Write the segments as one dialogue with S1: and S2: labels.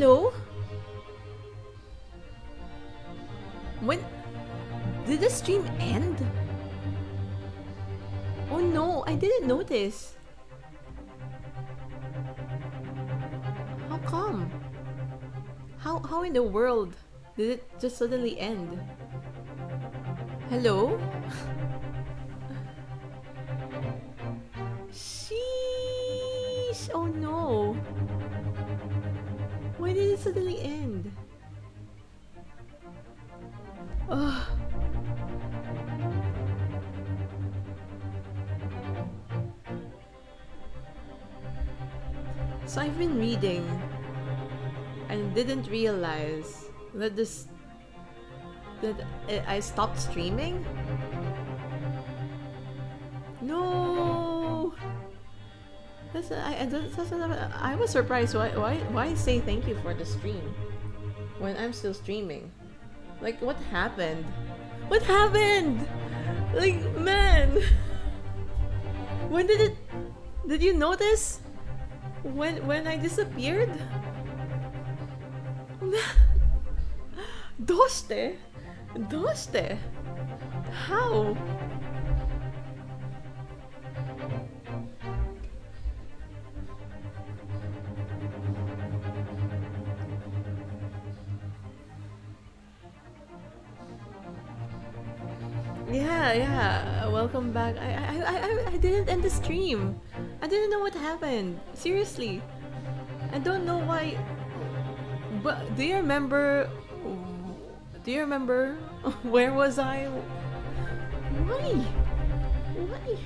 S1: Hello? When did the stream end? Oh no, I didn't notice. How come? How in the world did it just suddenly end? Hello? Sheesh! Oh no! Why did it suddenly end? Ugh. So I've been reading and didn't realize that I stopped streaming. No, I was surprised. Why say thank you for the stream when I'm still streaming? Like, what happened? What happened? Like, man, when did it? Did you notice? When I disappeared? Doste? Doste? How? Yeah. Welcome back. I didn't end the stream. I didn't know what happened. Seriously. I don't know why. But do you remember? Do you remember? Where was I? Why? Why?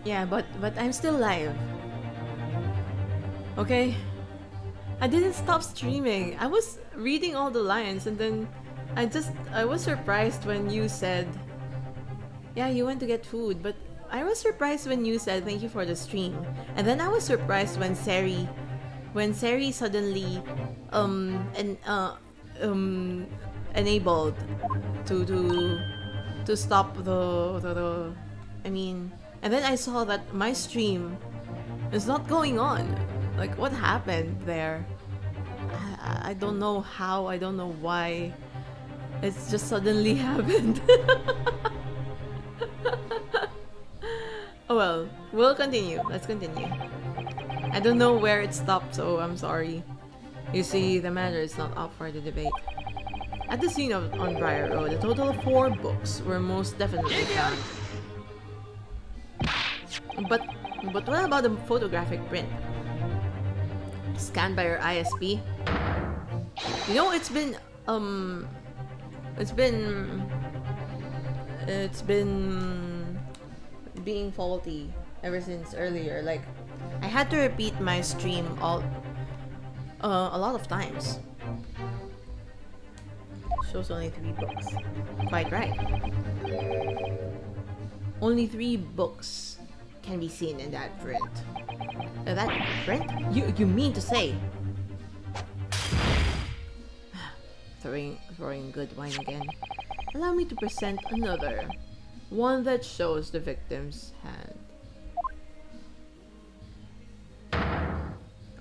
S1: Yeah, but I'm still live. Okay? I didn't stop streaming. I was reading all the lines and then I was surprised when you said, yeah, you went to get food, but I was surprised when you said thank you for the stream. And then I was surprised when Sari suddenly enabled to stop the I mean, and then I saw that my stream is not going on. Like, what happened there? I don't know how, I don't know why. It's just suddenly happened. Oh well, we'll continue. Let's continue. I don't know where it stopped, so I'm sorry. You see, the matter is not up for the debate. At the scene on Briar Road, a total of 4 books were most definitely found. But what about the photographic print? Scanned by your ISP? You know, it's been being faulty ever since earlier. Like, I had to repeat my stream a lot of times. Shows only 3 books. Quite right. Only 3 books can be seen in that print. That print? You mean to say? Throwing good wine again. Allow me to present another. One that shows the victim's hand.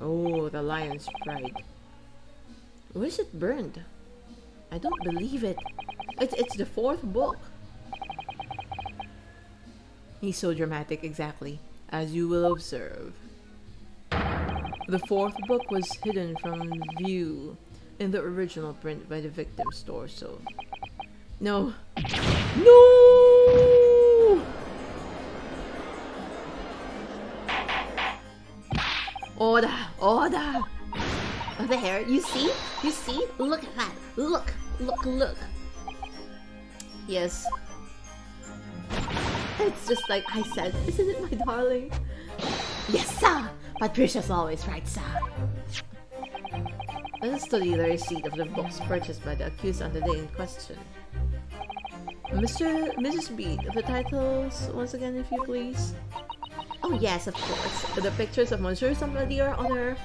S1: Oh, the lion's pride. Where is it burned? I don't believe it. It's the 4th book. He's so dramatic, exactly, as you will observe. The 4th book was hidden from view in the original print by the victim's torso. No. No! Order! Order! There, you see? You see? Look at that! Look! Look! Look! Yes. It's just like I said, isn't it, my darling? Yes, sir! Patricia's always right, sir. Let us study the receipt of the books purchased by the accused on the day in question. Mrs. Bede, the titles once again, if you please. Oh yes, of course. The pictures of Monsieur somebody or other.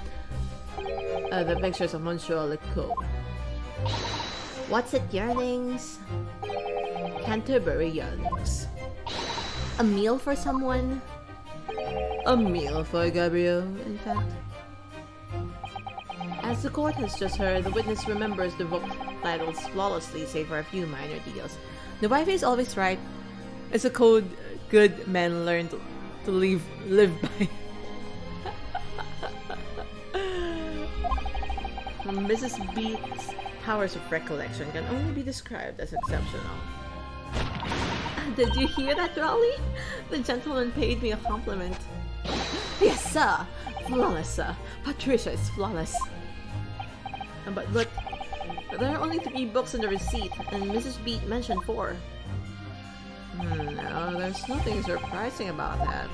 S1: The pictures of Monsieur Lecoq. What's it, yearnings? Canterburyans. A meal for someone? A meal for Gabriel, in fact. As the court has just heard, the witness remembers the book titles flawlessly, save for a few minor details. The wife is always right. It's a code good men learn to live by. Mrs. Beat's powers of recollection can only be described as exceptional. Did you hear that, Raleigh? The gentleman paid me a compliment. Yes, sir. Flawless, sir. Patricia is flawless. But there are only 3 books in the receipt, and Mrs. Beat mentioned 4. No, there's nothing surprising about that.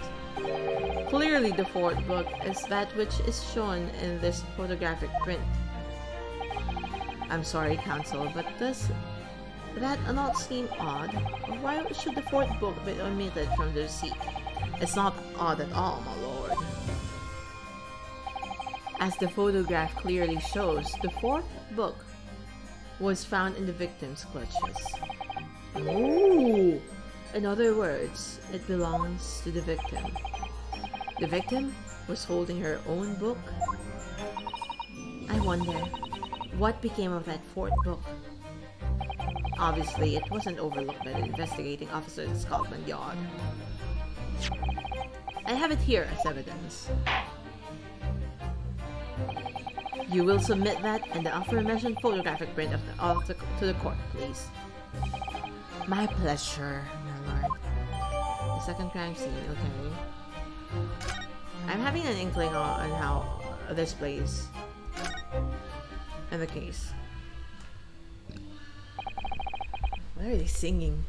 S1: Clearly the 4th book is that which is shown in this photographic print. I'm sorry, counsel, but does that not seem odd? Why should the 4th book be omitted from the receipt? It's not odd at all, my lord. As the photograph clearly shows, the 4th book was found in the victim's clutches. Ooh! In other words, it belongs to the victim. The victim was holding her own book. I wonder, what became of that 4th book? Obviously, it wasn't overlooked by the investigating officer at Scotland Yard. I have it here as evidence. You will submit that and the aforementioned photographic print to the court, please. My pleasure, my lord. The second crime scene, okay. I'm having an inkling on how this plays in the case. What are they singing?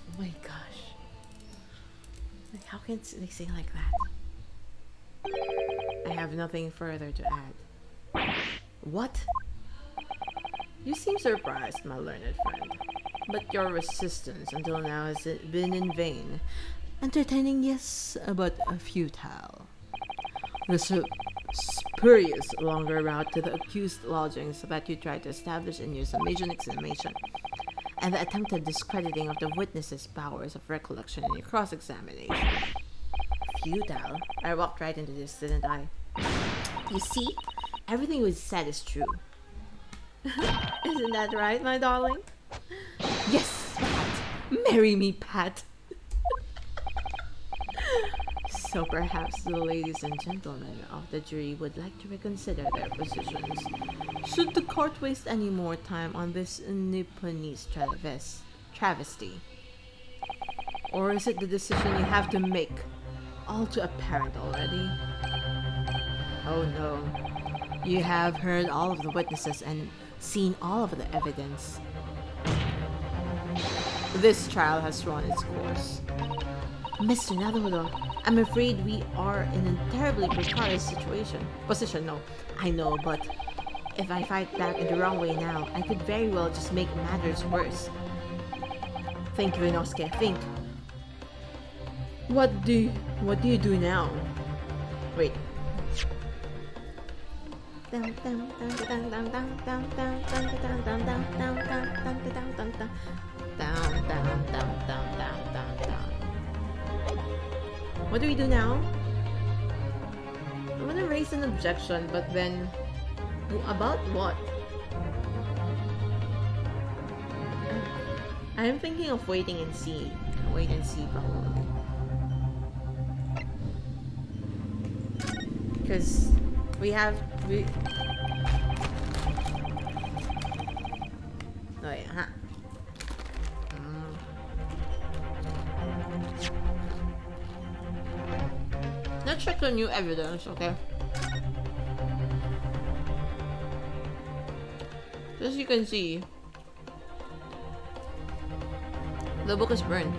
S1: Oh my gosh. Like, how can they sing like that? I have nothing further to add. What? You seem surprised, my learned friend. But your resistance until now has been in vain. Entertaining, yes, but futile. The spurious longer route to the accused lodgings that you tried to establish in your summation examination, and the attempted discrediting of the witness's powers of recollection in your cross-examination. Futile? I walked right into this, didn't I? You see? Everything we said is true. Isn't that right, my darling? Yes, Pat! Marry me, Pat! So perhaps the ladies and gentlemen of the jury would like to reconsider their positions. Should the court waste any more time on this Nipponese travesty? Or is it the decision you have to make all too apparent already? Oh no. You have heard all of the witnesses and seen all of the evidence. This trial has run its course. Mr. Naruto, I'm afraid we are in a terribly precarious position, no. I know, but if I fight back in the wrong way now, I could very well just make matters worse. Think, Rinosuke, think. What do you do now? Wait. What do we do now? I'm gonna raise an objection, but then about what? I'm thinking of waiting and see. Wait and see, probably. Because we oh wait, huh? Let's check the new evidence, okay? As you can see, the book is burned.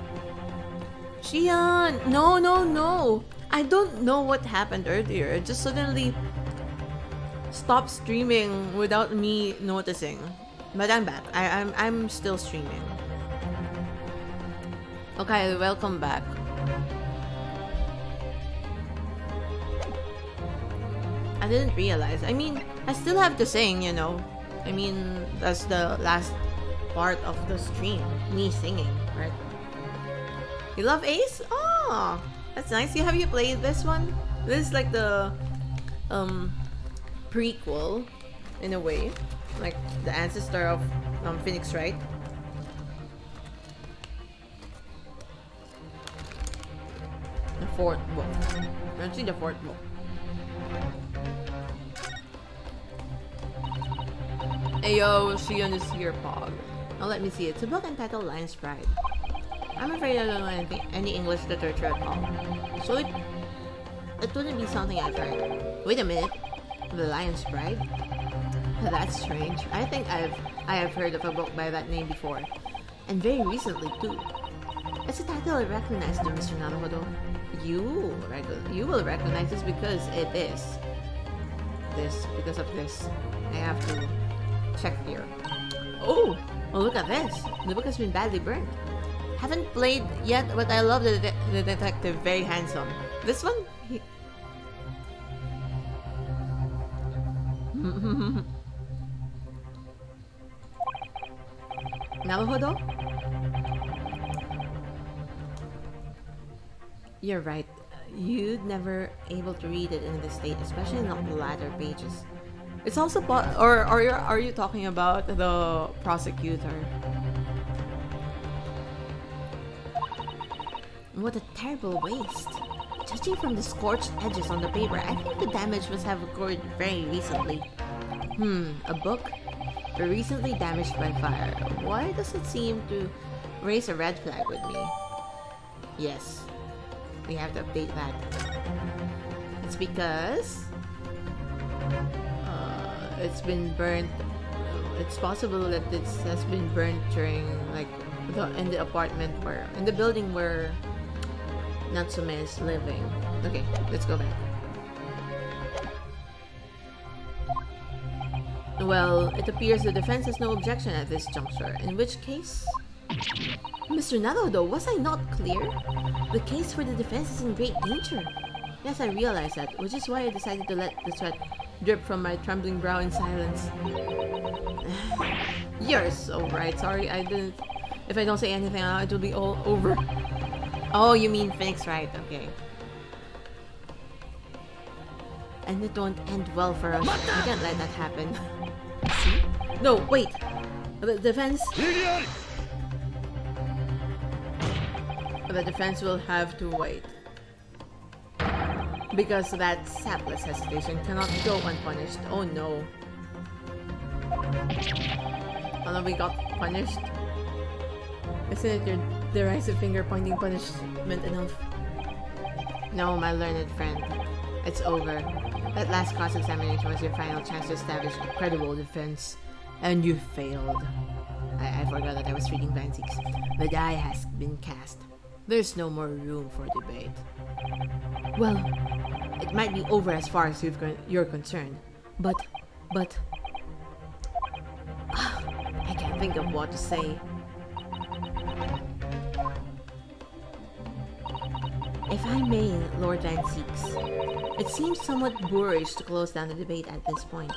S1: Shion! No, no, no! I don't know what happened earlier. It just suddenly stopped streaming without me noticing. But I'm back. I'm still streaming. Okay, welcome back. I didn't realize. I mean, I still have to sing, you know. I mean, that's the last part of the stream, me singing, right? You love Ace? Oh, that's nice. Have you played this one? This is like the prequel in a way, like the ancestor of Phoenix, right? The fourth book. Let's see the fourth book. Ayo, Shion is here, Pog. Now let me see. It's a book entitled Lion's Pride. I'm afraid I don't know any English literature at all. So it wouldn't be something I've heard. Wait a minute. The Lion's Pride? That's strange. I think I have heard of a book by that name before. And very recently too. It's a title I recognize to Mr. Naruhodo. You will recognize this because it is. Because of this. I have to check here. Oh, look at this. The book has been badly burnt. Haven't played yet, but I love the detective. Very handsome. This one? Naruhodo? You're right. You'd never able to read it in this state, especially in the latter pages. It's also or are you talking about the prosecutor? What a terrible waste. Judging from the scorched edges on the paper, I think the damage must have occurred very recently. A book? Recently damaged by fire. Why does it seem to raise a red flag with me? Yes. We have to update that. It's because it's been burnt. It's possible that this has been burnt during in the apartment where in the building where Natsume is living. Okay, let's go back. Well, it appears the defense has no objection at this juncture, in which case... Mr. Naruhodo, was I not clear? The case for the defense is in great danger. Yes, I realize that, which is why I decided to let the sweat drip from my trembling brow in silence. You're so right. Sorry, I didn't... If I don't say anything, it will be all over. Oh, you mean Phoenix, right? Okay. And it won't end well for us. I can't let that happen. See? No, wait! The defense... The defense will have to wait. Because that sapless hesitation cannot go unpunished. Oh no. Oh no, we got punished. Isn't it your derisive finger-pointing punishment enough? No, my learned friend. It's over. That last cross-examination was your final chance to establish a credible defense. And you failed. I forgot that I was reading Bansics. The die has been cast. There's no more room for debate. Well, it might be over as far as you're concerned, but... I can't think of what to say. If I may, Lord Van Seeks, it seems somewhat boorish to close down the debate at this point.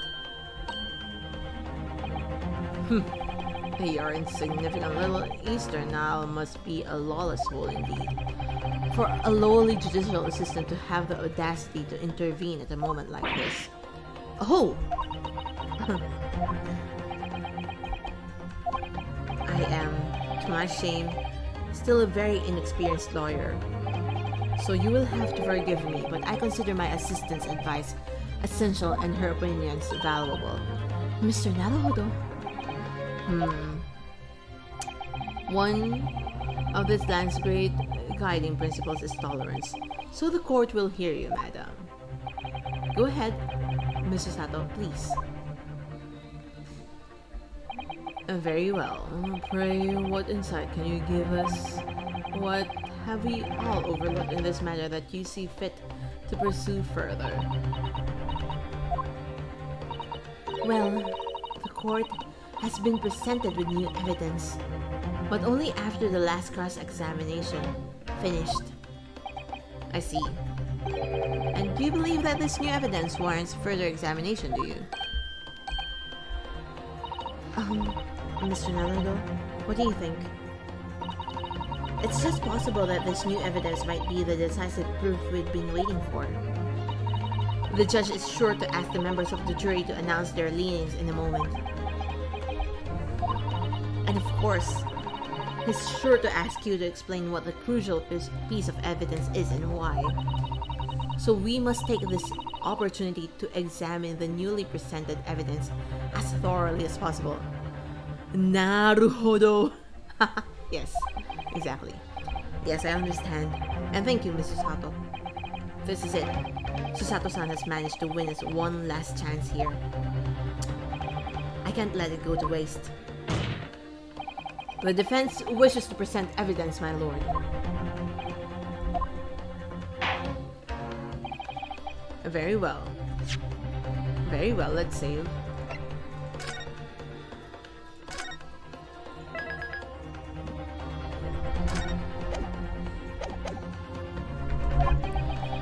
S1: Your insignificant little Eastern Isle must be a lawless hole indeed. For a lowly judicial assistant to have the audacity to intervene at a moment like this. Oh! I am, to my shame, still a very inexperienced lawyer. So you will have to forgive me, but I consider my assistant's advice essential and her opinions valuable. Mr. Naruhodo? One of this land's great guiding principles is tolerance, so the court will hear you, madam. Go ahead, Mr. Sato, please. Very well. Pray, what insight can you give us? What have we all overlooked in this matter that you see fit to pursue further? Well, the court has been presented with new evidence, but only after the last cross-examination finished. I see. And do you believe that this new evidence warrants further examination, do you? Mr. Nalando, what do you think? It's just possible that this new evidence might be the decisive proof we've been waiting for. The judge is sure to ask the members of the jury to announce their leanings in a moment. And of course, he's sure to ask you to explain what the crucial piece of evidence is and why. So we must take this opportunity to examine the newly presented evidence as thoroughly as possible. Naruhodo! Yes, exactly. Yes, I understand. And thank you, Mrs. Sato. This is it. Susato-san has managed to win us one last chance here. I can't let it go to waste. The defense wishes to present evidence, my lord. Very well. Very well, let's save.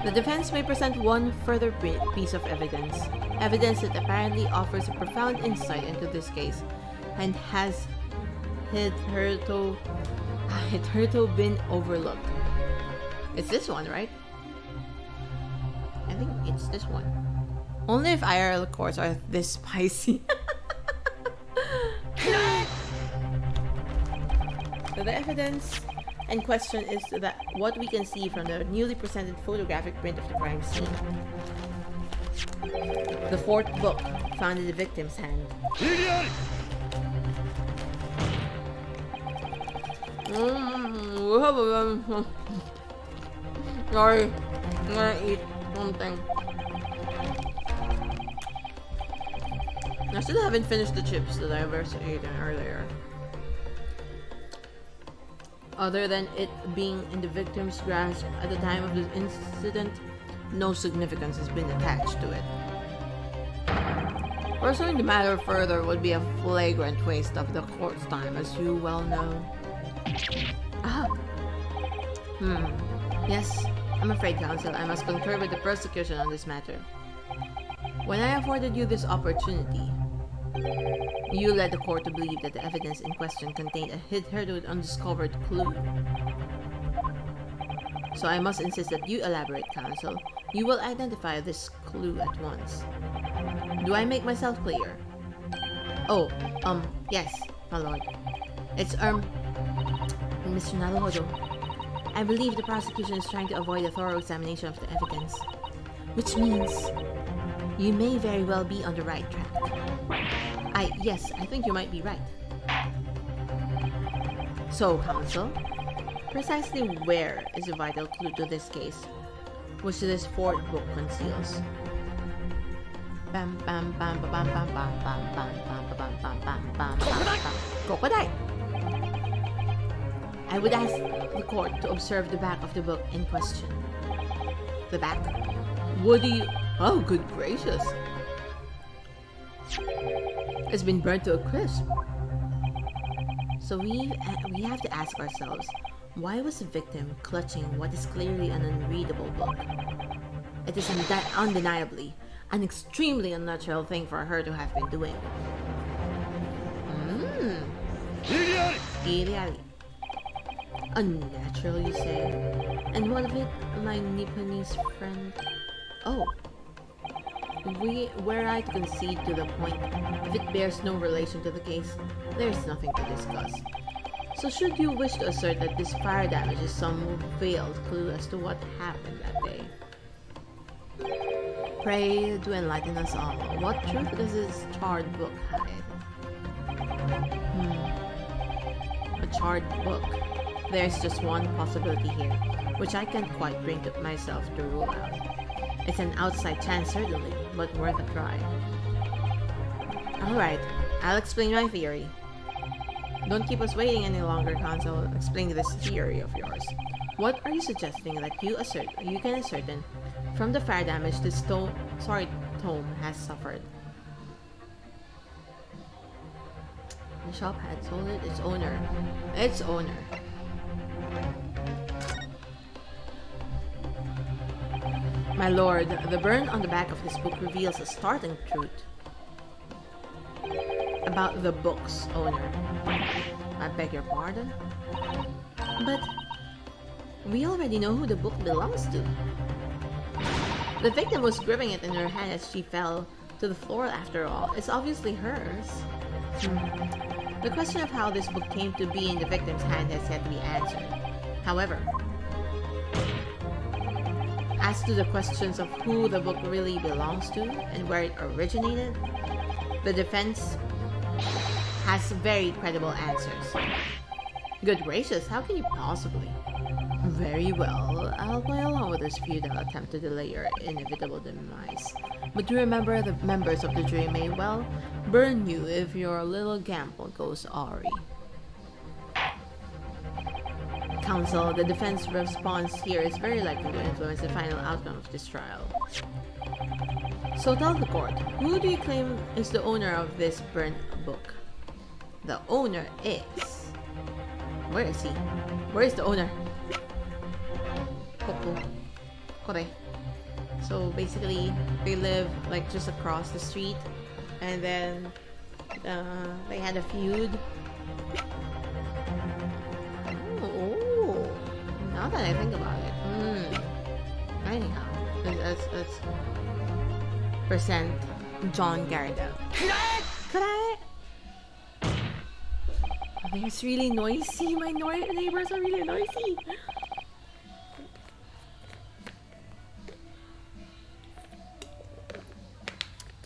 S1: The defense may present one further piece of evidence. Evidence that apparently offers a profound insight into this case and has hitherto been overlooked. It's this one, right? I think it's this one. Only if IRL cores are this spicy. So the evidence in question is that what we can see from the newly presented photographic print of the crime scene. The fourth book found in the victim's hand. Sorry, I'm gonna eat something. I still haven't finished the chips that I was eating earlier. Other than it being in the victim's grasp at the time of the incident, no significance has been attached to it. Pursuing the matter further would be a flagrant waste of the court's time, as you well know. Ah. Yes, I'm afraid, counsel, I must concur with the prosecution on this matter. When I afforded you this opportunity, you led the court to believe that the evidence in question contained a hitherto undiscovered clue. So I must insist that you elaborate, counsel. You will identify this clue at once. Do I make myself clear? Oh, yes, my lord. It's, Mr. Naruhodo. I believe the prosecution is trying to avoid a thorough examination of the evidence. Which means you may very well be on the right track. Yes, I think you might be right. So, counsel, precisely where is the vital clue to this case, which this fourth book conceals? Bam bam bam bam bam bam bam bam bam bam bam bam bam bam. Crocodile! I would ask the court to observe the back of the book in question. The back? Would you... Oh, good gracious! It's been burnt to a crisp. So we have to ask ourselves, why was the victim clutching what is clearly an unreadable book? It is undeniably an extremely unnatural thing for her to have been doing. Unnatural, you say? And what of it, my Nipponese friend? Oh. Were I to concede to the point, if it bears no relation to the case, there is nothing to discuss. So should you wish to assert that this fire damage is some veiled clue as to what happened that day? Pray do enlighten us all. What truth does this charred book hide? A charred book. There's just one possibility here, which I can't quite bring myself to rule out. It's an outside chance, certainly, but worth a try. Alright, I'll explain my theory. Don't keep us waiting any longer, counsel. Explain this theory of yours. What are you suggesting that you can ascertain from the fire damage this tome has suffered? The shop had sold it its owner. Its owner. My lord, the burn on the back of this book reveals a startling truth. about the book's owner. I beg your pardon? But we already know who the book belongs to. The victim was gripping it in her hand as she fell to the floor after all. It's obviously hers. The question of how this book came to be in the victim's hand has yet to be answered. However, as to the questions of who the book really belongs to and where it originated, the defense has very credible answers. Good gracious, how can you possibly? Very well, I'll play along with this futile attempt to delay your inevitable demise. But remember, the members of the jury may well burn you if your little gamble goes awry. Counsel, the defense response here is very likely to influence the final outcome of this trial. So tell the court, who do you claim is the owner of this burnt book? The owner is... Where is he? Where is the owner? Kore. So basically, they live like just across the street, and then they had a feud. Oh, now that I think about it, anyhow, let's present John Garridell. Could I? I think it's really noisy. My neighbors are really noisy.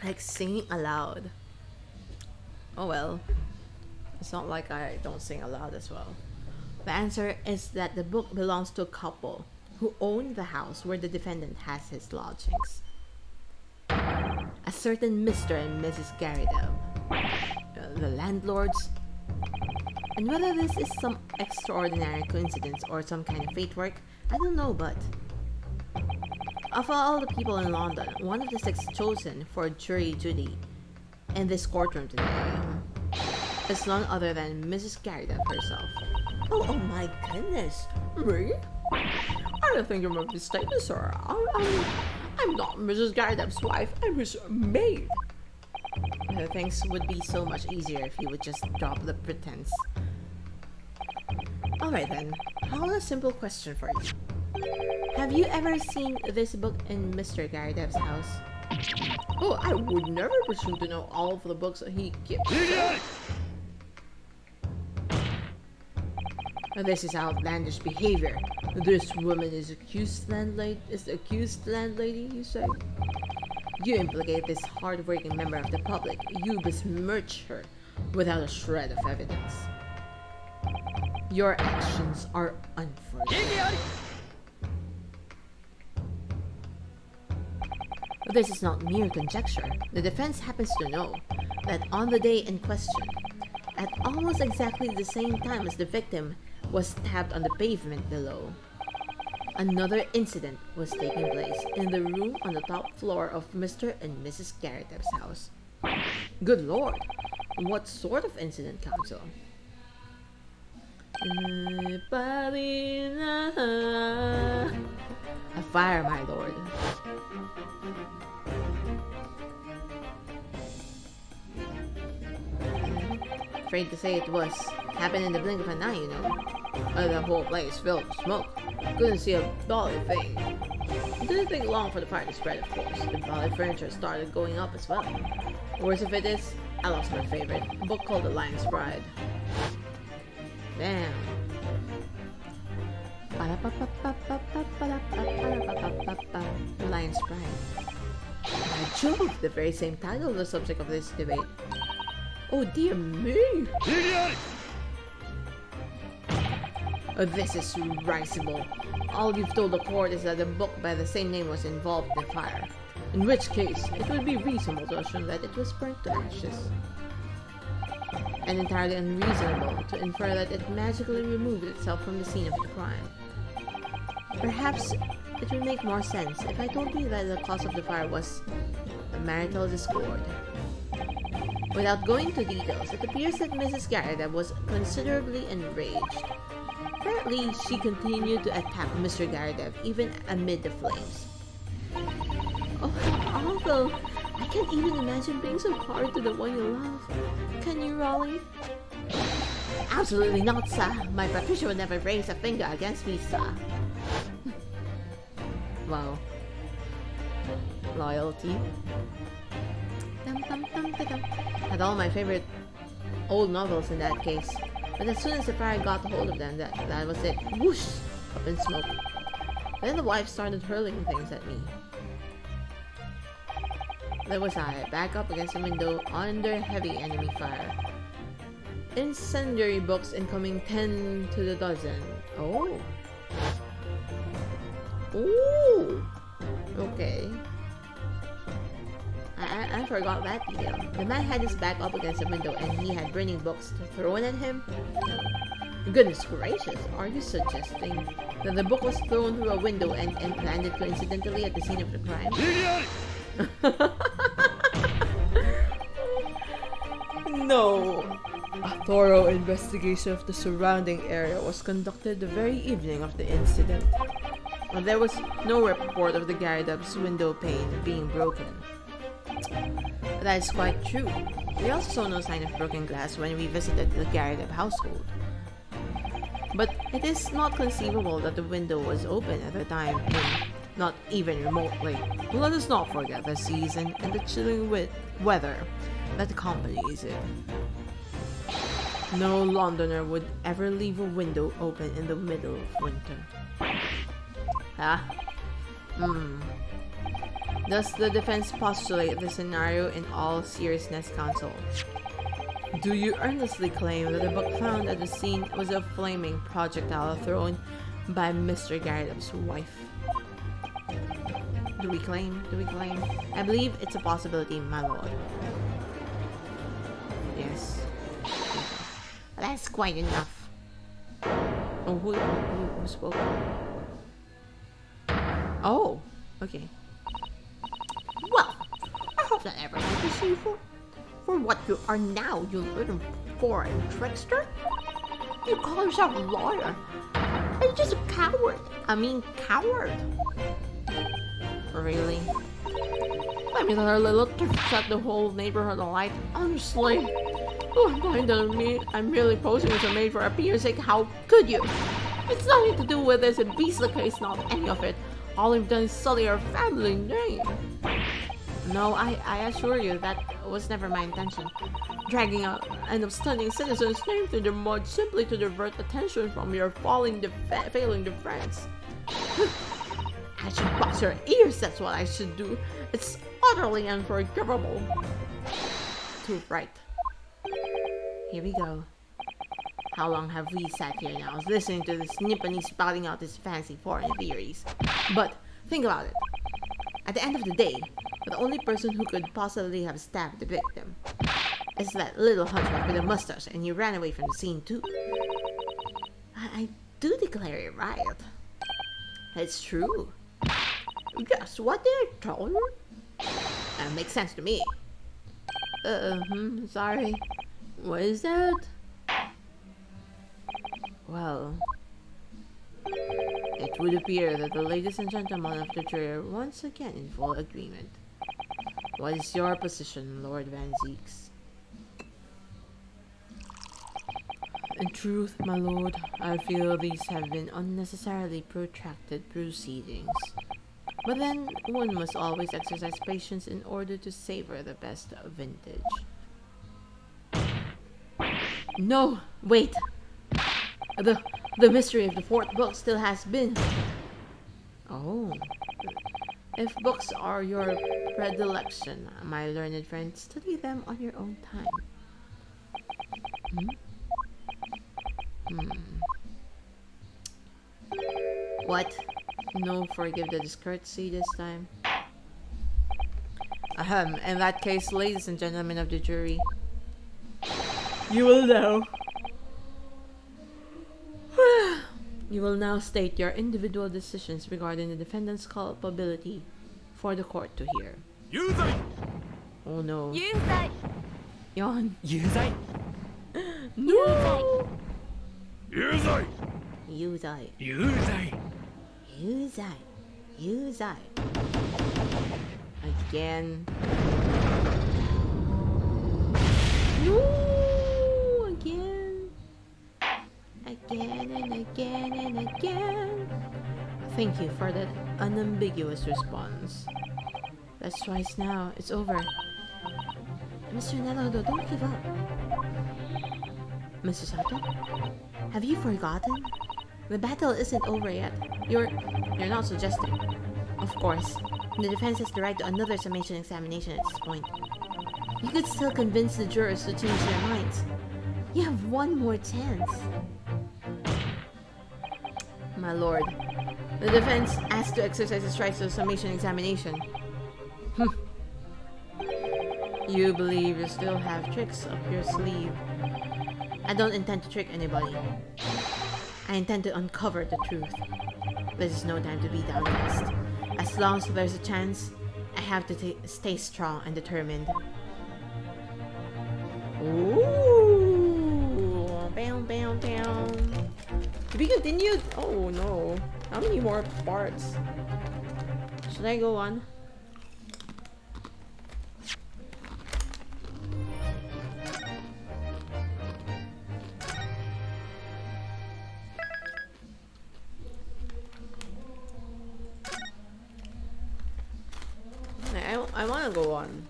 S1: Like singing aloud. Oh well. It's not like I don't sing aloud as well. The answer is that the book belongs to a couple who own the house where the defendant has his lodgings. A certain Mr. and Mrs. Garridell. The landlords. And whether this is some extraordinary coincidence or some kind of fate work, I don't know, but... Of all the people in London, one of the 6 chosen for jury duty in this courtroom today is none other than Mrs. Garridell herself. Oh my goodness! Me? I don't think you're mistaken, sir. I'm not Mrs. Garridell's wife. I'm his maid. Things would be so much easier if you would just drop the pretense. Alright then, how about a simple question for you? Have you ever seen this book in Mr. Garridell's house? Oh, I would never presume to know all of the books he keeps. This is outlandish behavior. This woman is accused landlady, you say? You implicate this hard-working member of the public. You besmirch her without a shred of evidence. Your actions are unforgivable. This is not mere conjecture. The defense happens to know that on the day in question, at almost exactly the same time as the victim was stabbed on the pavement below, another incident was taking place in the room on the top floor of Mr. and Mrs. Garridell's house. Good lord! What sort of incident, counsel? A fire, my lord. Afraid to say it was. Happened in the blink of an eye, you know. The whole place filled with smoke. Couldn't see a bally thing. It didn't take long for the fire to spread, of course. The bally furniture started going up as well. Worst of it is, I lost my favorite, a book called The Lion's Bride. Damn. The Lion's Bride. By Jove, the very same title of the subject of this debate. Oh dear me! This is risible. All you've told the court is that a book by the same name was involved in the fire. In which case, it would be reasonable to assume that it was burnt to ashes. And entirely unreasonable to infer that it magically removed itself from the scene of the crime. Perhaps it would make more sense if I told you that the cause of the fire was a marital discord. Without going into details, it appears that Mrs. Garridell was considerably enraged. Apparently, she continued to attack Mr. Garridell even amid the flames. Oh, how awful! I can't even imagine being so hard to the one you love. Can you, Raleigh? Absolutely not, sir. My Patricia would never raise a finger against me, sir. Wow. Loyalty. Had all my favorite old novels in that case. But as soon as the fire got hold of them, that was it. Whoosh! Up in smoke. Then the wife started hurling things at me. There was I, back up against the window, under heavy enemy fire. Incendiary books incoming 10 to the dozen. Oh. Ooh. Okay. I forgot that detail. The man had his back up against the window and he had burning books thrown at him. Goodness gracious, are you suggesting that the book was thrown through a window and landed coincidentally at the scene of the crime? No! A thorough investigation of the surrounding area was conducted the very evening of the incident. There was no report of the Gyarados window pane being broken. That is quite true. We also saw no sign of broken glass when we visited the Gyarados household. But it is not conceivable that the window was open at the time, and not even remotely. Let us not forget the season and the chilling weather that accompanies it. No Londoner would ever leave a window open in the middle of winter. Does the defense postulate the scenario in all seriousness, counsel? Do you earnestly claim that the book found at the scene was a flaming projectile thrown by Mr. Gyarados' wife? Do we claim? I believe it's a possibility, my lord. Yes. That's quite enough. Oh, who spoke? Oh, okay. Well, I hope that everyone can see for what you are now, you little foreign trickster. You call yourself a lawyer. You're just a coward. Coward. Really? I mean, our little trick set the whole neighborhood alight. Honestly. I'm merely posing as a maid for appearance sake. How could you? It's nothing to do with this beastly case, not any of it. All you've done is sully our family name. No, I assure you that was never my intention. Dragging an upstanding citizen's name through the mud simply to divert attention from your failing defense. I should box your ears, that's what I should do. It's utterly unforgivable. Too right. Here we go. How long have we sat here now, listening to this Nippony spouting out his fancy foreign theories? But think about it. At the end of the day, the only person who could possibly have stabbed the victim is that little hunchback with a mustache, and he ran away from the scene too. I do declare it right. It's true. Just what did I tell you? That makes sense to me. Sorry. What is that? Well, it would appear that the ladies and gentlemen of the jury are once again in full agreement. What is your position, Lord Van Zeeks? In truth, my lord, I feel these have been unnecessarily protracted proceedings. But then, one must always exercise patience in order to savor the best vintage. No! Wait! The mystery of the fourth book still has been... Oh. If books are your predilection, my learned friend, study them on your own time. What? No, forgive the discourtesy this time. In that case, ladies and gentlemen of the jury, you will know. You will now state your individual decisions regarding the defendant's culpability for the court to hear. Yuzai! Oh no.
S2: Yuzai!
S1: Yawn.
S3: Yuzai!
S1: No!
S3: Yuzai!
S1: Yuzai.
S3: Yuzai!
S1: Yuzai. Yuzai. Again. again and again. Thank you for that unambiguous response. That's twice now. It's over. Mr. Nelodo, don't give up. Mr. Sato? Have you forgotten? The battle isn't over yet. You're not suggesting. Of course. The defense has the right to another summation examination at this point. You could still convince the jurors to change their minds. You have one more chance. My lord, the defense asked to exercise its rights to a summation examination. You believe you still have tricks up your sleeve. I don't intend to trick anybody. I intend to uncover the truth. This is no time to be downcast. As long as there's a chance, I have to stay strong and determined. Ooh! Bam, bam, bam. To be continued? Oh no. How many more parts? Should I go on? I want to go on.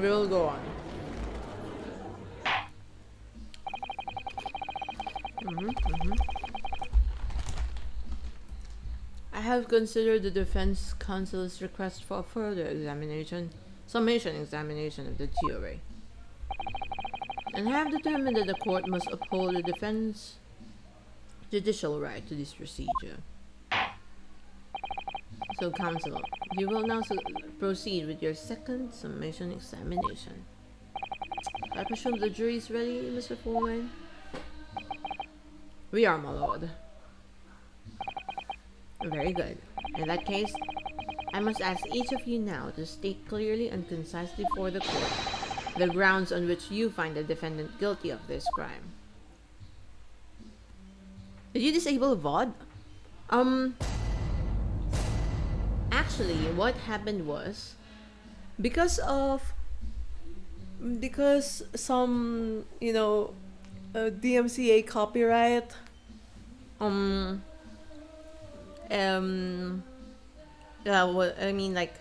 S1: We will go on. I have considered the defense counsel's request for a further summation examination of the theory, and have determined that the court must uphold the defense judicial right to this procedure. So, counsel, you will now proceed with your second summation examination. I presume the jury is ready, Mr. Foreman? We are, my lord. Very good. In that case, I must ask each of you now to state clearly and concisely for the court the grounds on which you find the defendant guilty of this crime. Did you disable VOD? Actually, what happened was because some, DMCA copyright, yeah, well, I mean, like,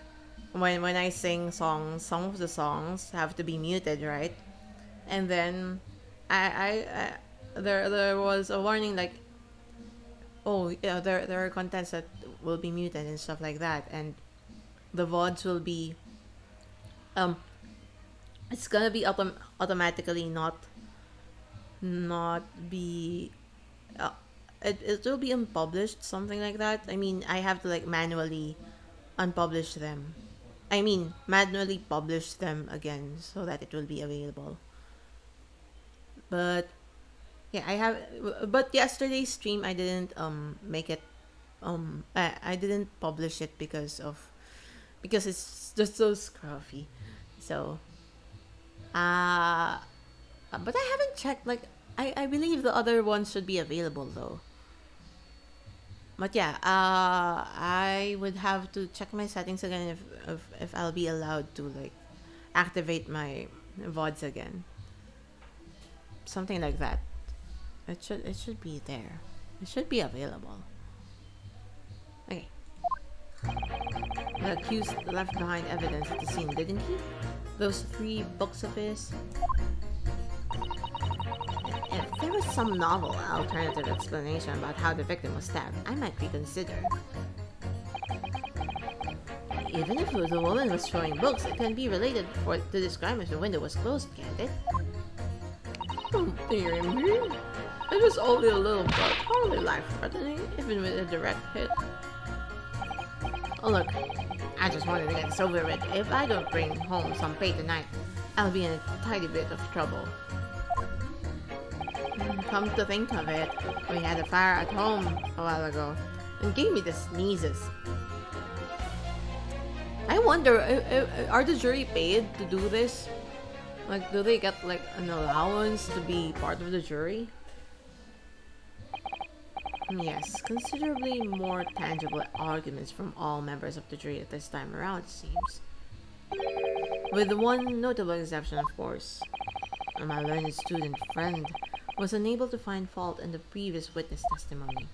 S1: when I sing songs, some of the songs have to be muted, right? And then there was a warning like, oh yeah, there are contents that will be muted and stuff like that, and the VODs will be it's gonna be automatically not be it will be unpublished, something like that. I mean, I have to like manually unpublish them. I mean, manually publish them again so that it will be available. But yeah, but yesterday's stream I didn't make it I didn't publish it because it's just so scruffy. So but I haven't checked, like, I believe the other ones should be available though. But yeah, I would have to check my settings again if I'll be allowed to like activate my VODs again. Something like that. It should be there. It should be available. Okay. The accused left behind evidence at the scene, didn't he? Those 3 books of his. If there was some novel alternative explanation about how the victim was stabbed, I might reconsider. Even if the woman was throwing books, it can be related to describe if the window was closed, can't it? Oh dear me. It was only a little but hardly life-threatening, even with a direct hit. Oh look, I just wanted to get this over with. If I don't bring home some pay tonight, I'll be in a tiny bit of trouble. Come to think of it, we had a fire at home a while ago and gave me the sneezes. I wonder, are the jury paid to do this? Like, do they get like an allowance to be part of the jury? Yes, considerably more tangible arguments from all members of the jury at this time around, it seems. With one notable exception, of course. My learned student friend was unable to find fault in the previous witness testimony.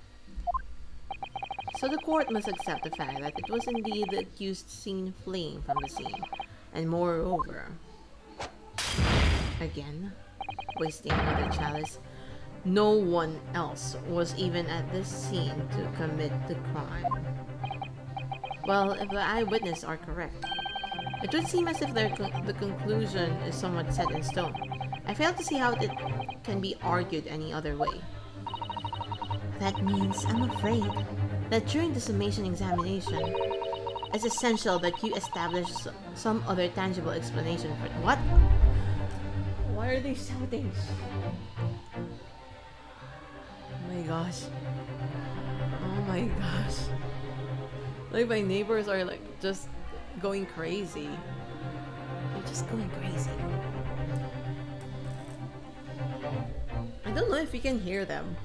S1: So the court must accept the fact that it was indeed the accused seen fleeing from the scene, and moreover, again, wasting another chalice, no one else was even at this scene to commit the crime. Well, if the eyewitnesses are correct, it would seem as if the conclusion is somewhat set in stone. I fail to see how it can be argued any other way. That means, I'm afraid, that during the summation examination, it's essential that you establish some other tangible explanation for it. What? Why are they shouting? Oh my gosh. Oh my gosh. Like, my neighbors are like just going crazy. They're just going crazy. I don't know if you can hear them.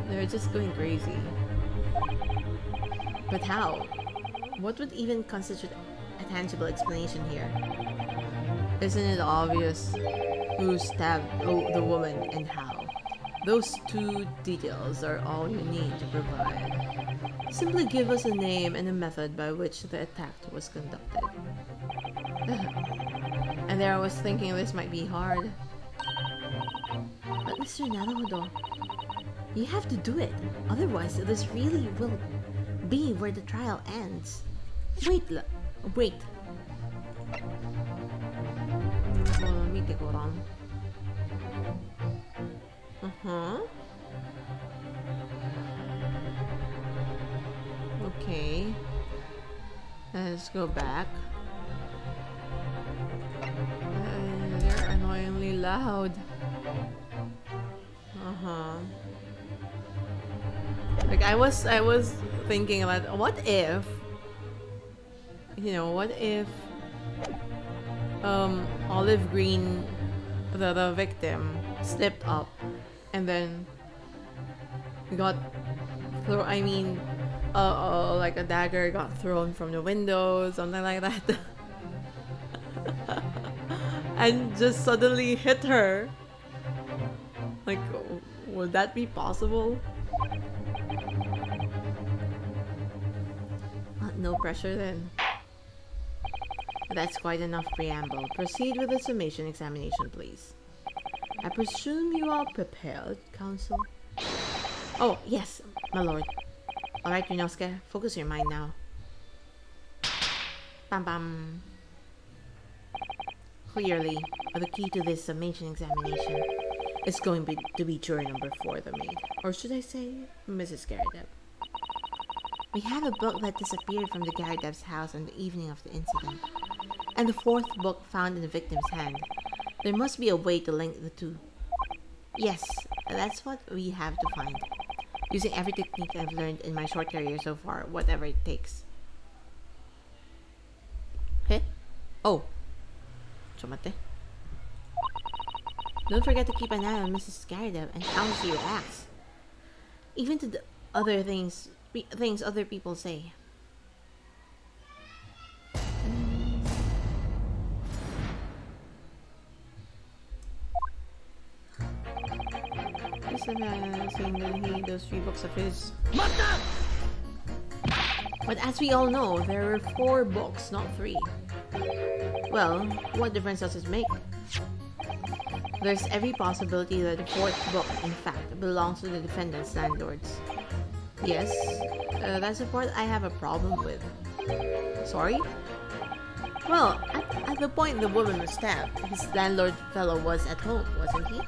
S1: They're just going crazy. But how? What would even constitute a tangible explanation here? Isn't it obvious who stabbed the woman and how? Those two details are all you need to provide. Simply give us a name and a method by which the attack was conducted. And there I was thinking this might be hard. But Mr. Naruhodo, you have to do it. Otherwise, this really will be where the trial ends. Wait. Okay. Let's go back. They're annoyingly loud. Like I was thinking about what if, what if Olive Green, the victim, slipped up and then got like a dagger got thrown from the window, something like that. And just suddenly hit her. Like, would that be possible? No pressure then. That's quite enough preamble. Proceed with the summation examination, please. I presume you are prepared, counsel? Oh, yes, my lord. Alright, Ryunosuke, focus your mind now. Bam bam. Clearly, the key to this summation examination is going to be juror number 4, the maid. Or should I say, Mrs. Garrideb. We have a book that disappeared from the Garrideb's house on the evening of the incident, and the 4th book found in the victim's hand. There must be a way to link the two. Yes, that's what we have to find. Using every technique I've learned in my short career so far, whatever it takes. Hey? Oh. Chumate. Don't forget to keep an eye on Mrs. Garrideb and how she reacts. Even to the other things other people say. This man saying that he needs those 3 books of his. But as we all know, there are 4 books, not 3. Well, what difference does it make? There's every possibility that the 4th book, in fact, belongs to the defendant's landlords. Yes, that's the part I have a problem with. Sorry? Well, at the point the woman was stabbed, his landlord fellow was at home, wasn't he?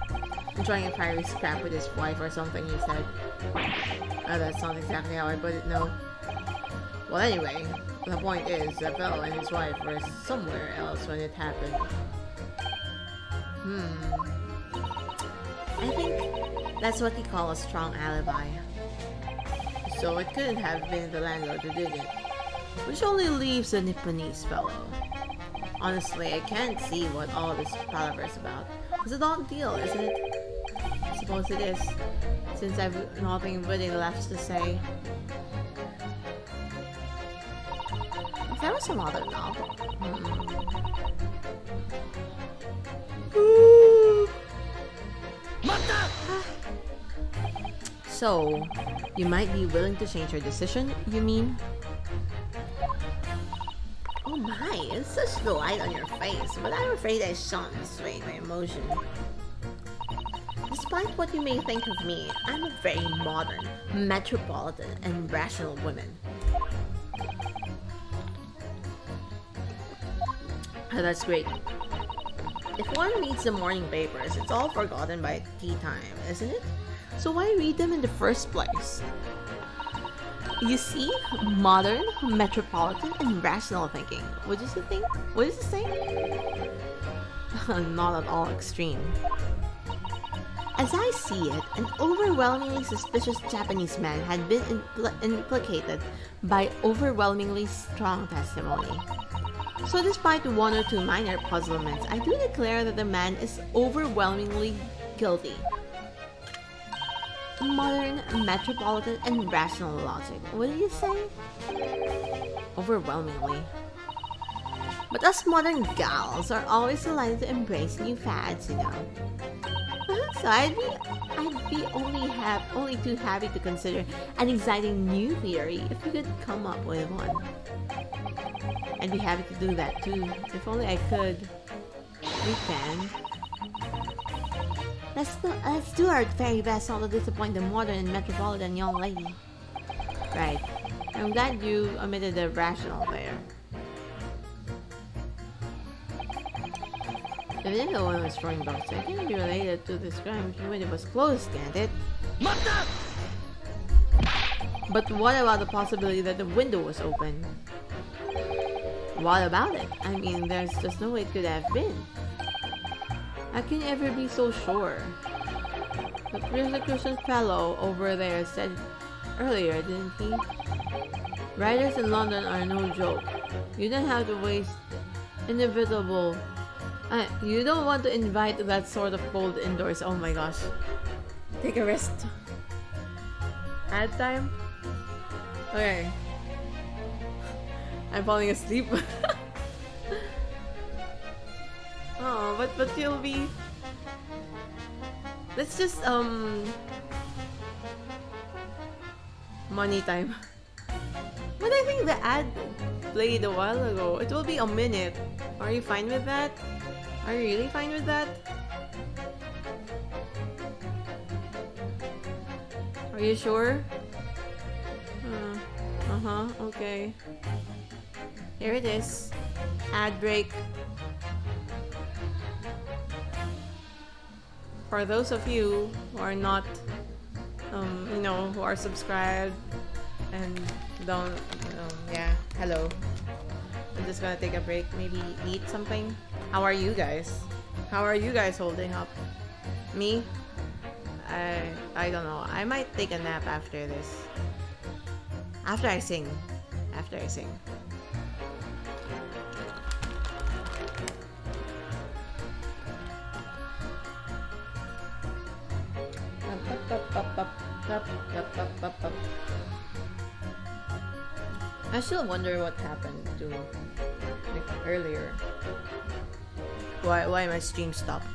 S1: Enjoying a fiery scrap with his wife or something, he said. That's not exactly how I put it, no. Well, anyway, the point is, the fellow and his wife were somewhere else when it happened. I think that's what you call a strong alibi. So it couldn't have been the landlord who did it. Which only leaves the Nipponese fellow. Honestly, I can't see what all this palaver is about. It's a done deal, isn't it? I suppose it is. since I've nothing really left to say. If there was some other novel. So, you might be willing to change your decision, you mean? Oh my, it's such the light on your face, but I'm afraid I shan't sway my emotion. Despite what you may think of me, I'm a very modern, metropolitan, and rational woman. Oh, that's great. If one reads the morning papers, it's all forgotten by tea time, isn't it? So why read them in the first place? You see, modern, metropolitan, and rational thinking. What does it think? What does it say? Not at all extreme. As I see it, an overwhelmingly suspicious Japanese man had been implicated by overwhelmingly strong testimony. So despite one or two minor puzzlements, I do declare that the man is overwhelmingly guilty. Modern, metropolitan, and rational logic. What did you say? Overwhelmingly. But us modern gals are always delighted to embrace new fads, you know. So I'd be only too happy to consider an exciting new theory if you could come up with one. I'd be happy to do that too. If only I could. We can. Let's do our very best not to disappoint the modern and metropolitan young lady. Right. I'm glad you omitted the rational there. If it didn't know one was throwing boxes, it can be related to this crime when it was closed, can't it? But what about the possibility that the window was open? What about it? I mean, there's just no way it could have been. How can you ever be so sure? The persecution fellow over there said earlier, didn't he? Riders in London are no joke. You don't have to waste inevitable... you don't want to invite that sort of cold indoors. Oh my gosh. Take a rest. Ad time? Okay. I'm falling asleep. Oh, but you'll be... Let's just, money time. But I think the ad played a while ago. It will be a minute. Are you fine with that? Are you really fine with that? Are you sure? Okay. Here it is. Ad break. For those of you who are not, who are subscribed and don't, yeah, hello. I'm just gonna take a break, maybe eat something. How are you guys? How are you guys holding up? Me? I don't know. I might take a nap after this. After I sing. I still wonder what happened to earlier. Why my stream stopped.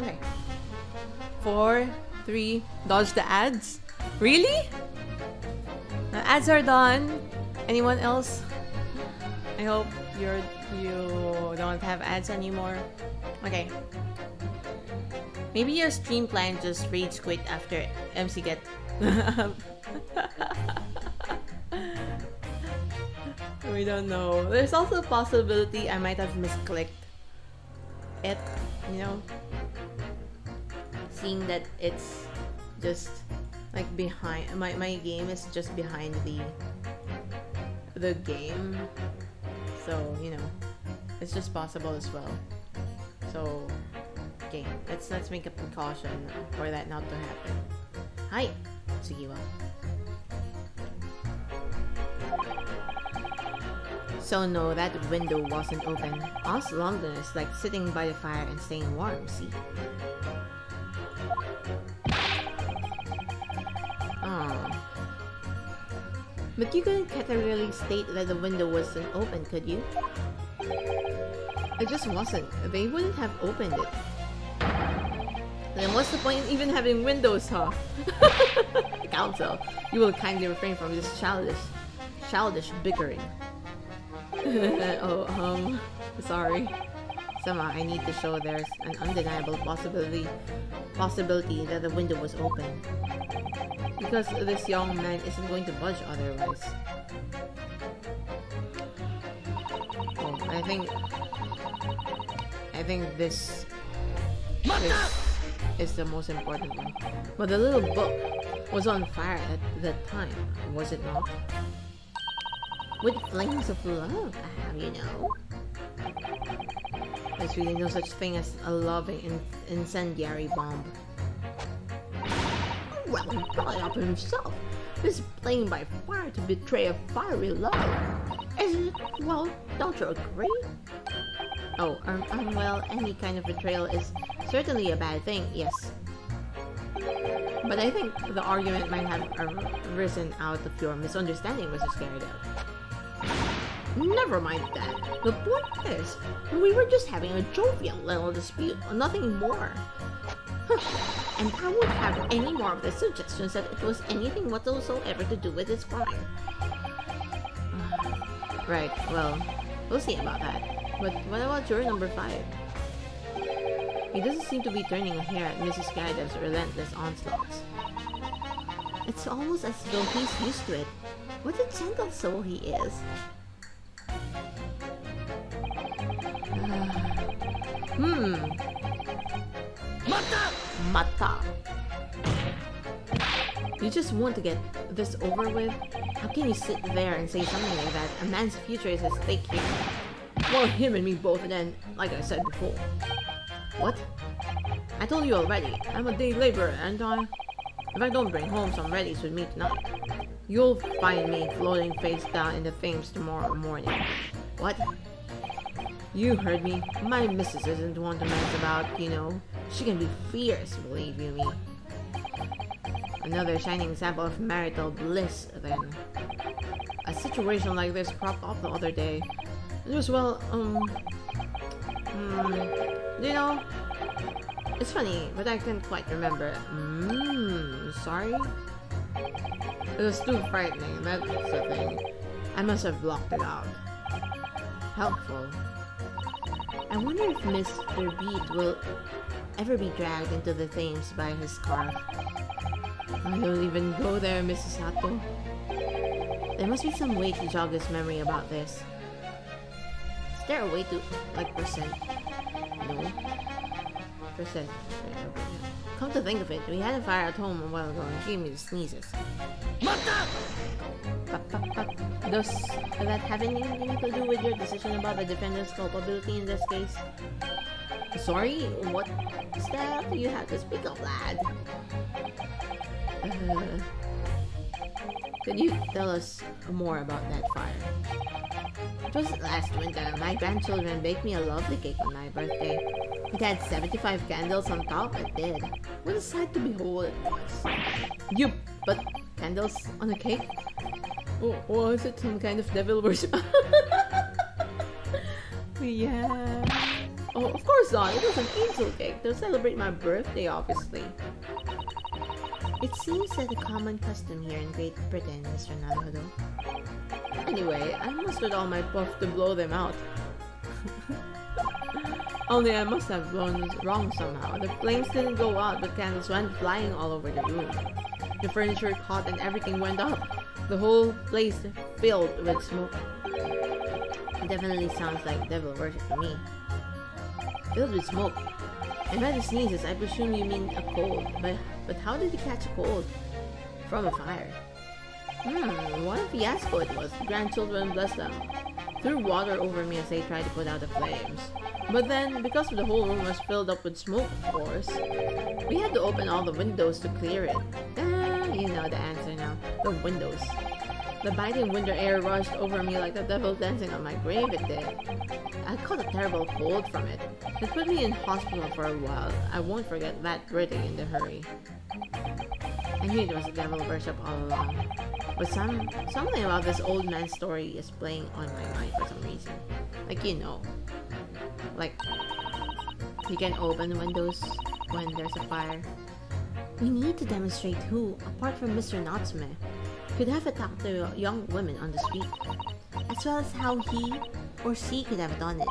S1: Okay. 4, 3, dodge the ads? Really? The ads are done. Anyone else? I hope you don't have ads anymore. Okay. Maybe your stream plan just rage quit after MC get. We don't know. There's also a possibility I might have misclicked it, seeing that it's just like behind my game is just behind the game, so it's just possible as well. So okay, let's make a precaution for that not to happen. Hi, sige ba? So no, that window wasn't open. Us Londoners like sitting by the fire and staying warm, see? Oh. But you couldn't categorically state that the window wasn't open, could you? It just wasn't. They wouldn't have opened it. Then what's the point in even having windows, huh? Council, you will kindly refrain from this childish bickering. Oh, sorry. Somehow I need to show there's an undeniable possibility that the window was open. Because this young man isn't going to budge otherwise. Oh, I think this is the most important one. But the little book was on fire at that time, was it not? With flames of love, you know. There's really no such thing as a loving incendiary bomb. Well, he brought it up himself. This playing by fire to betray a fiery love. Isn't it? Well, don't you agree? Oh, well, any kind of betrayal is certainly a bad thing, yes. But I think the argument might have arisen out of your misunderstanding, Mrs. Garrido. Never mind that. The point is, we were just having a jovial little dispute, nothing more. And I won't have any more of the suggestions that it was anything whatsoever to do with this crime. Right, well, we'll see about that. But what about juror number 5? He doesn't seem to be turning a hair at Mrs. Garrido's relentless onslaughts. It's almost as though he's used to it. What a gentle soul he is. Mata! You just want to get this over with? How can you sit there and say something like that? A man's future is at stake here. Well, him and me both, and then, like I said before. What? I told you already, I'm a day laborer, aren't I? If I don't bring home some readies with me tonight, you'll find me floating face down in the Thames tomorrow morning. What? You heard me. My missus isn't one to mess about, you know. She can be fierce, believe you me. Another shining example of marital bliss, then. A situation like this cropped up the other day. It was, well, you know, it's funny, but I can't quite remember. Sorry? It was too frightening, that's the thing. I must have blocked it out. Helpful. I wonder if Mr. Beat will ever be dragged into the Thames by his scarf. I don't even go there, Mrs. Sato. There must be some way to jog his memory about this. Is there a way to, like, percent? No. Percent. Come to think of it, we had a fire at home a while ago and gave me the sneezes. Does that have anything to do with your decision about the defendant's culpability in this case? Sorry, what step do you have to speak of, lad? Could you tell us more about that fire? It was last winter. My grandchildren baked me a lovely cake on my birthday. It had 75 candles on top, it did. What a sight to behold it was. You put candles on a cake? Oh, was it some kind of devil worship? Yeah. Oh, of course not. It was an angel cake to celebrate my birthday, obviously. It seems that a common custom here in Great Britain, Mr. Naruhodo. Anyway, I mustered all my puff to blow them out. Only I must have blown wrong somehow. The flames didn't go out, but candles went flying all over the room. The furniture caught and everything went up. The whole place filled with smoke. It definitely sounds like devil worship to me. Filled with smoke. And by the sneezes, I presume you mean a cold. But how did he catch a cold? From a fire. What a fiasco it was. The grandchildren, bless them, threw water over me as they tried to put out the flames. But then, because the whole room was filled up with smoke, of course, we had to open all the windows to clear it. You know the answer now. The windows. The biting winter air rushed over me like the devil dancing on my grave it did. I caught a terrible cold from it. It put me in hospital for a while. I won't forget that breathing in the hurry. I knew it was a devil worship all along. But something about this old man's story is playing on my mind for some reason. Like, you know. Like, you can open windows when there's a fire. We need to demonstrate who, apart from Mr. Natsume, could have attacked the young women on the street, as well as how he or she could have done it.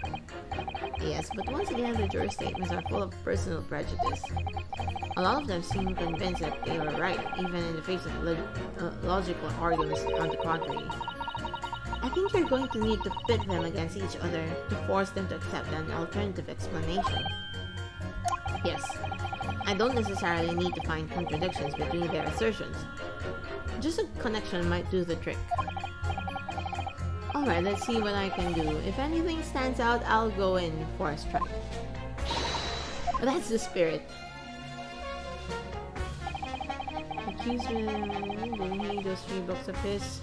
S1: Yes, but once again, the jury statements are full of personal prejudice. A lot of them seem convinced that they were right, even in the face of logical arguments on the contrary. I think you're going to need to pit them against each other to force them to accept an alternative explanation. Yes, I don't necessarily need to find contradictions between their assertions. Just a connection might do the trick. Alright, let's see what I can do. If anything stands out, I'll go in for a strike. That's the spirit. Accuse me, didn't he those 3 books of his?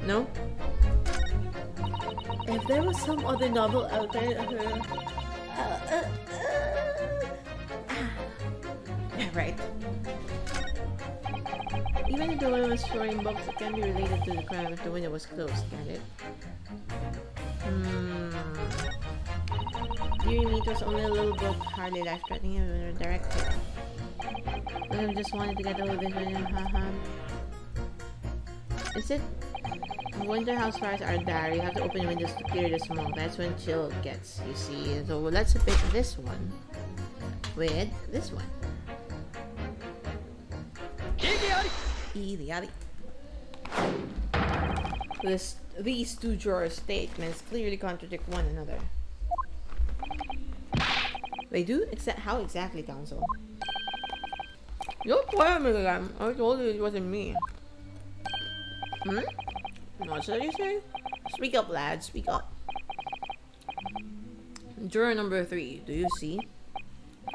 S1: No? If there was some other novel out there, yeah, right. Even if the woman was storing books, it can be related to the crime if the window was closed, can it? Dear me, it was only a little book, hardly life-threatening or direct hit. But I just wanted to get over this one, haha. Is it? Winter house fires are dire. You have to open windows to clear the smoke. That's when chill gets, you see. So let's pick this one with this one. These 2 drawer statements clearly contradict one another. They do? How exactly, counsel? Don't play me again. I told you it wasn't me. What should you say? Speak up, lad. Speak up. Juror number 3. Do you see?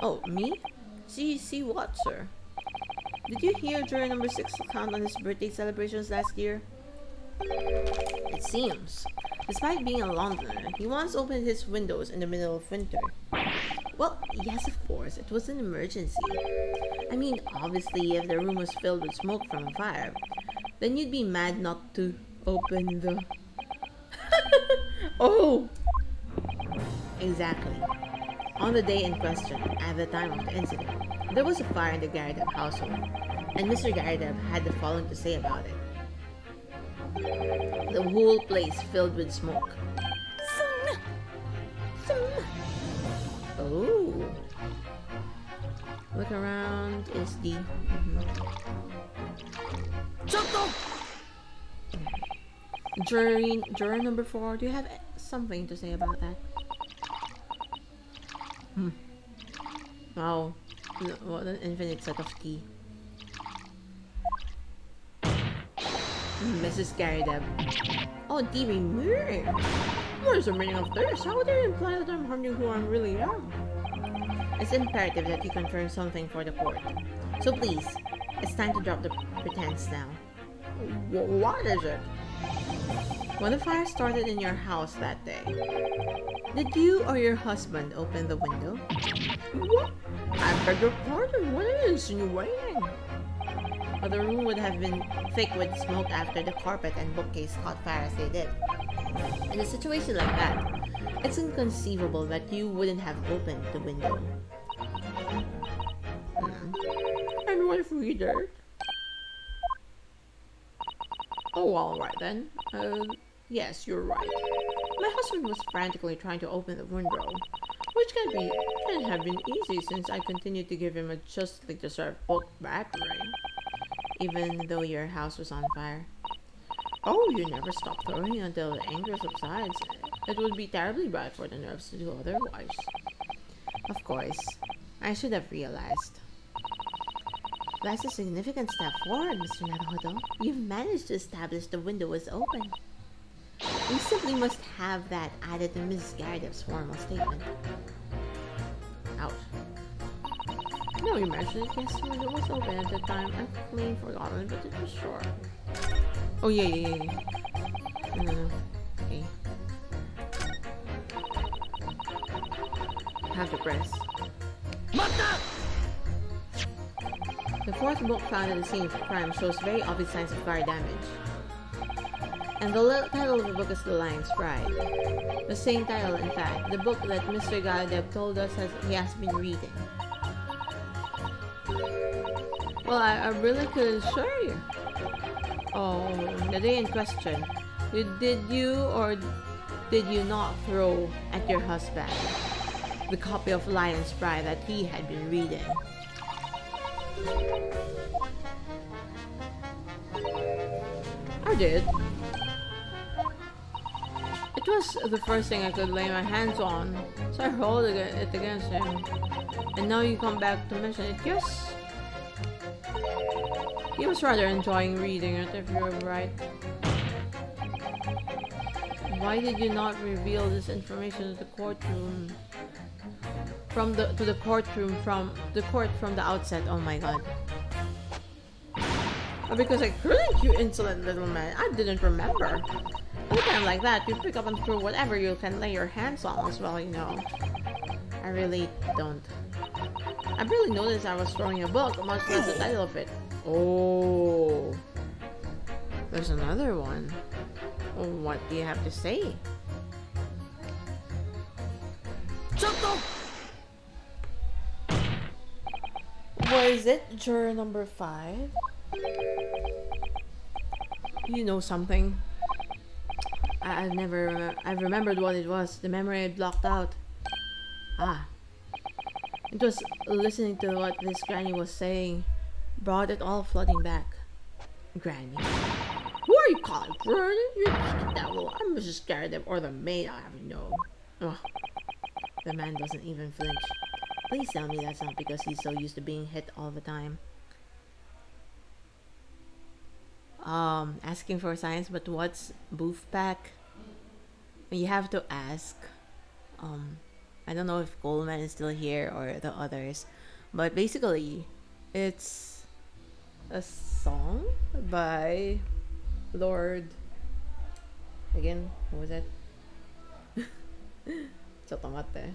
S1: Oh, me? See what, sir? Did you hear juror number 6 count on his birthday celebrations last year? It seems. Despite being a Londoner, he once opened his windows in the middle of winter. Well, yes, of course, it was an emergency. I mean, obviously, if the room was filled with smoke from a fire, then you'd be mad not to open the... Oh! Exactly. On the day in question, at the time of the incident, there was a fire in the Garadeb household, and Mr. Garadeb had the following to say about it. The whole place filled with smoke. Oh. Look around is the... Juror number 4, do you have something to say about that? Wow. What an infinite set of tea. Mrs. Garadeb. Oh, dearie me! What is the meaning of this? How would they imply that I'm harming who I really am? It's imperative that you confirm something for the court. So please, it's time to drop the pretense now. What is it? When the fire started in your house that day, did you or your husband open the window? What? I beg your pardon, what are you insinuating? Or the room would have been thick with smoke after the carpet and bookcase caught fire as they did. In a situation like that, it's inconceivable that you wouldn't have opened the window. And what if we did? Oh, alright then. Yes, you're right. My husband was frantically trying to open the window, which can have been easy since I continued to give him a justly deserved book battery, even though your house was on fire. Oh, you never stop throwing until the anger subsides. It would be terribly bad for the nerves to do otherwise. Of course, I should have realized. That's a significant step forward, Mr. Naruhodo. You've managed to establish the window was open. We simply must have that added to Mrs. Garadeb's formal statement. Ouch. No, you mentioned it. Yes, when it was open at the time. I completely forgotten, but it was short. Oh yeah, yeah, yeah, yeah. No. Okay. Have to press. The fourth book found at the scene of the crime shows very obvious signs of fire damage. And the title of the book is The Lion's Pride. The same title, in fact, the book that Mr. Galadeb told us he has been reading. Well, I really couldn't show you. Oh, the day in question. Did you or did you not throw at your husband the copy of Lion's Pride that he had been reading? I did. It was the first thing I could lay my hands on, so I rolled it against him. And now you come back to mention it. Yes. He was rather enjoying reading it, if you're right. Why did you not reveal this information to the courtroom? From the court from the outset. Oh my god. Because I couldn't, you insolent little man. I didn't remember. Anytime like that, you pick up and throw whatever you can lay your hands on as well, you know. I really don't. I barely noticed I was throwing a book, much less the title of it. Oh. There's another one. Oh, what do you have to say? Was it juror number 5? You know something. I remembered what it was. The memory I blocked out. Ah. It was listening to what this granny was saying. Brought it all flooding back. Granny. Who are you calling Granny? You cheeky devil. I'm Mrs. Galadeb or the maid. I have no. Ugh. The man doesn't even flinch. Please tell me that's not because he's so used to being hit all the time. Asking for science, but what's boof pack? You have to ask. I don't know if Coleman is still here or the others, but basically, it's a song by Lord. Again, what was it? Chotomate.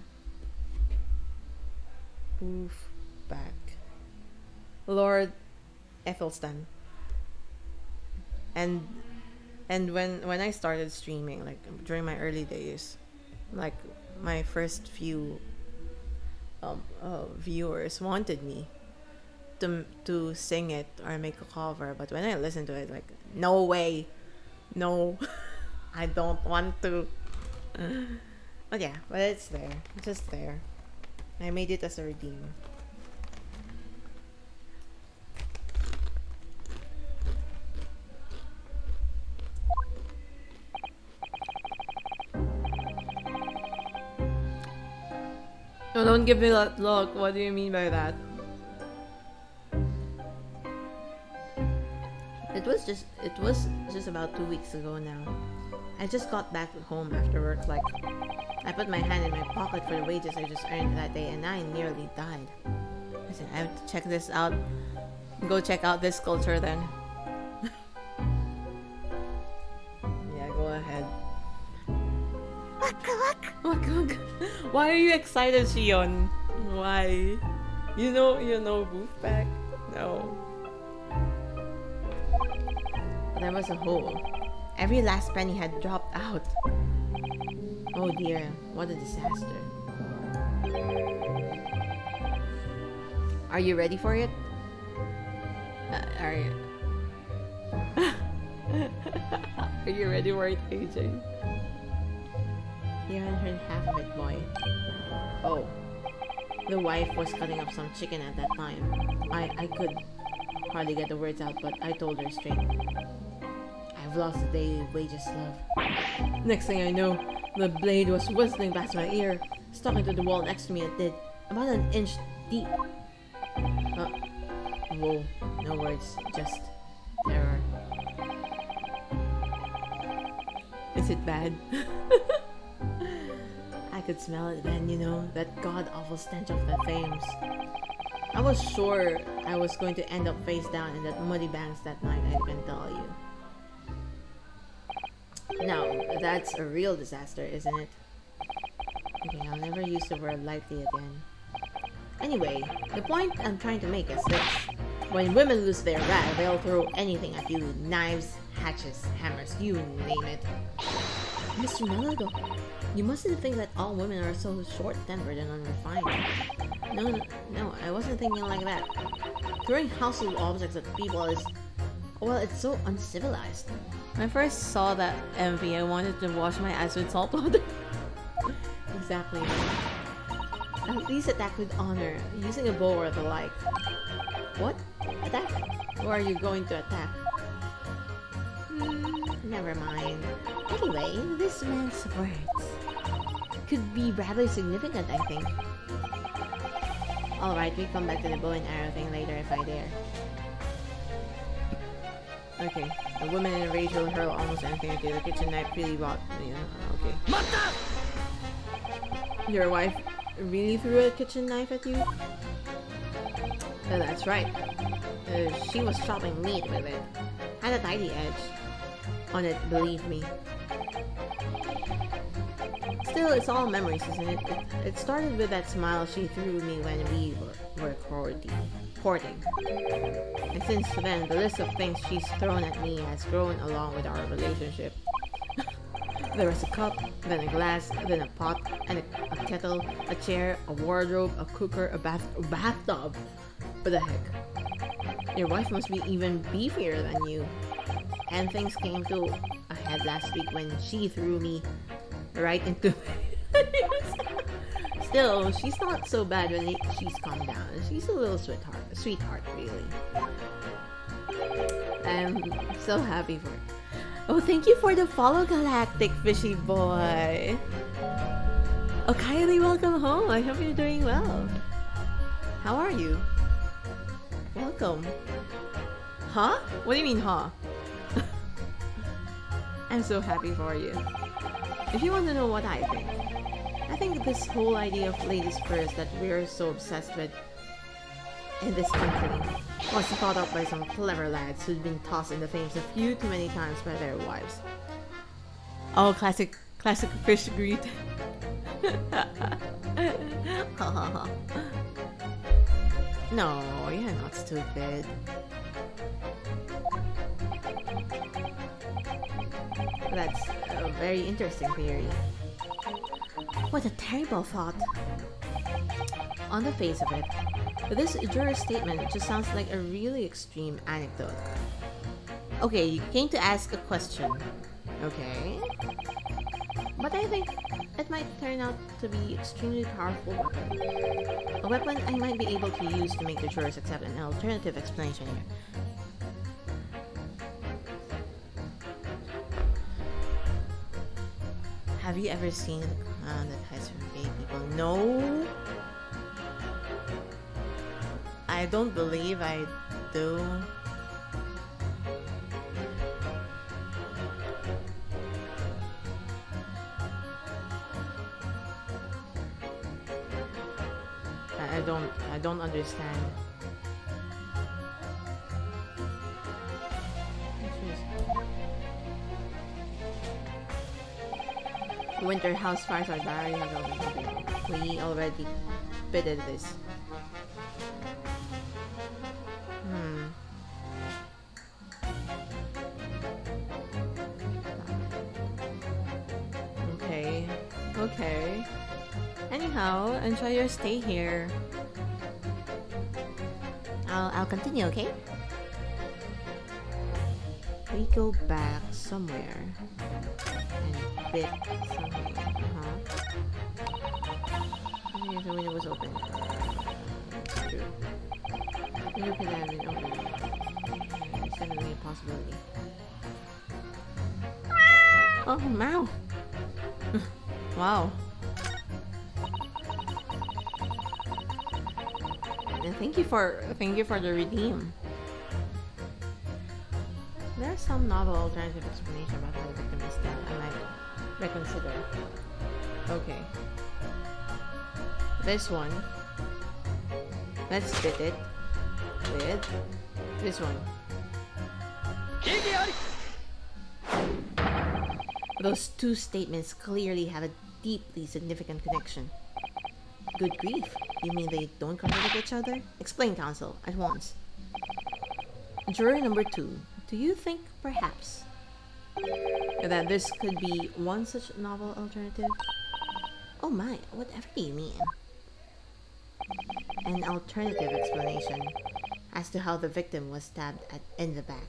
S1: Boof back. Lord Ethelstan. And when I started streaming, like during my early days, like my first few viewers wanted me to sing it or make a cover, but when I listened to it, like, no way, no, I don't want to. But yeah, but it's there, it's just there. I made it as a redeem. No, don't give me that look. What do you mean by that? It was just about 2 weeks ago now. I just got back home after work. Like, I put my hand in my pocket for the wages I just earned that day, and I nearly died. Listen, I have to check this out. Go check out this sculpture then. Yeah, go ahead. Why are you excited, Shion? Why? You know Boofback? No. There was a hole. Every last penny had dropped out. Oh dear, what a disaster. Are you ready for it? Are you? Are you ready for it, AJ? You haven't heard half of it, boy. Oh. The wife was cutting up some chicken at that time. I could hardly get the words out, but I told her straight. I've lost the daily wages, love. Next thing I know, the blade was whistling past my ear, stuck into the wall next to me. It did. About an inch deep. Whoa. No words, just terror. Is it bad? I could smell it then, you know, that god-awful stench of the flames. I was sure I was going to end up face down in that muddy banks that night, I can tell you. Now, that's a real disaster, isn't it? Okay, I'll never use the word lightly again. Anyway, the point I'm trying to make is this. When women lose their rag, they'll throw anything at you. Knives, hatchets, hammers, you name it. Mr. Melado, you mustn't think that all women are so short-tempered and unrefined. No, I wasn't thinking like that. Throwing household objects at people is... well, it's so uncivilized. When I first saw that MV, I wanted to wash my ass with salt water. Exactly. At least attack with honor, using a bow or the like. What? Attack? Who are you going to attack? Never mind. Anyway, this man's words could be rather significant, I think. Alright, we come back to the bow and arrow thing later if I dare. Okay, the woman in a rage will hurl almost anything at you. The kitchen knife really rot. Yeah, okay. Your wife really threw a kitchen knife at you? That's right. She was chopping meat with it. Had a tiny edge on it, believe me. Still, it's all memories, isn't it? It started with that smile she threw me when we were courting. And since then, the list of things she's thrown at me has grown along with our relationship. There was a cup, then a glass, then a pot, and a kettle, a chair, a wardrobe, a cooker, a bathtub. What the heck? Your wife must be even beefier than you. And things came to a head last week when she threw me right into... Still, she's not so bad when she's calmed down. She's a little sweetheart, really. I'm so happy for her. Oh, thank you for the follow, Galactic Fishy Boy. Oh, Kylie, welcome home. I hope you're doing well. How are you? Welcome. Huh? What do you mean, huh? I'm so happy for you. If you want to know what I think this whole idea of ladies first that we're so obsessed with in this country was thought up by some clever lads who'd been tossed in the flames a few too many times by their wives. Oh, classic fish greet. No, you're not stupid. That's a very interesting theory. What a terrible thought. On the face of it, this juror's statement just sounds like a really extreme anecdote. Okay, you came to ask a question. Okay. But I think it might turn out to be extremely powerful weapon. A weapon I might be able to use to make the jurors accept an alternative explanation here. Have you ever seen a clown that has gay people? No. I don't believe I do. I don't understand. Winter house fires are very hard. We already bidded this. Okay. Anyhow, enjoy your stay here. I'll continue, okay? We go back somewhere and bid somewhere. Okay, the window was open. It's true. Window could have been open. It's definitely a possibility. Oh, wow! Wow. And thank you for the redeem. There's some novel alternative explanation about how the victim is dead. I might reconsider. Okay. This one. Let's fit it with this one. Those two statements clearly have a deeply significant connection. Good grief, you mean they don't contradict each other? Explain, counsel, at once. Juror number 2, do you think, perhaps, that this could be one such novel alternative? Oh my, whatever do you mean? An alternative explanation as to how the victim was stabbed in the back.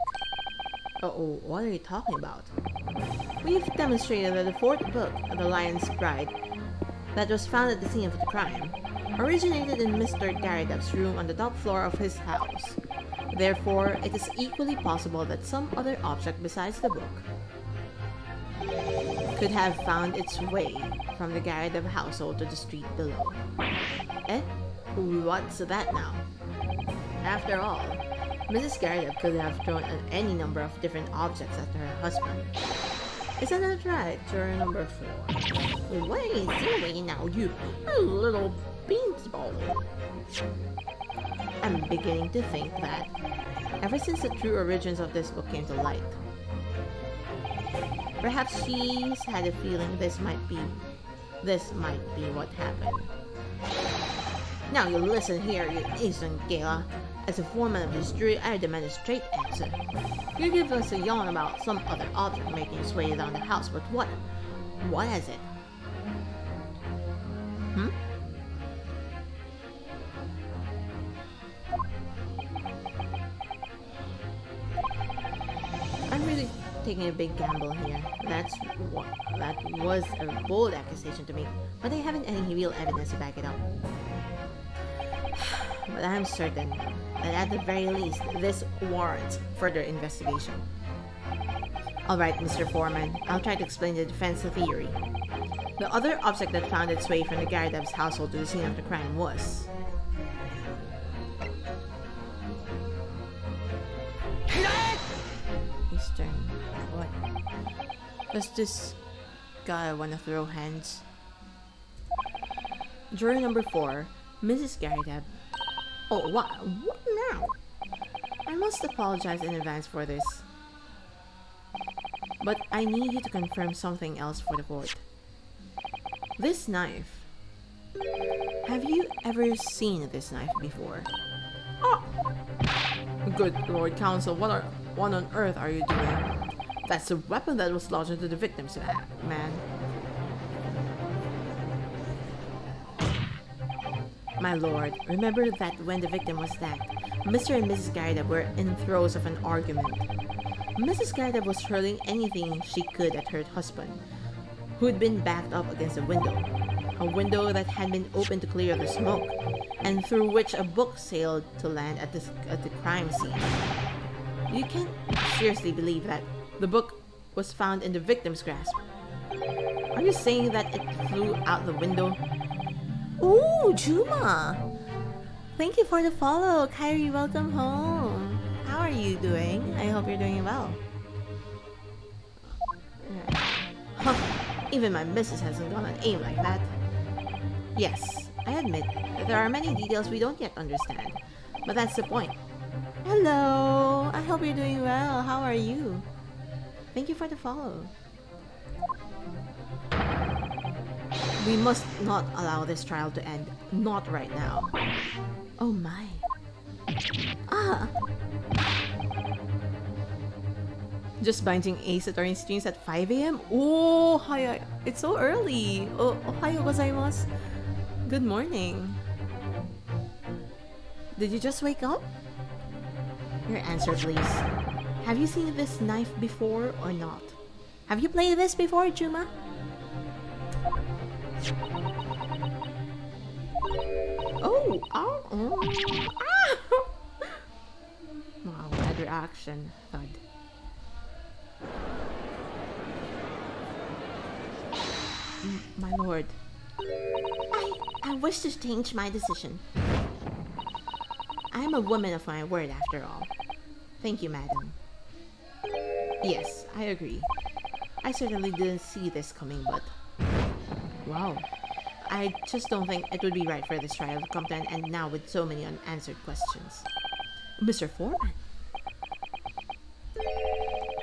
S1: Uh-oh, what are you talking about? We've demonstrated that the fourth book, The Lion's Bride, that was found at the scene of the crime, originated in Mr. Garadev's room on the top floor of his house. Therefore, it is equally possible that some other object besides the book could have found its way from the Garadev household to the street below. Eh? What's that now? After all, Mrs. Garadev could have thrown any number of different objects at her husband. Isn't that right, juror number 4? Wait, silly now, you little beansball. I'm beginning to think that, ever since the true origins of this book came to light, perhaps she's had a feeling this might be what happened. Now you listen here, you innocent Gala. As a foreman of this jury, I demand a straight answer. You give us a yarn about some other object making its way down the house, but what? What is it? I'm really taking a big gamble here. That was a bold accusation to make, but I haven't any real evidence to back it up. But I'm certain that at the very least, this warrants further investigation. Alright, Mr. Foreman, I'll try to explain the defense theory. The other object that found its way from the Garadev's household to the scene of the crime was... Eastern. What? Does this guy wanna throw hands? Juror number 4, Mrs. Garadev. Oh, what? What now? I must apologize in advance for this. But I need you to confirm something else for the court. This knife. Have you ever seen this knife before? Oh! Good Lord Counsel, what on earth are you doing? That's the weapon that was lodged into the victim's man. My lord, remember that when the victim was stabbed, Mr. and Mrs. Garadev were in throes of an argument. Mrs. Garadev was hurling anything she could at her husband, who had been backed up against a window that had been opened to clear the smoke, and through which a book sailed to land at the crime scene. You can't seriously believe that the book was found in the victim's grasp. Are you saying that it flew out the window? Ooh, Juma! Thank you for the follow, Kyrie. Welcome home. How are you doing? I hope you're doing well. Huh, even my missus hasn't gone on aim like that. Yes, I admit that there are many details we don't yet understand, but that's the point. Hello! I hope you're doing well. How are you? Thank you for the follow. We must not allow this trial to end. Not right now. Oh my. Ah! Just binging Ace Attorney streams at 5 AM? Oh, hi. It's so early. Oh, ohayo gozaimasu. Good morning. Did you just wake up? Your answer, please. Have you seen this knife before or not? Have you played this before, Juma? Oh! Ah! Wow, bad reaction. Thud. My lord. I wish to change my decision. I am a woman of my word after all. Thank you, madam. Yes, I agree. I certainly didn't see this coming, but... Wow. I just don't think it would be right for this trial to come to an end now with so many unanswered questions. Mr. Foreman?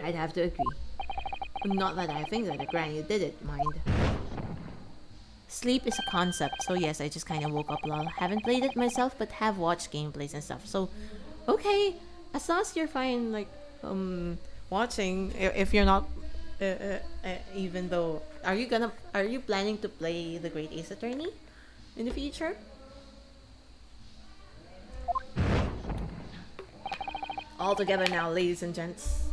S1: I'd have to agree. Not that I think that a granny did it, mind. Sleep is a concept, so yes, I just kind of woke up lol. Haven't played it myself, but have watched gameplays and stuff. So, okay, as long as you're fine, like, watching, if you're not, even though, are you planning to play the Great Ace Attorney in the future? All together now, ladies and gents.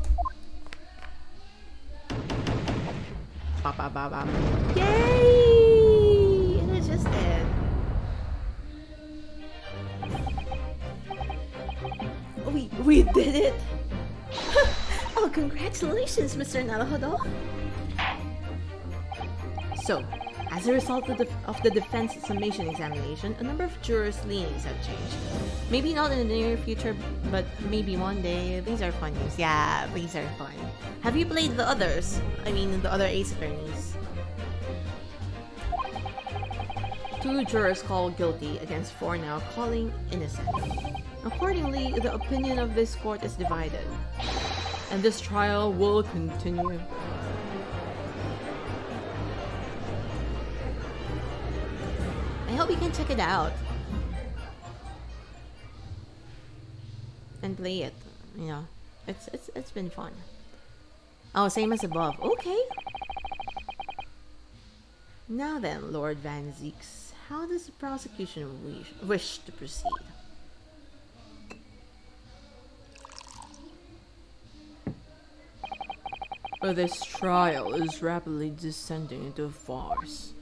S1: Ba ba ba ba. Yay! And I just did. We did it! Oh, congratulations, Mr. Naruhodo! So, as a result of the defense summation examination, a number of jurors' leanings have changed. Maybe not in the near future, but maybe one day. These are fun games. Yeah, these are fun. Have you played the others? I mean, the other Ace Attorneys. 2 jurors called guilty against 4 now calling innocent. Accordingly, the opinion of this court is divided, and this trial will continue. I hope you can check it out and play it. You know, it's been fun. Oh, same as above. Okay. Now then, Lord Van Zeeks, how does the prosecution wish to proceed? This trial is rapidly descending into a farce.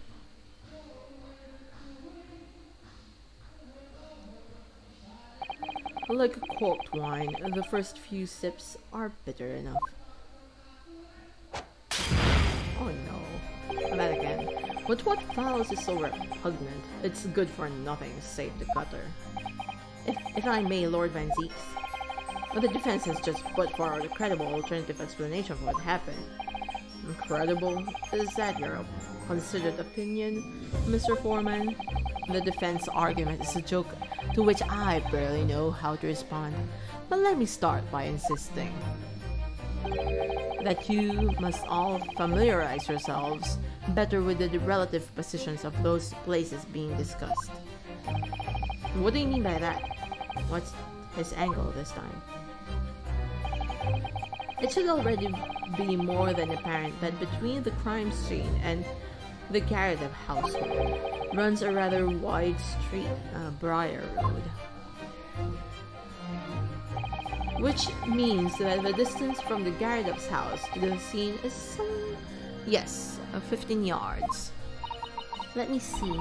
S1: Like corked wine, the first few sips are bitter enough. Oh no. That again. But what follows is so repugnant, it's good for nothing save the gutter. If I may, Lord Van Zeeks, the defense has just put forward a credible alternative explanation for what happened. Incredible? Is that your considered opinion, Mr. Foreman? The defense argument is a joke to which I barely know how to respond, but let me start by insisting that you must all familiarize yourselves better with the relative positions of those places being discussed. What do you mean by that? What's his angle this time? It should already be more than apparent that between the crime scene and the Garrett household runs a rather wide street, Briar Road. Which means that the distance from the Garrett's house to the scene is some... yes, 15 yards. Let me see.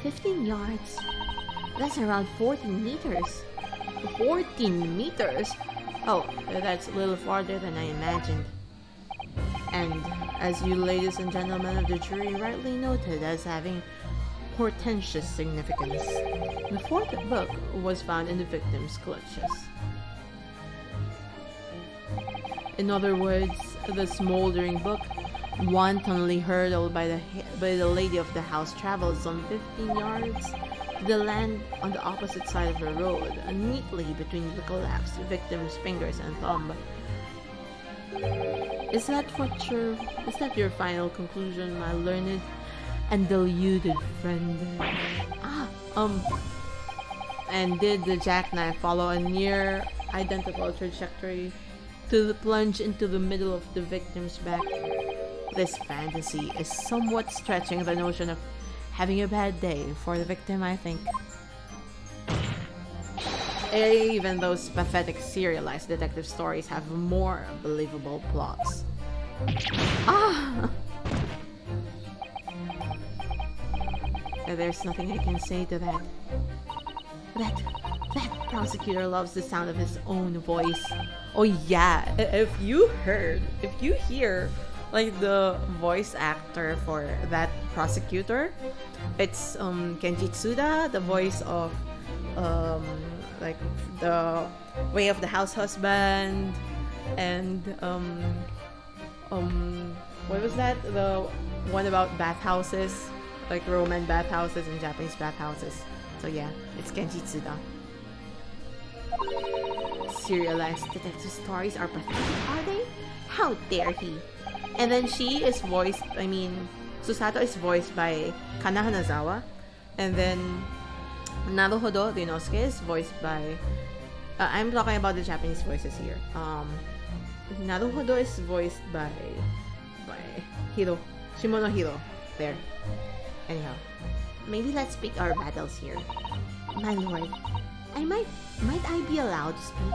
S1: 15 yards? That's around 14 meters. 14 meters? Oh, that's a little farther than I imagined. And, as you ladies and gentlemen of the jury rightly noted as having portentous significance, the 4th book was found in the victim's clutches. In other words, the smoldering book, wantonly hurled by the lady of the house, traveled some 15 yards to the land on the opposite side of the road, neatly between the collapsed victim's fingers and thumb. Is that your final conclusion, my learned and deluded friend? And did the jackknife follow a near identical trajectory to the plunge into the middle of the victim's back? This fantasy is somewhat stretching the notion of having a bad day for the victim, I think. Even those pathetic serialized detective stories have more believable plots. There's nothing I can say to that. That prosecutor loves the sound of his own voice. Oh yeah, if you hear like the voice actor for that prosecutor, it's Kenji Tsuda, the voice of like the Way of the House Husband, and what was that? The one about bathhouses, like Roman bathhouses and Japanese bathhouses. So yeah, it's Kenji Tsuda. Serialized detective stories are pathetic, are they? How dare he? And then she is voiced, Susato is voiced by Kana Hanazawa. And then Naruhodo Ryunosuke is voiced by... I'm talking about the Japanese voices here. Naruhodo is voiced by Shimono Hiro. There. Anyhow. Maybe let's pick our battles here. My lord, might I be allowed to speak?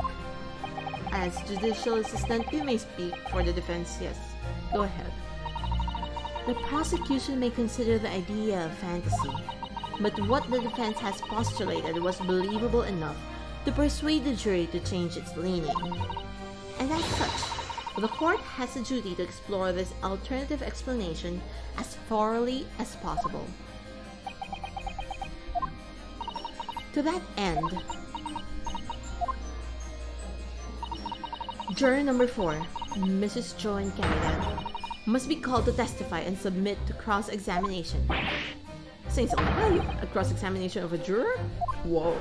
S1: As judicial assistant, you may speak for the defense, yes. Go ahead. The prosecution may consider the idea of fantasy, but what the defense has postulated was believable enough to persuade the jury to change its leaning. And as such, the court has a duty to explore this alternative explanation as thoroughly as possible. To that end, juror number 4, Mrs. Joan Canada, must be called to testify and submit to cross-examination. Saying so, a cross-examination of a juror? Whoa.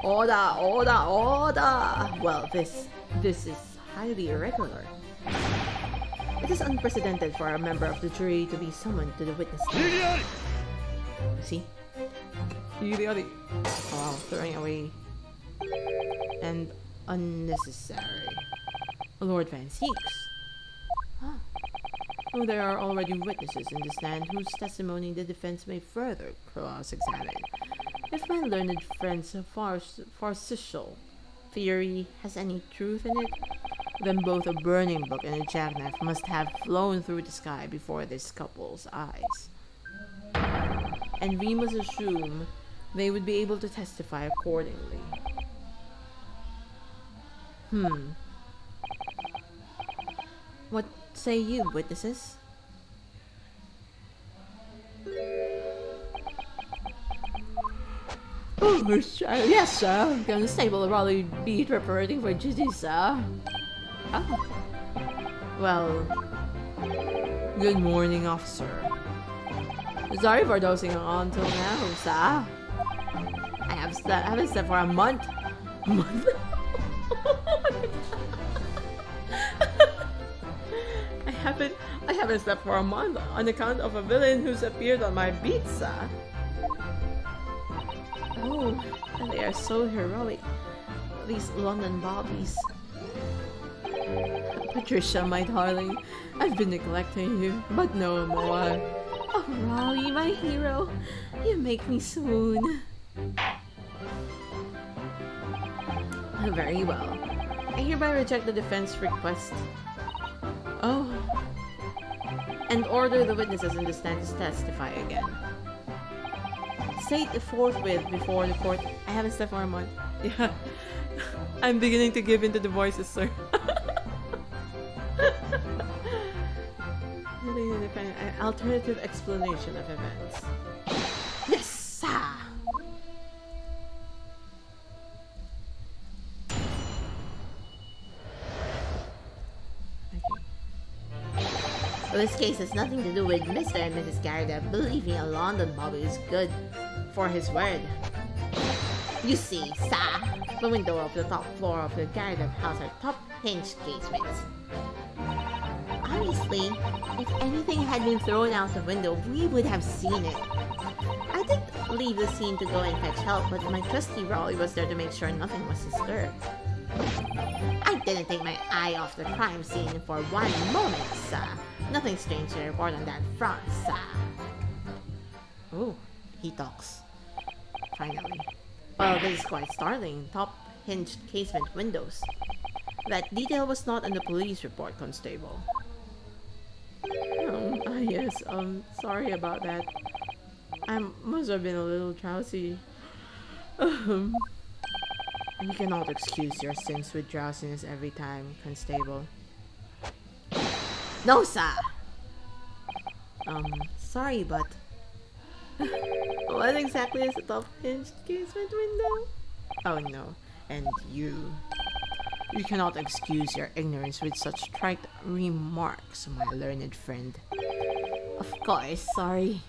S1: Order! Well, this is highly irregular. It is unprecedented for a member of the jury to be summoned to the witness stand. See? Oh, throwing away. And unnecessary. Lord Van Seeks. Huh. Oh, there are already witnesses in the stand whose testimony the defense may further cross-examine. If my learned friend's farcical theory has any truth in it, then both a burning book and a jackknife must have flown through the sky before this couple's eyes. And we must assume they would be able to testify accordingly. What say you, witnesses? Oh, yes, sir. Constable Raleigh Beat reporting for duty, sir. Oh. Well, good morning, officer. Sorry for dozing on till now, sir. I haven't slept for a month. I haven't slept for a month on account of a villain who's appeared on my beat, sir. Oh, and they are so heroic, these London bobbies. Patricia, my darling, I've been neglecting you, but no more. Oh, Raleigh, my hero, you make me swoon. Very well. I hereby reject the defense request. Oh. And order the witnesses in the stand to testify again. State forthwith before the court. I haven't slept for a month. Yeah. I'm beginning to give in to the voices, sir. An alternative explanation of events. Yes, sir! Well, this case has nothing to do with Mr. and Mrs. Garrett believing a London bobby is good for his word. You see, sir, the window of the top floor of the Garrett house are top-hinged casements. Honestly, if anything had been thrown out the window, we would have seen it. I did leave the scene to go and fetch help, but my trusty Raleigh was there to make sure nothing was disturbed. I didn't take my eye off the crime scene for one moment, sir. Nothing strange to report on that front, sir. Oh, he talks. Finally. Well, this is quite startling. Top-hinged casement windows. That detail was not in the police report, Constable. Yes, sorry about that. I must have been a little drowsy. You cannot excuse your sins with drowsiness every time, Constable. No, sir! Sorry, but... What exactly is a top-hinged casement window? Oh no, and you... You cannot excuse your ignorance with such trite remarks, my learned friend. Of course, sorry.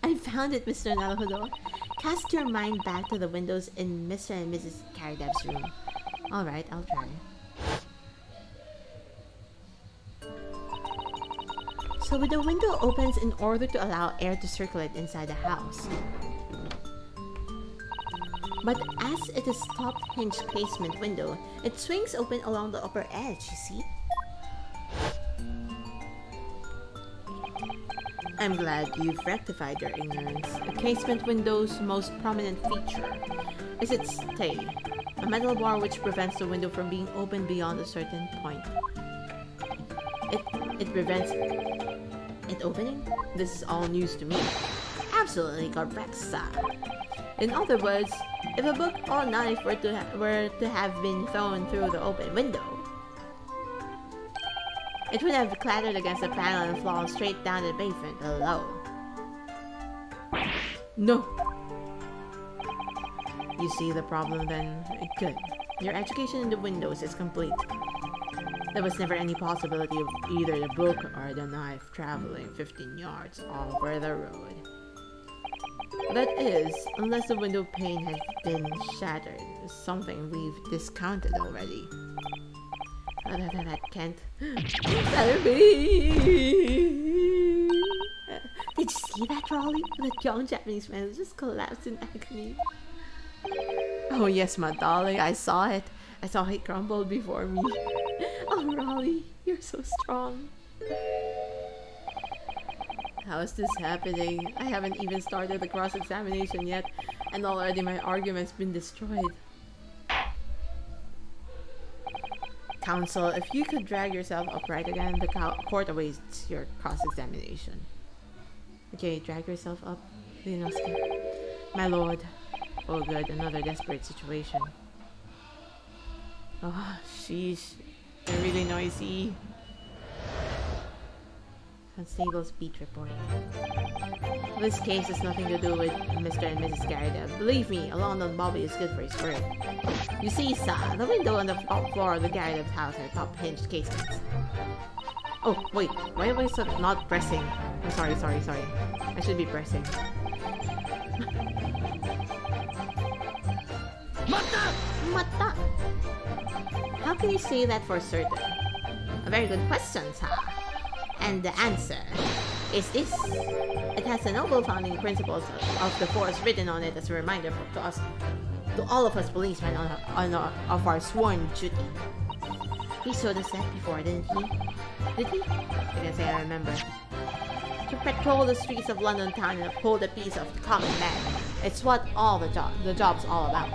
S1: I found it, Mr. Naruhodo. Cast your mind back to the windows in Mr. and Mrs. Karidev's room. Alright, I'll try. So the window opens in order to allow air to circulate inside the house. But as it is top-hinged casement window, it swings open along the upper edge, you see? I'm glad you've rectified your ignorance. A casement window's most prominent feature is its stay, a metal bar which prevents the window from being opened beyond a certain point. It prevents it opening? This is all news to me. Absolutely correct, sir. In other words, if a book or knife were to have been thrown through the open window, it would have clattered against the panel and fallen straight down the pavement below. No. You see the problem then? Good. Your education in the windows is complete. There was never any possibility of either the book or the knife traveling 15 yards over the road. That is, unless the window pane has been shattered, something we've discounted already. That can't. Better be! Did you see that, Raleigh? The young Japanese man just collapsed in agony. Oh yes, my darling, I saw it. I saw it crumble before me. Oh, Raleigh, you're so strong. How is this happening? I haven't even started the cross-examination yet, and already my argument's been destroyed. Counsel, if you could drag yourself upright again, the court awaits your cross-examination. Okay, drag yourself up, Linosuke. My lord. Oh good, another desperate situation. Oh, sheesh. They're really noisy. Constable's beat report. This case has nothing to do with Mr. and Mrs. Karidev. Believe me, a London Bobby is good for his word. You see, sir, the window on the top floor of the Karidev's house are top-hinged casements. Oh, wait. Why am I not pressing? I'm sorry. I should be pressing. Mata! How can you say that for certain? A very good question, sir. And the answer is this. It has the noble founding principles of the force written on it as a reminder to all of us policemen of our sworn duty. He showed us that before, didn't he? Did he? I can say I remember. To patrol the streets of London town and uphold the peace of the common man. It's what all the job's all about.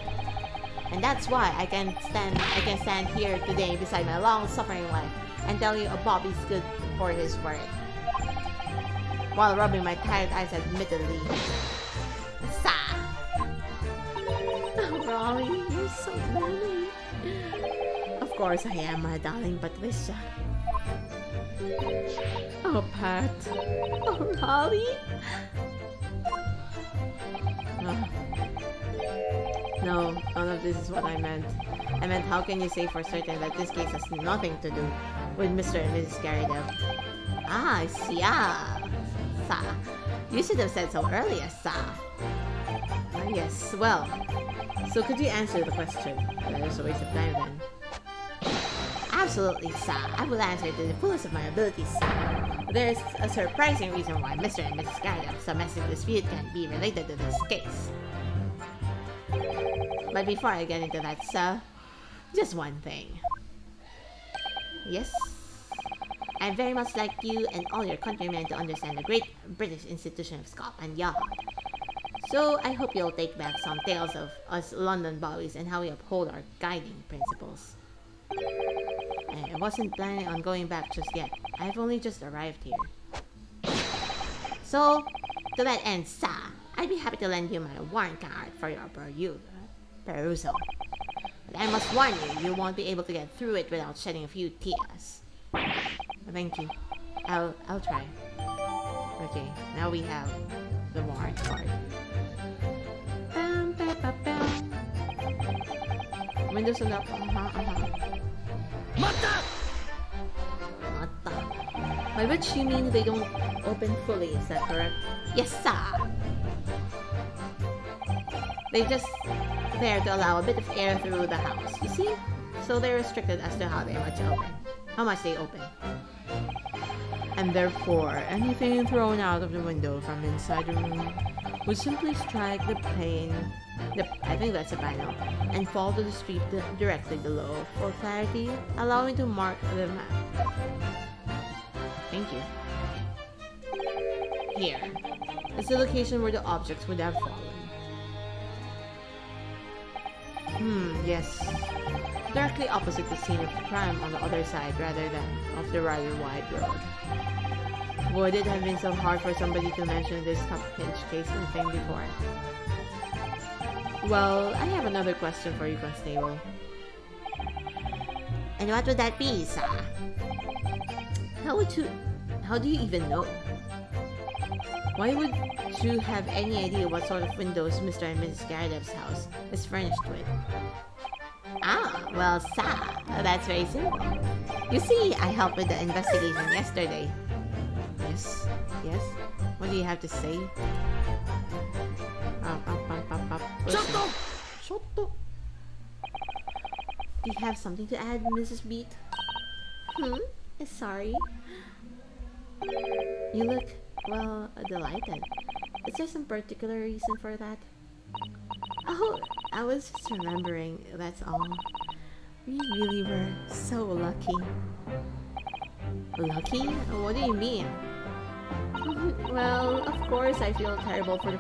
S1: And that's why I can stand here today beside my long-suffering wife and tell you a Bobby's good for his word. While rubbing my tired eyes admittedly. Sa! Oh, Raleigh, you're so manly. Of course I am, my darling Patricia. Oh, Pat. Oh, Raleigh. No, none of this is what I meant. I meant, how can you say for certain that this case has nothing to do with Mr. and Mrs. Karidev? Ah, I see. Ah, sa. You should have said so earlier, sa. Yes, well. So could you answer the question? That is a waste of time then. Absolutely, sa. I will answer it to the fullest of my abilities, sa. There's a surprising reason why Mr. and Mrs. Karidev's domestic dispute can be related to this case. But before I get into that, sir, just one thing. Yes? I'm very much like you and all your countrymen to understand the great British institution of Scotland Yard. So I hope you'll take back some tales of us London Bowies and how we uphold our guiding principles. I wasn't planning on going back just yet. I've only just arrived here. So, to that end, sir, I'd be happy to lend you my warrant card for your perusal. But I must warn you, you won't be able to get through it without shedding a few tears. Thank you. I'll try. Okay, now we have the warrant card. Windows on the...
S3: Mata!
S1: Mata. By which you mean they don't open fully, is that correct? Yes, sir! They just there to allow a bit of air through the house, you see? So they're restricted as to how much they open. And therefore, anything thrown out of the window from inside the room would simply strike the pane, I think that's a panel, and fall to the street directly below. For clarity, allow me to mark the map. Thank you. Here is the location where the objects would have fallen. Yes. Directly opposite the scene of the crime on the other side rather than of the rather wide road. Would it have been so hard for somebody to mention this top pinch case thing before? Well, I have another question for you, Constable. And what would that be, sir? How do you even know? Why would you have any idea what sort of windows Mr. and Mrs. Garadev's house is furnished with? Ah, well, sir, that's very simple. You see, I helped with the investigation yesterday. Yes? What do you have to say?
S3: Shotto!
S1: Shotto! Do you have something to add, Mrs. Beat? Sorry. You look, well, delighted. Is there some particular reason for that? Oh, I was just remembering, that's all. We really were so lucky. Lucky? What do you mean? Well, of course I feel terrible for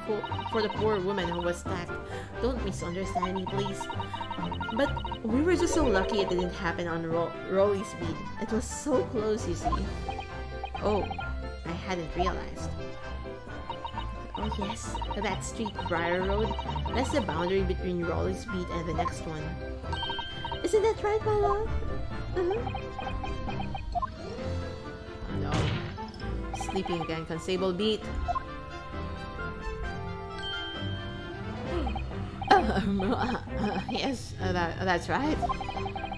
S1: the poor woman who was stabbed. Don't misunderstand me, please. But we were just so lucky it didn't happen on Rolly's beat. It was so close, you see. Oh, I hadn't realized. Oh yes, that street, Briar Road, that's the boundary between Rolly's beat and the next one. Isn't that right, my love? No. Sleeping again, Constable Beat. Yes, that's right.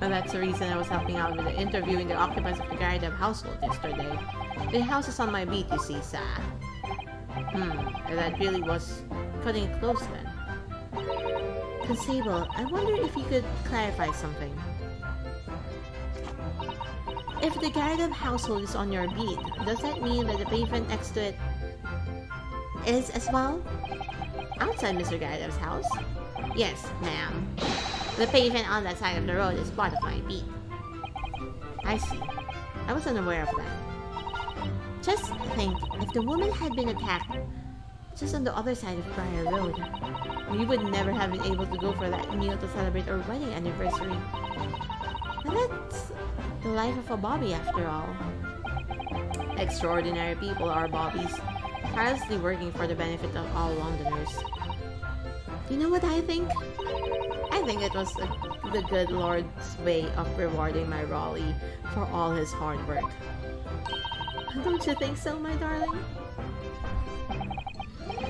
S1: That's the reason I was helping out with the interviewing the occupants of the Garadev household yesterday. The house is on my beat, you see, sir. That really was cutting it close then. Constable, I wonder if you could clarify something. If the Garadev household is on your beat, does that mean that the pavement next to it is as well? Outside Mr. Garadev's house? Yes, ma'am. The pavement on that side of the road is part of my beat. I see. I was unaware of that. Just think, if the woman had been attacked just on the other side of Briar Road, we would never have been able to go for that meal to celebrate our wedding anniversary. And that's the life of a Bobby after all. Extraordinary people are Bobbies, tirelessly working for the benefit of all Londoners. You know what I think? I think it was the good Lord's way of rewarding my Raleigh for all his hard work. Don't you think so, my darling?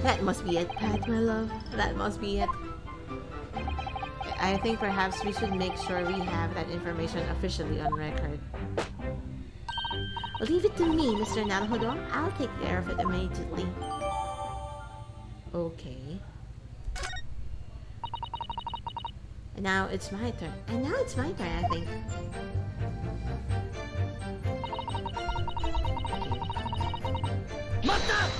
S1: That must be it, Pat, my love. That must be it. I think perhaps we should make sure we have that information officially on record. Leave it to me, Mr. Naruhodo. I'll take care of it immediately. Okay. And now it's my turn. I think.
S3: Mata!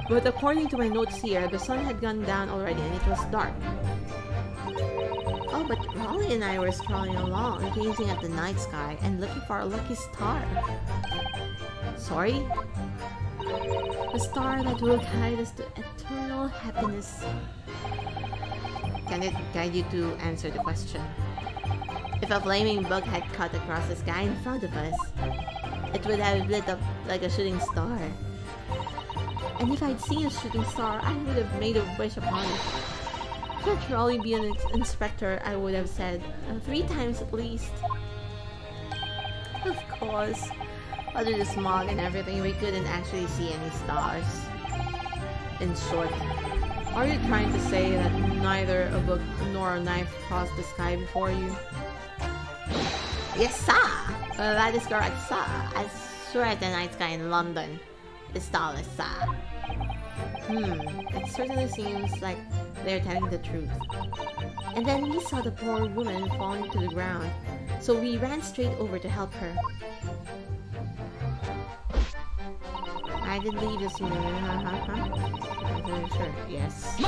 S1: But according to my notes here, the sun had gone down already and it was dark. Oh, but Raleigh and I were strolling along, gazing at the night sky and looking for a lucky star. Sorry? A star that will guide us to eternal happiness. Can it guide you to answer the question? If a flaming bug had cut across the sky in front of us, it would have lit up like a shooting star. And if I'd seen a shooting star, I would have made a wish upon it. Can't Raleigh be an inspector, I would have said, 3 times at least. Of course, under the smog and everything, we couldn't actually see any stars. In short, Are you trying to say that neither a book nor a knife crossed the sky before you?
S3: Yes, sir. That is correct, sir. I swear the night sky in London is starless, sir.
S1: It certainly seems like they're telling the truth.
S3: And then we saw the poor woman falling to the ground, so we ran straight over to help her.
S1: I did leave the scene. Sure. Yes.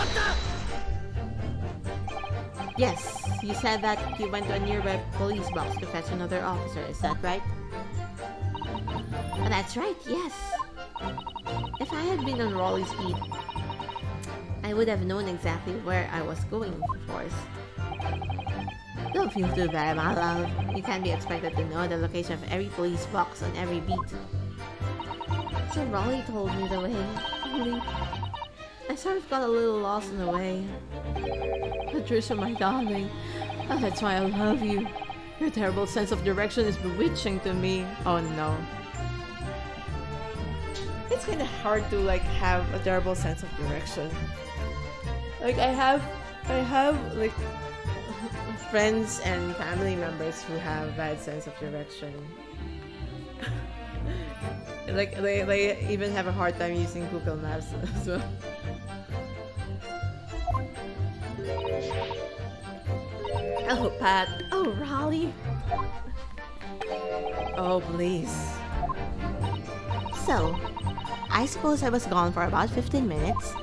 S1: Yes, you said that you went to a nearby police box to fetch another officer. Is that right?
S3: That's right, yes.
S1: If I had been on Raleigh's speed, I would have known exactly where I was going, of course.
S3: Don't feel too bad, my love. You can't be expected to know the location of every police box on every beat.
S1: So Raleigh told me the way. Only I sort of got a little lost in the way. Patricia, my darling, that's why I love you. Your terrible sense of direction is bewitching to me. Oh no. It's kind of hard to like have a terrible sense of direction. Like I have like friends and family members who have bad sense of direction. Like they even have a hard time using Google Maps as well. Oh, Pat.
S3: Oh, Raleigh.
S1: Oh, please.
S3: So, I suppose I was gone for about 15 minutes.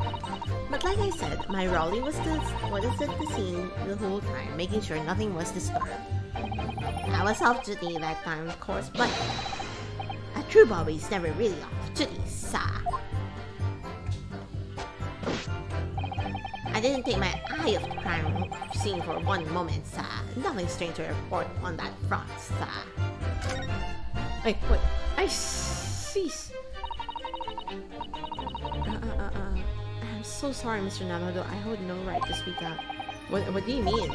S3: But like I said, my Raleigh was at the scene the whole time, making sure nothing was disturbed. I was off duty that time, of course, but a true Bobby's never really off duty, sir. I didn't take my eye off the crime scene for one moment, sir. Nothing strange to report on that front, sir.
S1: Wait, what? I cease. I'm so sorry, Mr. Navado. I hold no right to speak out. What do you mean?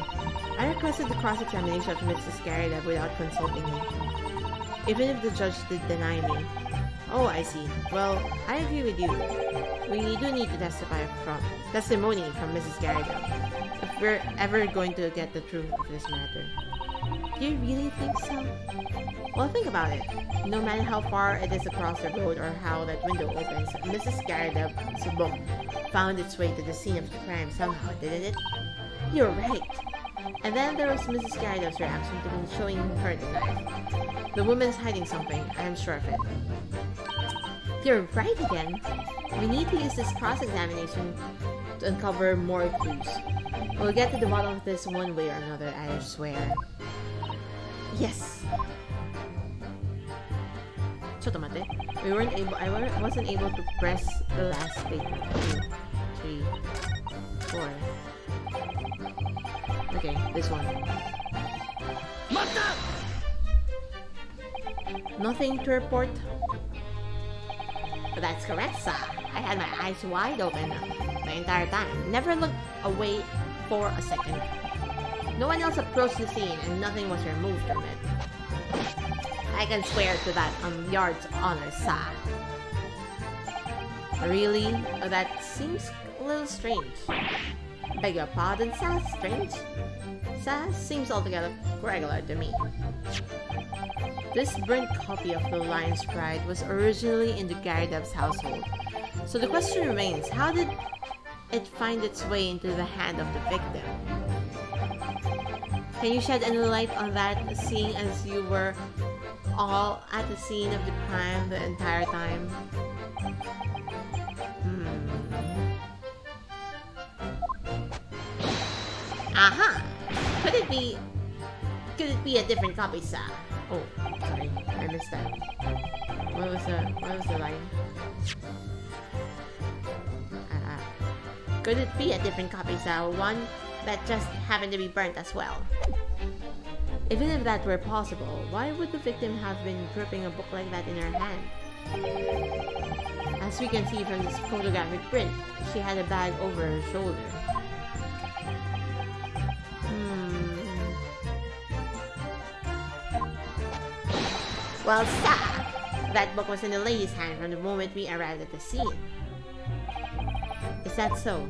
S1: I requested the cross-examination of Mrs. Garrett without consulting me. Even if the judge did deny me. Oh, I see. Well, I agree with you. We do need to testimony from Mrs. Garrett if we're ever going to get the truth of this matter.
S3: Do you really think so?
S1: Well, think about it. No matter how far it is across the road or how that window opens, Mrs. Garrett's book found its way to the scene of the crime somehow, didn't it?
S3: You're right.
S1: And then there was Mrs. Garrett's reaction to me showing her the knife. The woman's hiding something, I'm sure of it.
S3: You're right again.
S1: We need to use this cross-examination to uncover more clues. We'll get to the bottom of this one way or another, I swear.
S3: Yes.
S1: I wasn't able to press the last statement. 2, 3, 4. Okay, this one. Nothing to report.
S3: That's correct, sir. I had my eyes wide open the entire time. Never looked away for a second.
S1: No one else approached the scene and nothing was removed from it.
S3: I can swear to that on Yard's honor, sir.
S1: Really? That seems a little strange.
S3: Beg your pardon, sir? Strange?
S1: Sir, seems altogether regular to me. This burnt copy of The Lion's Pride was originally in the Garrideb's household. So the question remains, how did it find its way into the hand of the victim? Can you shed any light on that, seeing as you were all at the scene of the crime the entire time?
S3: Aha! Could it be a different copy, sir?
S1: Oh, sorry, I missed that. What was the line?
S3: Could it be a different copy, sir? One that just happened to be burnt as well.
S1: Even if that were possible, why would the victim have been gripping a book like that in her hand? As we can see from this photographic print, she had a bag over her shoulder.
S3: Well, sir, that book was in the lady's hand from the moment we arrived at the scene. Is that so?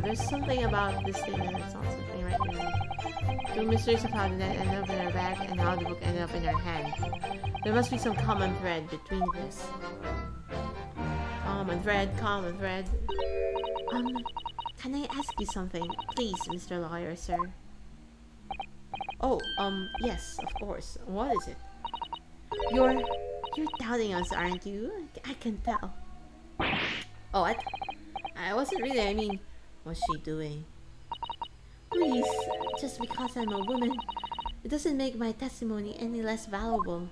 S3: There's something about this thing that's not something right here. Two mysteries of how the net ended up in our bag and how the book ended up in our hand. There must be some common thread between this. Common thread, common thread. Can I ask you something? Please, Mr. Lawyer, sir. Oh, yes, of course. What is it? You're doubting us, aren't you? I can tell. Oh, what? I wasn't really, I mean, what's she doing? Please, just because I'm a woman, it doesn't make my testimony any less valuable.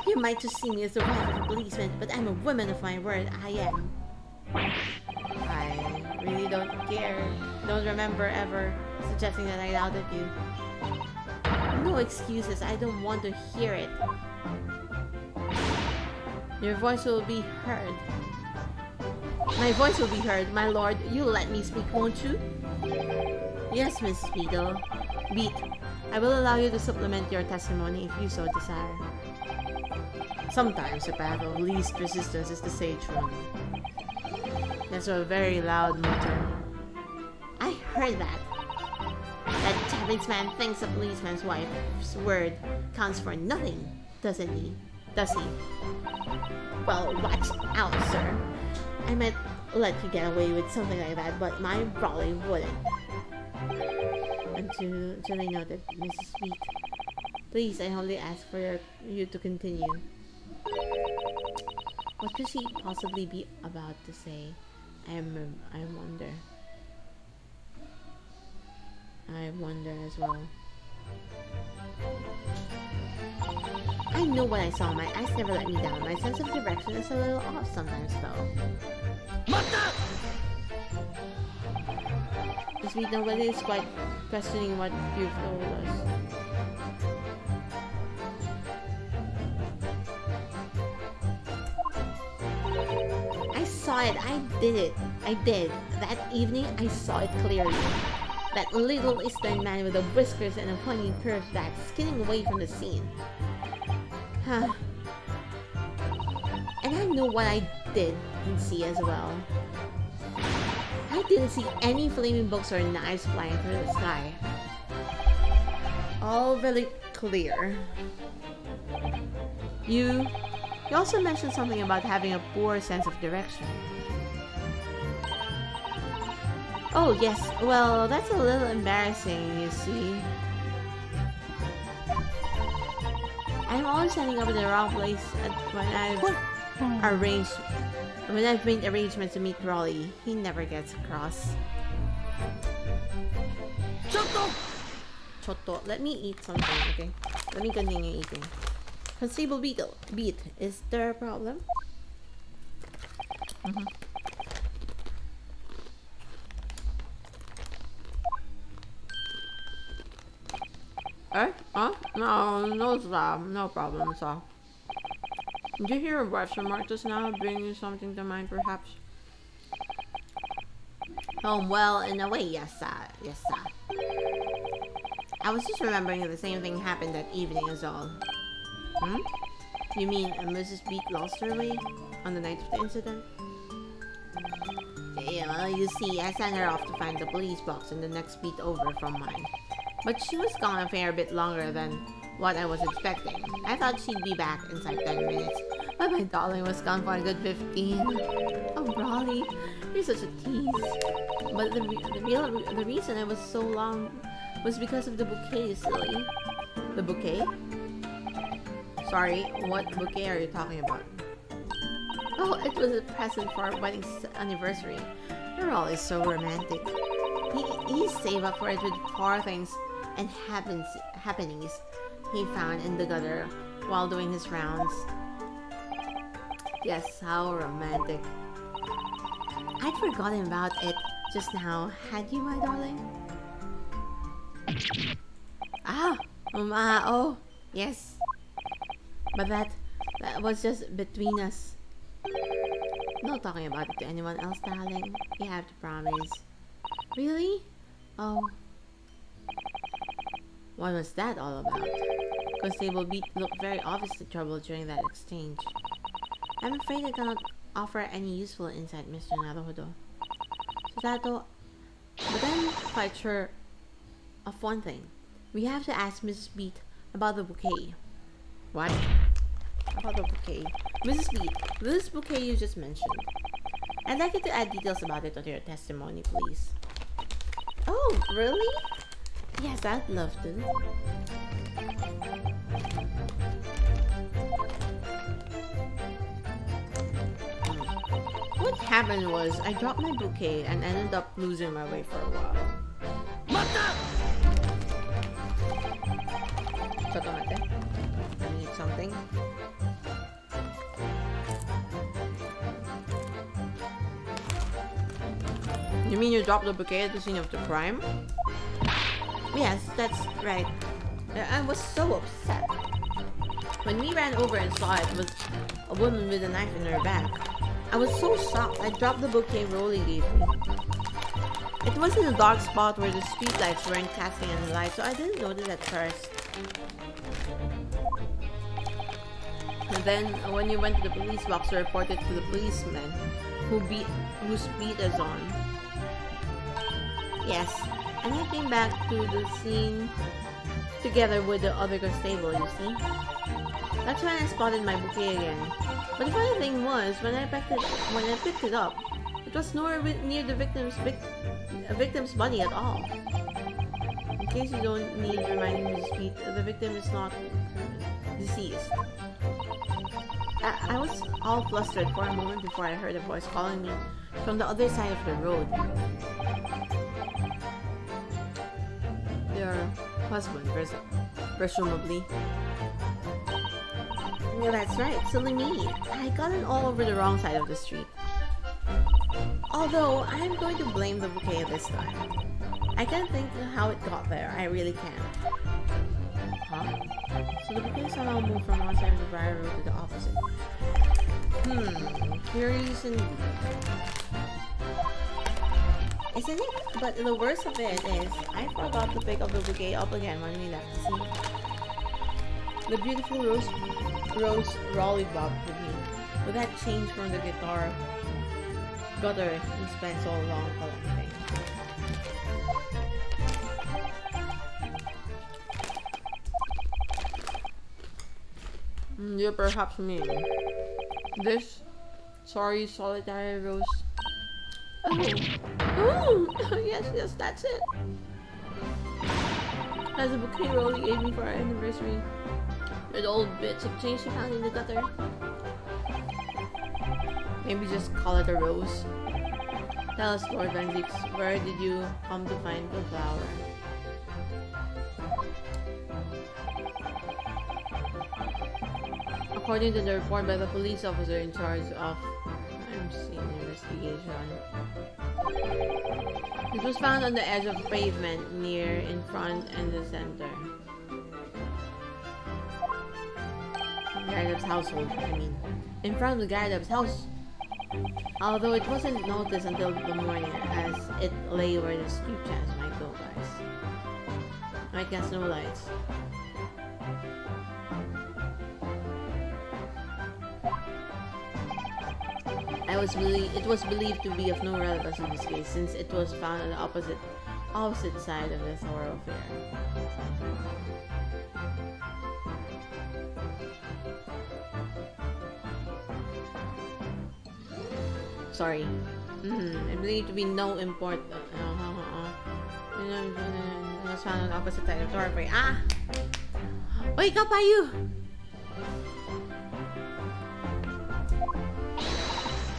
S3: You might just see me as the wife of a policeman, but I'm a woman of my word, I am. I really don't care. Don't remember ever suggesting that I doubted you. No excuses, I don't want to hear it. Your voice will be heard. My voice will be heard, my lord. You'll let me speak, won't you? Yes, Miss Beetle. Beat. I will allow you to supplement your testimony if you so desire. Sometimes the path of least resistance is the sage one. That's a very loud mutter. I heard that. That Japanese man thinks a policeman's wife's word counts for nothing, doesn't he? Does he? Well, watch out, sir. I might let you get away with something like that, but my Raleigh wouldn't. Duly noted, Mrs. Sweet. Please, I only ask for you to continue. What could she possibly be about to say? I wonder. I wonder as well. I know what I saw. My eyes never let me down. My sense of direction is a little off sometimes, though. Because nobody is quite questioning what you've told us. I saw it. I did it. I did. That evening, I saw it clearly. That little Eastern man with the whiskers and a funny curved back skidding away from the scene. Huh. And I know what I did and see as well. I didn't see any flaming books or knives flying through the sky. All very clear. You also mentioned something about having a poor sense of direction. Oh yes, well that's a little embarrassing, you see. I'm always ending up in the wrong place when I've made arrangements to meet Raleigh. He never gets across. Chotto, let me eat something, okay? Let me continue eating. Constable Beetle, Beat, is there a problem? No, sir. No problem, sir. Did you hear your wife's remark just now? Bring you something to mind, perhaps? Oh, well, in a way, yes, sir. Yes, sir. I was just remembering that the same thing happened that evening as all. You mean Mrs. Beat lost her way on the night of the incident? Yeah, well, you see, I sent her off to find the police box in the next beat over from mine. But she was gone a fair bit longer than what I was expecting. I thought she'd be back inside 10 minutes, but my darling was gone for a good 15. Oh, Raleigh, you're such a tease. But the reason I was so long was because of the bouquet, silly. The bouquet? Sorry, what bouquet are you talking about? Oh, it was a present for our wedding anniversary. Raleigh is so romantic. He saved up for it with 4 things and happenings he found in the gutter while doing his rounds. Yes, how romantic. I'd forgotten about it just now. Had you, my darling? Oh, yes. But that was just between us. No talking about it to anyone else, darling. You have to promise. Really? Oh. What was that all about? Constable Beat looked very obviously troubled during that exchange. I'm afraid I cannot offer any useful insight, Mr. Naruhodo. Susato, but I'm quite sure of one thing. We have to ask Mrs. Beat about the bouquet. What? About the bouquet? Mrs. Beat, this bouquet you just mentioned. I'd like you to add details about it to your testimony, please. Oh, really? Yes, I'd love to. What happened was, I dropped my bouquet and ended up losing my way for a while. Chotomate. I need something. You mean you dropped the bouquet at the scene of the crime? Yes, that's right. I was so upset. When we ran over and saw it was a woman with a knife in her back, I was so shocked I dropped the bouquet Rolly gave me. It was in a dark spot where the streetlights weren't casting any light, so I didn't notice at first. And then, when you went to the police box to report it to the policeman whose beat us on. Yes, and I came back to the scene together with the other constable, you see. That's when I spotted my bouquet again. But the funny thing was, when I picked it up, it was nowhere near the victim's body at all. In case you don't need reminding Mrs. Pete, the victim is not deceased. I was all flustered for a moment before I heard a voice calling me from the other side of the road. Your husband, presumably. Well, that's right, silly me. I got it all over the wrong side of the street. Although, I'm going to blame the bouquet this time. I can't think how it got there, I really can't. Huh? So the bouquet somehow moved from one side of the briar road to the opposite. Curious indeed. Isn't it? But the worst of it is, I forgot to pick up the bouquet up again when we left the scene. The beautiful rose rollybobbed with me, with that change from the gutter he spent so long collecting. You perhaps mean this sorry solitary rose. Oh, yes, that's it. That's a bouquet Rolly gave me for our anniversary. With old bits of change she found in the gutter. Maybe just call it a rose. Tell us, Lord Van where did you come to find the flower? According to the report by the police officer in charge of crime scene investigation, it was found on the edge of pavement near in front and the center. Gardeb's household, in front of the Gardeb's house. Although it wasn't noticed until the morning, as it lay where the street chance might go, guys. Might cast no lights. It was believed to be of no relevance in this case, since it was found on the opposite side of the thoroughfare. Sorry. I believe to be no import. It was found on the opposite side of the thoroughfare. Ah! Wake up, Ayu!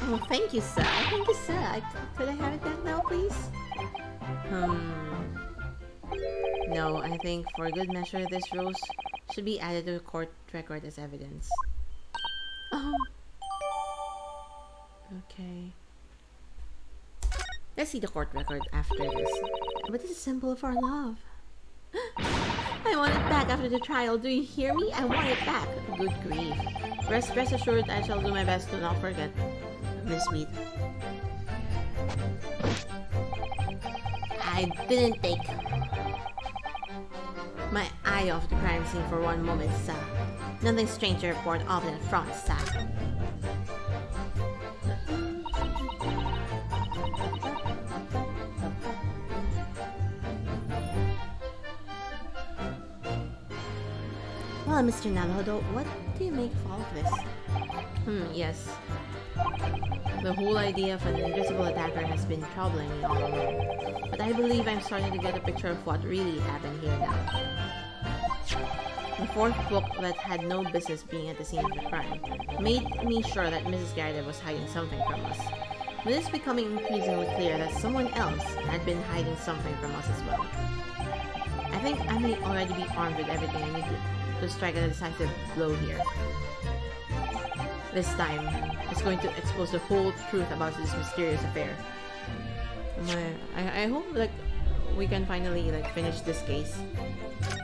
S3: Oh, thank you, sir. Thank you, sir. Could I have it back now, please? No, I think for good measure, this rose should be added to the court record as evidence. Oh. Okay. Let's see the court record after this. But this is a symbol of our love. I want it back after the trial. Do you hear me? I want it back. Good grief. Rest assured, I shall do my best to not forget. Miss Meat. I didn't take my eye off the crime scene for one moment, sir. Nothing strange to report of the front, sir. Well, Mr. Naruto, what do you make of all of this?
S1: Yes. The whole idea of an invisible attacker has been troubling me all along. But I believe I'm starting to get a picture of what really happened here now. The fourth book that had no business being at the scene of the crime made me sure that Mrs. Garrett was hiding something from us. But it's becoming increasingly clear that someone else had been hiding something from us as well. I think I may already be armed with everything I need to strike a decisive blow here. This time, it's going to expose the whole truth about this mysterious affair. I hope like we can finally like finish this case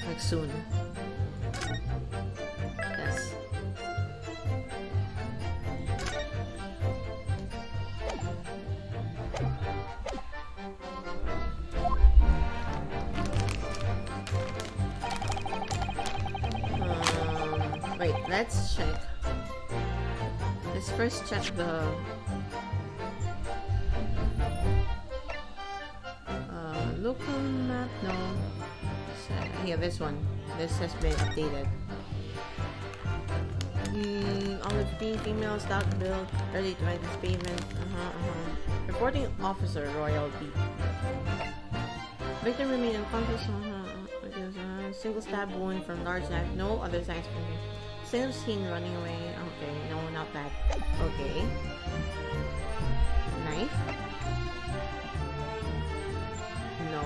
S1: like soon. Yes. Wait, let's check. Let's first check the local map. No, here, this one. This has been updated. Olive P, female, stout build, early 20s pavement. Reporting officer, Royal Beat. Victim remained unconscious. Single stab wound from large knife. No other signs from here. Same scene running away. Okay, no, not that. Okay. Knife. No.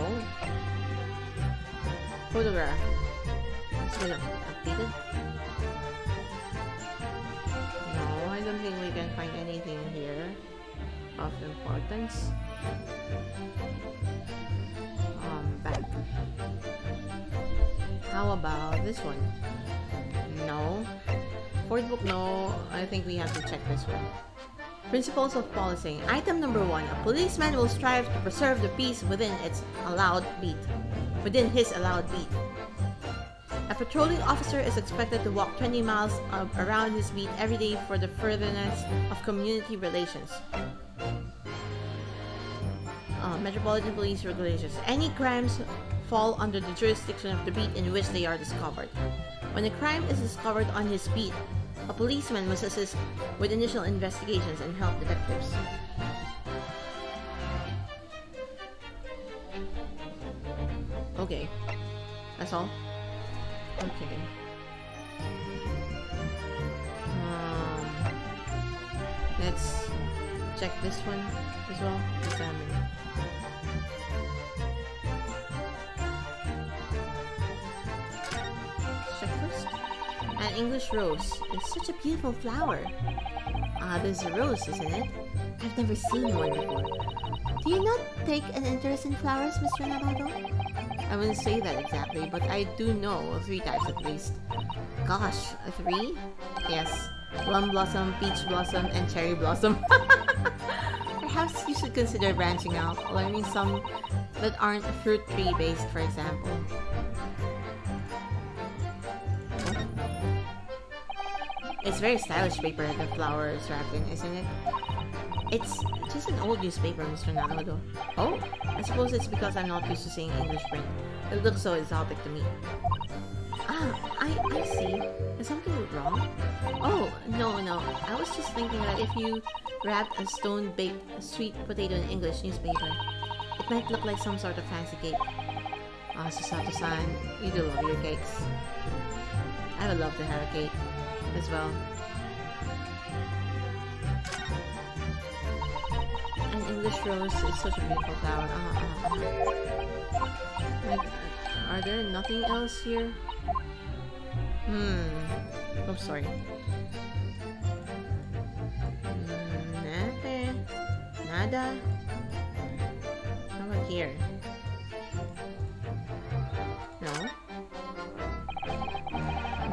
S1: Photograph. It's been updated. No, I don't think we can find anything here of importance. Back. How about this one? No. Fourth book, no. I think we have to check this one. Principles of policing. Item number 1. A policeman will strive to preserve the peace within his allowed beat. A patrolling officer is expected to walk 20 miles around his beat every day for the furtherance of community relations. Metropolitan Police Regulations. Any crimes fall under the jurisdiction of the beat in which they are discovered. When a crime is discovered on his beat, a policeman must assist with initial investigations and help detectives. Okay. That's all? Okay. Let's check this one as well. Examine. Check first. An English rose. It's such a beautiful flower. This is a rose, isn't it? I've never seen one before.
S3: Do you not take an interest in flowers, Mr. Naruto?
S1: I wouldn't say that exactly, but I do know 3 types at least. Gosh, 3? Yes. Plum blossom, peach blossom, and cherry blossom. Perhaps you should consider branching out, learning some that aren't fruit tree based, for example. It's very stylish paper the flower is wrapped in, isn't it? It's just an old newspaper, Mr. Naruto. Oh, I suppose it's because I'm not used to seeing English print. It looks so exotic to me. I see. Is something wrong? Oh, no. I was just thinking that if you wrapped a stone-baked sweet potato in English newspaper, it might look like some sort of fancy cake. Susato-san, you do love your cakes. I would love to have a cake as well. An English rose is such a beautiful flower. Like, are there nothing else here? Oh, sorry. Nada. How about here? No.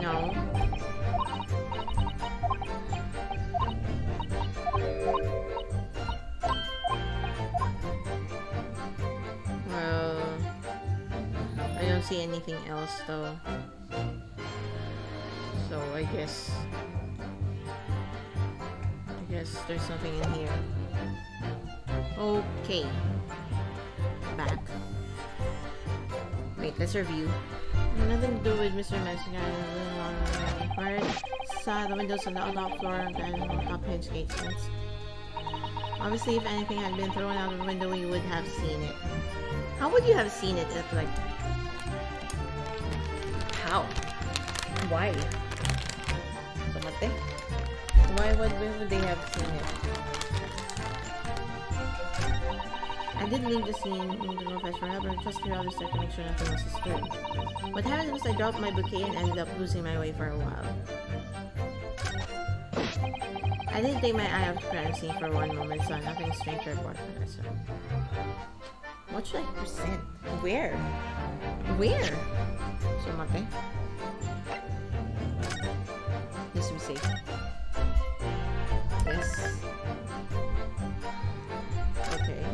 S1: No. Well, I don't see anything else though. So I guess there's nothing in here. Okay. Back. Wait, let's review. Nothing to do with Mr. Mexican. Hard. Side the windows on the top floor and top hinge casements. Obviously, if anything had been thrown out of the window, you would have seen it. How would you have seen it if, like... How? Why? Why would they have seen it? I did leave the scene in the fetch for help, but just the other side to make sure nothing was disturbed. What happened was I dropped my bouquet and ended up losing my way for a while. I didn't take my eye off the crime scene for one moment, so nothing strange to report for that, so... What should I present? Where? Where? So, mate. This will be safe. Yes. Okay.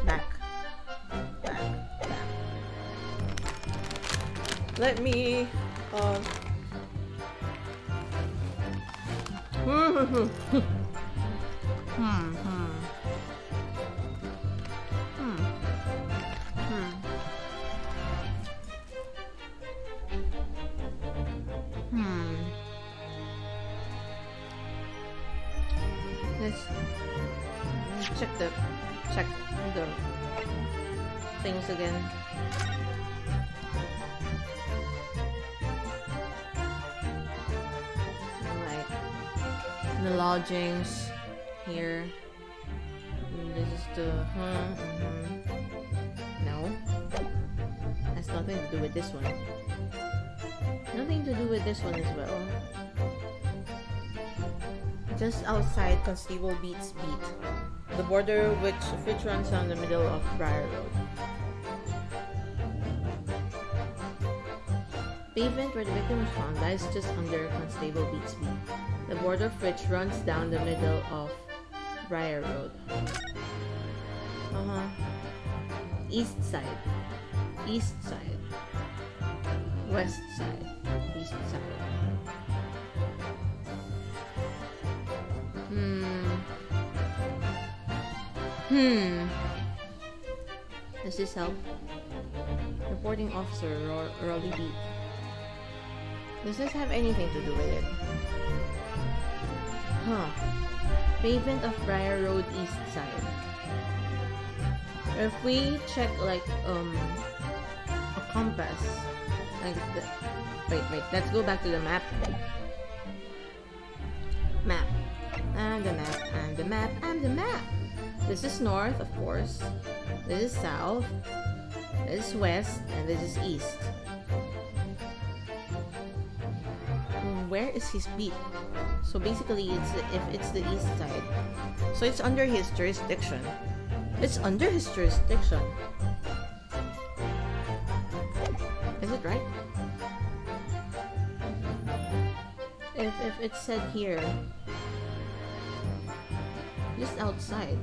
S1: Back. Let me, Let's check the things again. Like the lodgings here. And this is the no. Has nothing to do with this one. Nothing to do with this one as well. Just outside Constable Beat's beat, the border which runs down the middle of Briar Road. Pavement where the victim was found lies just under Constable Beat's beat, the border of which runs down the middle of Briar Road. East side, east side, west side, east side. Does this help? Reporting officer Rolly Beat. Does this have anything to do with it? Pavement of Briar Road east side. If we check like a compass, like wait, let's go back to the map. And the map. This is north, of course. This is south. This is west, and this is east. Where is his beat? So basically, it's the east side. So it's under his jurisdiction. It's under his jurisdiction. Is it right? If it's said here, just outside.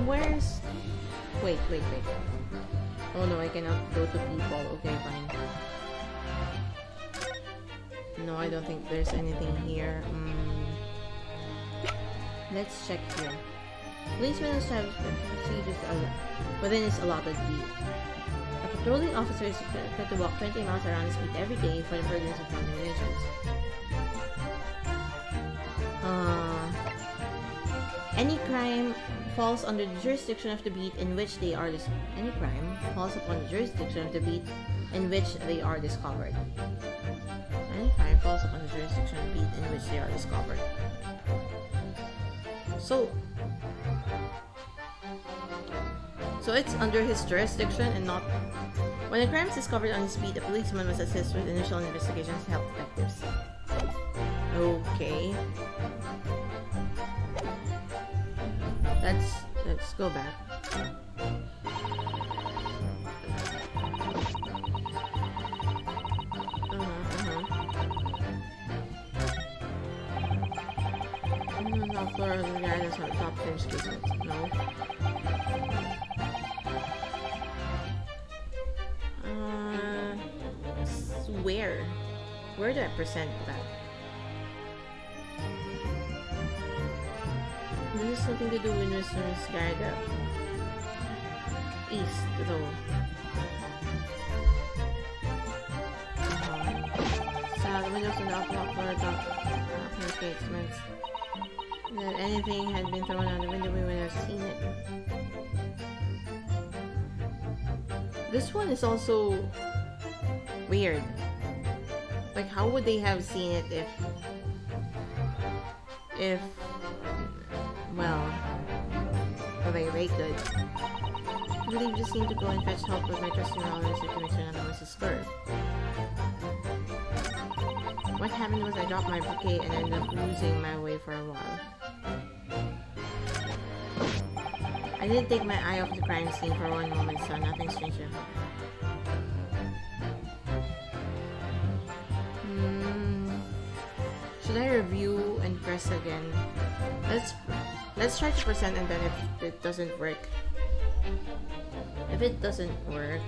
S1: Where's... Wait. Oh no, I cannot go to people. Okay, fine. No, I don't think there's anything here. Let's check here. Policeman established procedures within his allotted beat. A patrolling officer is expected to walk 20 miles around his beat every day for the furtherance of county relations. Any crime falls under the jurisdiction of the beat in which they are any crime falls upon the jurisdiction of the beat in which they are discovered. Any crime falls upon the jurisdiction of the beat in which they are discovered. So it's under his jurisdiction and not... When a crime is discovered on his beat, the policeman must assist with initial investigations to help detectives. Okay. Let's go back. Top floor of the guy that's on the top bench casement. No. Where do I present that? This has nothing to do with Mr. Skyda. East, though. So the windows in the upper floor top basements. That anything had been thrown out the window, we would have seen it. This one is also weird. Like, how would they have seen it if well, they could. I believe just need to go and fetch help with my trusty knowledge to make sure nothing was disturbed. What happened was I dropped my bouquet and ended up losing my way for a while. I didn't take my eye off the crime scene for one moment, so nothing strange happened. Should I review and press again? Let's try to present, and then if it doesn't work. If it doesn't work,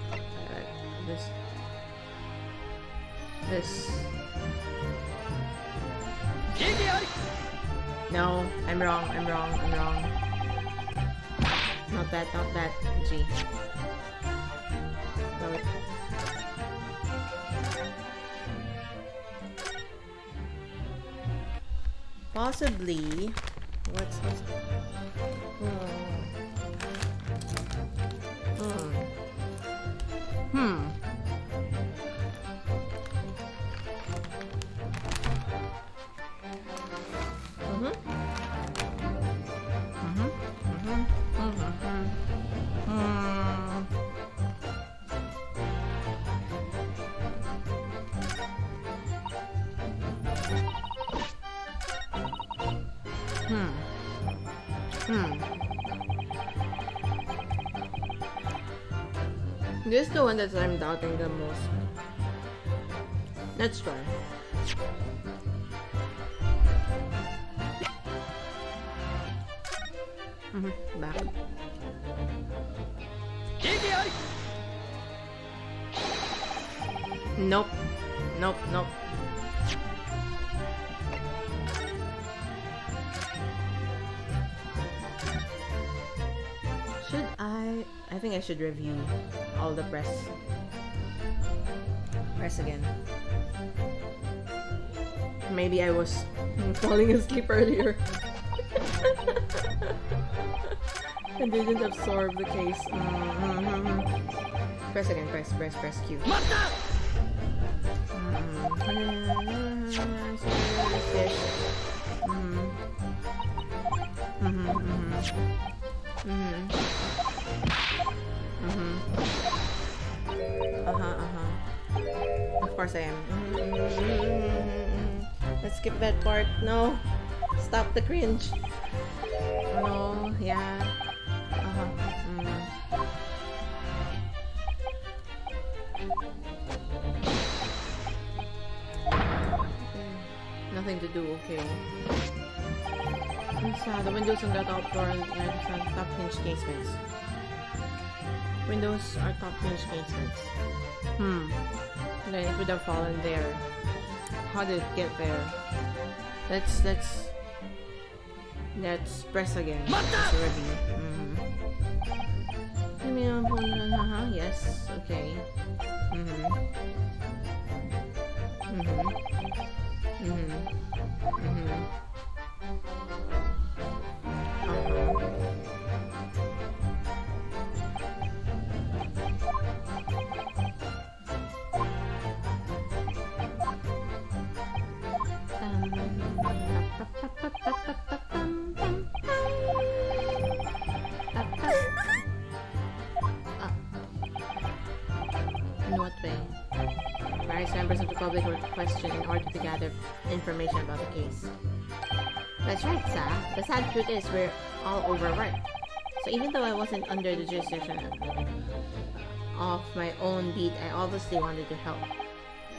S1: this. No, I'm wrong. Not that. G. No. Possibly. What's This is the one that I'm doubting the most. Let's try. Back. Nope. Should I think I should review all the press again. Maybe I was falling asleep earlier. I didn't absorb the case. Press again, press Q. Of course I am. Let's skip that part. No. Stop the cringe. No, yeah. Nothing to do, okay. The windows on the top floor and top hinge casements. Windows are top hinge casements. Then it would have fallen there. How did it get there? Let's press again. Let's review. Yes, okay. In what way? Various members of the public were questioned in order to gather information about the case. That's right, Sa. The sad truth is we're all overworked. So even though I wasn't under the jurisdiction of my own beat, I obviously wanted to help.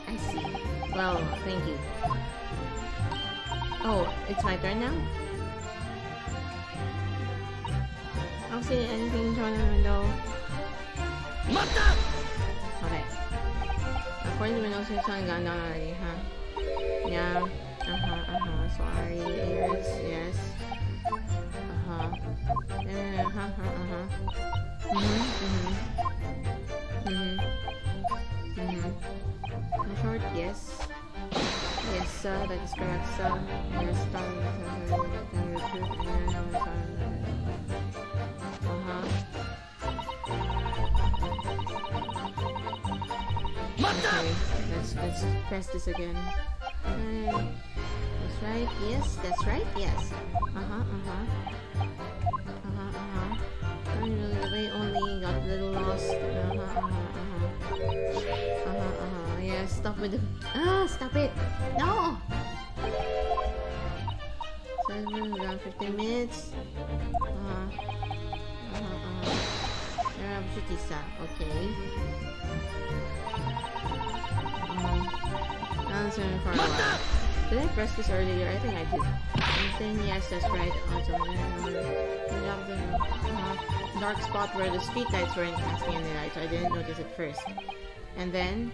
S1: I see. Well, thank you. Oh, it's my turn now? I don't see anything thrown in the window. Okay. According to Windows, it's gone down already, huh? Yeah. Sorry, ears, yes.
S3: Short, yes. Yes, sir, that is correct, sir. Yes, okay, let's press this again. That's right, yes, that's right, yes. I really only got a little lost. Yeah, stop with the... stop it! No! So it's been around 15 minutes. Okay. Answering for a while. Did I press this earlier? I think I did. Something, yes, that's right. Awesome. Dark spot where the street lights weren't casting any light, so I didn't notice it first. And then,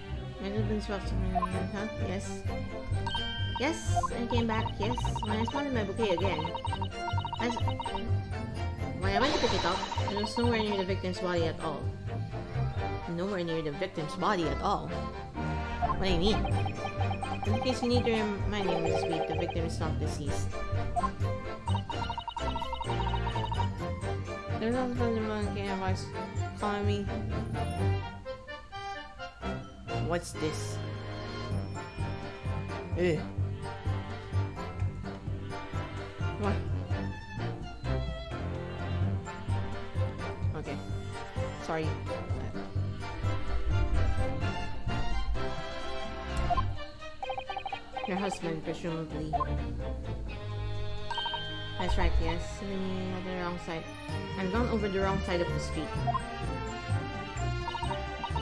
S3: yes. Yes, I came back, yes. When I spotted my bouquet again. When I went to pick it up, it was nowhere near the victim's body at all. Nowhere near the victim's body at all? What do you mean? In case you need to remind me, Mrs. Sweet, the victim is not deceased. There's also a monkey and voice calling me. What's this? Ugh. What? Okay. Sorry. Your husband, presumably. That's right, yes. On the wrong side. I've gone over the wrong side of the street.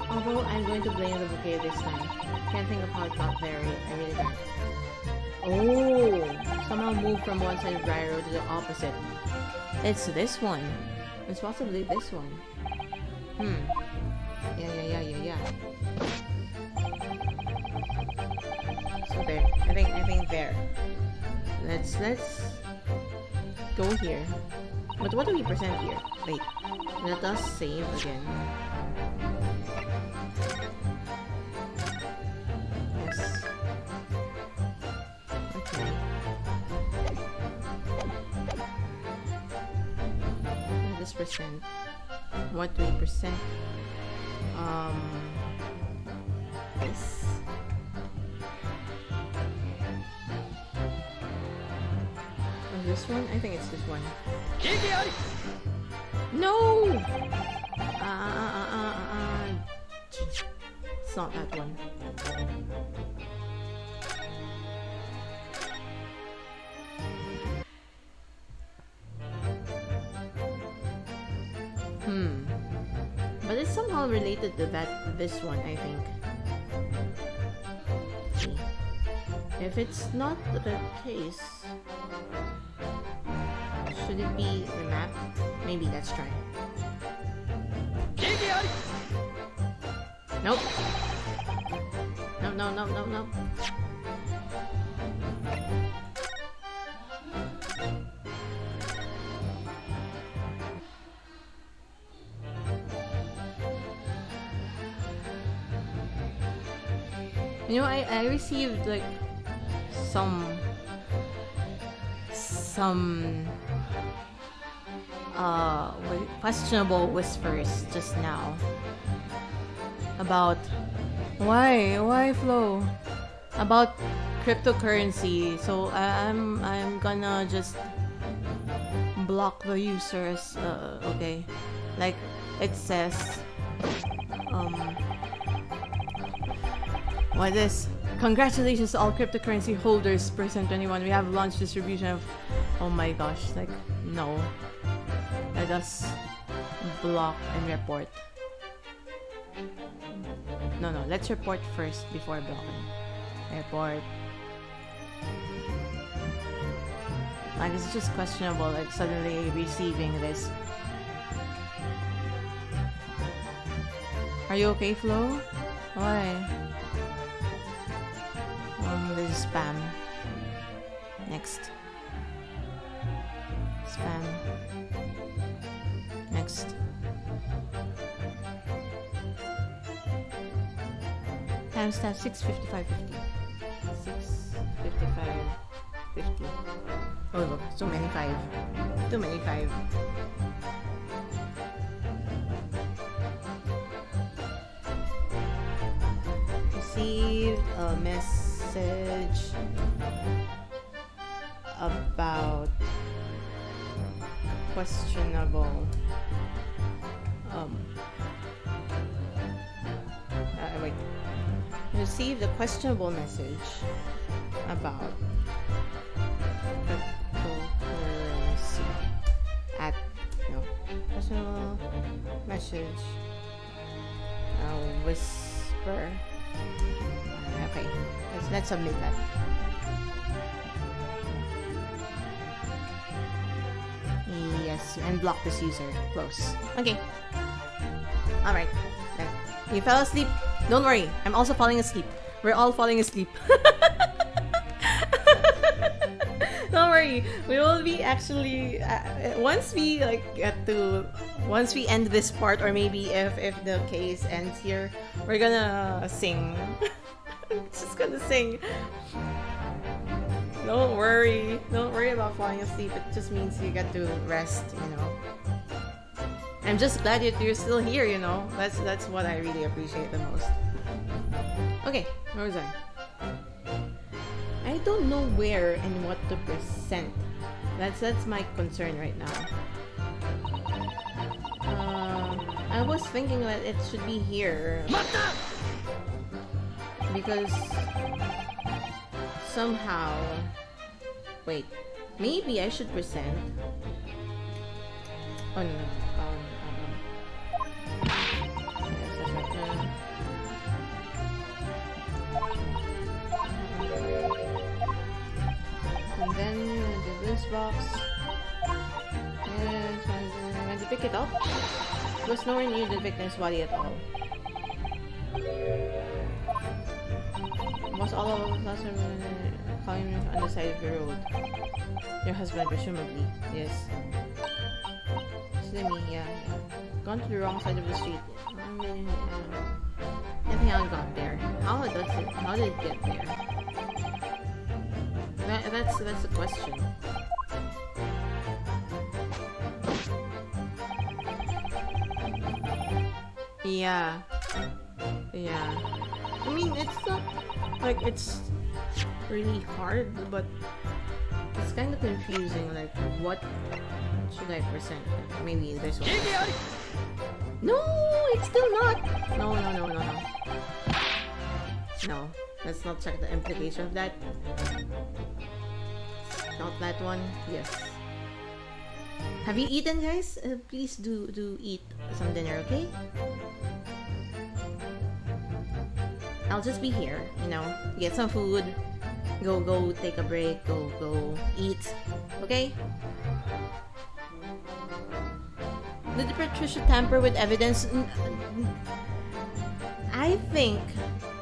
S3: Although I'm going to blame the bouquet this time. Can't think of how it got there. I really can't. Oh! Somehow moved from one side of Briar Road to the opposite. It's this one. It's possibly this one. Yeah. So there. I think there. Let's go here. But what do we present here? Wait. Let us save again. Yes. Okay. Let us present. What do we present? This. This one? I think it's this one. No! It's not that one. But it's somehow related to this one, I think. If it's not the case, should it be the map? Maybe, let's try. Nope. No. You know, I received like some questionable whispers just now about why Flo about cryptocurrency. So I'm gonna just block the users. Okay, like it says what is congratulations to all cryptocurrency holders percent 21. We have launched distribution of oh my gosh, like no. Let us block and report. No, let's report first before blocking. Report. Like, it's just questionable, like suddenly receiving this. Are you okay, Flo? Why? This is spam. Next. Spam.
S1: next. Timestamp 6:55:50. 6:55:50. Oh look, so many 5. Too many 5. Received a message about questionable wait. Received a questionable message about cryptocurrency at questionable message whisper. Okay, let's submit that. Yes, and block this user. Close. Okay. Alright. You fell asleep? Don't worry, I'm also falling asleep. We're all falling asleep. Don't worry, we will be actually once we once we end this part, or maybe if the case ends here, we're gonna sing. Just gonna sing. Don't worry about falling asleep. It just means you get to rest, I'm just glad you're still here, That's what I really appreciate the most. Okay, where was I? I don't know where and what to present. That's my concern right now. I was thinking that it should be here. Because somehow... Wait, maybe I should present... Oh no. And then this box. Yes, when to pick it up, it was nowhere near the victim's body at all. Was all of us calling on the side of the road? Your husband, presumably. Yes. Slimmy, yeah. Gone to the wrong side of the street. I think I got there. How did it get there? That's the question. Yeah. I mean, it's not like it's really hard, but it's kind of confusing. Like, what should I present? Maybe this one. No, it's still not. No. No, let's not check the implication of that. Not that one. Yes. Have you eaten, guys? Please do eat some dinner, okay? I'll just be here, get some food, go take a break, go eat, okay? Did Patricia tamper with evidence? I think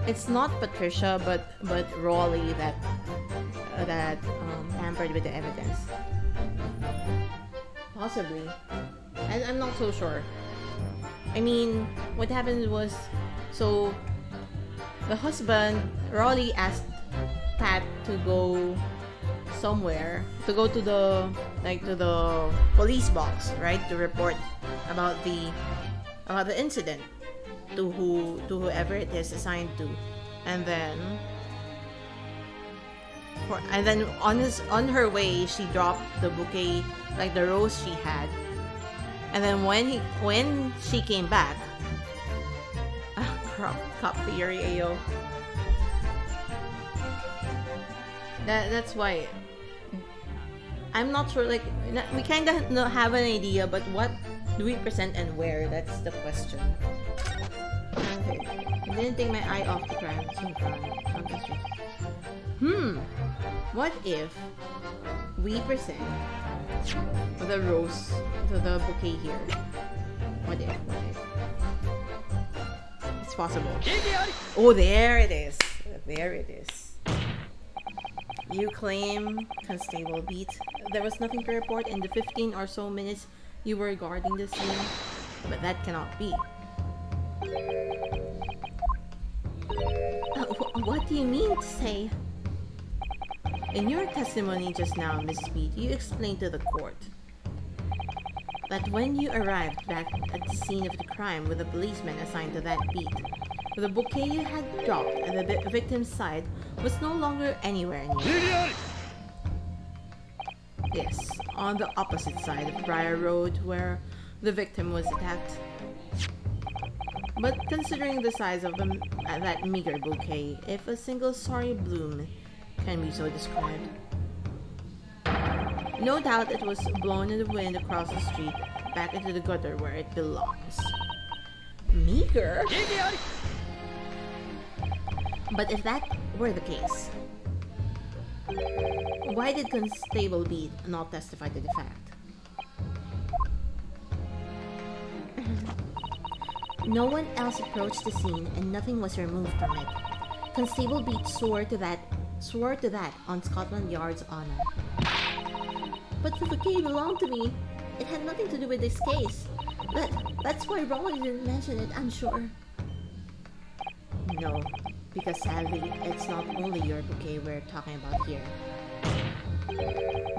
S1: it's not Patricia, but Raleigh that tampered with the evidence. Possibly. I'm not so sure. I mean, what happened was, so the husband, Raleigh, asked Pat to go somewhere, to go to the police box, right, to report about the incident to whoever it is assigned to, and then on her way she dropped the bouquet, like the rose she had, and then when she came back, cop theory, ayo. That's why I'm not sure. Like, we kind of have an idea, but what do we present and where? That's the question. Okay, I didn't take my eye off the crime. What if we present the rose, the bouquet here? What if? It's possible. Oh, there it is. You claim, Constable Beat, there was nothing to report in the 15 or so minutes You were guarding the scene, but that cannot be.
S3: What do you mean to say?
S1: In your testimony just now, Mrs. Beat, you explained to the court that when you arrived back at the scene of the crime with a policeman assigned to that beat, the bouquet you had dropped at the victim's side was no longer anywhere near. Yes, on the opposite side of Briar Road where the victim was attacked. But considering the size of that meager bouquet, if a single sorry bloom can be so described, no doubt it was blown in the wind across the street back into the gutter where it belongs.
S3: Meager? But if that were the case, why did Constable Beat not testify to the fact? No one else approached the scene and nothing was removed from it. Constable Beat swore to that on Scotland Yard's honor. But the bouquet belonged to me. It had nothing to do with this case. That's why Rolly didn't mention it, I'm sure.
S1: No, because sadly, it's not only your bouquet we're talking about here.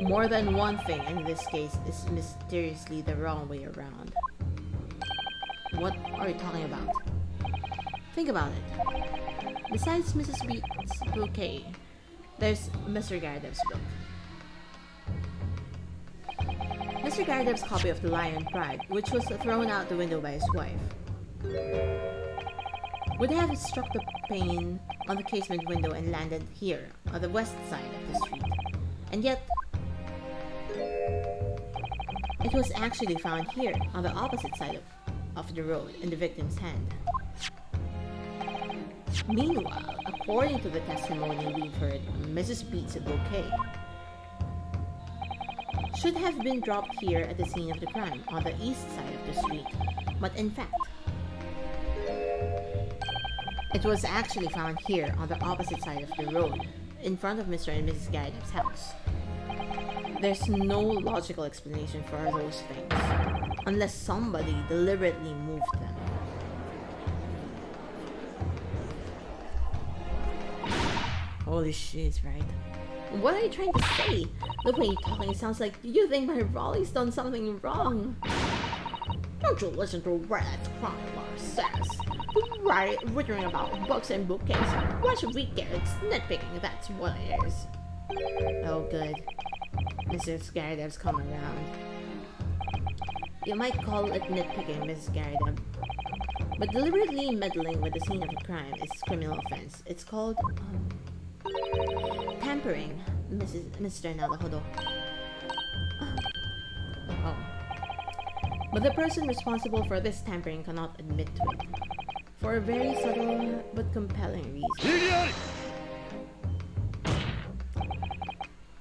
S1: More than one thing in this case is mysteriously the wrong way around. What are you talking about? Think about it. Besides Mrs. Beat's bouquet, there's Mr. Garadev's book. Mr. Garadev's copy of The Lion Pride, which was thrown out the window by his wife, would have struck the pane on the casement window and landed here, on the west side of the street. And yet, it was actually found here, on the opposite side of the road, in the victim's hand. Meanwhile, according to the testimony we've heard, Mrs. Beat's bouquet should have been dropped here at the scene of the crime, on the east side of the street. But in fact, it was actually found here on the opposite side of the road, in front of Mr. and Mrs. Garadev's house. There's no logical explanation for those things, unless somebody deliberately moved them. Holy shit, right?
S3: What are you trying to say? The way you're talking, it sounds like you think my Raleigh's done something wrong. Don't you listen to what that crime law says. Right, writing about books and bookcases. Why should we care? It's nitpicking, that's what it is.
S1: Oh good. Mrs. Garadev's come around. You might call it nitpicking, Mrs. Garadev. But deliberately meddling with the scene of a crime is criminal offense. It's called, tampering, Mr. Navajodo. Oh. But the person responsible for this tampering cannot admit to it. For a very subtle but compelling reason.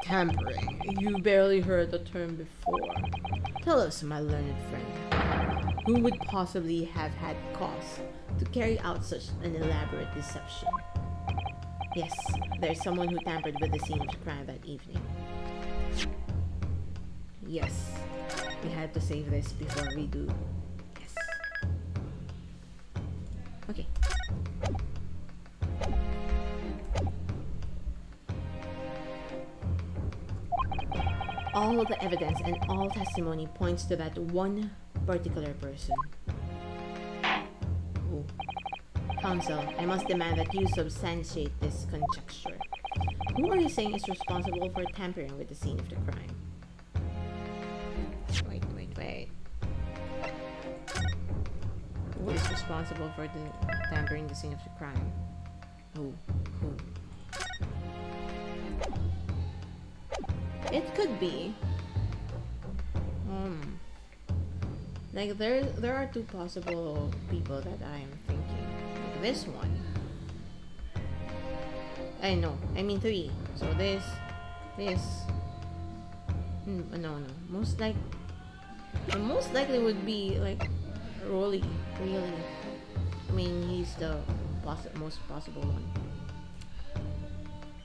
S1: Tampering. You barely heard the term before. Tell us, my learned friend, who would possibly have had cause to carry out such an elaborate deception? Yes, there's someone who tampered with the scene of the crime that evening. Yes, we had to save this before we do. Yes. Okay. All of the evidence and all testimony points to that one particular person. Oh. Counsel, I must demand that you substantiate this conjecture. Who are you saying is responsible for tampering with the scene of the crime? Wait. Who is responsible for tampering the scene of the crime? Who? It could be. Like there are two possible people that I'm thinking. Like this one. I mean three. So this. No. Most likely would be like Rolly. Really. I mean he's the most possible one.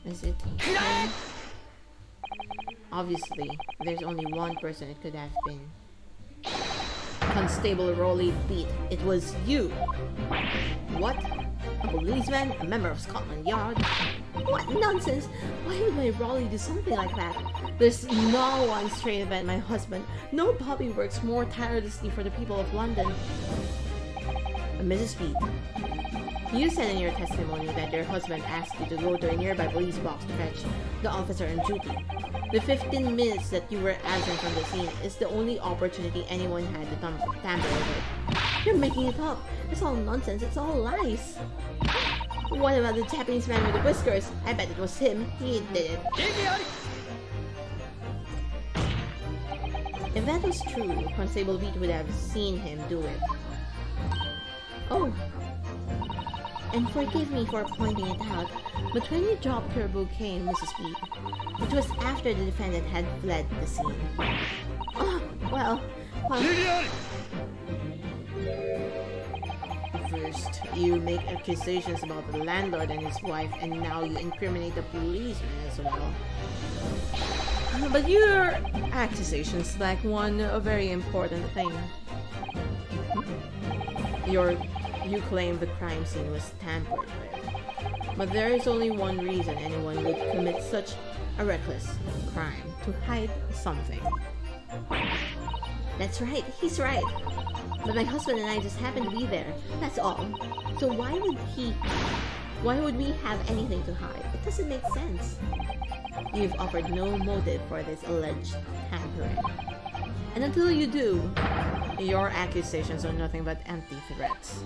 S1: Is it him? Obviously, there's only one person it could have been.
S3: Constable Rowley beat. It was you. What? A policeman? A member of Scotland Yard? What nonsense! Why would my Raleigh do something like that? There's no one straight than my husband. No puppy works more tirelessly for the people of London. Mrs. Speed, you said in your testimony that your husband asked you to go to a nearby police box to fetch the officer on duty. The 15 minutes that you were absent from the scene is the only opportunity anyone had to tamper with it. You're making it up. It's all nonsense. It's all lies. What about the Japanese man with the whiskers? I bet it was him. He did it. If that was true, Constable Beat would have seen him do it. Oh. And forgive me for pointing it out, but when you dropped your bouquet, Mrs. Beat, it was after the defendant had fled the scene. Oh, well... First, you make accusations about the landlord and his wife, and now you incriminate the policeman as well.
S1: But your accusations lack one very important thing.
S3: You claim the crime scene was tampered with. But there is only one reason anyone would commit such a reckless crime: to hide something. That's right, he's right. But my husband and I just happened to be there. That's all. So why would we have anything to hide? It doesn't make sense. You've offered no motive for this alleged tampering. And until you do, your accusations are nothing but empty threats.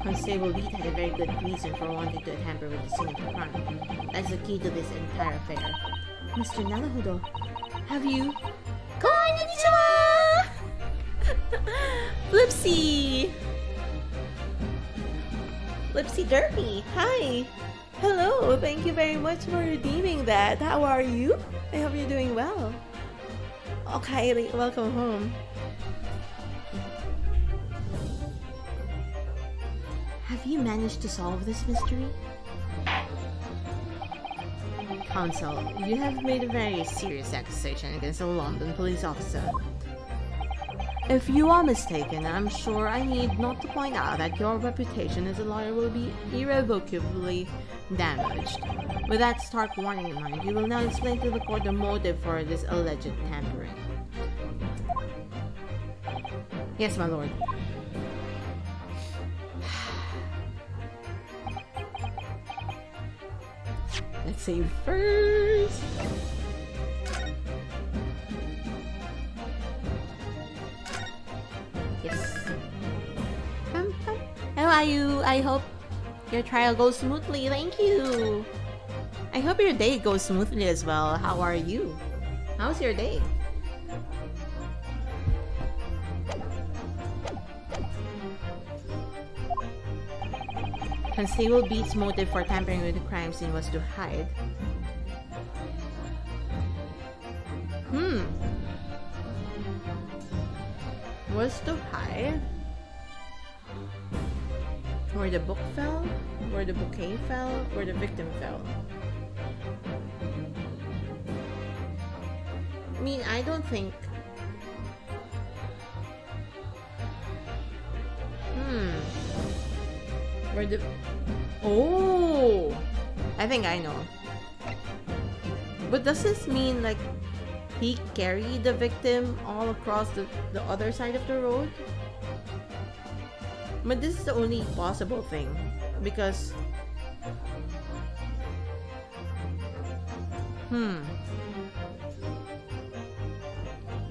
S3: Constable Beat had a very good reason for wanting to tamper with the scene of the crime. That's the key to this entire affair. Mr. Nalahudo, have you... Konnichiwa!
S1: Flipsy!
S3: Flipsy Derpy, hi!
S1: Hello, thank you very much for redeeming that. How are you? I hope you're doing well. Okay, welcome home.
S3: Have you managed to solve this mystery? Counsel, you have made a very serious accusation against a London police officer. If you are mistaken, I'm sure I need not to point out that your reputation as a lawyer will be irrevocably damaged. With that stark warning in mind, you will now explain to the court the motive for this alleged tampering. Yes, my lord. Let's save first. Yes. How are you? I hope your trial goes smoothly. Thank you. I hope your day goes smoothly as well. How are you? How's your day? Constable Beat's motive for tampering with the crime scene was to hide. Was to hide? Where the book fell? Where the bouquet fell? Where the victim fell? I mean, I don't think... Where the... Oh! I think I know. But does this mean, like, he carried the victim all across the other side of the road? But this is the only possible thing. Because...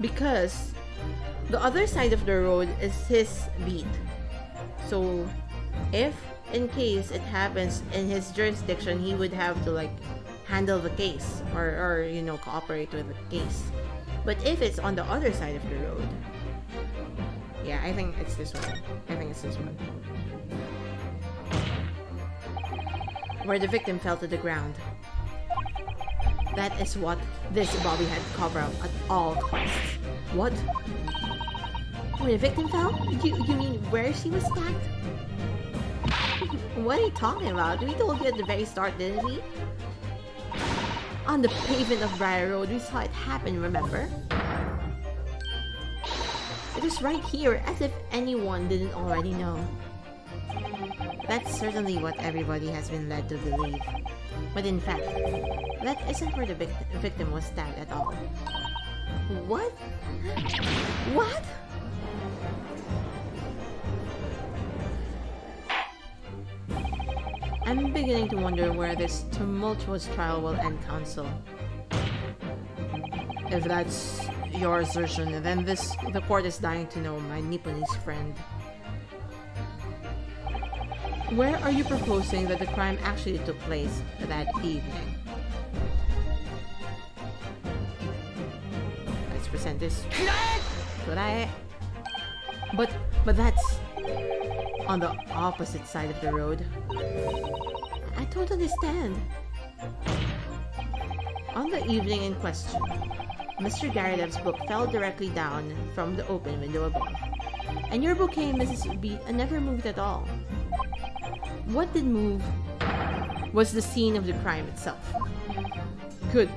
S3: Because the other side of the road is his beat. So, if in case it happens in his jurisdiction, he would have to like handle the case or you know, cooperate with the case. But if it's on the other side of the road, yeah, I think it's this one. Where the victim fell to the ground. That is what this Bobby had to cover up at all costs. What? Where the victim fell? You mean where she was stacked? What are you talking about? We told you at the very start, didn't we? On the pavement of Briar Road, we saw it happen, remember? It is right here, as if anyone didn't already know. That's certainly what everybody has been led to believe. But in fact, that isn't where the victim was stabbed at all. What? What? I'm beginning to wonder where this tumultuous trial will end, counsel. If that's your assertion, then the court is dying to know, my Nipponese friend. Where are you proposing that the crime actually took place that evening? Let's present this. But that's on the opposite side of the road. I don't understand. On the evening in question, Mr. Garadev's book fell directly down from the open window above, and your bouquet, Mrs. Beat, never moved at all. What did move was the scene of the crime itself. Good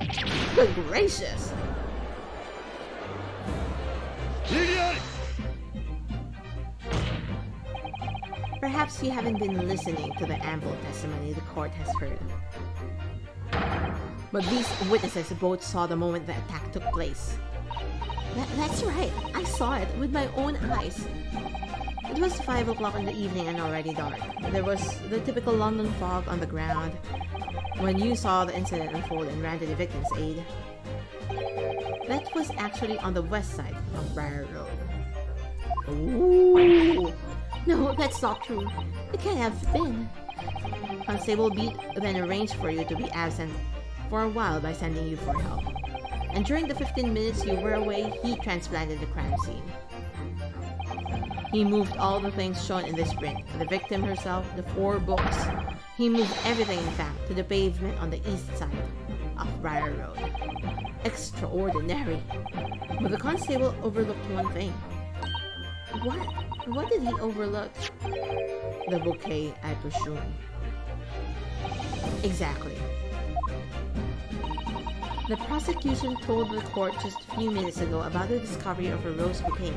S3: gracious! Perhaps you haven't been listening to the ample testimony the court has heard. But these witnesses both saw the moment the attack took place. That's right, I saw it with my own eyes. It was 5 o'clock in the evening and already dark. There was the typical London fog on the ground when you saw the incident unfold and ran to the victim's aid. That was actually on the west side of Briar Road. Ooh. No, that's not true. It can't have been. Constable Beat then arranged for you to be absent for a while by sending you for help. And during the 15 minutes you were away, he transplanted the crime scene. He moved all the things shown in this print, the victim herself, the 4 books. He moved everything, in fact, to the pavement on the east side of Briar Road. Extraordinary. But the constable overlooked one thing. What? What did he overlook? The bouquet, I presume. Exactly. The prosecution told the court just a few minutes ago about the discovery of a rose bouquet.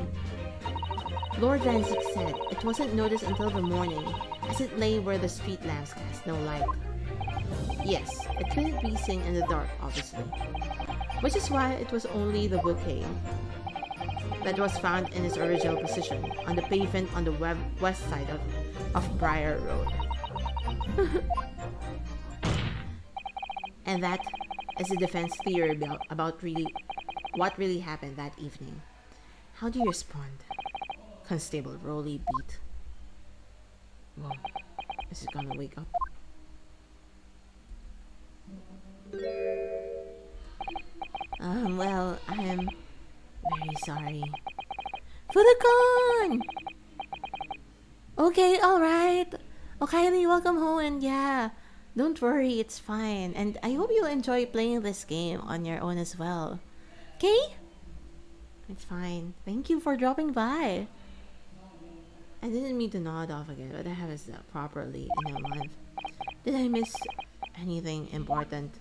S3: Lord Van Zyck said it wasn't noticed until the morning, as it lay where the street lamps cast no light. Yes, it couldn't be seen in the dark, obviously. Which is why it was only the bouquet that was found in its original position, on the pavement on the west side of Briar Road. And that is the defense theory about what really happened that evening. How do you respond? Constable Rolly Beat. Whoa, is it gonna wake up? Well, I am very sorry. Furicon! Okay, alright. Okay, welcome home, and yeah, don't worry, it's fine. And I hope you enjoy playing this game on your own as well. Okay? It's fine. Thank you for dropping by. I didn't mean to nod off again, but I haven't slept properly in a month. Did I miss anything important?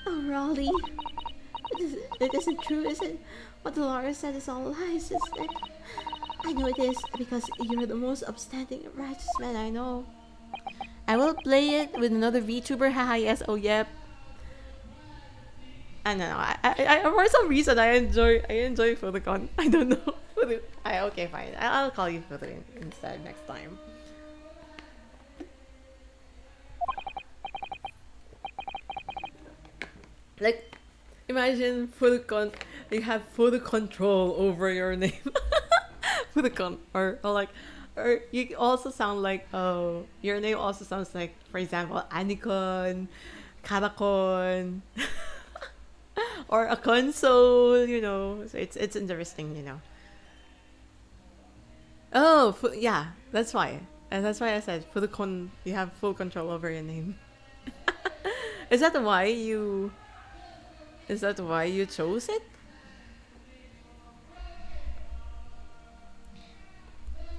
S3: Oh, Raleigh. It isn't true, is it? What Dolores said is all lies, isn't it? I know it is, because you're the most upstanding and righteous man I know. I will play it with another VTuber, haha, yes, oh yep. I don't know, I for some reason I enjoy Furicon. I don't know. Okay, fine. I'll call you Furicon instead next time. Like, imagine Furicon, you have full control over your name. Furicon, or you also sound like, your name also sounds like, for example, Anicon, Karakon, or a console, you know. So it's interesting, you know. Oh, yeah, that's why. And that's why I said, Furicon, you have full control over your name. Is that why you chose it?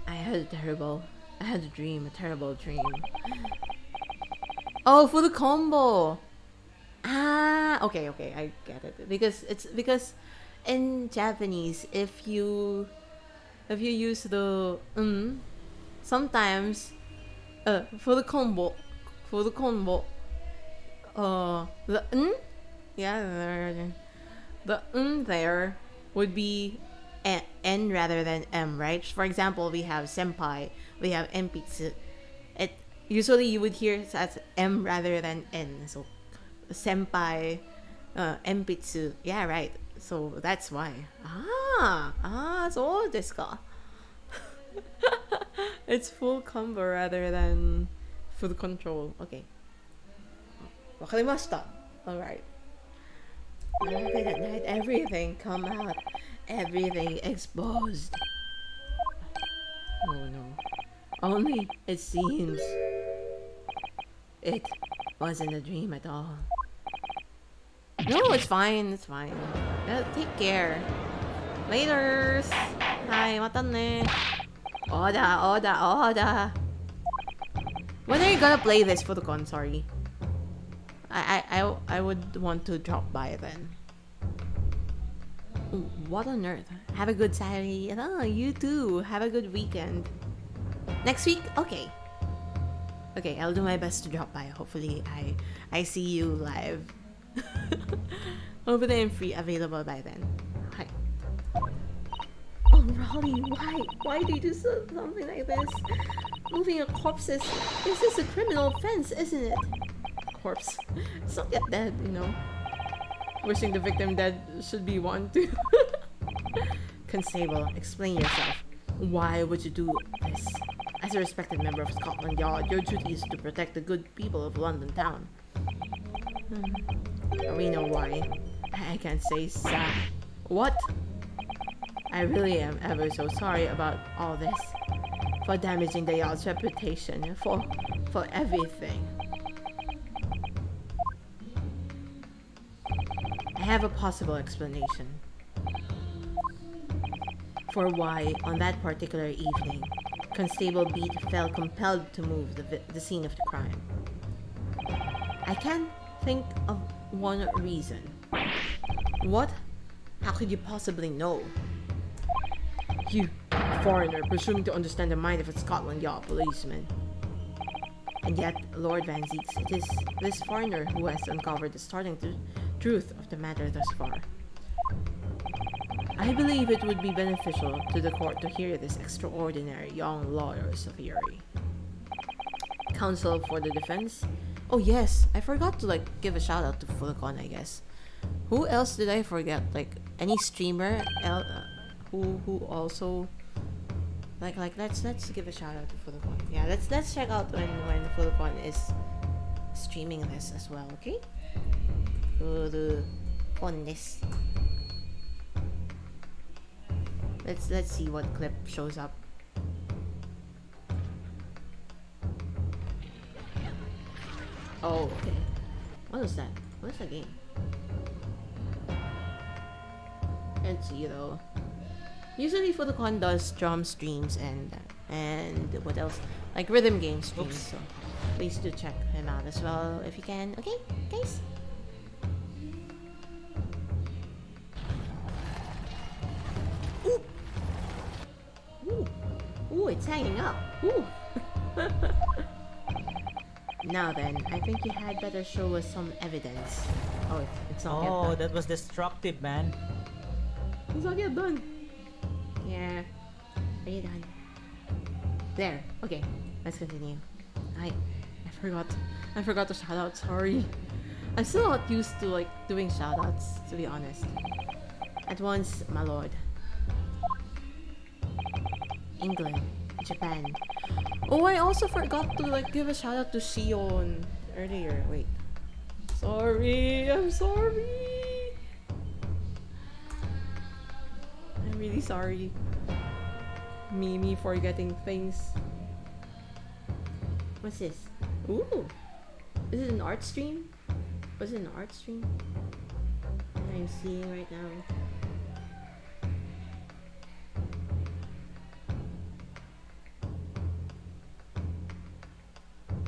S3: I had a terrible dream. Oh, for the combo. Ah, okay, I get it. Because
S1: in Japanese, if you use the sometimes for the combo the yeah the there would be n rather than m, right? For example, we have senpai, we have enpitsu. It usually you would hear it as m rather than n, so senpai, enpitsu. Yeah, right. So that's why. So desu ka. It's full combo rather than full control. Okay. Wakarimashita. Alright. Late at night, everything come out. Everything exposed. Oh no. Only it seems it wasn't a dream at all. No, it's fine. It's fine. Take care. Laters. Hi, mata ne. Oda. When are you gonna play this for the con? Sorry. I would want to drop by then. Ooh, what on earth? Have a good Saturday. Oh, you too. Have a good weekend. Next week? Okay. Okay, I'll do my best to drop by. Hopefully I see you live. Hopefully I'm available by then. Hi. Oh, Raleigh, why do you do something like this? Moving a corpse is a criminal offense, isn't it? Corpse. It's not yet dead, you know. Wishing the victim dead should be one too. Constable, explain yourself. Why would you do this? As a respected member of Scotland Yard, your duty is to protect the good people of London town. We know why. I can't say Sam. What? I really am ever so sorry about all this. For damaging the Yard's reputation. For everything. I have a possible explanation for why, on that particular evening, Constable Beat felt compelled to move the scene of the crime. I can't think of one reason. What? How could you possibly know? You, a foreigner, presume to understand the mind of a Scotland Yard policeman. And yet, Lord Van Zeeks, it is this foreigner who has uncovered the startling truth of the matter thus far. I believe it would be beneficial to the court to hear this extraordinary young lawyer's theory. Counsel for the defense? Oh yes, I forgot to give a shout out to Fulcon, I guess. Who else did I forget? Any streamer who also let's give a shout out to Fulcon. Yeah, let's check out when Fulcon is streaming this as well, okay? Fulcon this. Let's see what clip shows up. Oh, okay. What is that? What is that game? Can't see though. Usually Fulcon does drum streams and what else? Rhythm game streams. Oops. So please do check him out as well if you can. Okay, guys. Ooh, it's hanging up. Ooh. Now then, I think you had better show us some evidence. Oh, it's not yet done.
S2: Oh, that was destructive, man.
S1: It's not yet done. Yeah. Are you done? There. Okay, let's continue. I forgot to shout out. Sorry. I'm still not used to doing shout outs, to be honest. At once, my lord. England, Japan. Oh, I also forgot to give a shout out to Shion earlier. Wait. Sorry, I'm sorry. I'm really sorry. Me forgetting things. What's this? Ooh. Is it an art stream? Was it an art stream? I'm seeing right now.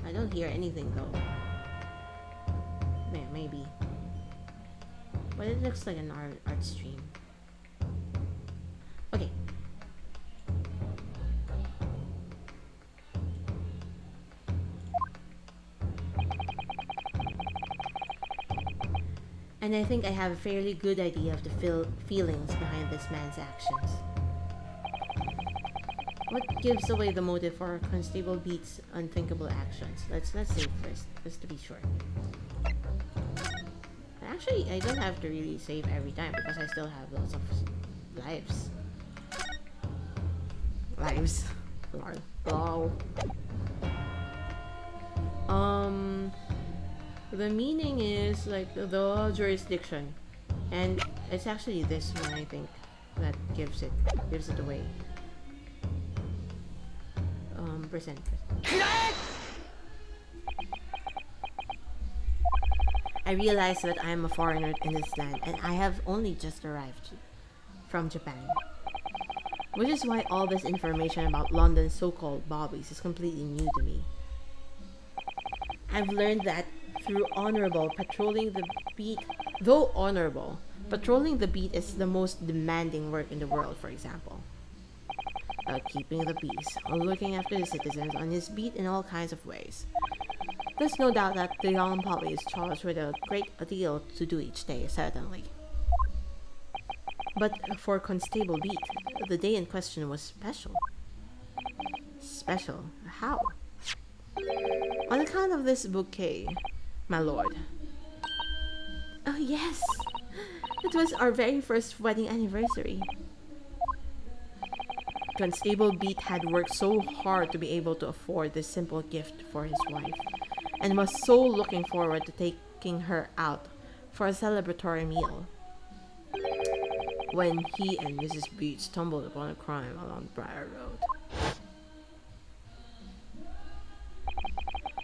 S1: I don't hear anything though. Yeah, maybe. But it looks like an art stream.
S3: And I think I have a fairly good idea of the feelings behind this man's actions. What gives away the motive for Constable Beat's unthinkable actions? Let's save first, just to be sure. Actually, I don't have to really save every time because I still have lots of lives. Lol. The meaning is like the jurisdiction, and it's actually this one I think that gives it away. Percent. I realize that I am a foreigner in this land and I have only just arrived from Japan. Which is why all this information about London's so-called bobbies is completely new to me. I've learned that through honorable patrolling the beat, though honorable, patrolling the beat is the most demanding work in the world, for example. Keeping the peace, or looking after the citizens on his beat in all kinds of ways. There's no doubt that the young puppy is charged with a great deal to do each day, certainly. But for Constable Beat, the day in question was special. Special? How? On account of this bouquet, my lord. Oh yes! It was our very first wedding anniversary. Constable Beat had worked so hard to be able to afford this simple gift for his wife, and was so looking forward to taking her out for a celebratory meal. When he and Mrs. Beat stumbled upon a crime along Briar Road.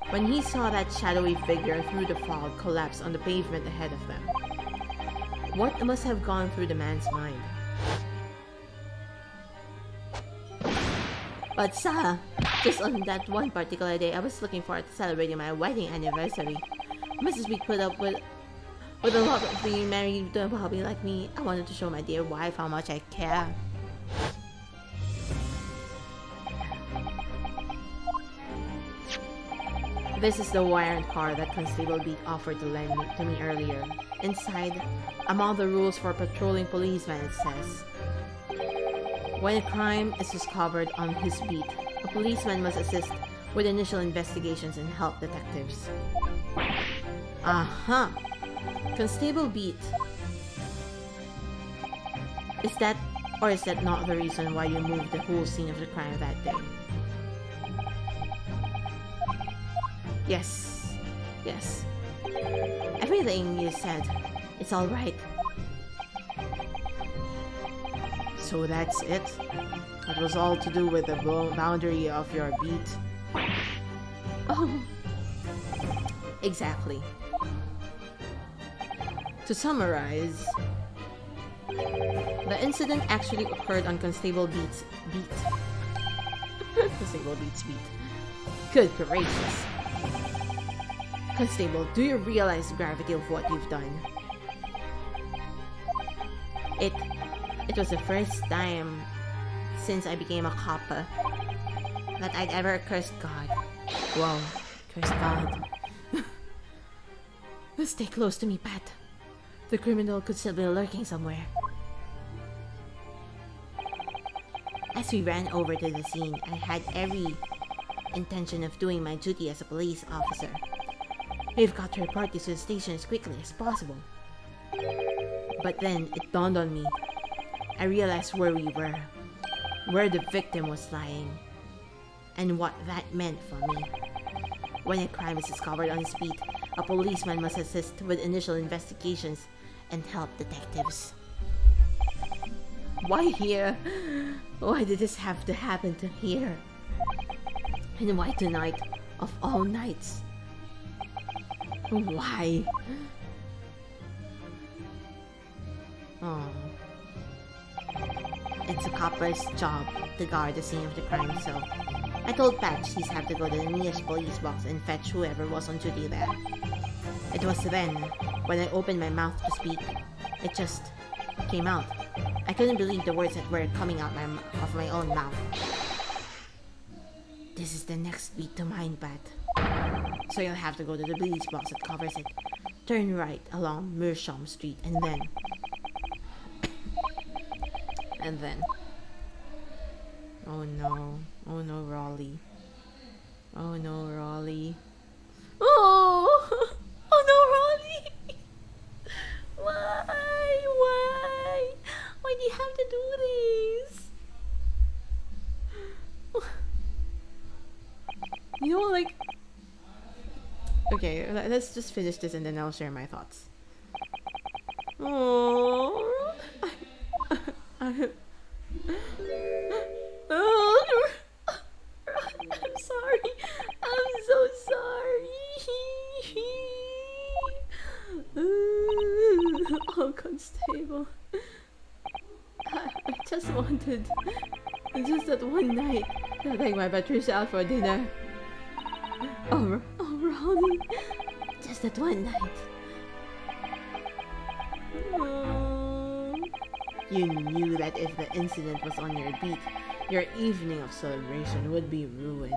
S3: When he saw that shadowy figure through the fog collapse on the pavement ahead of them, what must have gone through the man's mind? But sir, just on that one particular day I was looking forward to celebrating my wedding anniversary. Mrs. Beat put up with a lot of being married to a hobby like me. I wanted to show my dear wife how much I care. This is the warrant car that Constable Beat offered to lend to me earlier. Inside, among the rules for patrolling policemen, it says, when a crime is discovered on his beat, a policeman must assist with initial investigations and help detectives. Uh-huh. Constable Beat. Is that not the reason why you moved the whole scene of the crime that day? Yes. Yes. Everything you said, it's alright. So that's it? That was all to do with the boundary of your beat? Oh. Exactly. To summarize, the incident actually occurred on Constable Beat's beat. Constable Beat's beat. Good gracious. Constable, do you realize the gravity of what you've done? It was the first time since I became a cop that I'd ever cursed God. Whoa, cursed God. Stay close to me, Pat. The criminal could still be lurking somewhere. As we ran over to the scene, I had every intention of doing my duty as a police officer. We've got to report this to the station as quickly as possible. But then it dawned on me. I realized where we were, where the victim was lying, and what that meant for me. When a crime is discovered on his beat, a policeman must assist with initial investigations and help detectives. Why here? Why did this have to happen to here? And why tonight, of all nights? Why? Oh. It's a copper's job to guard the scene of the crime, so I told Pat she'd have to go to the nearest police box and fetch whoever was on duty there. It was then, when I opened my mouth to speak, it just came out. I couldn't believe the words that were coming out of my own mouth. This is the next beat to mine, Pat. So you'll have to go to the police box that covers it. Turn right along Meerschaum Street and then... And then... Oh no. Oh no, Raleigh. Oh no, Raleigh. Oh! Oh no, Raleigh! Why? Why? Why do you have to do this? You know, like... Okay, let's just finish this and then I'll share my thoughts. Oh, oh, I'm sorry. I'm so sorry. Oh, Constable. I just wanted just that one night to take my Patricia out for dinner. Oh, Ronnie. Just that one night. Oh. You knew that if the incident was on your beat, your evening of celebration would be ruined.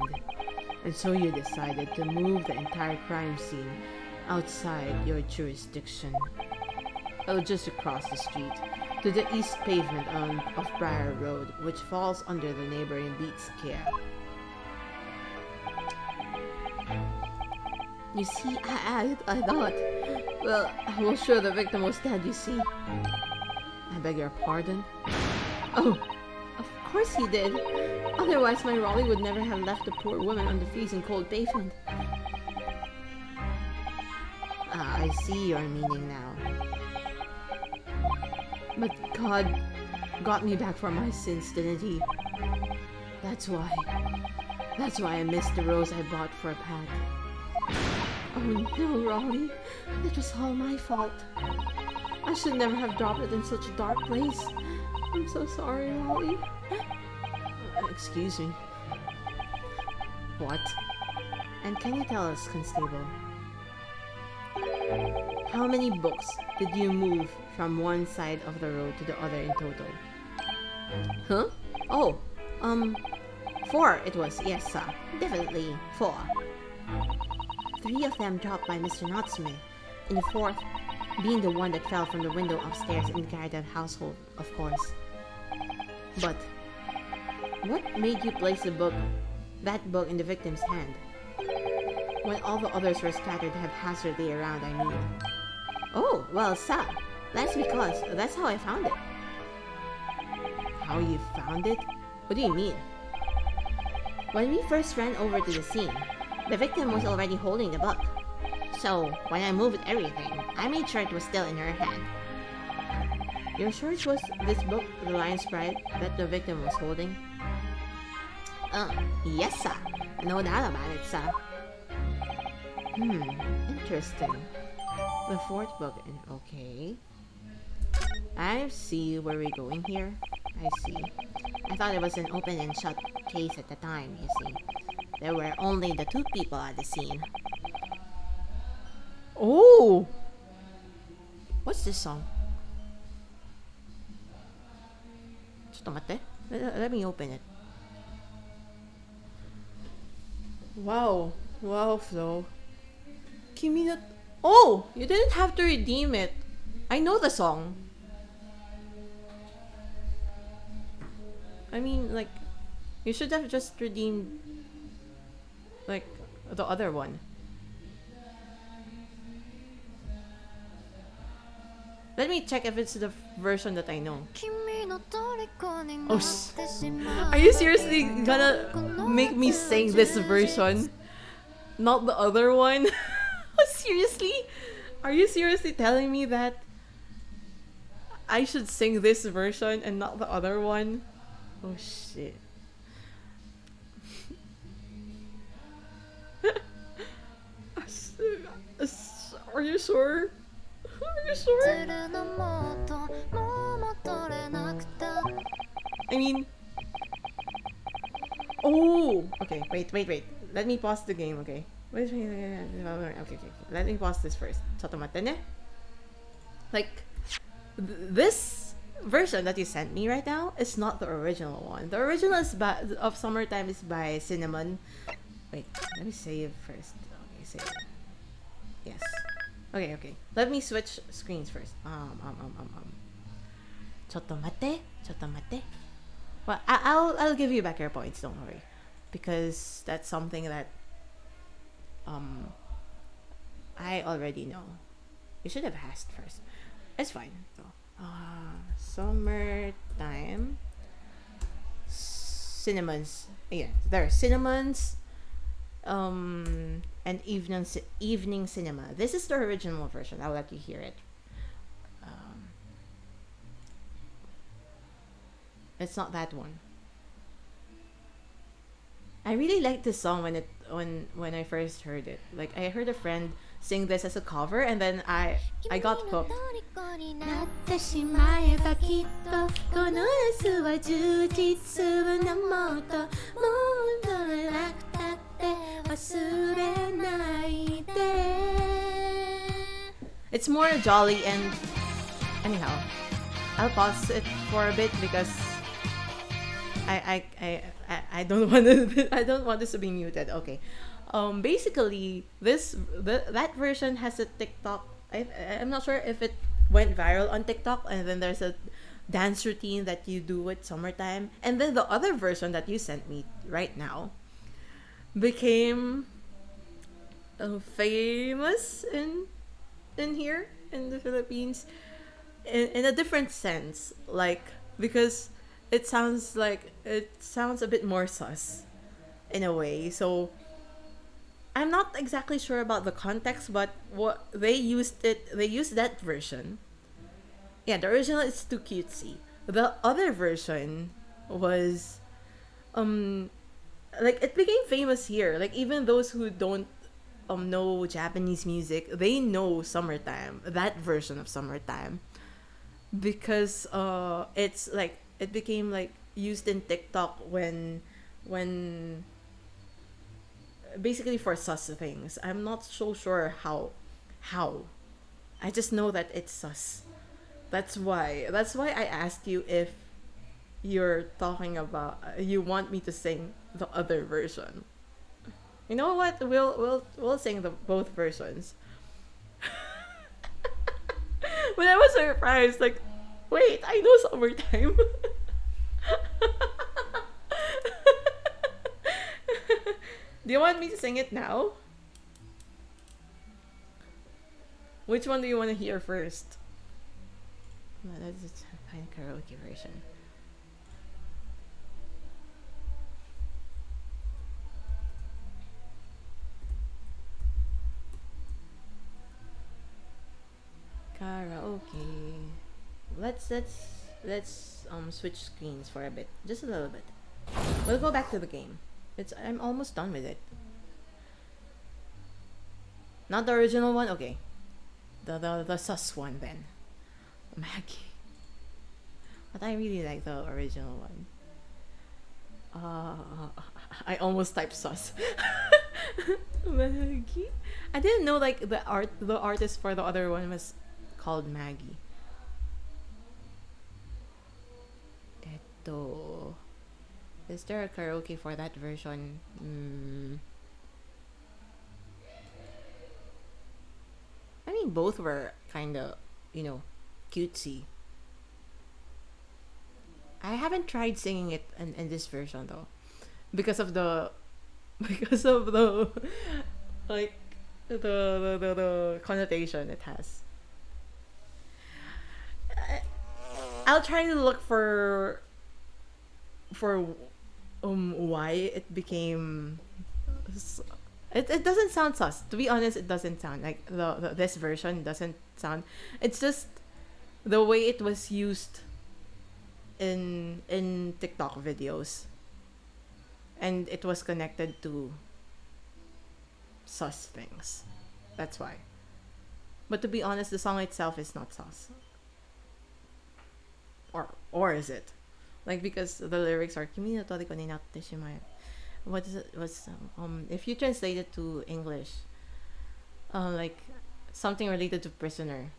S3: And so you decided to move the entire crime scene outside your jurisdiction. Oh, just across the street, to the east pavement of Briar Road, which falls under the neighboring beat's care. You see, I thought... Well, I was sure the victim was dead, you see. I beg your pardon? Oh, of course he did. Otherwise, my Raleigh would never have left the poor woman on the freezing cold pavement. Ah, I see your meaning now. But God got me back from my sins, didn't he? That's why I missed the rose I bought for Pat. Oh no, Raleigh. It was all my fault. I should never have dropped it in such a dark place. I'm so sorry, Raleigh. Excuse me. What? And can you tell us, Constable, how many books did you move from one side of the road to the other in total? Huh? Oh, 4 it was, yes, sir. Definitely 4. 3 of them dropped by Mr. Natsume, and the 4th being the one that fell from the window upstairs in the Garden household, of course. But what made you place that book in the victim's hand? When all the others were scattered haphazardly around, I mean. Oh, well, sir, that's because that's how I found it. How you found it? What do you mean? When we first ran over to the scene, the victim was already holding the book. So, when I moved everything, I made sure it was still in her hand. You're sure it was this book, The Lion's Pride, that the victim was holding? Yes, sir. No doubt about it, sir. Interesting. The 4th book, okay. I see where we're going here. I see. I thought it was an open and shut case at the time, you see. There were only the 2 people at the scene. Oh! What's this song? Let me open it.
S1: Wow. Wow, Flo. Kimi no... Oh! You didn't have to redeem it. I know the song. I mean, like, you should have just redeemed, like, the other one. Let me check if it's the version that I know. Oh, are you seriously gonna make me sing this version? Not the other one? Seriously? Are you seriously telling me that I should sing this version and not the other one? Oh shit. Are you sure? Are you sure? I mean... Oh! Okay, wait. Let me pause the game, okay? Wait. Okay. Let me pause this first. Like, this version that you sent me right now is not the original one. The original is of Summertime is by Cinnamon. Wait, let me save first. Okay, save. Yes. Okay, okay. Let me switch screens first. ちょっと待って。ちょっと待って。Well, I'll give you back your points. Don't worry, because that's something that um I already know. You should have asked first. It's fine. So, summertime. Cinnamons. Yeah, there are cinnamons. And evening cinema. This is the original version. I'll let you hear it. It's not that one. I really liked this song when I first heard it. Like I heard a friend sing this as a cover, and then I got hooked. なってしまえばきっとこの夏は充実するのもっともうどれなくたって忘れないで It's more jolly and anyhow, I'll pause it for a bit because I don't want I don't want this to be muted. Okay. Basically that version has a TikTok. I'm not sure if it went viral on TikTok, and then there's a dance routine that you do at summertime, and then the other version that you sent me right now became famous in here in the Philippines in a different sense, like because it sounds a bit more sus in a way. So I'm not exactly sure about the context, but what they used that version. Yeah, the original is too cutesy. The other version was like it became famous here. Like even those who don't know Japanese music, they know Summertime, that version of Summertime, because it's like it became like used in TikTok when basically for sus things. I'm not so sure how. I just know that it's sus. That's why I asked you if you're talking about you want me to sing the other version. You know what? We'll sing the both versions. But I was surprised, like, wait, I know Summertime. Do you want me to sing it now? Which one do you want to hear first? No, that's a kind of karaoke version. Karaoke. Let's switch screens for a bit, just a little bit. We'll go back to the game. I'm almost done with it. Not the original one. Okay, the sus one then. Maggie. But I really like the original one. I almost typed sus. Maggie. I didn't know like the artist for the other one was called Maggie. Eto. Is there a karaoke for that version? I mean, both were kind of, cutesy. I haven't tried singing it in this version though, because of the, like, the connotation it has. I'll try to look for why it became. It doesn't sound sus. To be honest, it doesn't sound like this version doesn't sound. It's just the way it was used in TikTok videos, and it was connected to sus things. That's why. But to be honest, the song itself is not sus. Or is it? Like, because the lyrics are Kimi no toriko ni natte shimae. What is it? If you translate it to English, like something related to prisoner,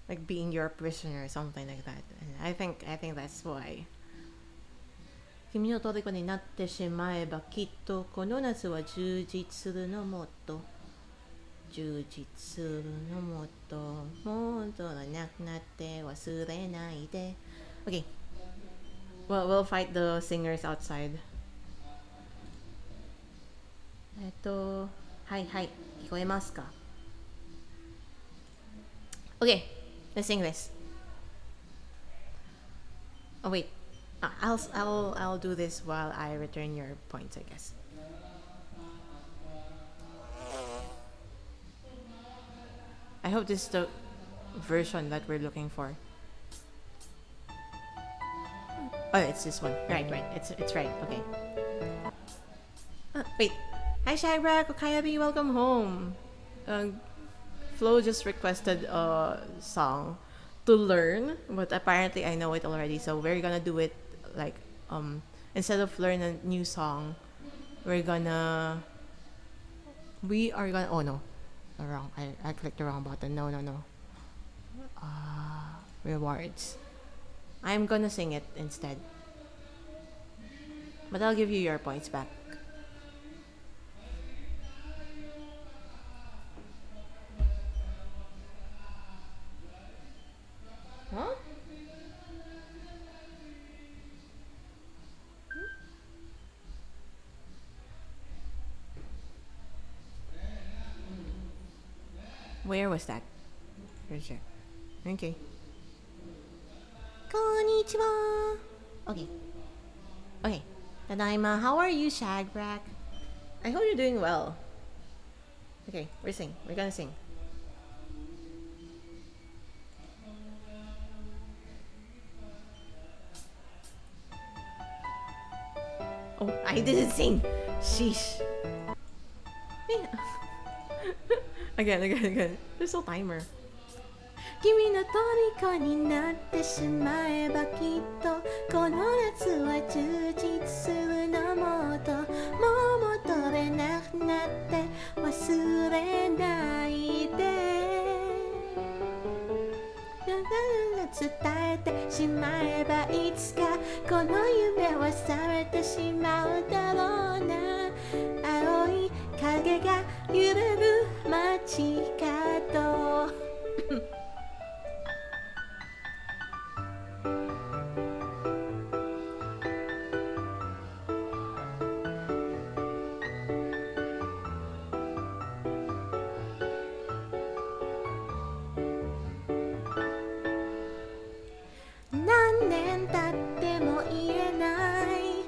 S1: like being your prisoner or something like that. And I think that's why.
S3: 君の虜になってしまえばきっとこの夏は充実するのもっと充実するのもっともっとなくなって忘れないで Okay, well, we'll fight the singers outside. はいはい聞こえますか Okay, let's sing this. Oh wait, I'll do this while I return your points, I guess. I hope this is the version that we're looking for. Oh, it's this one. Right. It's right. Okay. Wait. Hi, Shagbrak. Okayabi, welcome home. Flo just requested a song to learn, but apparently I know it already. So we're gonna do it like instead of learn a new song, we are gonna. Oh no, wrong. I clicked the wrong button. No. Rewards. I'm gonna sing it instead. But I'll give you your points back. Huh? Where was that? Let's check. Okay. Konnichiwa. Okay. Tadaima, how are you, Shagbrak? I hope you're doing well. Okay, we're gonna sing. Oh, I didn't sing. Sheesh. Again. There's no timer. 君の虜になってしまえばきっとこの夏は充実するのもっともう戻れなくなって忘れないで伝えてしまえばいつかこの夢は覚めてしまうだろうな青い影が揺れる街角何年経っても言えない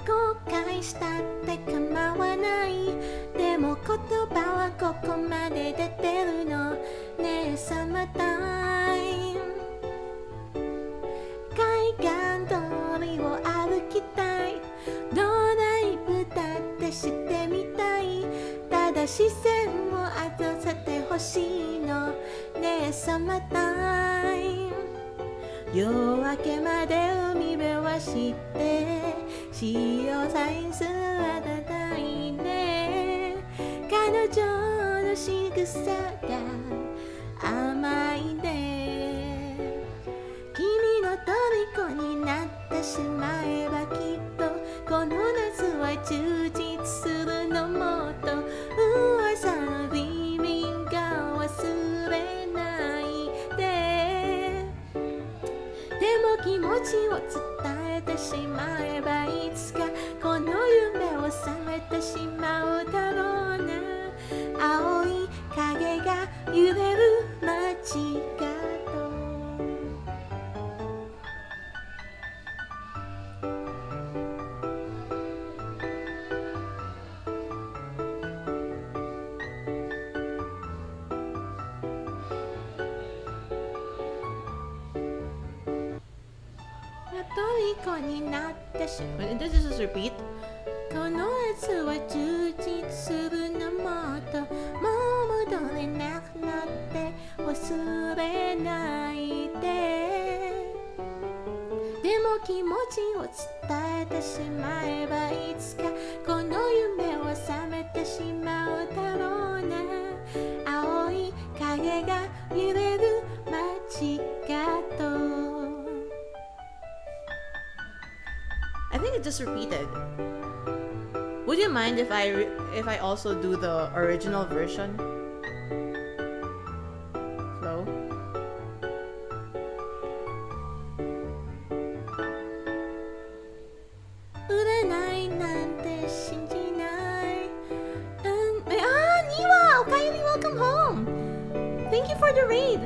S3: 後悔したって構わないでも言葉はここまで出てるのねえサマータイム海岸通りを歩きたいドライブだってしてみたいただ視線を当てさてほしいのねえサマータイム夜明けまで海辺は知って潮サインすらたいね彼女の仕草が甘いね君の虜になってしまえばきっとこの夏は充実するのもっと噂のリビングが忘れないででも気持ちを伝えてしまえばいつかこの夢を覚めてしまうだろうな青い影が揺れる街角虜になってしまう This is just repeat この夏は充実するのもっともう戻れなくなって忘れないででも気持ちを伝えてしまえばいつかこの夢を覚めてしまうだろうな青い影が揺れる街角I think
S1: just repeated. Would you mind if I also do the original version? Flow. Niwa! Welcome home! Thank you for the raid!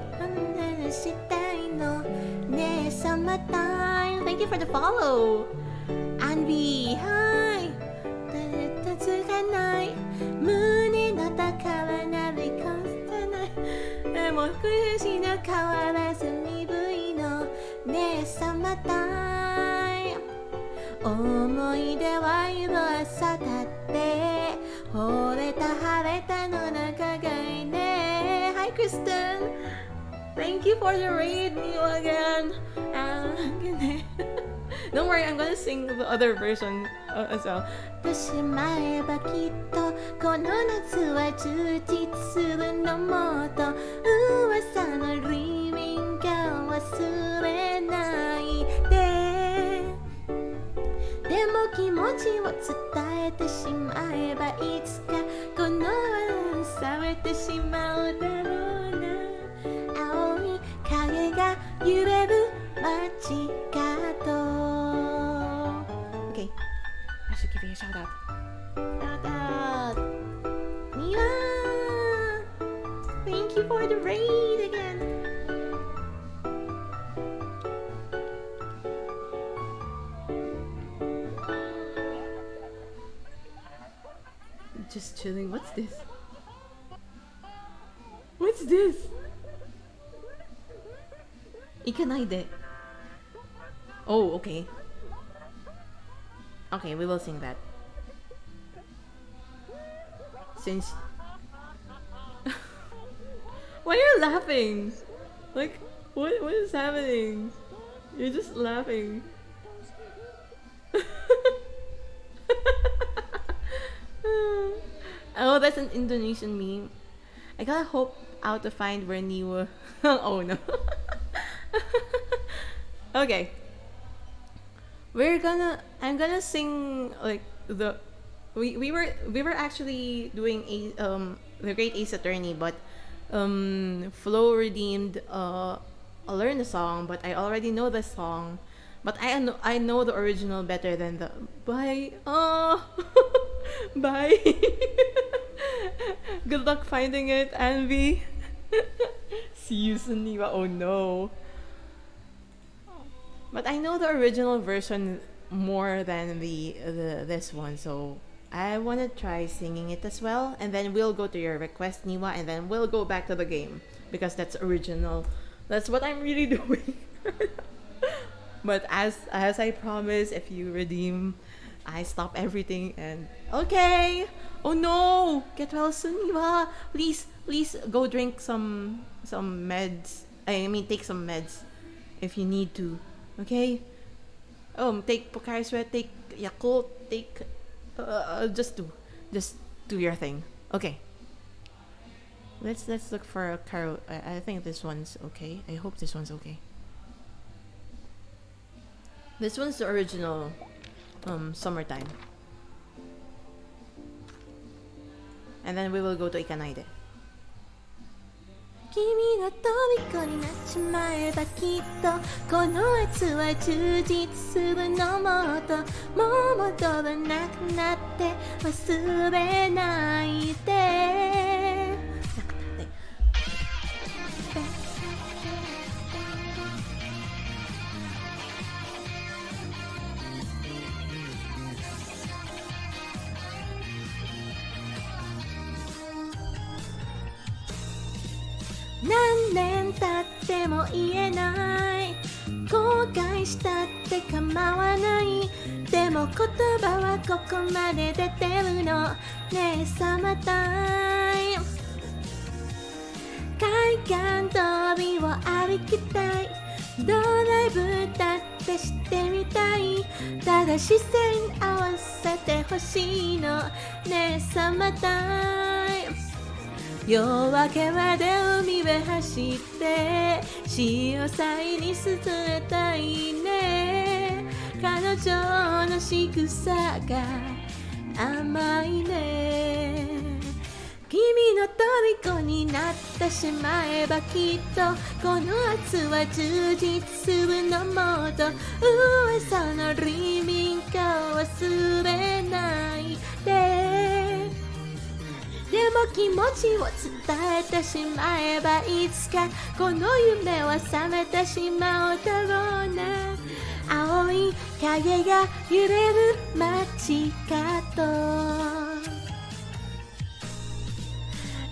S1: Thank you for the follow! Anvi, hi! Hi Kristen! Thank you for the raid, Niwa again! Don't worry, I'm gonna sing the other version as well. しまえばきっとこの夏は充実するのもっと噂のリビング忘れないででも気持ちを伝えてしまえばいつかこの輪冷めてしまうだろうな青い影が揺れる街角 Okay, I should give you a shout out. Shout out! Mia! Thank you for the raid again! Just chilling. What's this? What's this? Ikanaide. Oh, okay. Okay, we will sing that. Since... Why are you laughing? Like, what is happening? You're just laughing. Oh, that's an Indonesian meme. I gotta hope out to find where Niwa... Oh no. Okay. I'm gonna sing like the we were actually doing the Great Ace Attorney, but Flo redeemed I'll learn the song, but I already know the song, but I know the original better than the bye. Oh bye. Good luck finding it, Anvi. See you soon, Niwa. Oh no. But I know the original version more than the this one, so I want to try singing it as well, and then we'll go to your request, Niwa, and then we'll go back to the game because that's original. That's what I'm really doing. But as I promised, if you redeem, I stop everything and okay. Oh no! Get well soon, Niwa. Please go drink some meds. I mean, take some meds if you need to. Okay. Take Pocari Sweat, take Yakult, take just do your thing. Okay. Let's look for a karaoke. I think this one's okay. I hope this one's okay. This one's the original Summertime. And then we will go to Ikanaide. 君の虜になっちまえばきっとこの夏は充実するのもっともう戻らなくなって忘れないで何年経っても言えない後悔したって構わないでも言葉はここまで出てるのねえサマータイム海岸通りを歩きたいドライブだってしてみたいただ視線合わせてほしいのねえサマータイム夜明けまで海へ走って潮騒に進めたいね彼女の仕草が甘いね君の虜になってしまえばきっとこの夏は充実するのもっと噂のリビングを忘れないででも気持ちを伝えてしまえばいつかこの夢は覚めてしまうだろうな青い影が揺れる街角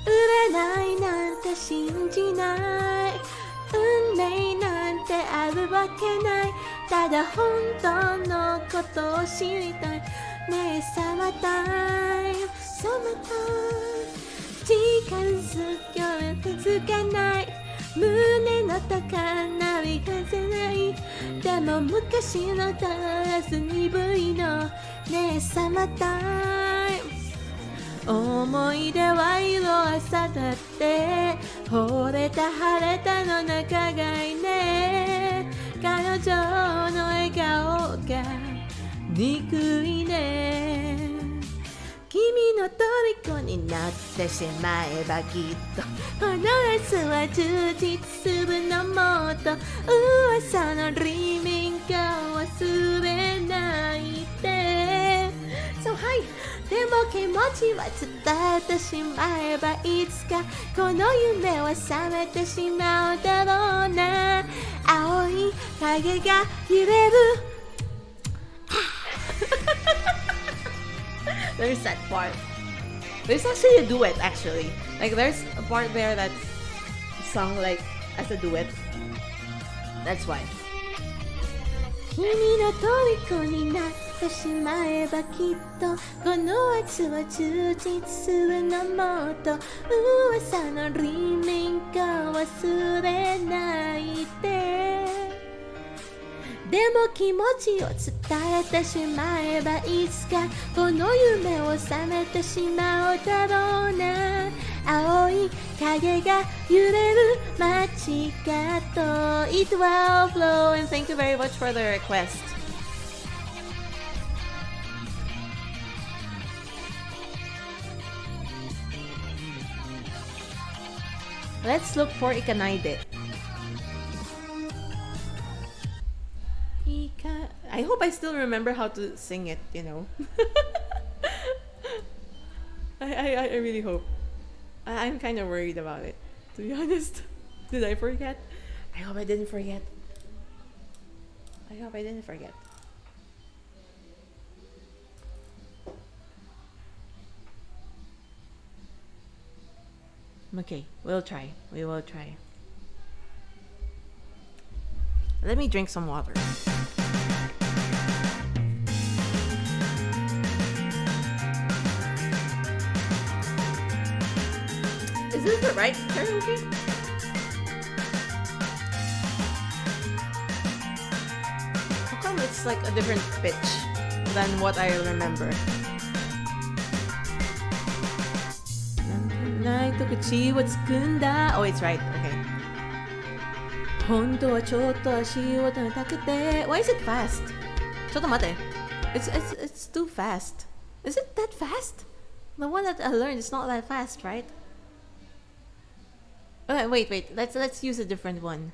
S1: 占いなんて信じない運命なんてあるわけないただ本当のことを知りたいねえサマータイムサマータイム近づくより気づかない胸の高鳴り風ないでも昔のダンス鈍いのねえサマータイム思い出は色あさだって惚れた晴れたの仲がいいね彼女の笑顔が憎いね君の虜になってしまえばきっとこの夏は充実するのもっと噂のリビングを忘れないで So hi でも気持ちは伝えてしまえばいつかこの夢は覚めてしまうだろうな青い影が揺れるThere's that part. There's actually a duet actually. Like there's a part there that's sung like as a duet. That's why. 君の虜になってしまえばきっとこの夏は充実するのもっと噂のリビングを忘れないででも気持ちを伝えてしまえばいつかこの夢を覚めてしまうだろうな青い影が揺れる街角 Eat well, Flo, and thank you very much for the request. Let's look for Ikanaide. I hope I still remember how to sing it, you know. I really hope. I'm kind of worried about it, to be honest. Did I forget? I hope I didn't forget. I hope I didn't forget. Okay, we'll try. We will try. Let me drink some water. Is this the right karaoke? How come it's like a different pitch than what I remember? ないと口をつくんだ Oh, it's right. Okay. 本当はちょっと足を止めたくて Why is it fast? ちょっと待って It's too fast. Is it that fast? The one that I learned is not that fast, right? Okay, wait. Let's use a different one.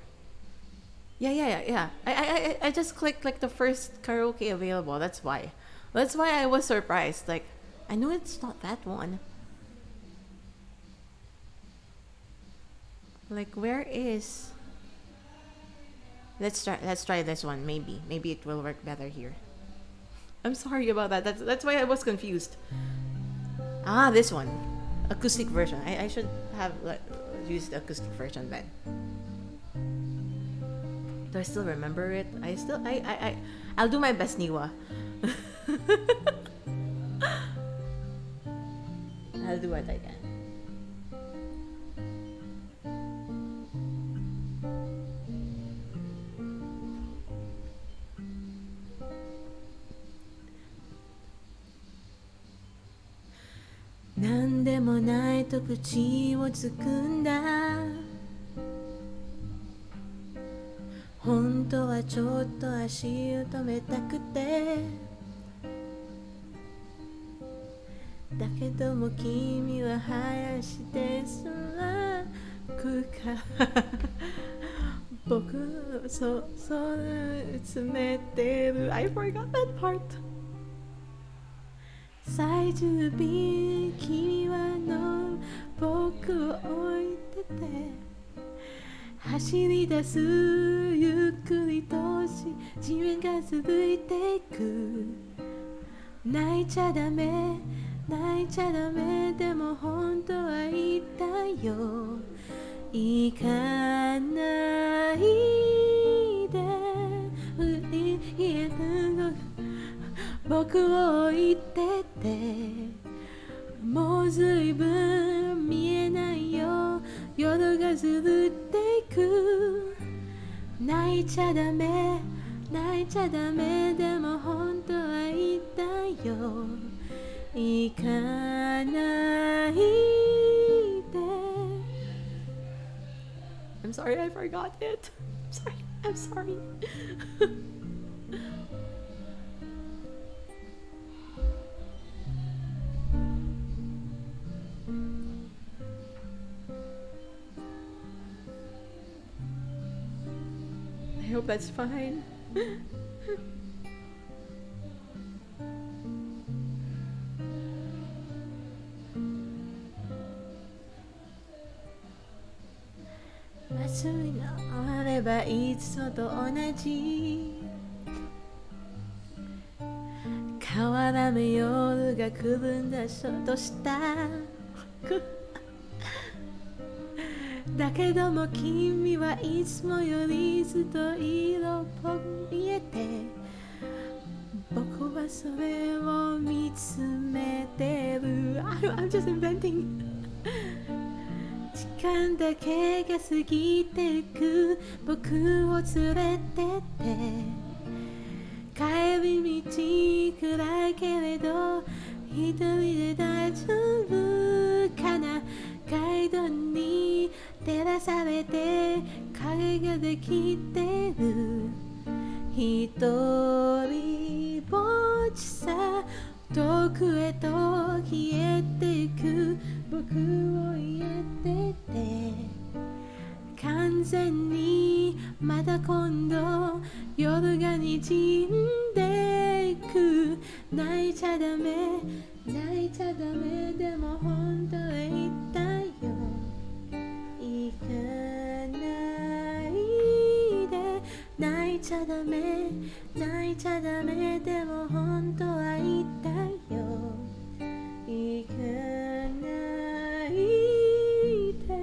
S1: Yeah. I just clicked like the first karaoke available. That's why I was surprised. Like, I knew it's not that one. Like, where is? Let's try this one. Maybe it will work better here. I'm sorry about that. That's why I was confused. Ah, this one, acoustic version. I should have used the acoustic version then. Do I still remember it? I'll do my best, Niwa. I'll do what I can.なんでもないと口をつくんだ本
S3: 本当はちょっと足を止めたくてだけども君は林で空くか僕そ見つめてる I forgot that part 最終日に君はの僕を置いてて走り出すゆっくりと地面が続いていく泣いちゃダメ泣いちゃダメでも本当は言ったよ行かないで僕を置いててもうずいぶん見えないよ夜がずるっていく泣いちゃダメ泣いちゃダメでも本当は言ったよ行かないで I'm sorry I forgot it I'm sorry I hope that's fine. As we know, あればいつもと同じ変わらぬ夜が来るんだとしただけども君はいつもよりずっと色っぽく見えて僕はそれを見つめてる I'm just inventing 時間だけが過ぎていく僕を連れてって帰り道暗いけれど一人で大丈夫かなガイドに照らされて影ができてる一人ぼっちさ遠くへと消えていく僕を言えてて完全にまた今度夜が滲んでいく泣いちゃダメ泣いちゃダメでも本当は言ったよ行かないで泣いちゃダメ泣いちゃダメでも本当は言ったよ行かないで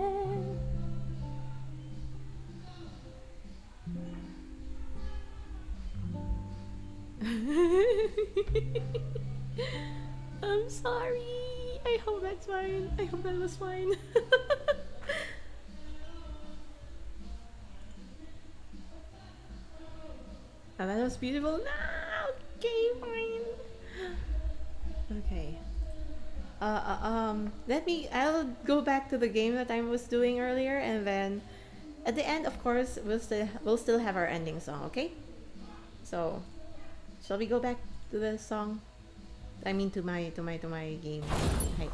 S3: I'm sorry. I hope that's fine. I hope that was fine. And that was beautiful. No, okay, fine. Okay. I'll go back to the game that I was doing earlier, and then at the end, of course, we'll still have our ending song. Okay. So, shall we go back to the song? I mean, to my game. Hi.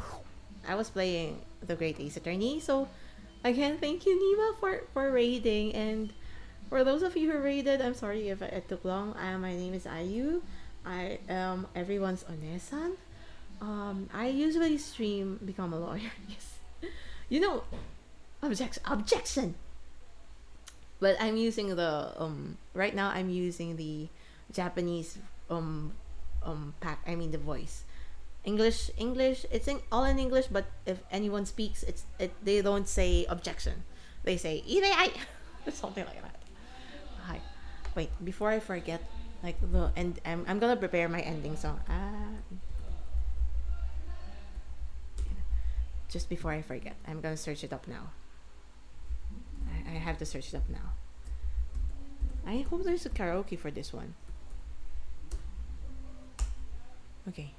S3: I was playing the Great Ace Attorney, so again, thank you, Nima, for raiding. And for those of you who raided, I'm sorry if it took long. My name is Ayu. I am everyone's oneesan. I usually stream Become a Lawyer. Yes, you know, objection. But I'm using the right now. I'm using the Japanese pack. I mean the voice. English. It's all in English. But if anyone speaks, they don't say objection. They say "irai," something like that. Hi. Wait, before I forget, like I'm gonna prepare my ending song. Just before I forget, I'm gonna search it up now. I have to search it up now. I hope there's a karaoke for this one. Okay.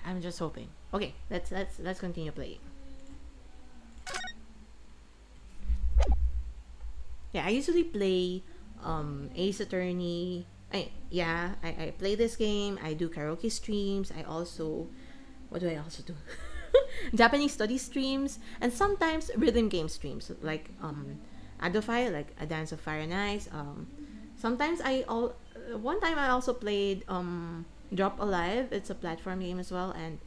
S3: I'm just hoping. Okay, let's continue playing. Yeah, I usually play Ace Attorney. I play this game. I do karaoke streams. I also, what do I also do? Japanese study streams, and sometimes rhythm game streams like Adofy, like A Dance of Fire and Ice. Sometimes one time I also played Drop Alive. It's a platform game as well, and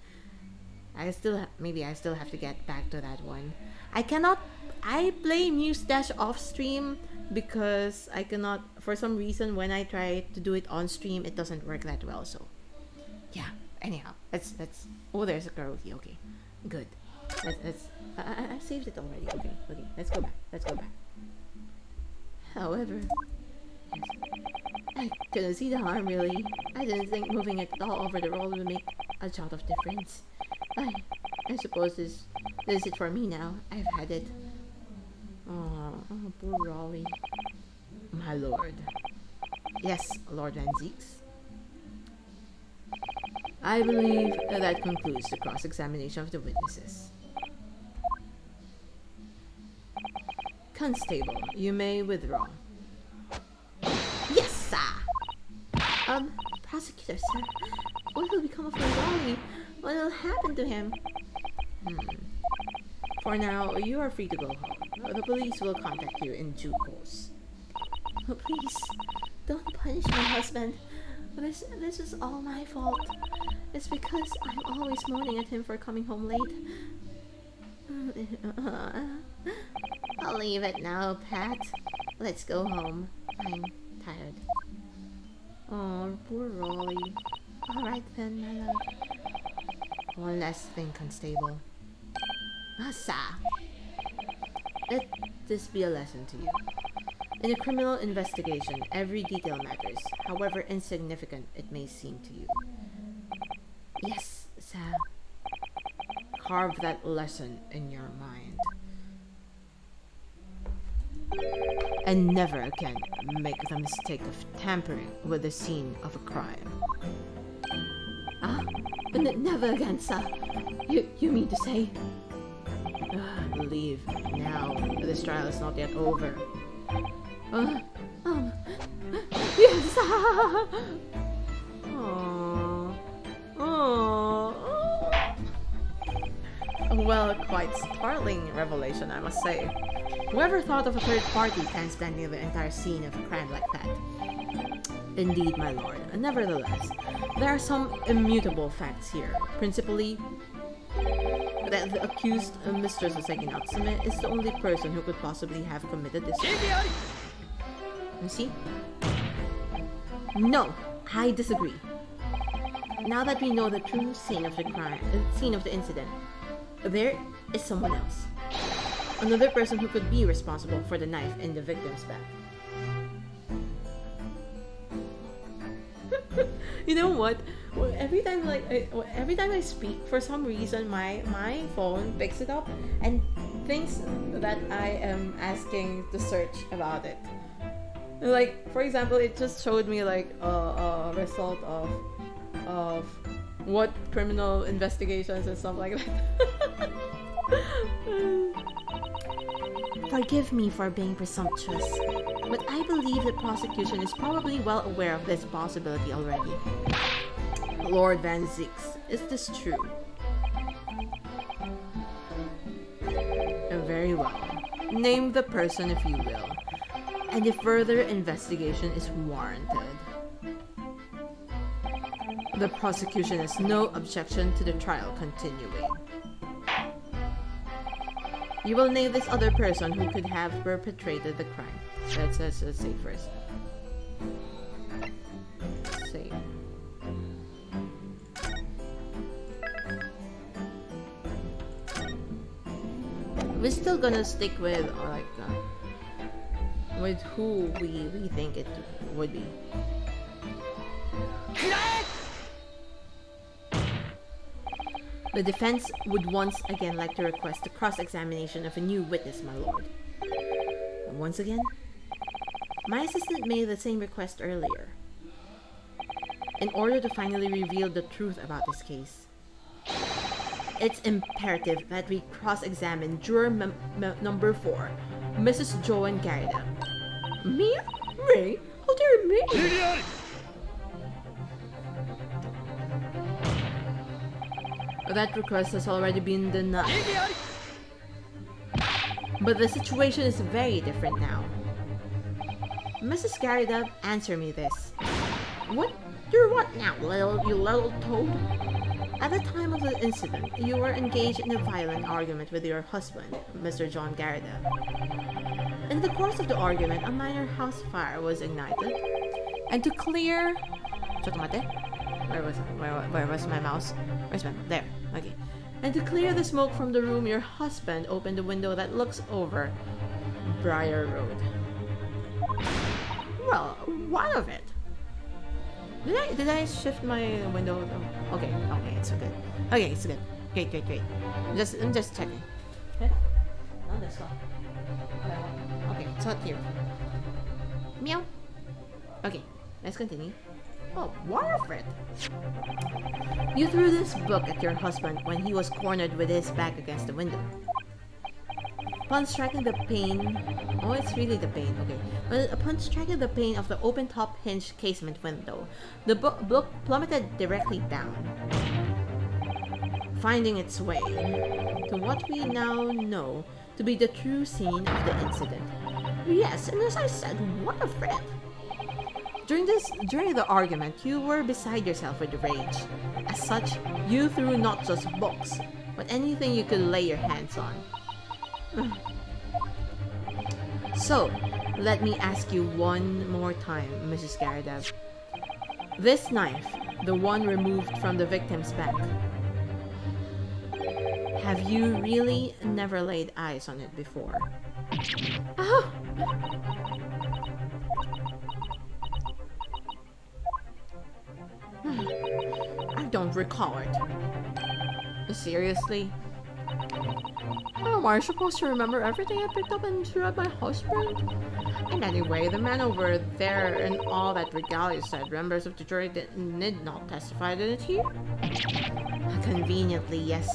S3: maybe I still have to get back to that one. I play Muse Dash off stream because I cannot, for some reason, when I try to do it on stream, it doesn't work that well. So, yeah. Anyhow, let's. Oh, there's a karaoke. Okay, good. Let's. I saved it already. Okay. Let's go back. However, I couldn't see the harm really. I didn't think moving it all over the roll would make a jot of difference. I suppose this is it for me now. I've had it. Oh, poor Raleigh. My lord. Yes, Lord Van Zeeks. I believe that concludes the cross-examination of the witnesses. Constable, you may withdraw. Yes, sir! Prosecutor, sir. What will become of Raleigh? What will happen to him? For now, you are free to go home. The police will contact you in due course. Oh, please, don't punish my husband. This is all my fault. It's because I'm always moaning at him for coming home late. I'll leave it now, Pat. Let's go home. I'm tired. Oh, poor Raleigh. Alright then, my love. One last thing, Constable. Sir. Let this be a lesson to you. In a criminal investigation, every detail matters, however insignificant it may seem to you. Yes, sir. Carve that lesson in your mind. And never again make the mistake of tampering with the scene of a crime. Never again, sir. You mean to say? Leave now. This trial is not yet over. Yes. Well, quite startling revelation, I must say. Whoever thought of a third party transcending the entire scene of a crime like that? Indeed, my lord. Nevertheless, there are some immutable facts here. Principally, that the accused, Mr. Soseki Natsume, is the only person who could possibly have committed this crime. You see? No, I disagree. Now that we know the true scene of the crime, scene of the incident, there is someone else. Another person who could be responsible for the knife in the victim's back. You know what? Every time I speak, for some reason my phone picks it up and thinks that I am asking to search about it. Like, for example, it just showed me like a result of what criminal investigations and stuff like that. Forgive me for being presumptuous, but I believe the prosecution is probably well aware of this possibility already. Lord Van Zeeks, is this true? Very well. Name the person if you will, and if further investigation is warranted. The prosecution has no objection to the trial continuing. You will name this other person who could have perpetrated the crime. Let's say first. Save. We're still gonna stick with who we think it would be. The defense would once again like to request the cross-examination of a new witness, my lord. And once again? My assistant made the same request earlier. In order to finally reveal the truth about this case, it's imperative that we cross-examine juror number 4, Mrs. Joan Garrida.
S1: Me? Me? How dare me? That request has already been denied. But the situation is very different now. Mrs. Garida, answer me this. What? You're what now, you little toad? At the time of the incident, you were engaged in a violent argument with your husband, Mr. John Garida. In the course of the argument, a minor house fire was ignited. And to clear... Where was my mouse? Where's my... There. Okay. And to clear the smoke from the room, your husband opened the window that looks over Briar Road. Well, what of it? Did I shift my window? Okay, it's good. Okay, it's good. Great. I'm just checking. Okay? No, that's not. Okay, it's not here. Meow. Okay, let's continue. Oh, what of it? You threw this book at your husband when he was cornered with his back against the window. Upon striking the pane... Oh, it's really the pane, okay. Well, upon striking the pane of the open-top hinged casement window, the book plummeted directly down, finding its way to what we now know to be the true scene of the incident. Yes, and as I said, what of it? During the argument, you were beside yourself with rage. As such, you threw not just books, but anything you could lay your hands on. So, let me ask you one more time, Mrs. Garida. This knife, the one removed from the victim's back, have you really never laid eyes on it before? Oh. I don't recall it. Seriously? How am I supposed to remember everything I picked up and threw at my husband? And anyway, the man over there and all that regalia said members of the jury did not testify, did it here? Conveniently, yes.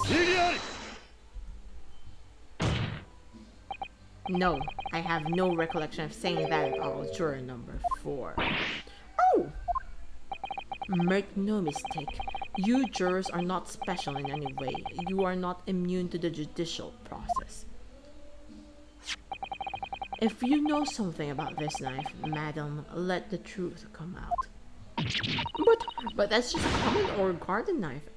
S1: No, I have no recollection of saying that at all, juror number 4. Oh! Make no mistake, you jurors are not special in any way. You are not immune to the judicial process. If you know something about this knife, madam, let the truth come out. But that's just a common or garden knife.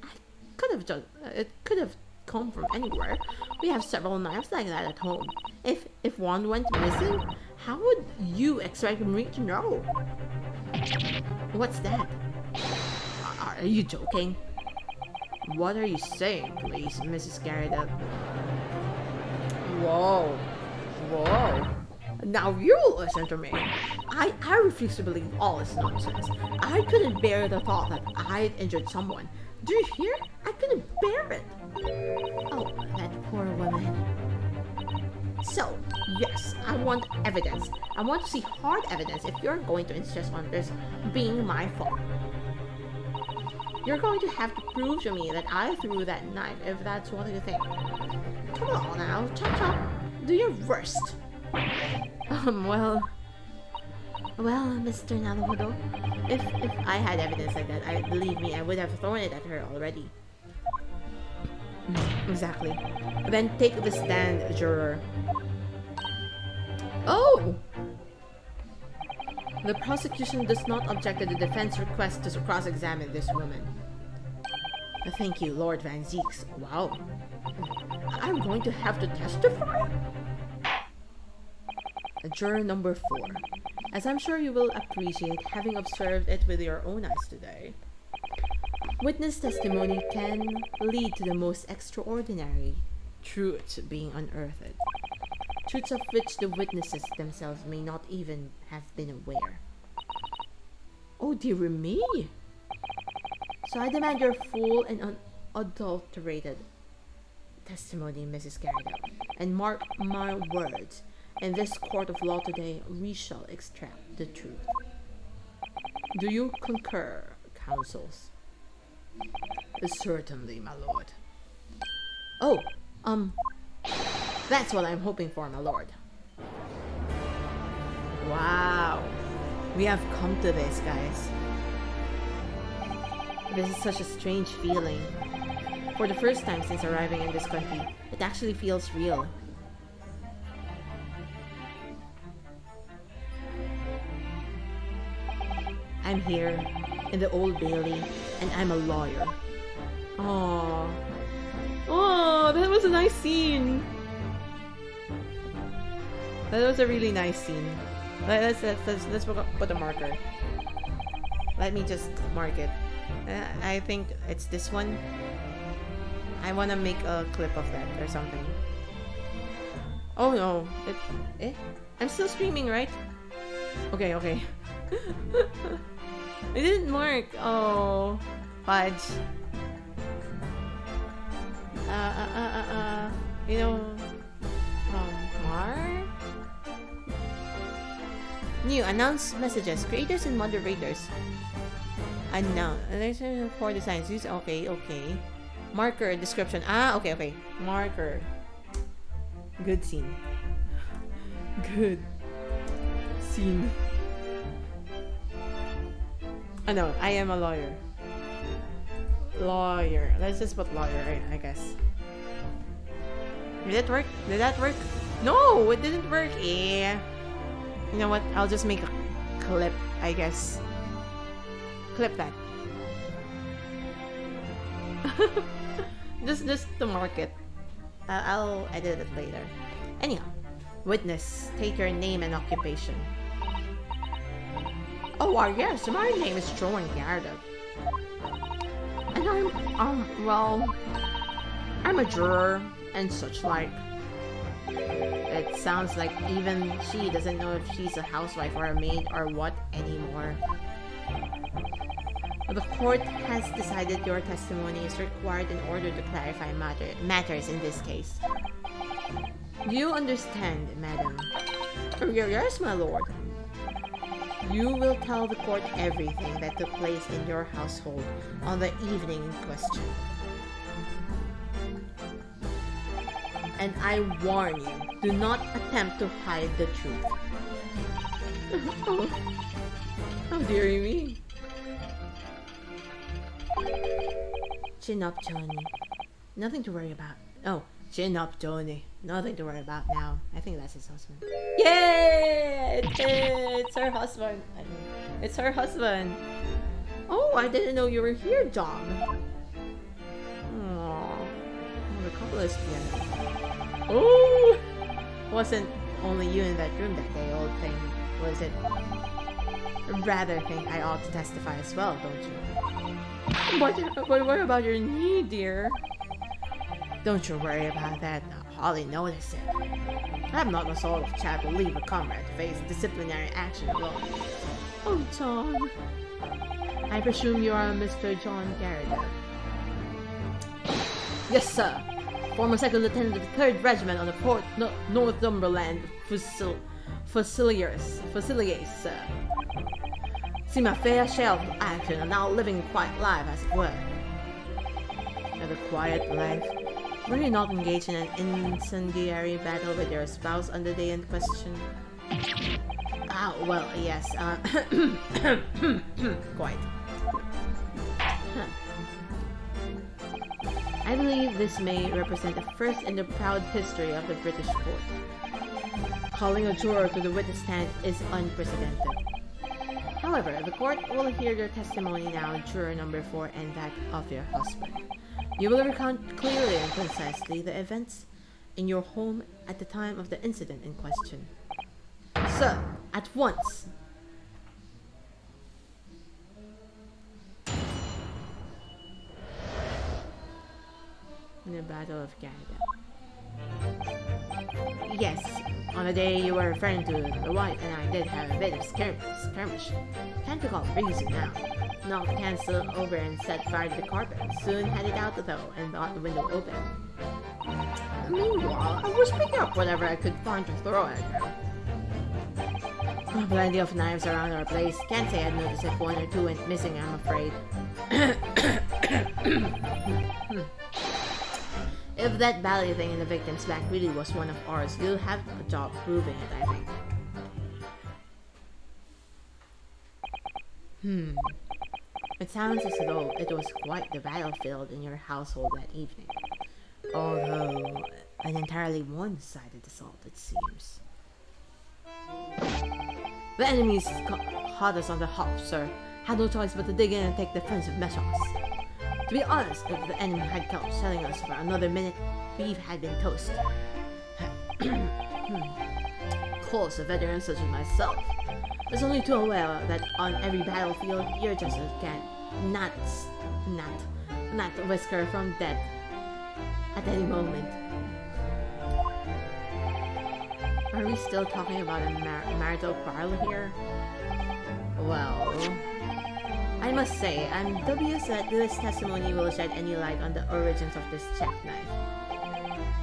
S1: It could have come from anywhere. We have several knives like that at home. If one went missing, how would you expect me to know? What's that? Are you joking? What are you saying, please, Mrs. Garida? Whoa. Now you listen to me. I refuse to believe all this nonsense. I couldn't bear the thought that I had injured someone. Do you hear? I couldn't bear it. Oh, that poor woman. So, yes, I want evidence. I want to see hard evidence if you're going to insist on this being my fault. You're going to have to prove to me that I threw that knife if that's what you think. Come on now, chop. Do your worst. Well, Mr. Naruhodo, if I had evidence like that, believe me, I would have thrown it at her already. Exactly. Then take the stand, juror. Oh! The prosecution does not object to the defense request to cross-examine this woman. Thank you, Lord Van Zeeks. Wow. I'm going to have to testify? Juror number 4. As I'm sure you will appreciate, having observed it with your own eyes today, witness testimony can lead to the most extraordinary truths being unearthed. Truths of which the witnesses themselves may not even have been aware. Oh dear me! So I demand your full and unadulterated testimony, Mrs. Garida, and mark my words, in this court of law today, we shall extract the truth. Do you concur, counsels? Certainly, my lord. Oh, that's what I'm hoping for, my lord. Wow. We have come to this, guys. This is such a strange feeling. For the first time since arriving in this country, it actually feels real. I'm here in the Old Bailey, and I'm a lawyer. Oh, oh, that was a nice scene. That was a really nice scene. Let's put a marker. Let me just mark it. I think it's this one. I wanna make a clip of that or something. Oh no, I'm still streaming, right? Okay, okay. I didn't mark. Oh, fudge. You know, mark. New announce messages, creators and moderators. Announce. There's four designs. Use okay. Marker description. Okay. Marker. Good scene. Good scene. No, I am a lawyer. Lawyer. Let's just put lawyer, I guess. Did that work? Did that work? No, it didn't work. Yeah. You know what? I'll just make a clip, I guess. Clip that. just to mark it. I'll edit it later. Anyhow, witness, take your name and occupation. Oh, yes, my name is Joan Garda. And I'm a juror and such like. It sounds like even she doesn't know if she's a housewife or a maid or what anymore. The court has decided your testimony is required in order to clarify matters in this case. Do you understand, madam? Yes, my lord. You will tell the court everything that took place in your household on the evening in question. And I warn you, do not attempt to hide the truth. Oh, how dare you me? Chin up, Johnny. Nothing to worry about. Oh, chin up, Johnny. Nothing to worry about now. I think that's his husband. Yay! It's her husband. It's her husband. Oh, I didn't know you were here, John. Aww. The couple is together. Oh! Wasn't only you in that room that day, old thing, was it? Rather think I ought to testify as well, don't you? But what about your knee, dear? Don't you worry about that. Holly noticed it. I'm not the sort of chap who leave a comrade to face disciplinary action alone. Oh, John. I presume you are Mr. John Garrett. Yes, sir. Former second lieutenant of the 3rd Regiment on the 4th Northumberland Fusiliers, sir. See my fair share of action and now living a quiet life, as it were. And a quiet life? Were you not engaged in an incendiary battle with your spouse on the day in question? Ah, well, yes, quite. I believe this may represent a first in the proud history of the British court. Calling a juror to the witness stand is unprecedented. However, the court will hear your testimony now, juror number 4, and that of your husband. You will recount clearly and concisely the events in your home at the time of the incident in question. Sir, at once! In the Battle of Canada. Yes, on the day you were referring to, the wife and I did have a bit of skirmish. Can't recall the reason now. Knocked cancel over and set fire to the carpet. Soon had it out though and got the window open. Meanwhile, I was picking up whatever I could find to throw at her. Plenty of knives around our place. Can't say I'd noticed if one or two went missing, I'm afraid. If that ballet thing in the victim's back really was one of ours, you'll have a job proving it, I think.
S3: It sounds as though it was quite the battlefield in your household that evening. Although, an entirely one-sided assault, it seems. The enemies caught us on the hop, sir. Had no choice but to dig in and take defensive measures. To be honest, if the enemy had kept shelling us for another minute, we had been toast. Of course, a veteran such as myself is only too aware that on every battlefield, you're just not whisker from death at any moment. Are we still talking about a marital quarrel here? Well, I must say, I'm dubious that this testimony will shed any light on the origins of this jackknife.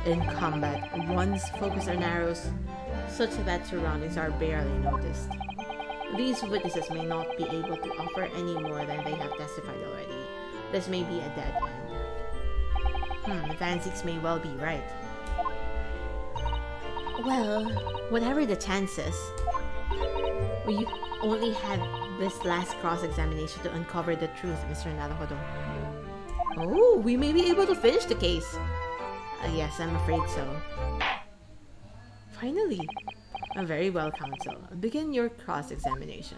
S3: In combat, one's focus narrows such that surroundings are barely noticed. These witnesses may not be able to offer any more than they have testified already. This may be a dead end. Van Six may well be right. Well, whatever the chances, we only had this last cross-examination to uncover the truth, Mr. Naruhodo. Oh, we may be able to finish the case. Yes, I'm afraid so. Finally. Very well, counsel. Begin your cross-examination.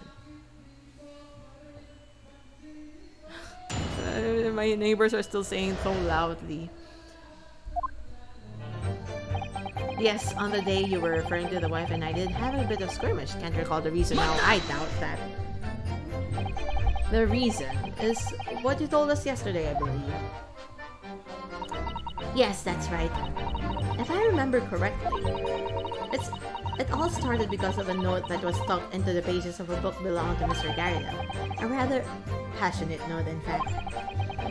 S3: My neighbors are still saying so loudly. Yes, on the day you were referring to the wife and I did have a bit of skirmish. Can't recall the reason now. I doubt that. The reason is what you told us yesterday, I believe. Yes, that's right. If I remember correctly, it all started because of a note that was stuck into the pages of a book belonging to Mr. Garida. A rather passionate note, in fact.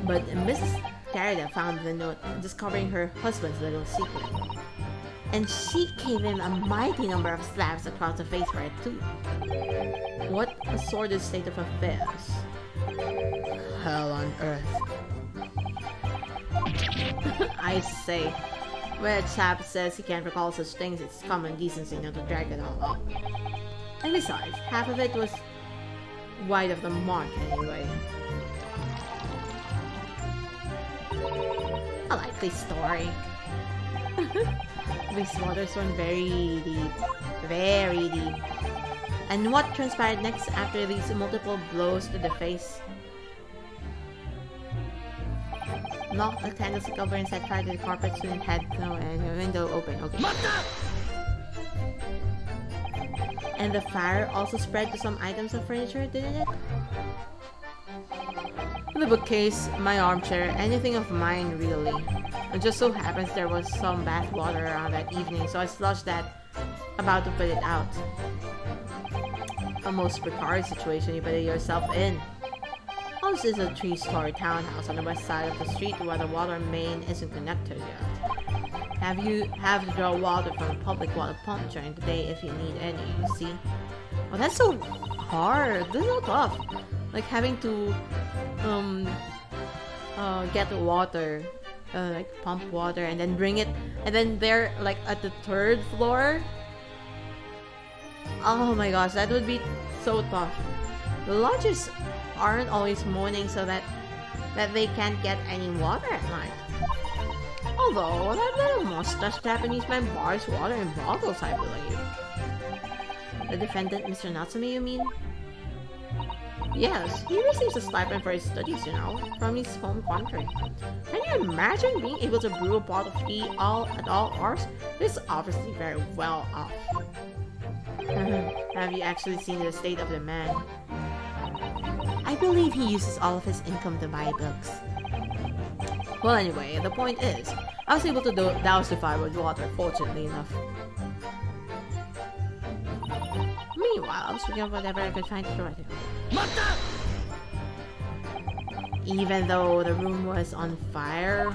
S3: But Mrs. Garida found the note, discovering her husband's little secret. And she gave him a mighty number of slaps across the face for it too. What a sordid state of affairs. Hell on earth. I say, when a chap says he can't recall such things, it's common decency not to drag it all up. And besides, half of it was wide of the mark anyway. A likely story. These waters run very deep. Very deep. And what transpired next after these multiple blows to the face? Knocked a candlestick over and set fire to the carpet, soon had no and the window open. Okay. And the fire also spread to some items of furniture, didn't it? The bookcase, my armchair, anything of mine really. It just so happens there was some bath water around that evening, so I sludged that, about to put it out. A most precarious situation you put yourself in. Ours is a 3-story townhouse on the west side of the street where the water main isn't connected yet. Have to draw water from a public water pump during the day if you need any, you see? Oh, that's so hard. This is so tough. Like having to get water, like pump water and then bring it, and then they're like at the 3rd floor. Oh my gosh, that would be so tough. The lodgers aren't always moaning so that they can't get any water at night. Although that little mustache Japanese man borrows water in bottles, I believe. The defendant, Mr. Natsume, you mean? Yes, he receives a stipend for his studies, you know, from his home country. Can you imagine being able to brew a pot of tea at all hours? This is obviously very well off. Have you actually seen the state of the man? I believe he uses all of his income to buy books. Well, anyway, the point is, I was able to douse the fire with water, fortunately enough. Meanwhile, I was picking up whatever I could find to throw at him. Even though the room was on fire,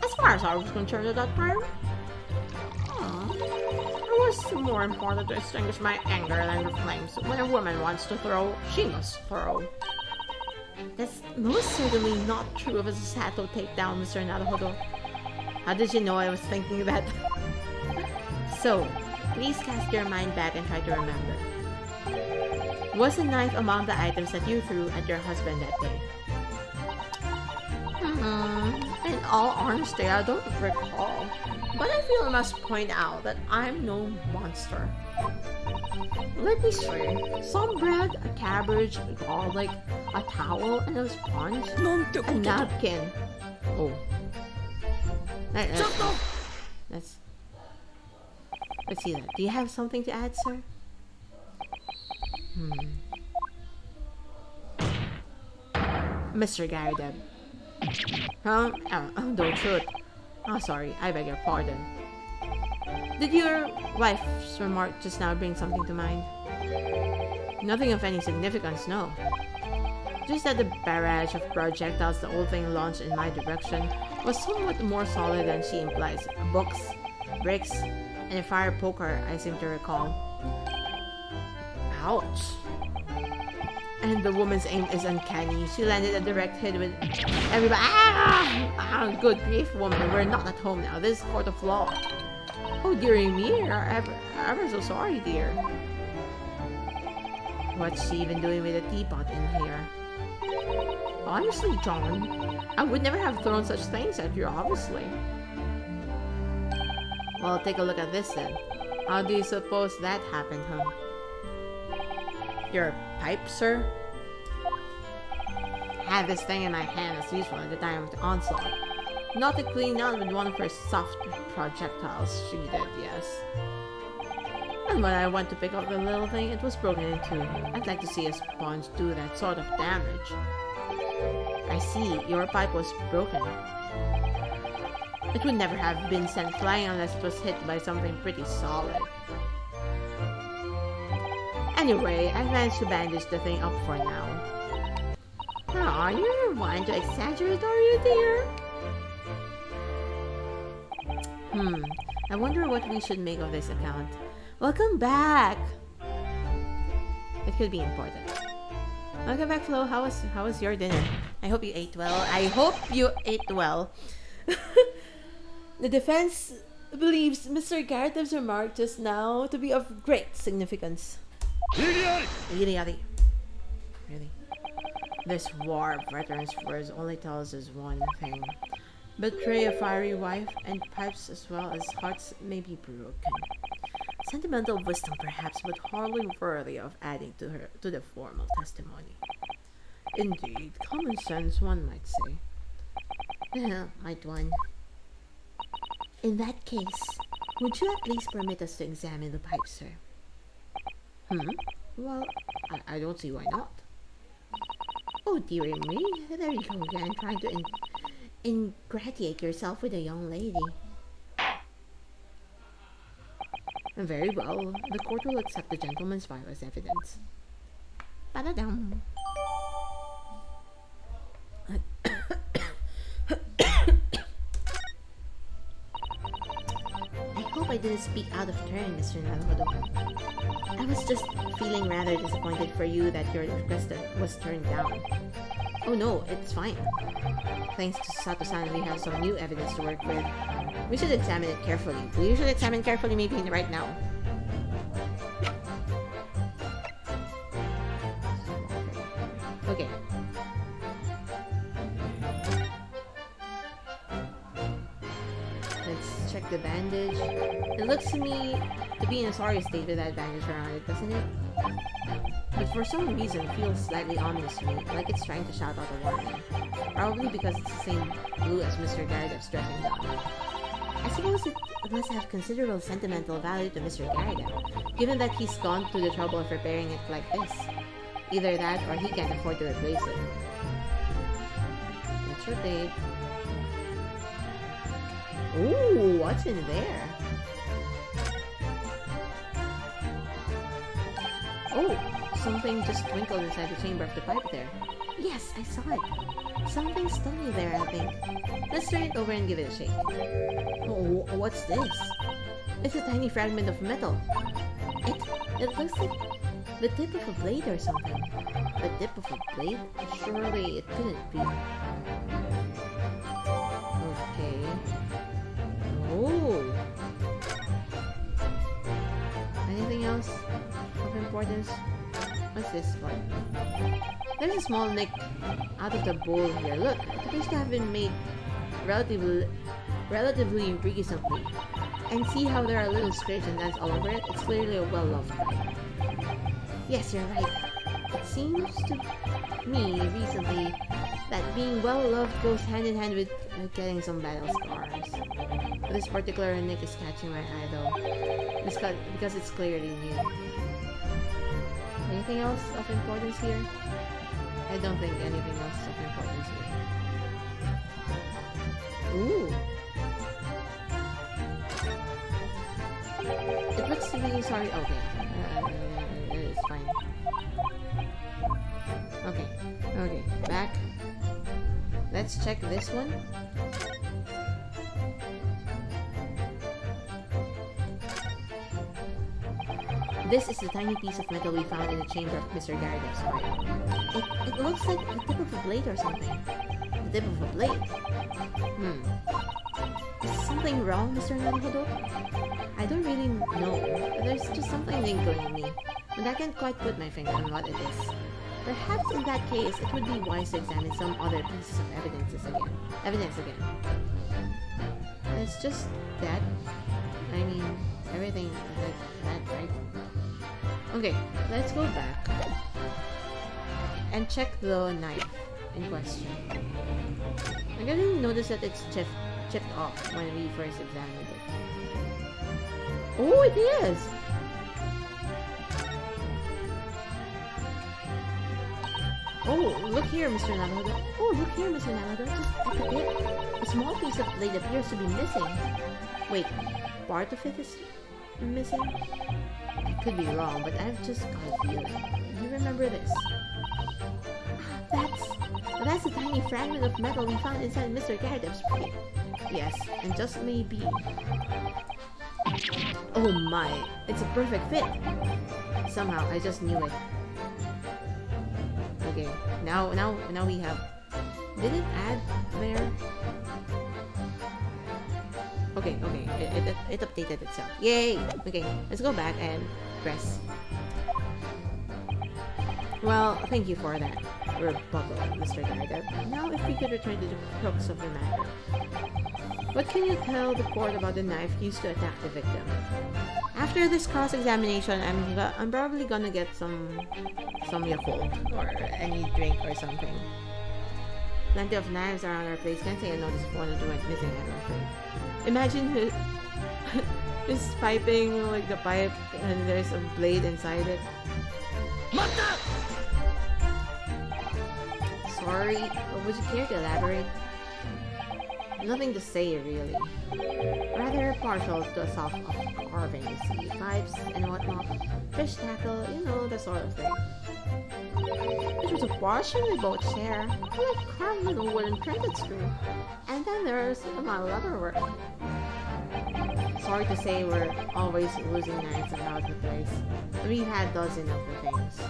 S3: as far as I was concerned at that time, it was more important to extinguish my anger than the flames. When a woman wants to throw, she must throw. That's most certainly not true of a Sato takedown, Mr. Naruhodo. How did you know I was thinking that? So, please cast your mind back and try to remember.
S1: Was the knife among the items that you threw at your husband that day? In all honesty, I don't recall. But I feel I must point out that I'm no monster. Let me see. Some bread, a cabbage, garlic, a towel, and a sponge. A napkin. Oh. Let's see that. Do you have something to add, sir? Mr. Garideb. Huh? Oh, don't shoot. Oh, sorry. I beg your pardon. Did your wife's remark just now bring something to mind? Nothing of any significance, no. Just that the barrage of projectiles the old thing launched in my direction was somewhat more solid than she implies. Books, bricks, and a fire poker, I seem to recall. Ouch. And the woman's aim is uncanny. She landed a direct hit with everybody. Good grief, woman. We're not at home now. This is court of law. Oh, dearie me. Ever so sorry, dear. What's she even doing with a teapot in here? Honestly, John, I would never have thrown such things at you, obviously. Well, take a look at this then. How do you suppose that happened, huh? Your pipe, sir? Had this thing in my hand as usual at the time of the onslaught. Not to clean out with one of her soft projectiles, she did, yes. And when I went to pick up the little thing, it was broken in two. I'd like to see a sponge do that sort of damage. I see, your pipe was broken. It would never have been sent flying unless it was hit by something pretty solid. Anyway, I managed to bandage the thing up for now. Aw, you're one to exaggerate, are you, dear? I wonder what we should make of this account. Welcome back! It could be important. Welcome back, Flo. How was your dinner? I hope you ate well. I hope you ate well. The defense believes Mr. Garideb's remark just now to be of great significance. Really? This war of veterans' words only tells us one thing. Betray a fiery wife, and pipes as well as hearts may be broken. Sentimental wisdom perhaps, but hardly worthy of adding to the formal testimony. Indeed, common sense, one might say. Might one. In that case, would you at least permit us to examine the pipe, sir? Well, I don't see why not. Oh, dearie me, there you go again, trying to ingratiate yourself with a young lady. Very well, the court will accept the gentleman's file as evidence. Ba-da-dum. I hope I didn't speak out of turn, Mr. Naruhodo. I was just feeling rather disappointed for you that your request was turned down. Oh no, it's fine. Thanks to Sato-san, we have some new evidence to work with. We should examine it carefully. We should examine carefully maybe right now. Okay. Let's check the bandage. It looks to me to be in a sorry state with that bandage around it, doesn't it? But for some reason it feels slightly ominous to me, like it's trying to shout out a warning. Probably because it's the same blue as Mr. Garideb's dressing gown. I suppose it must have considerable sentimental value to Mr. Garideb, given that he's gone to the trouble of repairing it like this. Either that or he can't afford to replace it. Let's rotate. Ooh, what's in there? Oh, something just twinkled inside the chamber of the pipe there. Yes, I saw it. Something stunning there, I think. Let's turn it over and give it a shake. Oh, what's this? It's a tiny fragment of metal. It looks like the tip of a blade or something. The tip of a blade? Surely it couldn't be. Okay. Oh. Anything else of importance? What's this for? There's a small nick out of the bowl here. Look, it appears to have been made relatively recently. And see how there are little scrapes and dents all over it? It's clearly a well-loved knife. Yes, you're right. It seems to me recently that being well-loved goes hand in hand with getting some battle scars. But this particular nick is catching my eye though, because it's clearly new. Anything else of importance here? I don't think anything else is of importance here. Ooh! It looks to be sorry. Okay, it's fine. Okay, back. Let's check this one. This is the tiny piece of metal we found in the chamber of Mr. Garrick's pipe. It looks like the tip of a blade or something. The tip of a blade? Is something wrong, Mr. Naruhodo? I don't really know. There's just something lingering in me, but I can't quite put my finger on what it is. Perhaps in that case, it would be wise to examine some other pieces of evidence again. It's just that. I mean, everything like that, right? Okay, let's go back and check the knife in question. I didn't notice that it's chipped off when we first examined it. Oh, it is! Oh, look here, Mr. Naruhodo. Oh, look here, Mr. Naruhodo. Just at the tip, a small piece of blade appears to be missing. Wait, part of it is missing? I could be wrong, but I've just got a feeling. You remember this? That's a tiny fragment of metal we found inside Mr. Garrick's pipe. Yes, and just maybe. Oh my, it's a perfect fit. Somehow, I just knew it. Okay, now we have. Did it add there? Okay, it updated itself. Yay! Okay, let's go back and press. Well, thank you for that rebuttal, Mr. Garrick. Now if we could return to the crux of the matter. What can you tell the court about the knife used to attack the victim? After this cross-examination, I'm probably gonna get some Yakult or any drink or something. Plenty of knives around our place. Can't say I noticed if one or two went missing, I don't think. Imagine he's piping like the pipe and there's a blade inside it. Sorry, would you care to elaborate? Nothing to say, really. Rather partial to a soft carving, you see. Pipes and whatnot. Fish tackle, you know, that sort of thing. It was a portion we both share. Like carved with a wooden printed screw. And then there's my leather work. Sorry to say we're always losing knives around the place. We've had dozens of the things.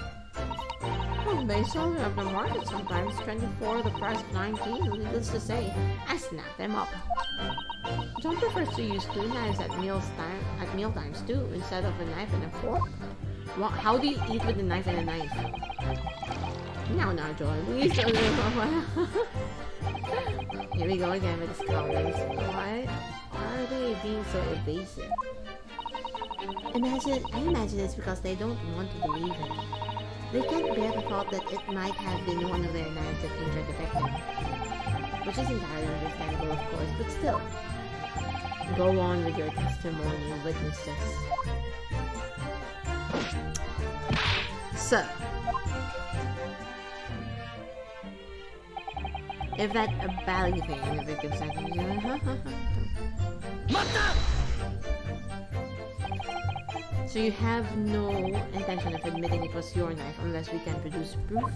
S1: Well, they sell them at the market sometimes, 24 the price of 19, needless to say. I snap them up. John prefers to use two knives at meal times too, instead of a knife and a fork. Well, how do you eat with a knife and a knife? Now, John, please don't Here we go again with the scholars. Why are they being so evasive? I imagine it's because they don't want to believe it. They can't bear the thought that it might have been one of their knives that injured the victim. Which is entirely understandable, of course, but still. Go on with your testimony, witnesses. So, if that a bally thing in the victim's life, so you have no intention of admitting it was your knife unless we can produce proof?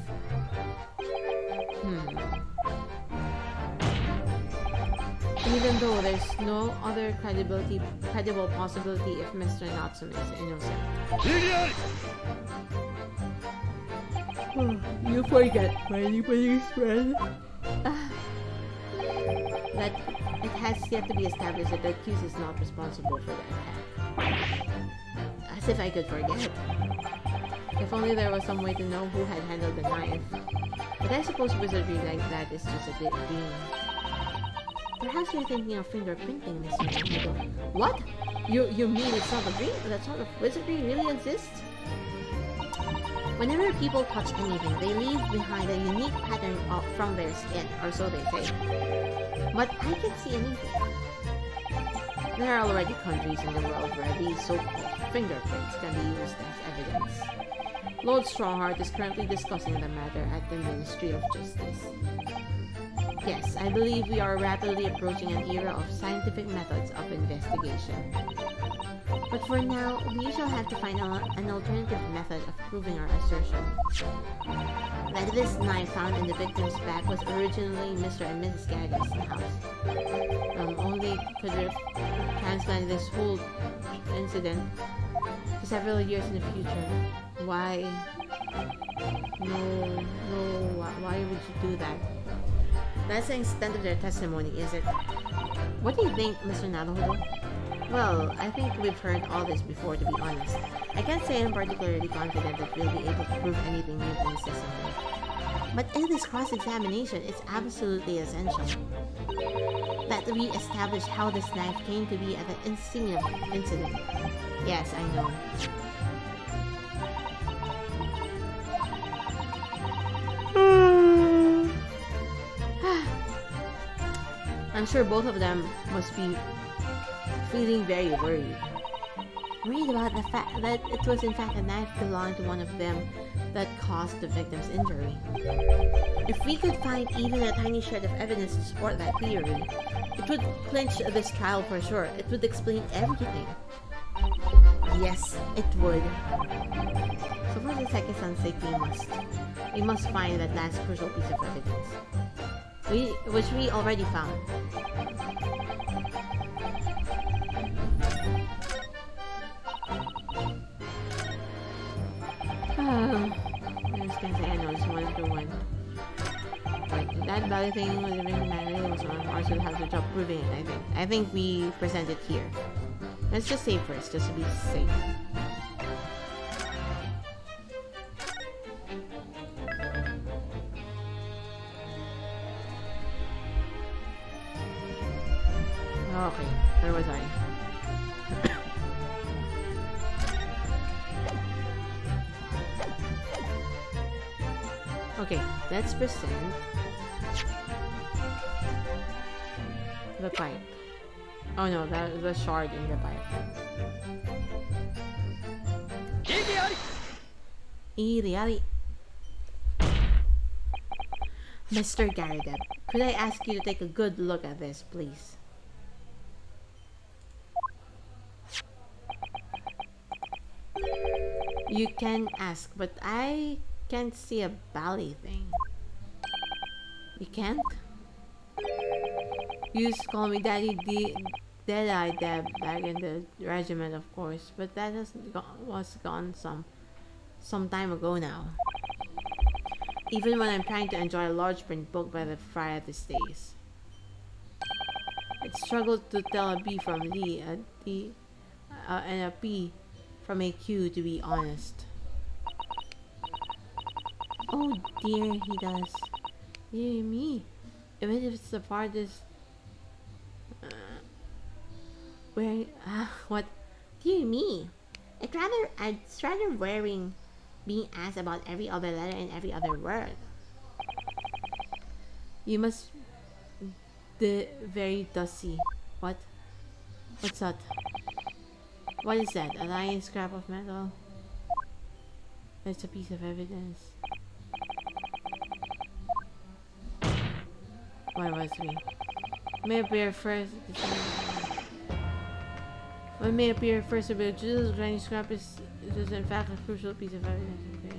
S1: Even though there's no other credible possibility if Mr. Natsume is innocent. You forget my police friend. That it has yet to be established that the accused is not responsible for the attack. As if I could forget. If only there was some way to know who had handled the knife. But I suppose wizardry like that is just a bit dream.
S3: Perhaps you're thinking of fingerprinting, Mr. Naruto.
S1: What? You mean it's not a dream? That sort of wizardry really exists?
S3: Whenever people touch anything, they leave behind a unique pattern from their skin, or so they say. But I can't see anything.
S1: There are already countries in the world where these so-called fingerprints can be used as evidence. Lord Strongheart is currently discussing the matter at the Ministry of Justice. Yes, I believe we are rapidly approaching an era of scientific methods of investigation.
S3: But for now, we shall have to find an alternative method of proving our assertion. That this knife found in the victim's back was originally Mr. and Mrs. Garrett's house.
S1: Only could we transplant this whole incident to several years in the future. Why? No, why would you do that?
S3: That's the extent of their testimony, is it?
S1: What do you think, Mr. Naruto?
S3: Well, I think we've heard all this before, to be honest. I can't say I'm particularly confident that we'll be able to prove anything new from this testimony. But in this cross-examination, it's absolutely essential that we establish how this knife came to be at the incident.
S1: Yes, I know. I'm sure both of them must be feeling very worried.
S3: Worried about the fact that it was in fact a knife belonging to one of them that caused the victim's injury. If we could find even a tiny shred of evidence to support that theory, it would clinch this trial for sure. It would explain everything.
S1: Yes, it would.
S3: So for the Seki-san's sake, we must find that last crucial piece of evidence. Which we already found.
S1: I was gonna say I know this one to one. But that body thing with the ring manual was on or should have the job proving it, I think we present it here. Let's just save first, just to be safe. Okay, where was I? Okay, let's present the pipe. Oh no, that was the shard in the pipe.
S3: Iriari.
S1: Mr. Garrideb, could I ask you to take a good look at this, please? You can ask, but I can't see a bally thing. You can't? You used to call me Daddy Deadeye Deb back in the regiment, of course, but that was gone some time ago now. Even when I'm trying to enjoy a large print book by the friar these days. I struggled to tell a B from D, a D, and a P from a Q, to be honest.
S3: Oh dear, he does.
S1: Dear me. Even if it's the farthest... what?
S3: Dear me. It's rather wearing being asked about every other letter and every other word.
S1: You must... The very dusty. What? What's that? What is that? A lying scrap of metal? That's a piece of evidence. Where was we? May appear first. What may appear first to be a little tiny scrap is in fact a crucial piece of evidence. Okay.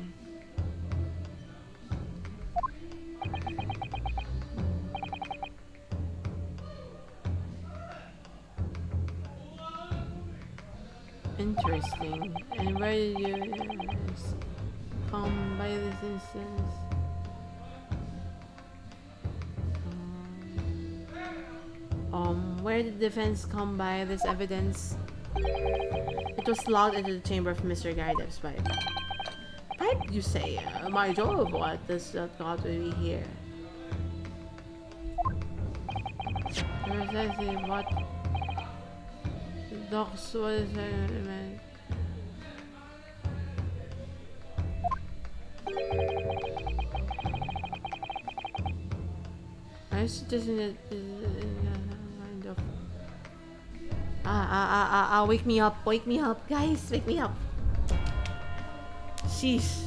S1: Interesting. And where did you come by this instance? Where did the defense come by this evidence? It was logged into the chamber of Mr. Garrideb's pipe. What you say? My job, what does that got to be here? Precisely what the docs was meant. I suggesting that kind of wake me up, guys, wake me up. Sheesh.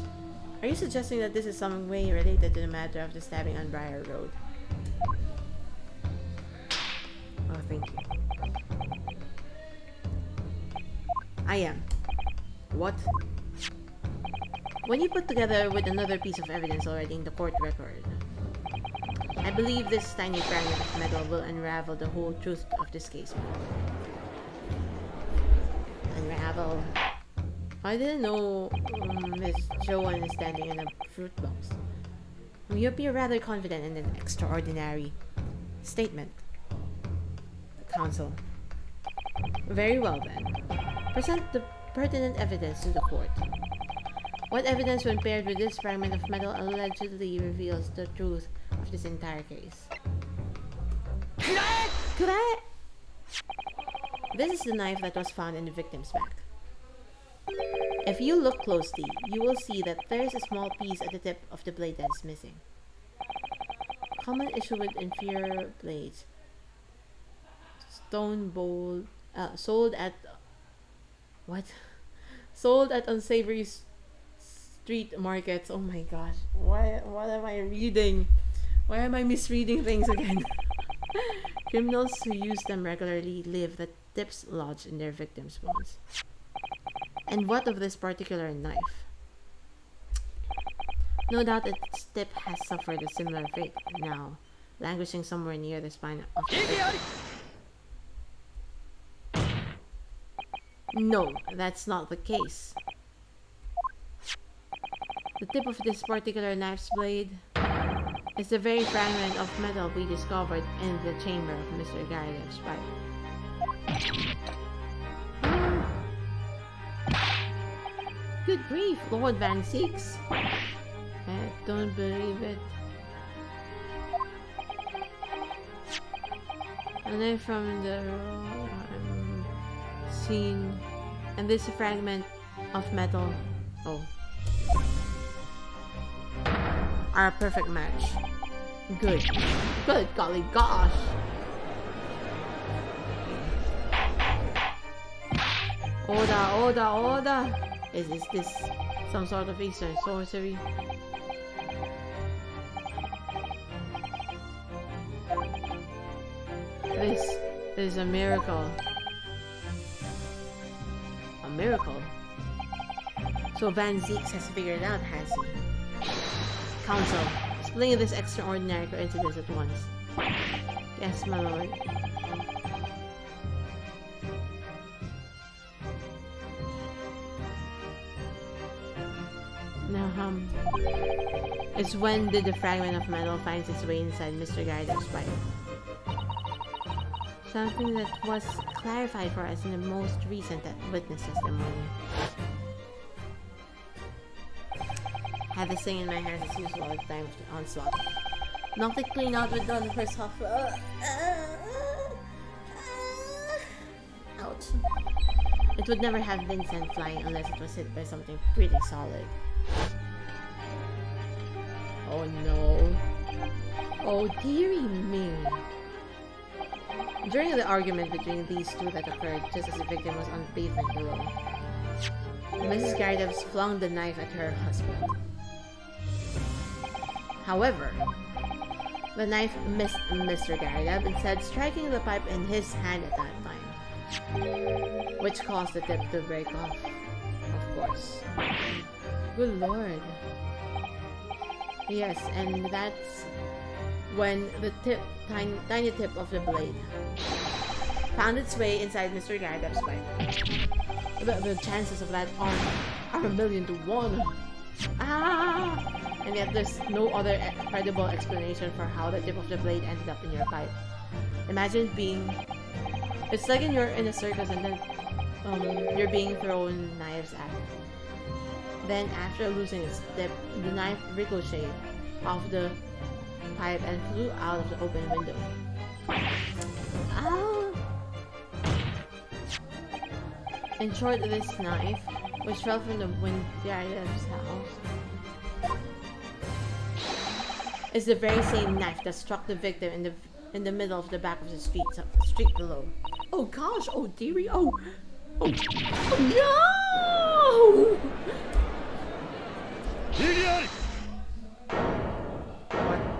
S1: Are you suggesting that this is some way related to the matter of the stabbing on Briar Road? Oh, thank you. I am. What? When you put together with another piece of evidence already in the court record, I believe this tiny fragment of metal will unravel the whole truth of this case. Unravel. I didn't know Miss Joanne is standing in a fruit box. You appear rather confident in an extraordinary statement. Counsel. Very well then. Present the pertinent evidence to the court. What evidence, when paired with this fragment of metal, allegedly reveals the truth of this entire case? Correct! This is the knife that was found in the victim's back. If you look closely, you will see that there is a small piece at the tip of the blade that is missing. Common issue with inferior blades. Stone bowl sold at unsavory street markets. Oh my gosh, what am I reading? Why am I misreading things again? Criminals who use them regularly leave the tips lodged in their victims' bones. And what of this particular knife? No doubt its tip has suffered a similar fate, now languishing somewhere near the spine of the victim. No, that's not the case. The tip of this particular knife's blade is the very fragment of metal we discovered in the chamber of Mr. Garrick's pipe. Good grief, Lord Van Seeks. I don't believe it. And then from the scene, and this fragment of metal, are a perfect match. Good golly gosh. Order. Is this some sort of Eastern sorcery? This is a miracle. A miracle? So Van Zeeks has figured it out, has he? Counsel, explain this extraordinary coincidence at once. Yes, my lord. Now, it's when did the fragment of metal finds its way inside Mr. Garrick's pipe? Something that was clarified for us in the most recent witness testimony. Had this thing in my hands as usual at the time of the onslaught. Knocked it clean out with the first half. Ouch. It would never have been sent flying unless it was hit by something pretty solid. Oh no. Oh dearie me. During the argument between these two that occurred just as the victim was on the pavement below, Mrs. Garrick flung the knife at her husband. However, the knife missed Mr. Garrick, instead striking the pipe in his hand at that time, which caused the tip to break off, of course. Good lord. Yes, and that's when the tiny tip of the blade found its way inside Mr. Garrick's pipe. The chances of that are 1,000,000 to 1. And yet there's no other credible explanation for how the tip of the blade ended up in your pipe. Imagine it's like you're in a circus and then you're being thrown knives at.
S3: Then, after losing its tip, the knife ricocheted off the pipe and flew out of the open window. Ow! In short, this knife, which fell from the Windiarev's house, is the very same knife that struck the victim in the middle of the back of the street below. Oh gosh! Oh dearie! Oh no!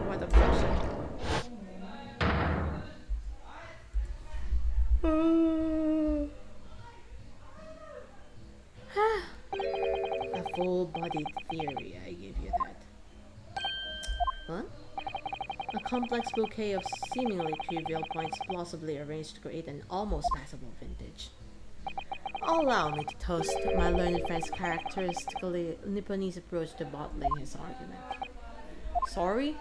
S3: What a pressure. A full-bodied theory, I give you that. Huh? A complex bouquet of seemingly trivial points plausibly arranged to create an almost passable vintage. Allow me to toast my learned friend's characteristically Nipponese approach to bottling his argument. Sorry?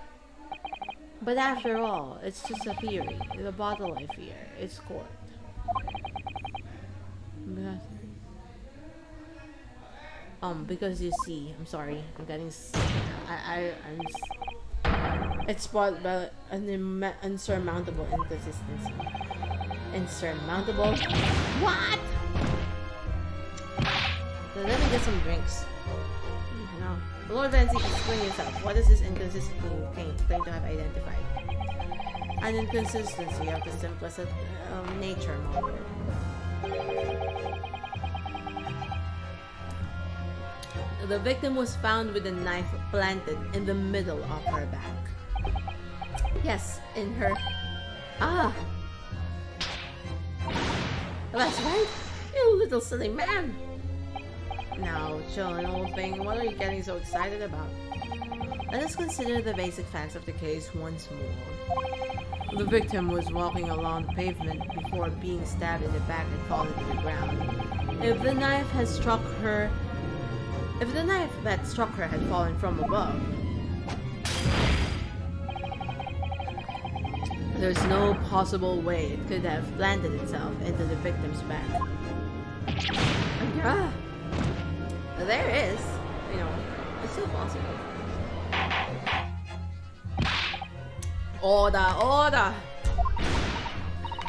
S3: But after all, it's just a theory. The bottle I fear is court. Because you see, I'm sorry, I'm getting it's spoiled by an insurmountable inconsistency. Insurmountable? What? So let me get some drinks. No. Lord Vancy, explain yourself. What is this inconsistency you claim to have identified? An inconsistency of the simplest nature, my lord. The victim was found with a knife planted in the middle of her back. Yes, in her... Ah! That's right! You little silly man! Now, chillin', old thing, what are you getting so excited about? Let us consider the basic facts of the case once more. The victim was walking along the pavement before being stabbed in the back and falling to the ground. If the knife that struck her had fallen from above, there's no possible way it could have planted itself into the victim's back. Yeah. There is, it's still possible. Order!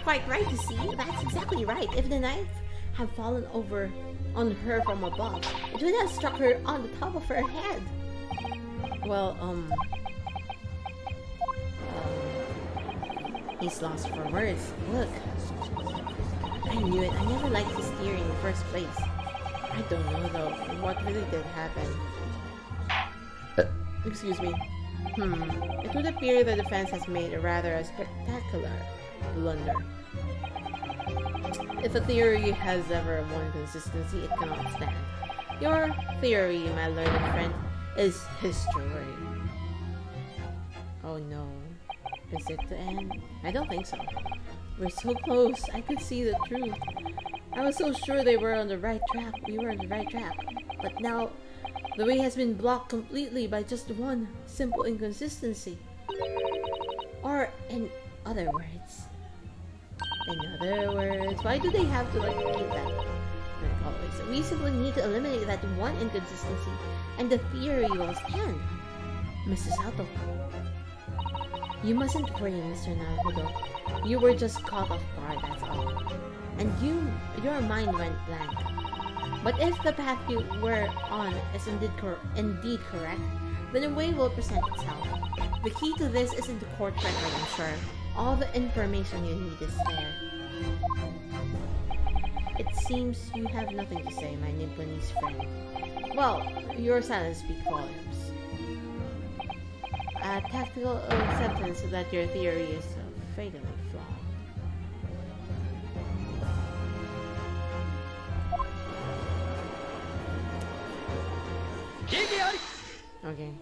S3: Quite right, you see. That's exactly right. If the knife had fallen over on her from above, it would have struck her on the top of her head. Well, he's lost for words. Look. I knew it. I never liked his theory in the first place. I don't know though, what really did happen. Excuse me. It would appear the defense has made a rather spectacular blunder. If a theory has ever one consistency, it cannot stand. Your theory, my learned friend, is history. Oh no. Is it the end? I don't think so. We're so close. I could see the truth. I was so sure they were on the right track. We were on the right track. But now, the way has been blocked completely by just one simple inconsistency. Or, in other words, why do they have to keep that? Like always, we simply need to eliminate that one inconsistency, and the theory will stand. Mrs. Sato. You mustn't worry, Mr. Naruhodo. You were just caught off guard, that's all. And your mind went blank. But if the path you were on is indeed correct, then a way will present itself. The key to this is in the court record, I'm sure. All the information you need is there. It seems you have nothing to say, my Nipponese friend. Well, your silence speaks volumes. A tactical acceptance that your theory is fatally flawed. Okay,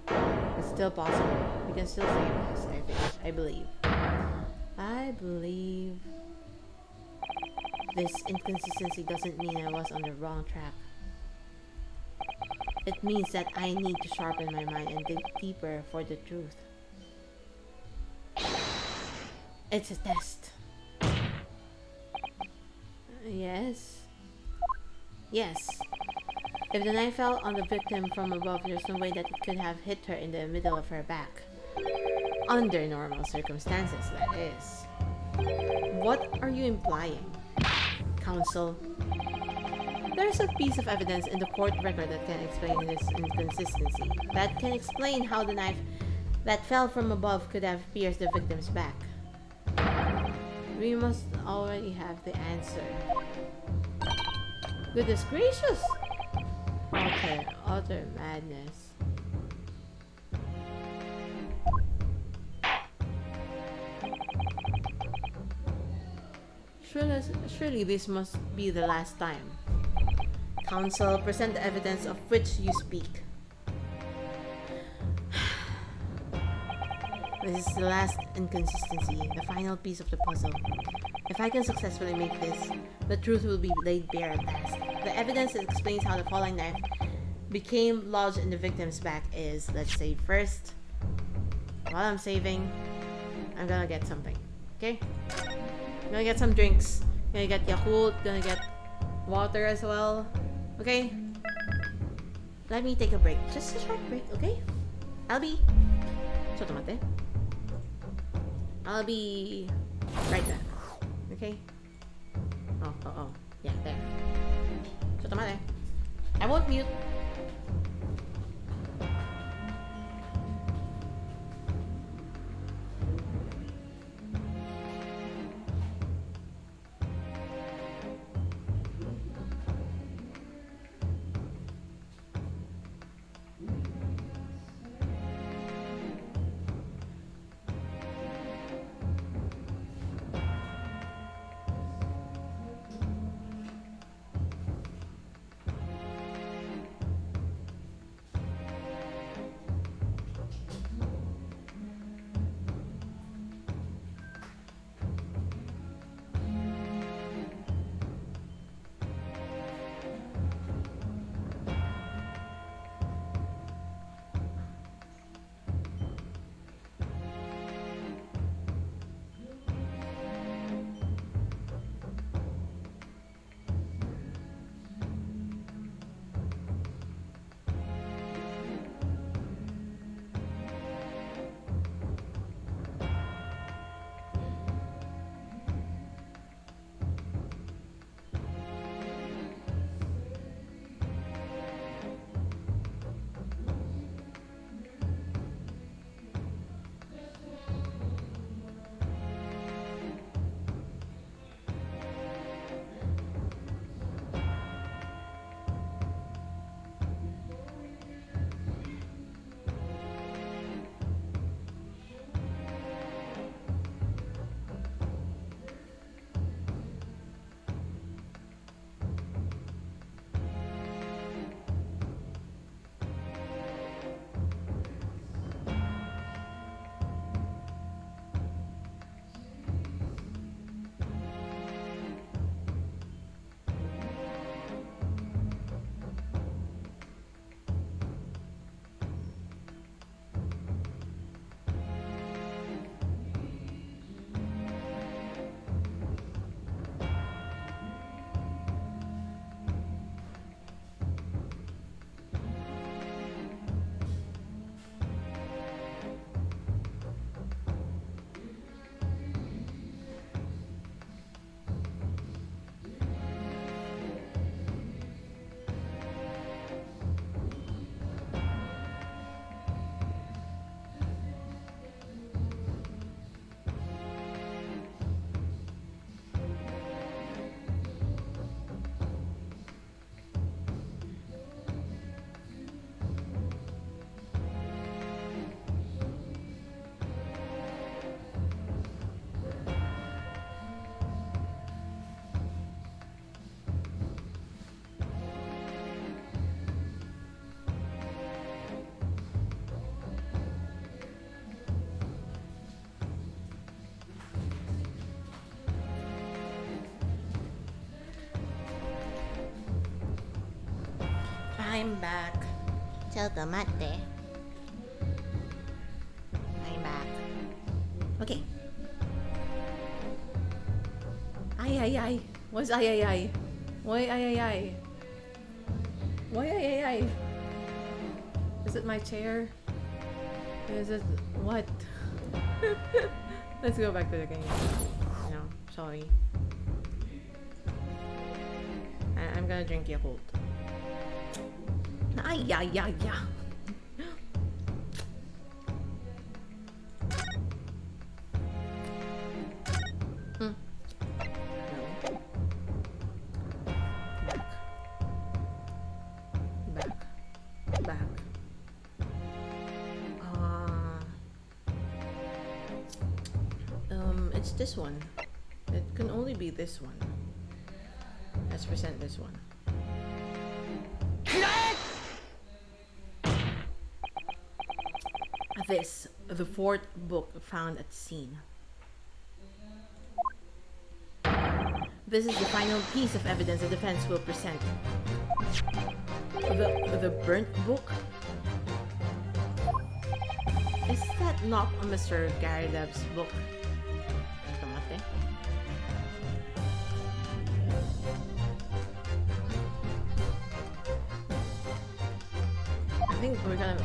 S3: it's still possible. We can still save this, I think. I believe this inconsistency doesn't mean I was on the wrong track. It means that I need to sharpen my mind and dig deeper for the truth. It's a test. Yes. If the knife fell on the victim from above, there's no way that it could have hit her in the middle of her back. Under normal circumstances, that is. What are you implying, counsel? There's a piece of evidence in the court record that can explain this inconsistency. That can explain how the knife that fell from above could have pierced the victim's back. We must already have the answer. Goodness gracious! Utter madness. Surely this must be the last time. Counsel, present the evidence of which you speak. This is the last inconsistency, the final piece of the puzzle. If I can successfully make this, the truth will be laid bare at last. The evidence that explains how the falling knife became lodged in the victim's back is, let's say first, while I'm saving, I'm gonna get something, okay? I'm gonna get some drinks. Gonna get Yakult, gonna get water as well, okay? Let me take a break, just a short break, okay? I'll be right back, okay? Oh, yeah, there. I won't mute. I'm back.
S4: Chocolate.
S3: I'm back. Okay. Ay. What's ay? Why ay?
S1: Why ay? Is it my chair? Is it what? Let's go back to the game. No, sorry. I'm gonna drink Yakult. Ay, yeah. No. Back. It's this one. It can only be this one. Let's present this one. This, the fourth book found at the scene. This is the final piece of evidence the defense will present. The burnt book? Is that not Mr. Garidev's book? Tomate. I think we're gonna...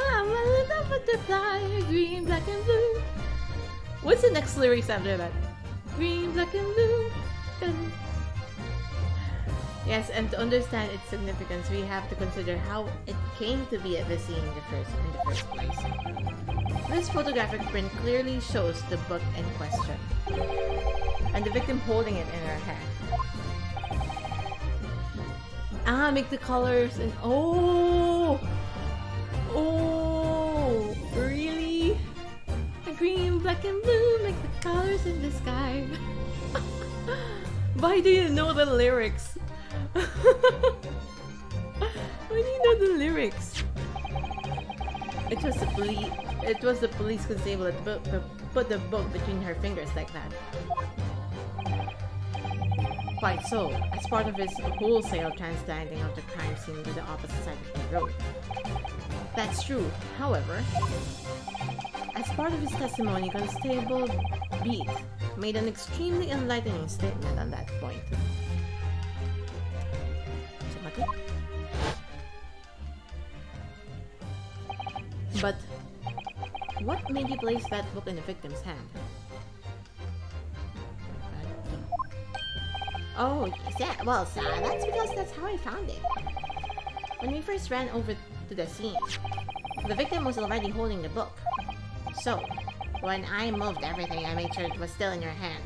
S1: I'm a little butterfly, green, black, and blue. What's the next lyrics after that? Green, black, and blue. Yes, and to understand its significance, we have to consider how it came to be at the scene in the first place. This photographic print clearly shows the book in question, and the victim holding it in her hand. Make the colors and really? Green, black, and blue make the colors in the sky. Why do you know the lyrics? Why do you know the lyrics? It was the police constable that put the book between her fingers like that. Quite so, as part of his wholesale transplanting of the crime scene to the opposite side of the road. That's true, however. As part of his testimony, Constable Beat made an extremely enlightening statement on that point. But what made you place that book in the victim's hand?
S3: Oh, yeah, well, that's because that's how I found it. When we first ran over to the scene, the victim was already holding the book. So, when I moved everything, I made sure it was still in her hand.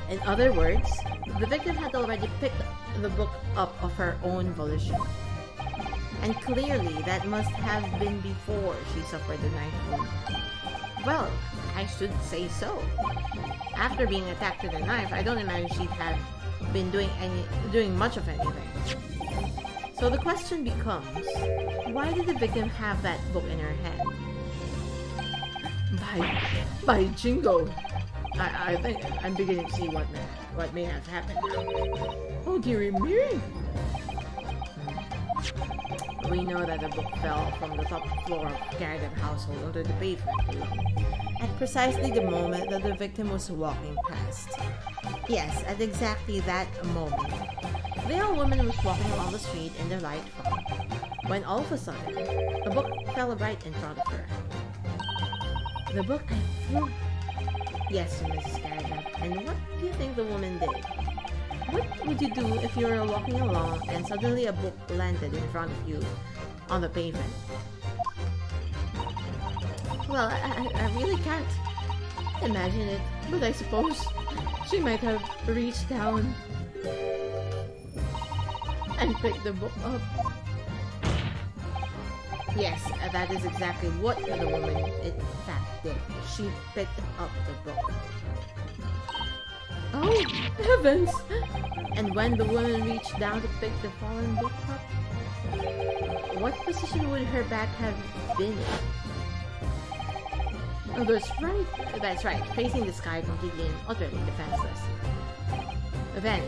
S1: In other words, the victim had already picked the book up of her own volition. And clearly, that must have been before she suffered the knife wound. Well, I should say so. After being attacked with a knife, I don't imagine she'd have been doing much of anything. So the question becomes, why did the victim have that book in her hand? By jingo! I think I'm beginning to see what may have happened. Oh dearie me! We know that the book fell from the top floor of Garidev's household onto the pavement below, at precisely the moment that the victim was walking past. Yes, at exactly that moment. The young woman was walking along the street in the light fog, when all of a sudden, the book fell right in front of her. The book I threw? Yes, Mrs. Garidev. And what do you think the woman did? What would you do if you were walking along and suddenly a book landed in front of you on the pavement? Well, I really can't imagine it, but I suppose she might have reached down and picked the book up. Yes, that is exactly what the woman in fact did. She picked up the book. Oh, heavens! And when the woman reached down to pick the fallen book up, what position would her back have been in? Oh, that's right, facing the sky completely and utterly defenseless. Then,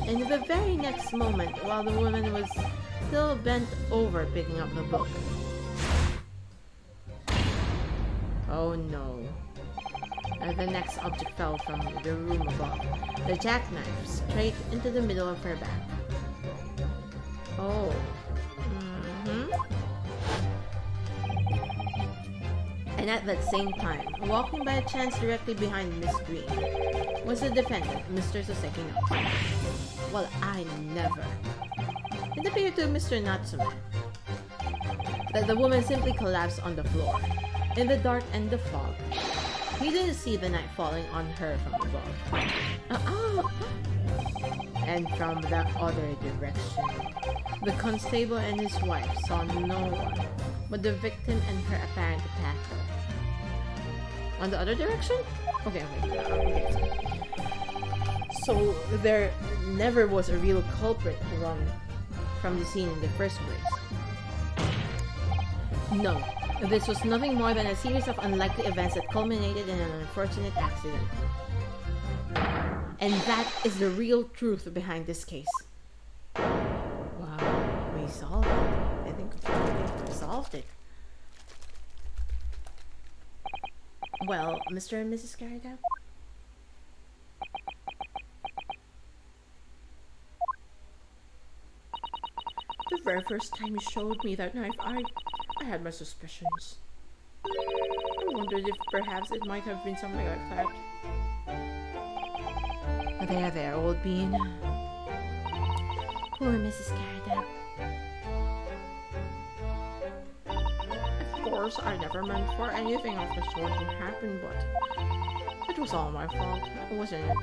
S1: in the very next moment, while the woman was still bent over picking up the book. Oh no. The next object fell from the room above. The jackknife straight into the middle of her back. Oh. And at that same time, walking by chance directly behind Miss Green, was the defendant, Mr. Soseki Natsume. Well, I never. It appeared to Mr. Natsume that the woman simply collapsed on the floor, in the dark and the fog. He didn't see the knife falling on her from above. And from the other direction, the constable and his wife saw no one but the victim and her apparent attacker. On the other direction? Okay. So there never was a real culprit run from the scene in the first place. No, this was nothing more than a series of unlikely events that culminated in an unfortunate accident. And that is the real truth behind this case. Wow, we solved it. I think we solved it. Well, Mr. and Mrs. Garrido? The very first time you showed me that knife, I had my suspicions. I wondered if perhaps it might have been something like that. There, old bean.
S3: Poor Mrs. Garrido.
S1: Of course, I never meant for anything of the sort to happen, but it was all my fault, wasn't it?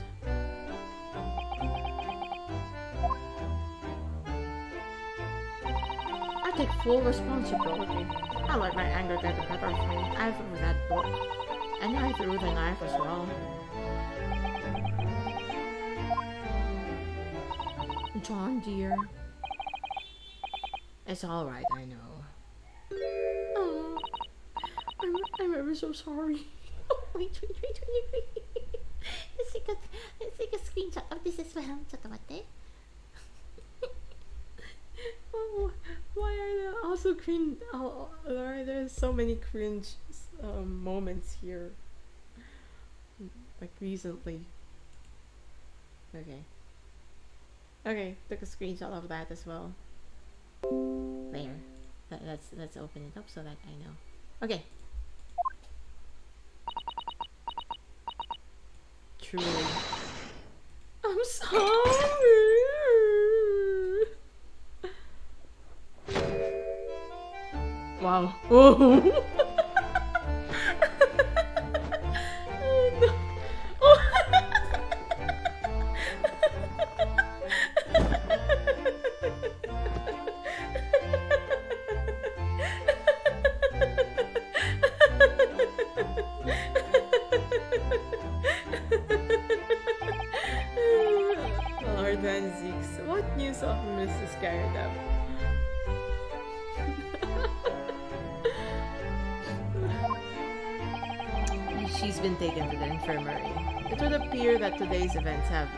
S1: I take full responsibility. I let my anger get the better of me. I threw that book, and I threw the knife as well. John, dear. It's alright, I know. Oh, I'm ever so sorry.
S3: Wait. Let's take a screenshot of this as well.
S1: Oh, why are there also cringe? Oh, why are there so many cringe moments here? Like recently. Okay, took a screenshot of that as well. There. Let's open it up so that I know. Okay. Truly. I'm sorry. Wow. Whoa. Oh, no. Lord Van Zeeks, what news of Mrs. Garrido? She's been taken to the infirmary. It would appear that today's events have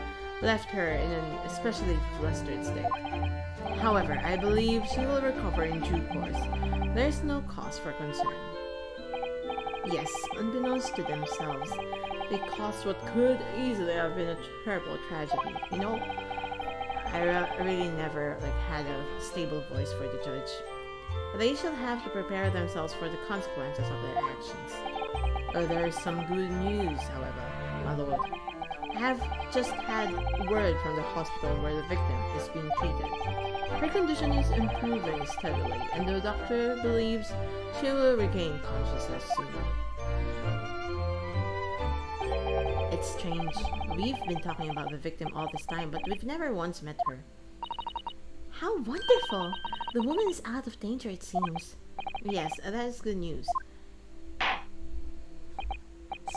S1: left her in an especially flustered state. However, I believe she will recover in due course. There is no cause for concern. Yes, unbeknownst to themselves, they caused what could easily have been a terrible tragedy. You know, I really never had a stable voice for the judge. They shall have to prepare themselves for the consequences of their actions. There is some good news, however, my lord. I have just had word from the hospital where the victim is being treated. Her condition is improving steadily, and the doctor believes she will regain consciousness soon. It's strange. We've been talking about the victim all this time, but we've never once met her.
S3: How wonderful! The woman is out of danger, it seems.
S1: Yes, that is good news.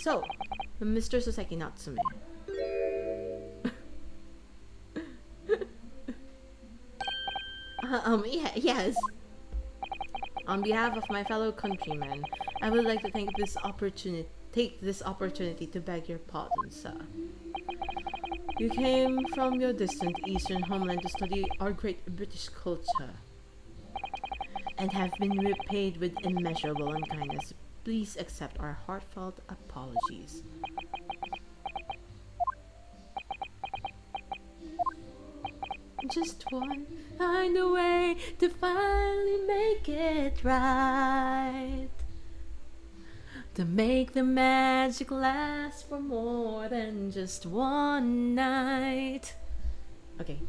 S1: So, Mr. Soseki Natsume. Yes. On behalf of my fellow countrymen, I would like to take this opportunity to beg your pardon, sir. You came from your distant eastern homeland to study our great British culture, and have been repaid with immeasurable unkindness Please accept our heartfelt apologies. Just one find a way to finally make it right. To make the magic last for more than just one night. Okay,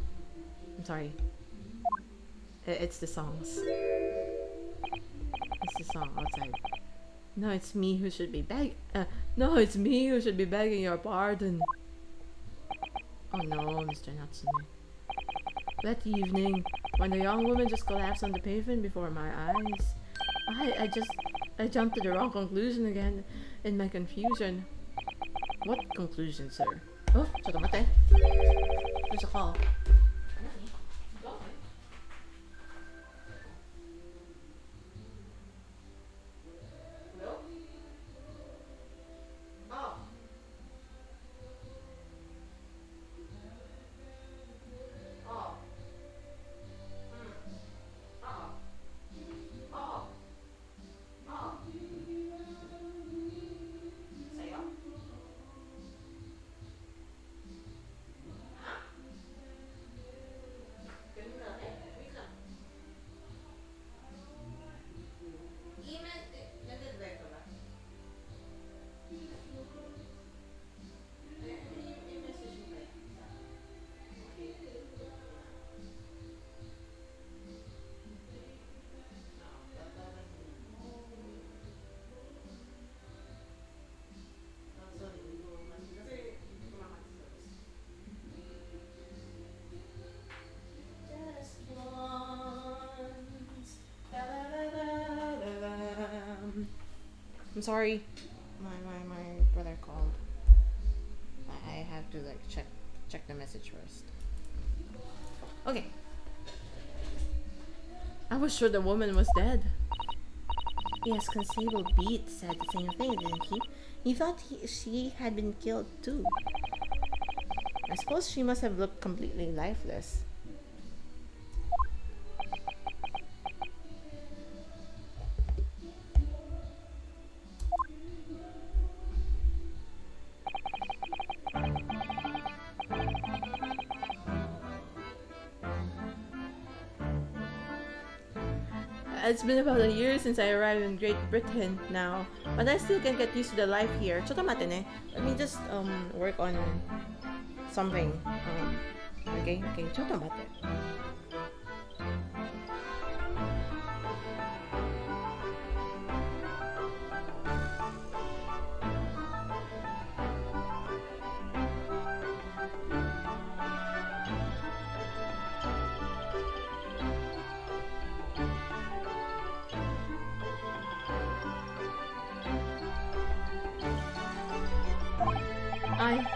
S1: I'm sorry. It's the songs. It's the song outside. No, it's me who should be no, it's me who should be begging your pardon. Oh no, Mr. Natsume. That evening, when the young woman just collapsed on the pavement before my eyes, I jumped to the wrong conclusion again in my confusion. What conclusion, sir? Oh, chotomate. There's a call. I'm sorry. My brother called. I have to like check the message first. Okay. I was sure the woman was dead.
S3: Yes, Constable Beat said the same thing, didn't he? He thought she had been killed too.
S1: I suppose she must have looked completely lifeless. It's been about a year since I arrived in Great Britain now, but I still can't get used to the life here. Chotomate ne. Let me just work on something. Okay, chotomate.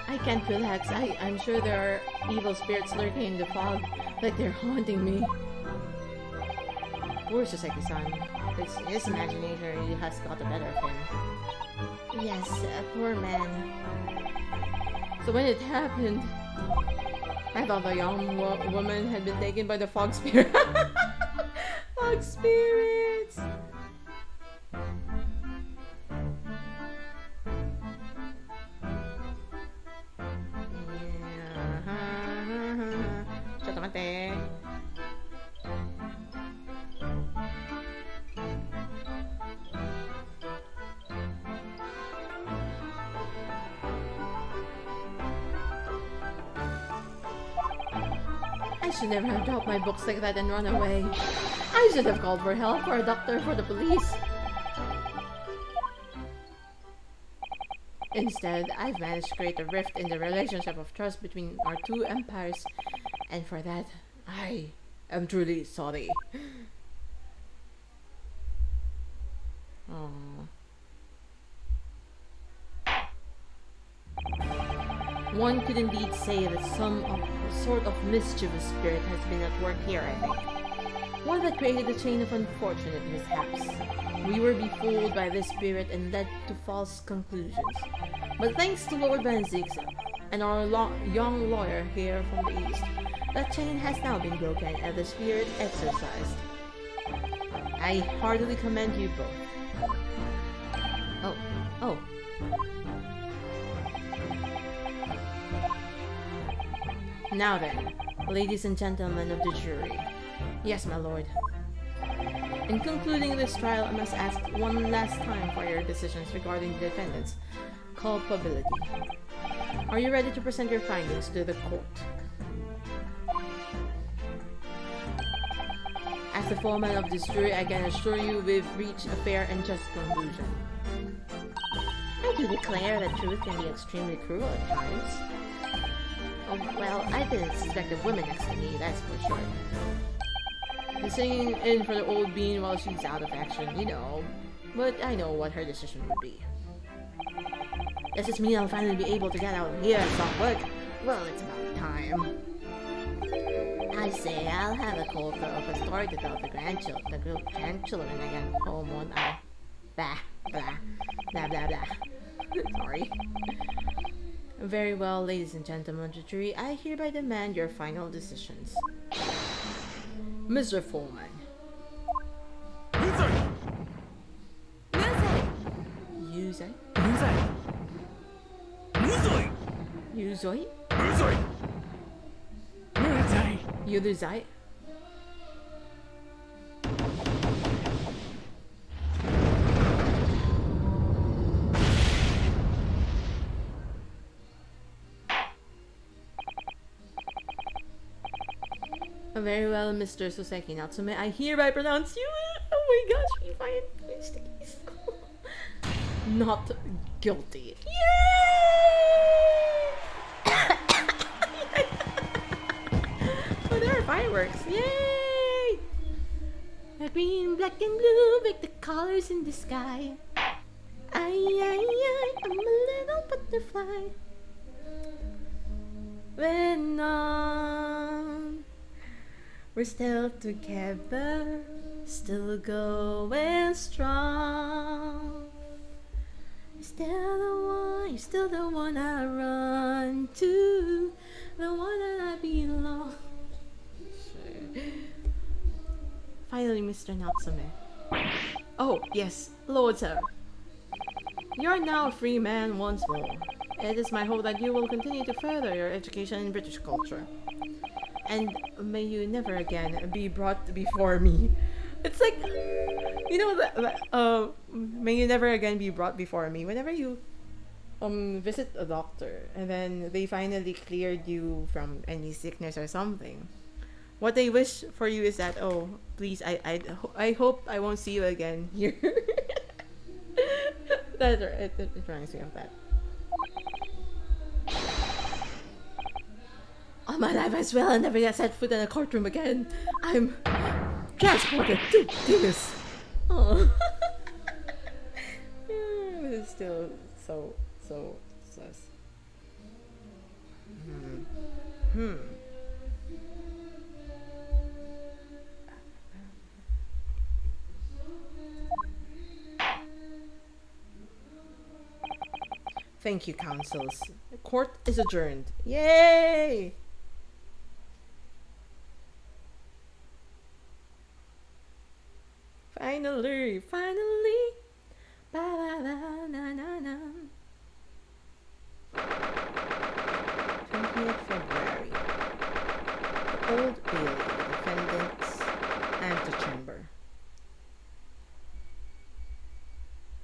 S1: I can't relax. I'm sure there are evil spirits lurking in the fog, like they're haunting me. Poor Soseki-san. His imagination really has got the better of him.
S3: Yes, poor man.
S1: So when it happened, I thought the young woman had been taken by the fog spirit. Fog spirits! Chotomate. I should never have dropped my books like that and run away. I should have called for help, for a doctor, for the police. Instead, I've managed to create a rift in the relationship of trust between our two empires, and for that, I am truly sorry. Aww. One could indeed say that some sort of mischievous spirit has been at work here, I think. One that created a chain of unfortunate mishaps. We were befooled by this spirit and led to false conclusions. But thanks to Lord Van Zix and our young lawyer here from the east, that chain has now been broken and the spirit exorcised. I heartily commend you both. Oh. Now then, ladies and gentlemen of the jury. Yes, my lord. In concluding this trial, I must ask one last time for your decisions regarding the defendant's culpability. Are you ready to present your findings to the court? As the foreman of this jury, I can assure you we've reached a fair and just conclusion.
S3: I do declare that truth can be extremely cruel at times. Oh, well, I didn't suspect a woman next to me, that's for sure.
S1: The singing in for the old bean while she's out of action, you know. But I know what her decision would be.
S3: Does this mean I'll finally be able to get out of here and stop work? Well, it's about time. I say, I'll have a quarter of a story to tell the grandchildren again. Home one eye. Blah, blah, blah, blah, blah. Sorry.
S1: Very well, ladies and gentlemen of the jury, I hereby demand your final decisions. Mr. Foreman. Yuzai? Yuzoi? Yuzai? Very well, Mr. Soseki Natsume, I hereby pronounce you, oh my gosh, we find mistakes. Not guilty. Yay! Oh, there are fireworks. Yay!
S3: The green, black, and blue make the colors in the sky. I'm a little butterfly.
S1: When we're still together, still going strong. You're still the one I run to, the one that I belong. Finally, Mr. Natsume. Oh, yes, Lord Sir. You're now a free man once more. It is my hope that you will continue to further your education in British culture. And may you never again be brought before me. It's like, you know, may you never again be brought before me. Whenever you visit a doctor and then they finally cleared you from any sickness or something, what they wish for you is that, oh, please, I hope I won't see you again here. It reminds me of that. All my life I swear I'll never set foot in a courtroom again. I'm transported to Venus. Oh. It's still so sus. Thank you, counsels. The court is adjourned. Yay! Finally! Ba ba ba na na na. 20th February. The Old Bailey, defendant's antechamber.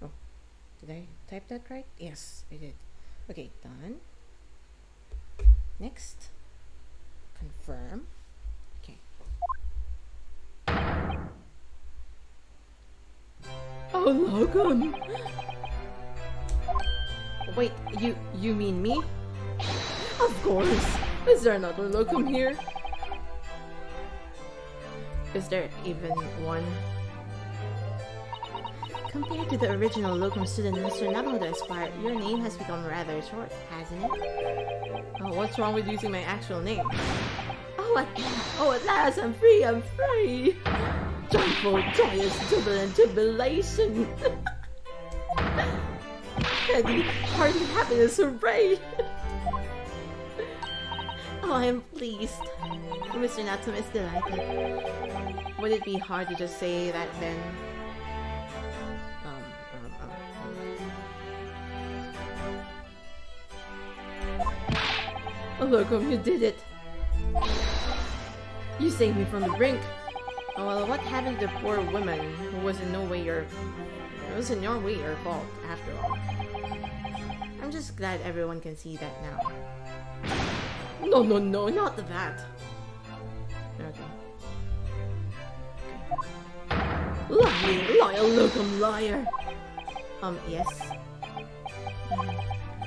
S1: Oh, did I type that right? Yes, I did. Okay, done. Next. Confirm. Okay. Oh, Logan! Wait, you mean me? Of course! Is there another locum here? Is there even one?
S3: Compared to the original locum student, Mr. Naruto Esquire, your name has become rather short, hasn't it?
S1: Oh, what's wrong with using my actual name?
S3: Oh, at last, I'm free! Joyful, joyous, jubilant, jubilation! Heady, hearty happiness, hooray! Oh, I'm pleased. Mr. Natsume is delighted.
S1: Would it be hard to just say that then? Look whom you did it! You saved me from the brink! Oh, well, what happened to the poor woman who was in no way your... It was in no way your fault, after all.
S3: I'm just glad everyone can see that now.
S1: No, no, no, not that! Okay. Lying, loyal, locum liar!
S3: Yes?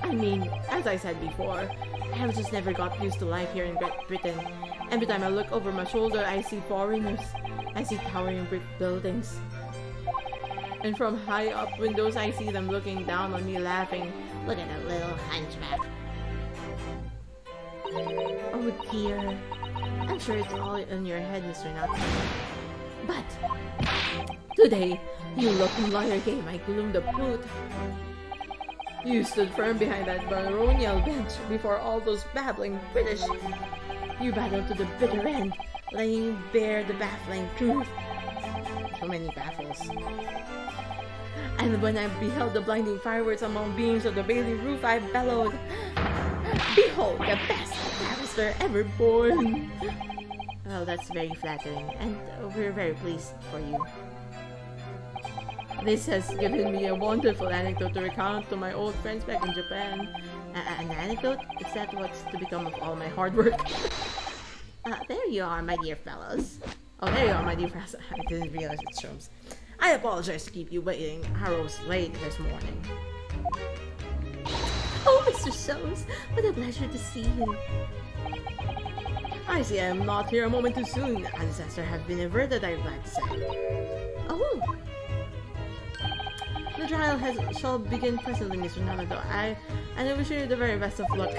S1: I mean, as I said before, I have just never got used to life here in Great Britain. Every time I look over my shoulder, I see foreigners. I see towering brick buildings. And from high up windows, I see them looking down on me laughing.
S3: Look at that little hunchback. Oh dear. I'm sure it's all in your head, Mr. Natsume. But
S1: today, you locum liar gave my gloom the boot. You stood firm behind that baronial bench before all those babbling British. You battled to the bitter end, laying bare the baffling truth.
S3: so many baffles.
S1: And when I beheld the blinding fireworks among beams of the Bailey roof, I bellowed, "Behold the best barrister ever born!"
S3: Well, that's very flattering, and we're very pleased for you.
S1: This has given me a wonderful anecdote to recount to my old friends back in Japan.
S3: An anecdote? Is that what's to become of all my hard work? There you are, my dear fellows.
S1: Oh, there you are, my dear friends. I didn't realize it's Shrooms. I apologize to keep you waiting. I was late this morning.
S3: Oh, Mr. Soames, what a pleasure to see you.
S1: I see I am not here a moment too soon. A disaster have been averted, I'm glad to say.
S3: Oh,
S1: The trial shall begin presently, Mr. Namato. And I wish you the very best of luck.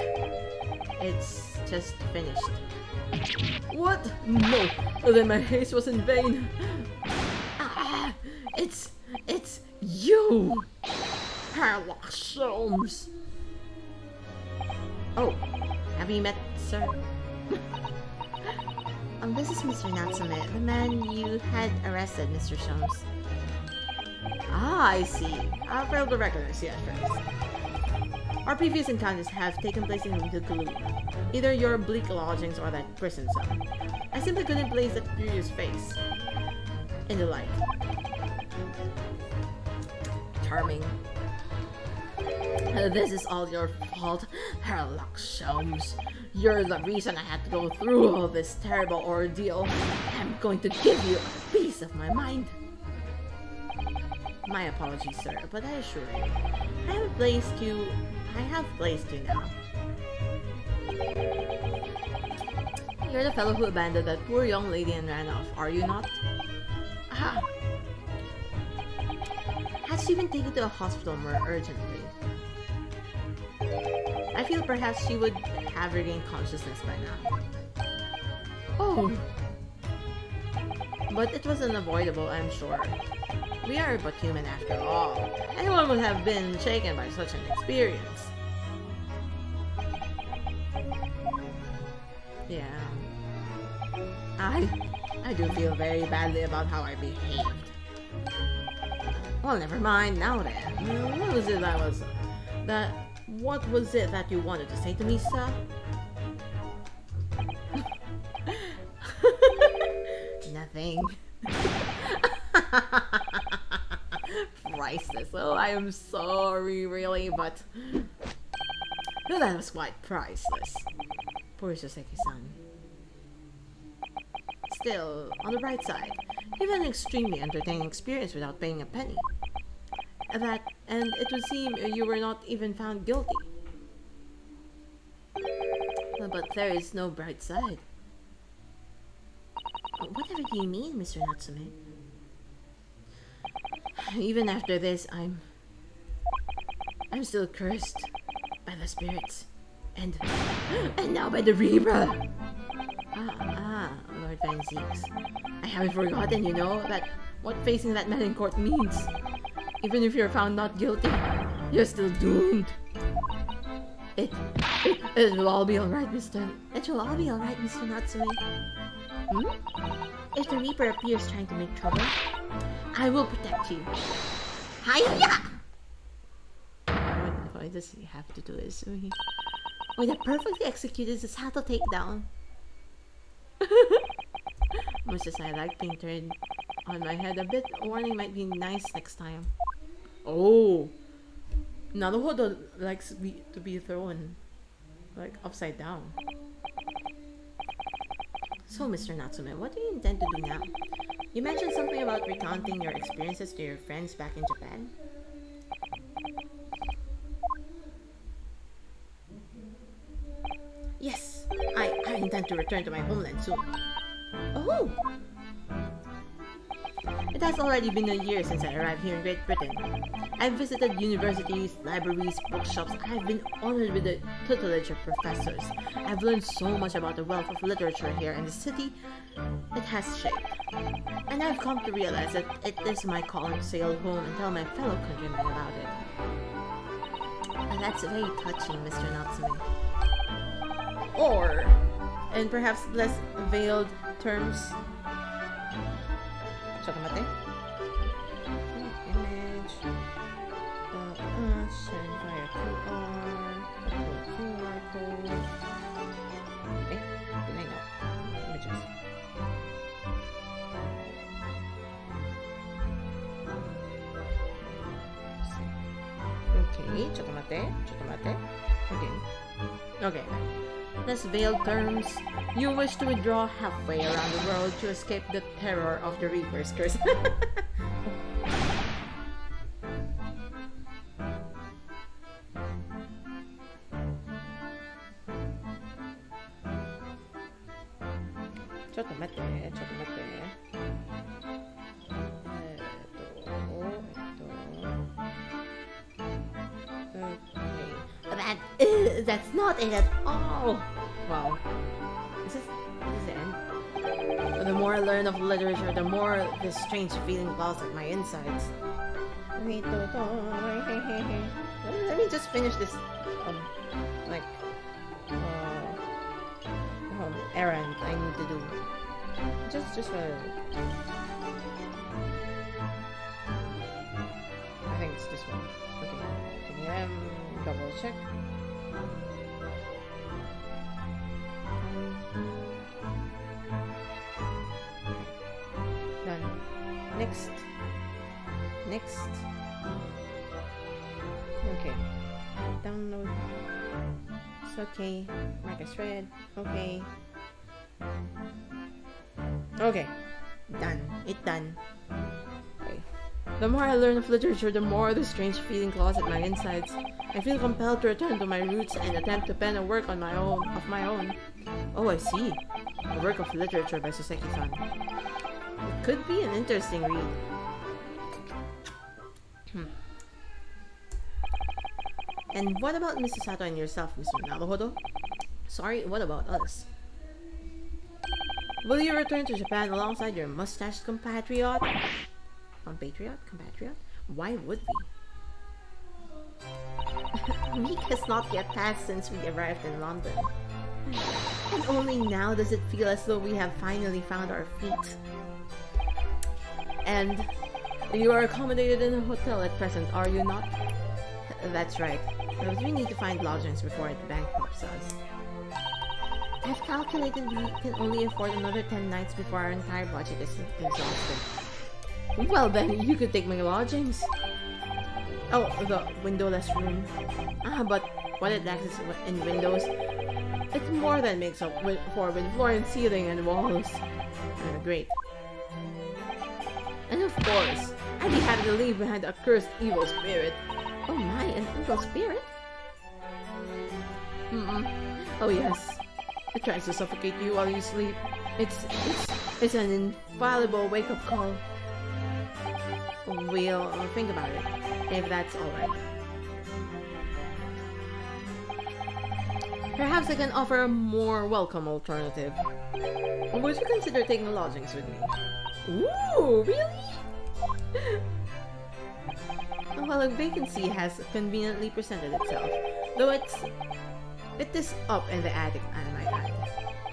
S3: it's just finished.
S1: What? No! Then my haste was in vain. It's you! Sherlock Holmes!
S3: Oh, have you met, sir? This is Mr. Natsume, the man you had arrested, Mr. Soames.
S1: Ah, I see. I failed to recognize you at first. Our previous encounters have taken place in the gloom. Either your bleak lodgings or that prison cell. I simply couldn't place that curious face in the light. Charming. This is all your fault, Sherlock Holmes. You're the reason I had to go through all this terrible ordeal. I'm going to give you a piece of my mind. My apologies, sir, but I assure you, I have placed you now. You're the fellow who abandoned that poor young lady and ran off, are you not? Ah. Had she been taken to a hospital more urgently? I feel perhaps she would have regained consciousness by now. Oh! But it was unavoidable, I'm sure. We are but human after all. Anyone would have been shaken by such an experience. Yeah. I do feel very badly about how I behaved. Well, never mind now then. What was it that you wanted to say to me, sir?
S3: Nothing.
S1: Priceless. Oh, I am sorry, really, but that was quite priceless. Poor Soseki-san. Still, on the bright side, you've had an extremely entertaining experience without paying a penny. And it would seem you were not even found guilty. But there is no bright side.
S3: Whatever do you mean, Mr. Natsume?
S1: Even after this, I'm still cursed by the spirits, and now by the Reaper. Lord Van Zeeks. I haven't forgotten, you know, that what facing that man in court means. Even if you're found not guilty, you're still doomed. It will all be alright, Mr.
S3: It will all be alright, Mr. Natsume. If the Reaper appears trying to make trouble,
S1: I will protect you.
S3: Hiya!
S1: Why does he have to do this?
S3: with a perfectly executed Sato takedown. Much as I like being turned on my head a bit, warning might be nice next time. Oh, Naruhodo likes to be thrown like upside down. So, Mr. Natsume, what do you intend to do now? You mentioned something about recounting your experiences to your friends back in Japan. Yes, I intend to return to my homeland soon. Oh! It has already been a year since I arrived here in Great Britain. I've visited universities, libraries, bookshops. I've been honored with the tutelage of professors. I've learned so much about the wealth of literature here in the city it has shaped. And I've come to realize that it is my calling to sail home and tell my fellow countrymen about it. And that's very touching, Mr. Natsume. Or, in perhaps less veiled terms, Chocolate. Image. Send via QR. Upload QR code. Okay, did I know? Images. Okay, chocolate. Okay. Less veiled terms. You wish to withdraw halfway around the world to escape the terror of the Reaper's curse. Chocolate. That's not it at all. Wow. Is this the end? The more I learn of literature, the more this strange feeling claws at my insides. Let me just finish this, errand I need to do. Just for... I think it's this one. Okay. Double check. Done. Next. Okay. Download. It's okay. Mark as read. Okay. Okay. Done. It's done. Okay. The more I learn of literature, the more the strange feeling claws at my insides. I feel compelled to return to my roots and attempt to pen a work of my own. Oh, I see. A work of literature by Soseki-san. It could be an interesting read. And what about Mrs. Sato and yourself, Mr. Naruhodo? Sorry, what about us? Will you return to Japan alongside your mustached compatriot? Compatriot? Why would we? A week has not yet passed since we arrived in London. And only now does it feel as though we have finally found our feet. And you are accommodated in a hotel at present, are you not? That's right. But we need to find lodgings before it bankrupts us. I've calculated we can only afford another 10 nights before our entire budget is exhausted. Well then, you could take my lodgings. Oh, the windowless room. But what it lacks is in windows. It's more than makes up for with floor and ceiling and walls. Great. And of course, I'd be happy to leave behind a cursed evil spirit. Oh my, an evil spirit? Oh yes. It tries to suffocate you while you sleep. It's an infallible wake-up call. We'll think about it, if that's alright. Perhaps I can offer a more welcome alternative. Would you consider taking lodgings with me? Ooh, really? Well, a vacancy has conveniently presented itself, though it is up in the attic, I might add.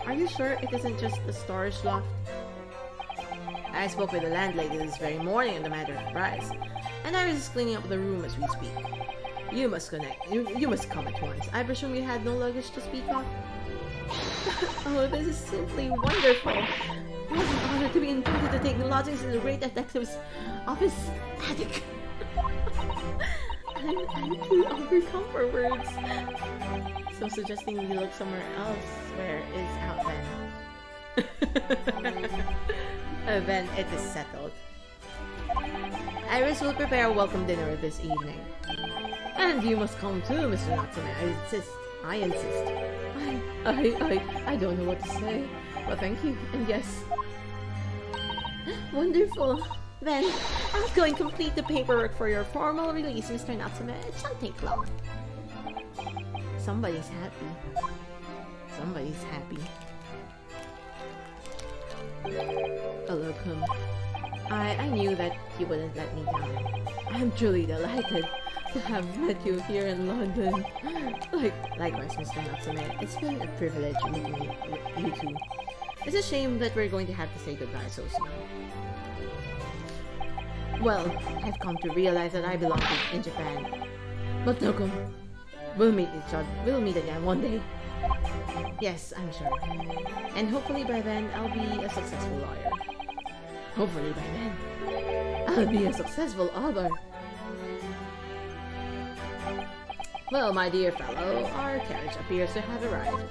S3: Are you sure it isn't just a storage loft? I spoke with the landlady this very morning on the matter of price, and Iris is cleaning up the room as we speak.
S1: You must connect. You must come at once. I presume you had no luggage to speak of? Oh, this is simply wonderful. It was an honor to be invited to take lodgings in the great detective's office attic. I'm too overcome for words. So suggesting we look somewhere else where is out then. Then it is settled. Iris will prepare a welcome dinner this evening. And you must come too, Mr. Natsume. I insist. I don't know what to say. But thank you, and yes. Wonderful. Then, I'll go and complete the paperwork for your formal release, Mr. Natsume. It shan't take long. Somebody's happy. Somebody's happy. Hello, Kun. I knew that you wouldn't let me down. I'm truly delighted to have met you here in London. Likewise, Mr. Natsume. It's been a privilege meeting you two. It's a shame that we're going to have to say goodbye so soon. Well, I've come to realize that I belong in Japan. But no, Kun. We'll meet each other. We'll meet again one day. Yes, I'm sure. And hopefully by then, I'll be a successful lawyer. Hopefully by then, I'll be a successful author. Well, my dear fellow, our carriage appears to have arrived.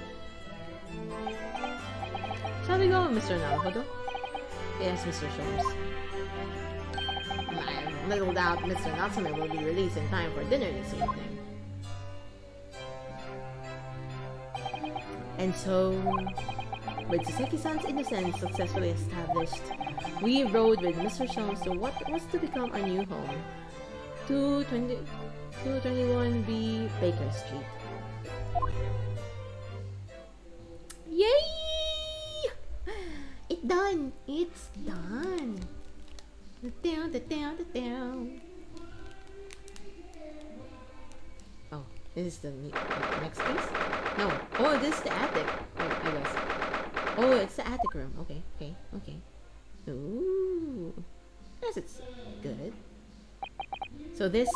S1: Shall we go, Mr. Naruhodo? Yes, Mr. Sholmes. I little doubt Mr. Natsume will be released in time for dinner this evening. And so, with Saseki-san's innocence successfully established, we rode with Mr. Sholmes to what was to become our new home, 221B Baker Street.
S3: Yay! It's done! It's done! Down.
S1: Oh, this is the next piece? No. Oh, this is the attic, I guess. Oh, it's the attic room. Okay. Ooh. Yes, it's good. So this...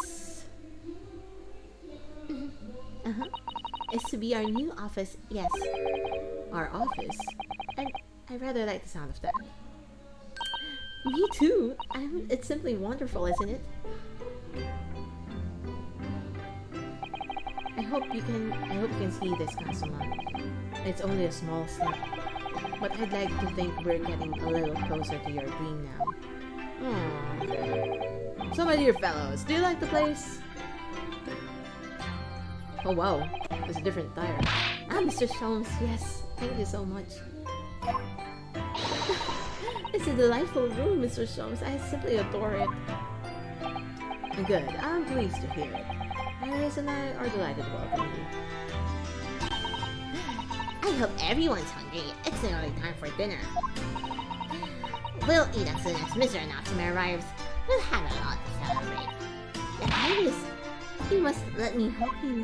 S3: Is to be our new office, yes.
S1: our office. And I rather like the sound of that.
S3: Me too. It's simply wonderful, isn't it?
S1: I hope you can see this, Kazuma. It's only a small step. But I'd like to think we're getting a little closer to your dream now. Aww. So my dear fellows, do you like the place? Oh wow, it's a different tire.
S3: Ah, Mr. Sholmes, yes. Thank you so much. It's a delightful room, Mr. Sholmes. I simply adore it.
S1: Good, I'm pleased to hear it. Iris and I are delighted to welcome you.
S4: I hope everyone's hungry. It's nearly time for dinner. We'll eat as soon as Mr. Natsume arrives. We'll have a lot to celebrate.
S3: And Iris, you must let me help you.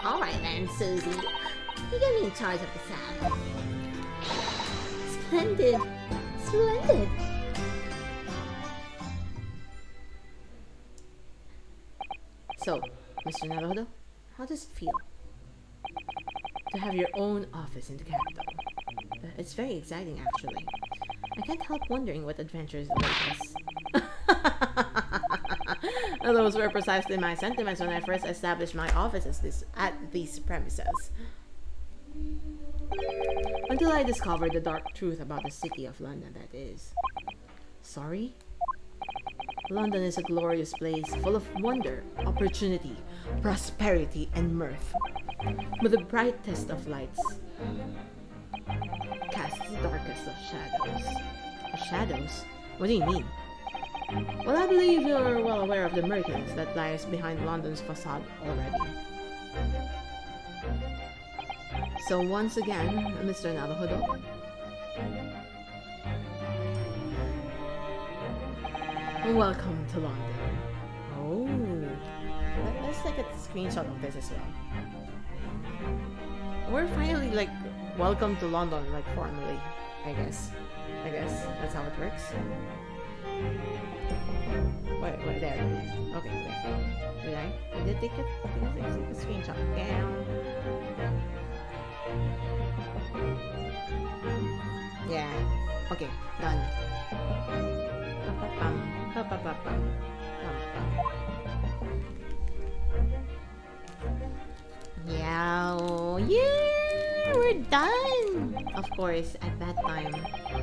S4: Alright then, Susie. You get me in charge of the salad.
S3: Splendid. Splendid.
S1: So, Mr. Naruhodo, how does it feel to have your own office in the capital? It's very exciting, actually. I can't help wondering what adventures await us. Those were precisely my sentiments when I first established my office at these premises. Until I discovered the dark truth about the city of London, that is. Sorry? London is a glorious place full of wonder, opportunity, prosperity, and mirth. But the brightest of lights casts the darkest of shadows. Shadows? What do you mean? Well, I believe you're well aware of the murkiness that lies behind London's facade already. So once again, Mr. Naruhodo, welcome to London. Oh, let's take a screenshot of this as well. We're finally like welcome to London, like formally, I guess that's how it works. Wait, there. Okay, there. Did I?
S3: take a screenshot. Down. Yeah. Okay, done. Yeah, we're done! Of course, at that time,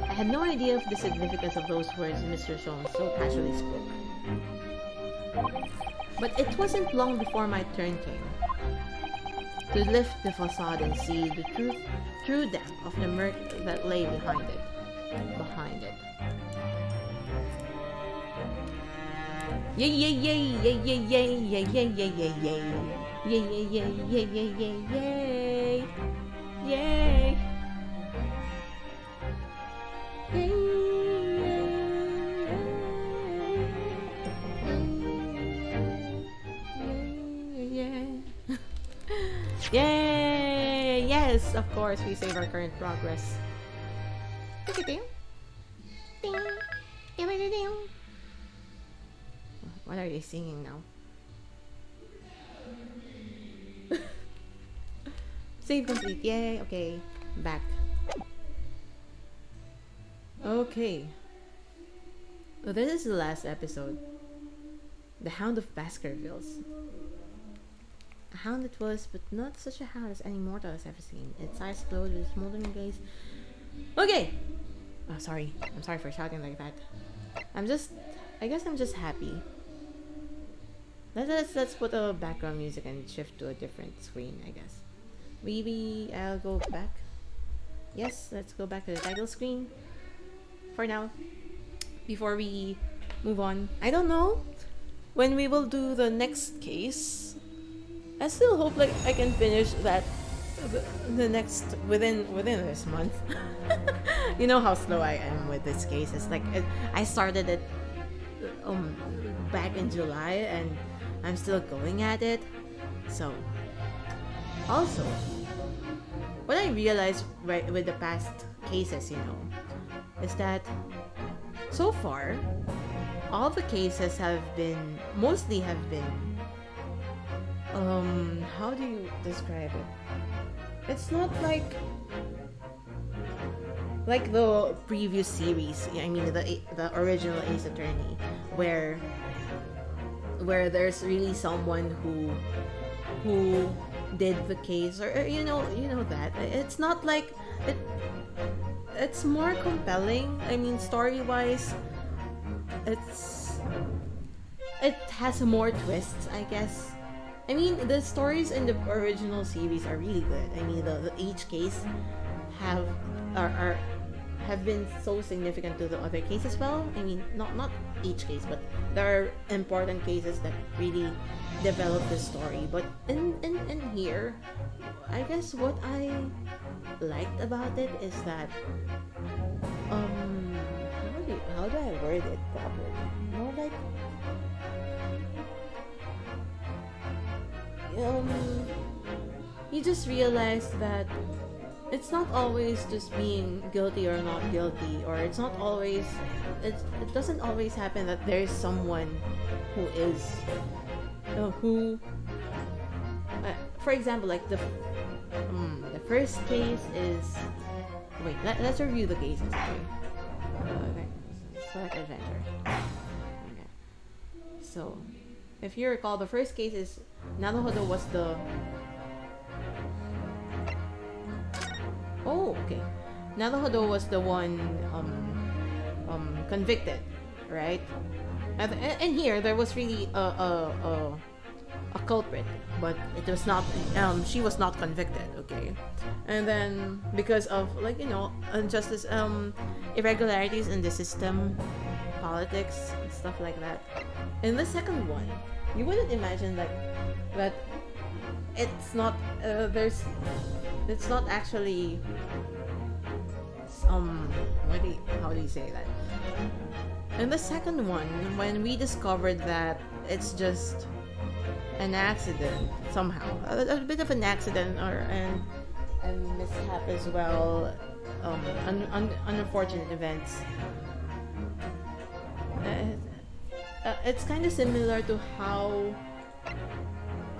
S3: I had no idea of the significance of those words Mr. Song so casually spoke. But it wasn't long before my turn came to lift the facade and see the true depth of the murk that lay behind it. Yay yay yay yay yay yay yay yay yay yay yay yay yay yay yay yay yay yay yay. Yay! Yes, of course, we save our current progress. What are they singing now? Save complete. Yay! Okay, back. Okay. So this is the last episode. The Hound of Baskervilles. A hound it was, but not such a hound as any mortal has ever seen. Its eyes glowed with a smoldering gaze. Okay! Oh, sorry. I'm sorry for shouting like that. I guess I'm just happy. Let's put a background music and shift to a different screen, I guess. Maybe I'll go back. Yes, let's go back to the title screen. For now. Before we move on. I don't know when we will do the next case. I still hope like I can finish that the next within this month. You know how slow I am with this case. It's like I started it back in July and I'm still going at it. So also what I realized right with the past cases, you know, is that so far all the cases mostly have been how do you describe it? It's not like the previous series. I mean the original Ace Attorney, where there's really someone who did the case, or you know that it's not like it. It's more compelling. I mean, story-wise, it has more twists, I guess. I mean, the stories in the original series are really good. I mean, each case have been so significant to the other case as well. I mean, not each case, but there are important cases that really develop the story. But in here, I guess what I liked about it is that how do I word it properly? More like you just realize that it's not always just being guilty or not guilty, or it doesn't always happen that there's someone who is for example, like the first case is let's review the cases. Okay, select adventure. Okay, so if you recall, the first case is Naruhodo was the Naruhodo was the one convicted, right? And here there was really a culprit, but it was not. She was not convicted. Okay, and then because of injustice, irregularities in the system, politics, and stuff like that. In the second one, you wouldn't imagine that it's not it's not actually how do you say that? In the second one, when we discovered that it's just an accident somehow, a bit of an accident and mishap as well, unfortunate events. It's kind of similar to how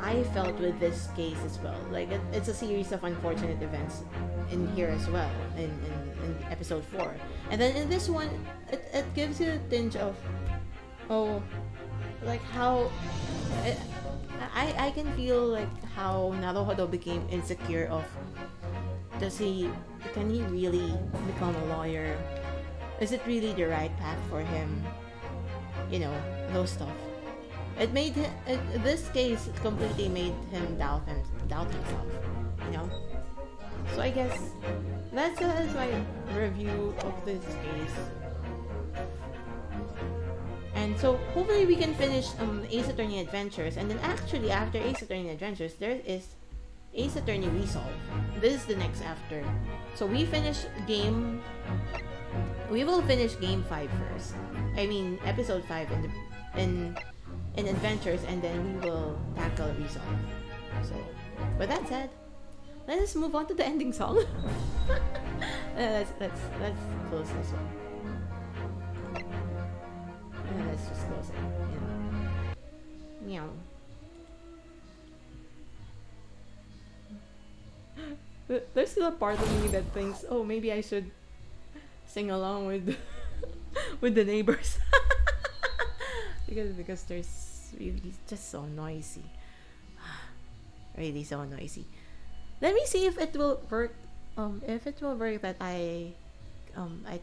S3: I felt with this case as well. Like it's a series of unfortunate events in here as well in episode 4, and then in this one, it gives you a tinge of, oh, like how I can feel like how Naruhodo became insecure of, can he really become a lawyer? Is it really the right path for him? You know, those stuff. It made him, this case completely made him doubt himself. You know. So I guess that's my review of this case. And so hopefully we can finish Ace Attorney Adventures, and then actually after Ace Attorney Adventures there is Ace Attorney Resolve. This is the next after. So we will finish game 5 first. I mean episode 5 in Adventures, and then we will tackle Resolve. So with that said, let us move on to the ending song. let's close this one. Let's just close it. Meow.
S1: There's still a part of me that thinks, oh, maybe I should sing along with with the neighbors. because there's really just so noisy. Really so noisy. Let me see if it will work. If it will work that I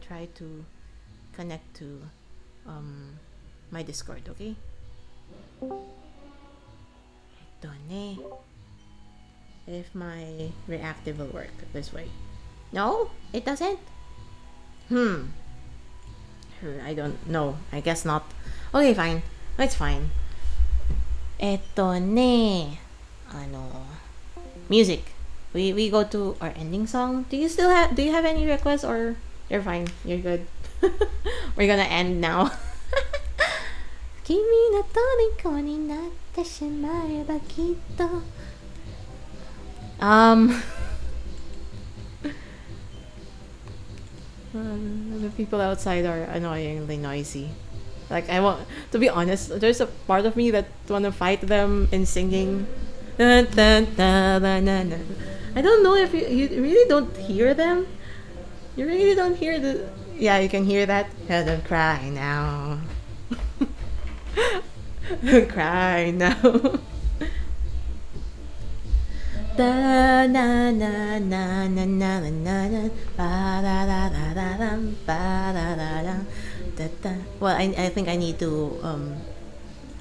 S1: try to connect to my Discord, okay? Ito ne. If my reactive will work this way. No, it doesn't. I don't know. I guess not. Okay, fine. It's fine. Ito ne. Ano? Music. We go to our ending song. Do you have any requests, or you're fine? You're good. We're gonna end now. 君の虜になってしまえばきっと the people outside are annoyingly noisy. Like, I want to be honest, there's a part of me that wanna fight them in singing. I don't know if you really don't hear them. You really don't hear the... Yeah, you can hear that. Yeah, don't cry now. Don't cry now. Da na na na na na na na ba da da da da da ba da da da da. Well, I think I need to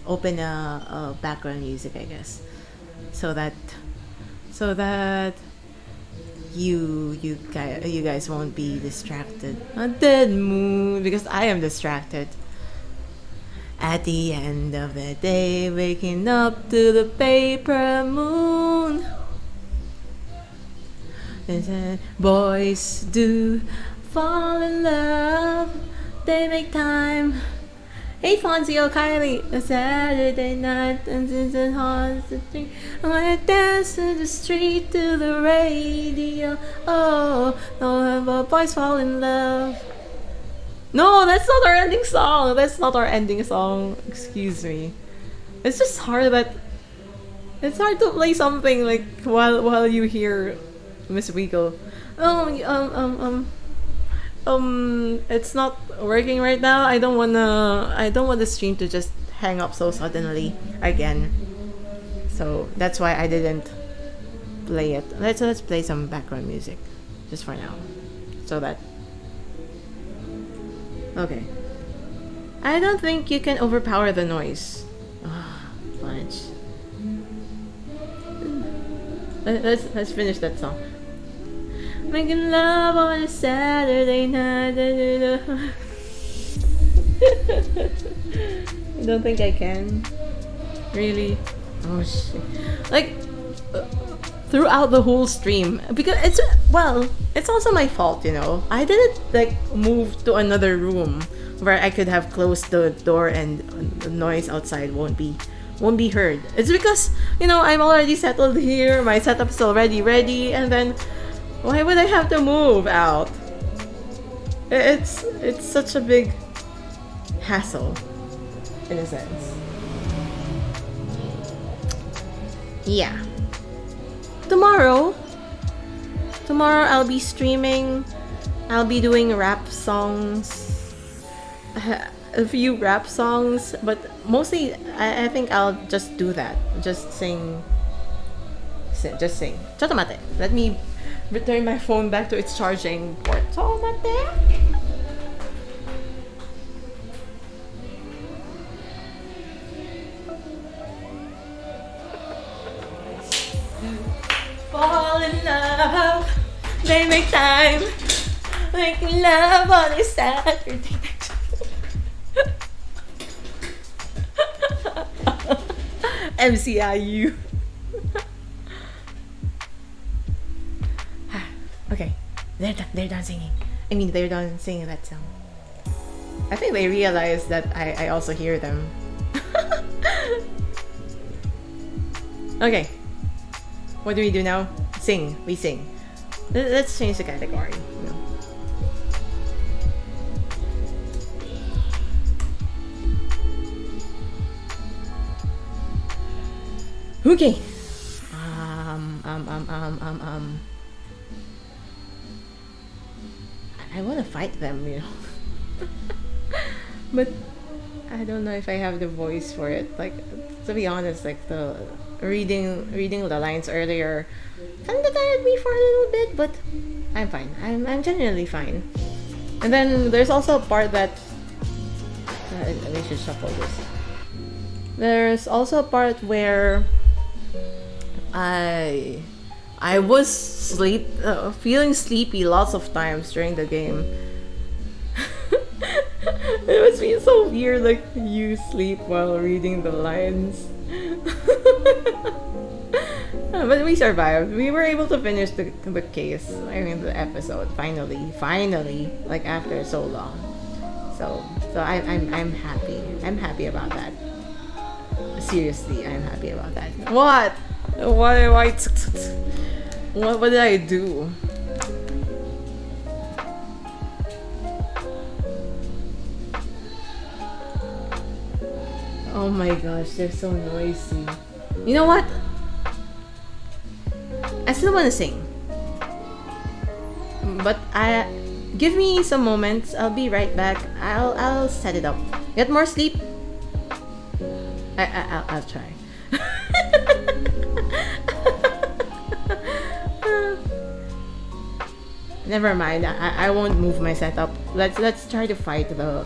S1: open a background music, I guess, so that you guys won't be distracted. A dead moon, because I am distracted. At the end of the day, waking up to the paper moon. Boys do fall in love. They make time. Hey Fonzie, Kylie. A Saturday night and it haunts the street. I dance in the street to the radio. Oh, no, boys fall in love. No, that's not our ending song. That's not our ending song. Excuse me. It's just hard it's hard to play something like while you hear Miss Wiggle. It's not working right now. I don't want the stream to just hang up so suddenly again. So that's why I didn't play it. Let's play some background music just for now. So that... Okay. I don't think you can overpower the noise. Fudge. Let's finish that song. Making love on a Saturday night. I don't think I can. Really? Oh shit. Like, throughout the whole stream, because it's also my fault, you know. I didn't like move to another room where I could have closed the door and the noise outside won't be heard. It's because, you know, I'm already settled here, my setup's already ready, and then why would I have to move out? It's such a big hassle in a sense.
S3: yeah. Tomorrow I'll be streaming. I'll be doing rap songs. A few rap songs, but mostly I think I'll just do that. Just sing. Just sing. Chotomate. Let me return my phone back to its charging port. Chotomate. Fall in love. They make time. Making love on a Saturday night. MCIU. Okay, they're done singing. I mean, they're done singing that song. I think they realized that I also hear them. Okay, what do we do now? Sing. We sing. Let's change the category. Okay. I want to fight them, you know. But I don't know if I have the voice for it. Like, to be honest, like the reading the lines earlier kind of tired me for a little bit, but I'm fine. I'm genuinely fine. And then there's also a part that we should shuffle this. There's also a part where I was feeling sleepy lots of times during the game. It must be so weird, like you sleep while reading the lines. But we survived. We were able to finish the case. I mean, the episode finally, like after so long. So I'm happy. I'm happy about that. Seriously, I'm happy about that. What? Why? What did I do? Oh my gosh, they're so noisy. You know what? I still want to sing. But give me some moments. I'll be right back. I'll set it up. Get more sleep. I'll try. Never mind. I won't move my setup. Let's try to fight the.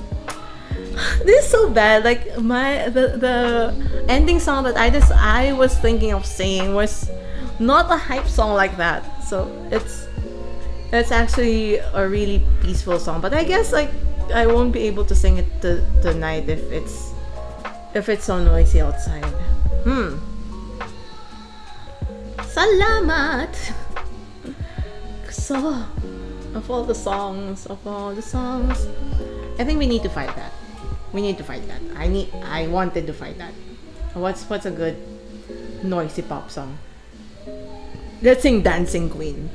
S3: This is so bad. Like the ending song that I was thinking of singing was not a hype song like that. So it's actually a really peaceful song. But I guess like I won't be able to sing it tonight if it's so noisy outside. Salamat. So of all the songs, I think we need to fight that. I wanted to fight that. What's a good noisy pop song? Let's sing Dancing Queen.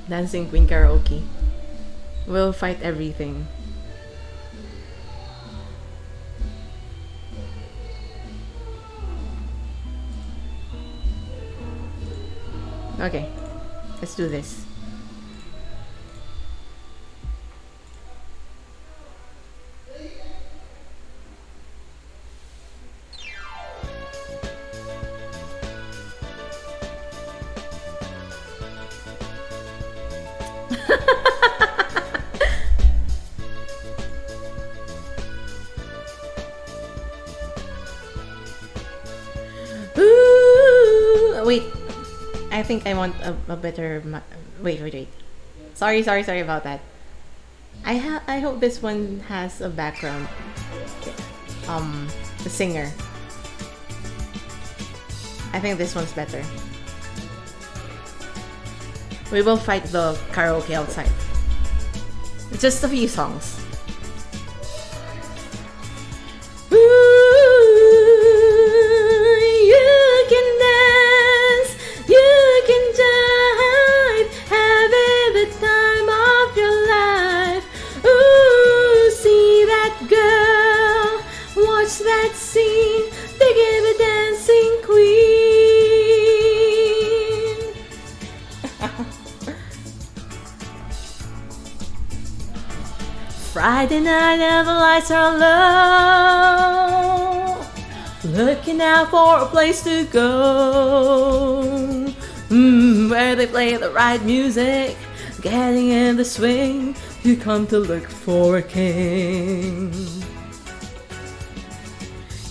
S3: Dancing Queen karaoke. We'll fight everything. Okay, let's do this. Wait, I think I want a better. Wait. Sorry about that. I hope this one has a background. The singer. I think this one's better. We will fight the karaoke outside. Just a few songs. You can jive, have every time of your life.
S1: Friday night and the lights are low, looking out for a place to go, where they play the right music, getting in the swing. You come to look for a king.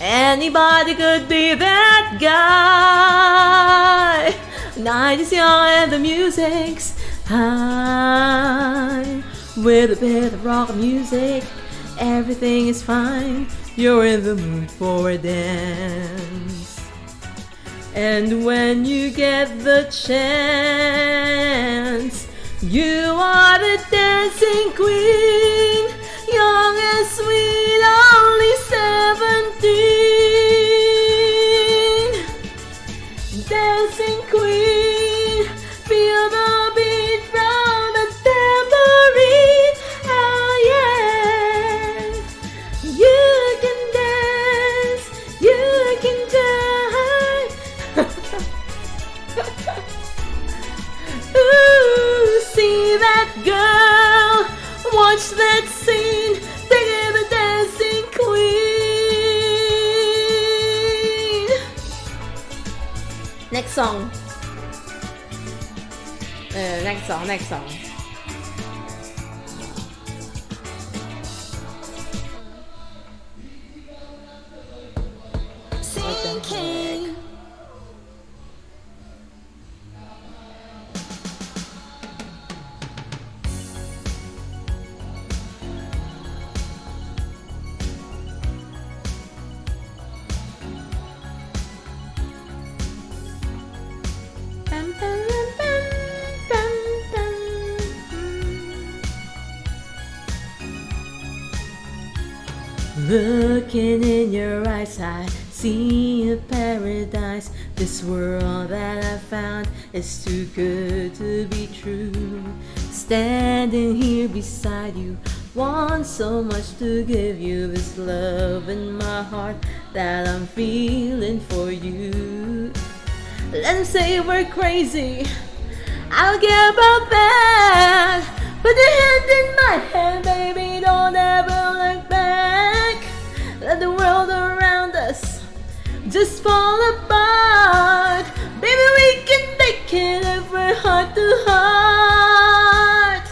S1: Anybody could be that guy. Night is young and the music's high. With a bit of rock music, everything is fine. You're in the mood for a dance. And when you get the chance, you are the dancing queen, young and sweet, only 17. Dancing queen, feel the beat from the tambourine. Oh yeah, you can dance, you can dance. Ooh, see that girl, watch that scene, think of the dancing queen. Next song. Next song.
S3: Sinking.
S1: Bum, bum, bum, bum, bum, bum. Looking in your eyes, I see a paradise. This world that I found is too good to be true. Standing here beside you, want so much to give you this love in my heart that I'm feeling for you. Let them say we're crazy, I don't care about that. Put your hand in my hand, baby, don't ever look back. Let the world around us just fall apart. Baby, we can make it if we're heart to heart.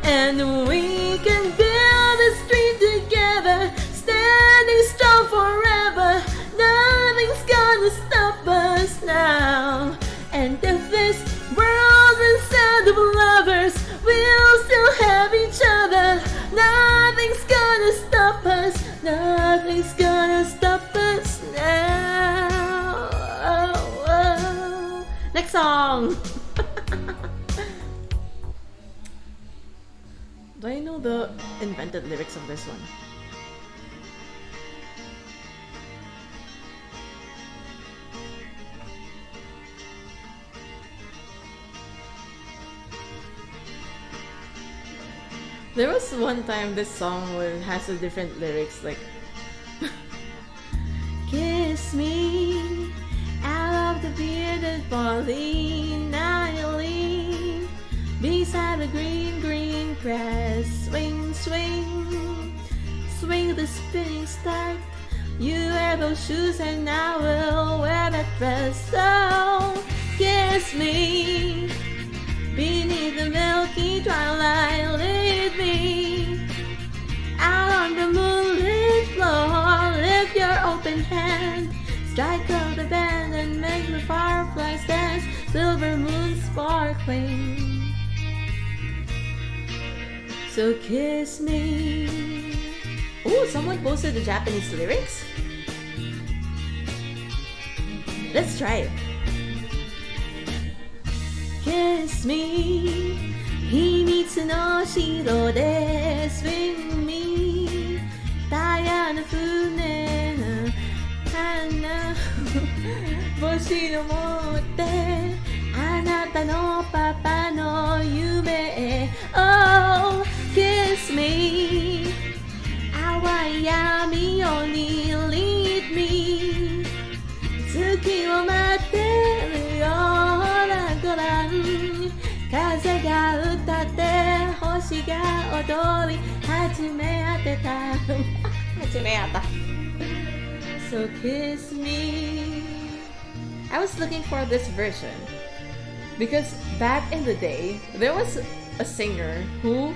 S1: And we can build this dream together, standing strong forever. Nothing's gonna stop us now. And if this world's instead of lovers, we'll still have each other. Nothing's gonna stop us. Nothing's gonna stop us now. Oh, oh. Next song. Do I know the invented lyrics of this one? There was one time this song has a different lyrics, like kiss me out of the bearded Pauline Eileen, beside the green grass. Swing, swing, swing the spinning start. You wear those shoes and I will wear that dress. So kiss me beneath the milky twilight, lead me out on the moonlit floor. Lift your open hand, strike up the band and make the fireflies dance. Silver moon sparkling. So kiss me. Oh, someone posted the Japanese lyrics? Let's try it. Kiss me, 秘密の城で swing me タイヤの船の花星を持ってあなたのパパの夢へ Oh, kiss me 淡い闇夜に lead me 月を待ってるようなご覧
S3: Odori Hajime Ateta. Hajime Ata. So kiss me. I was looking for this version because back in the day there was a singer who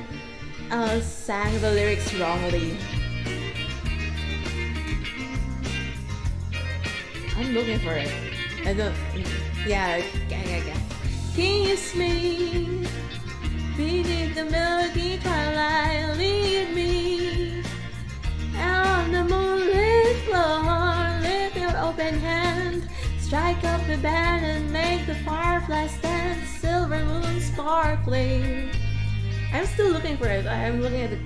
S3: sang the lyrics wrongly. I'm looking for it. I don't. Yeah. Kiss me beneath the melody twilight. Lead me out on the moonlit floor. Lift your open hand. Strike up the band and make the fireflies dance. Silver moon sparkling. I'm still looking for it. I'm looking at it.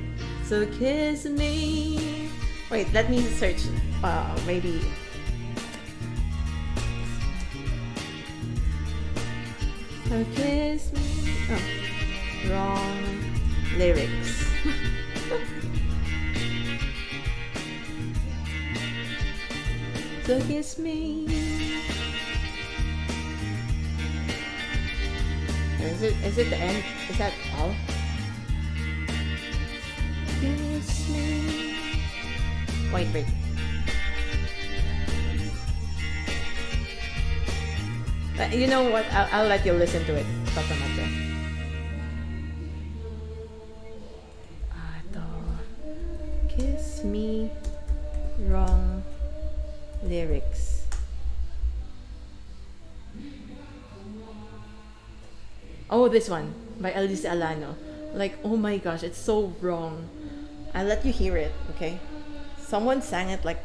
S3: So kiss me. Wait, let me search. Maybe. So kiss me. Oh, wrong lyrics. So kiss me. Is it the end? Is that all? Kiss me. Wait. You know what? I'll let you listen to it. Kiss me. Wrong lyrics. Oh, this one by Elise Alano. Like, oh my gosh, it's so wrong. I'll let you hear it, okay? Someone sang it like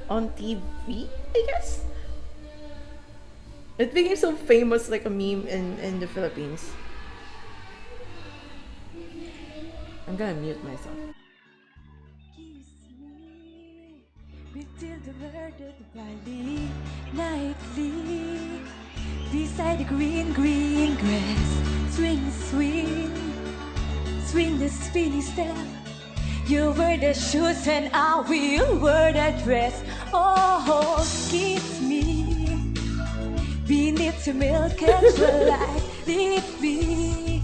S3: on TV, I guess. It became so famous, like a meme in the Philippines. I'm gonna mute myself.
S5: Till the murdered valley nightly beside the green grass, swing the spinning step. You wear the shoes and I will wear the dress. Oh, kiss me beneath the milk and twilight. Leave me.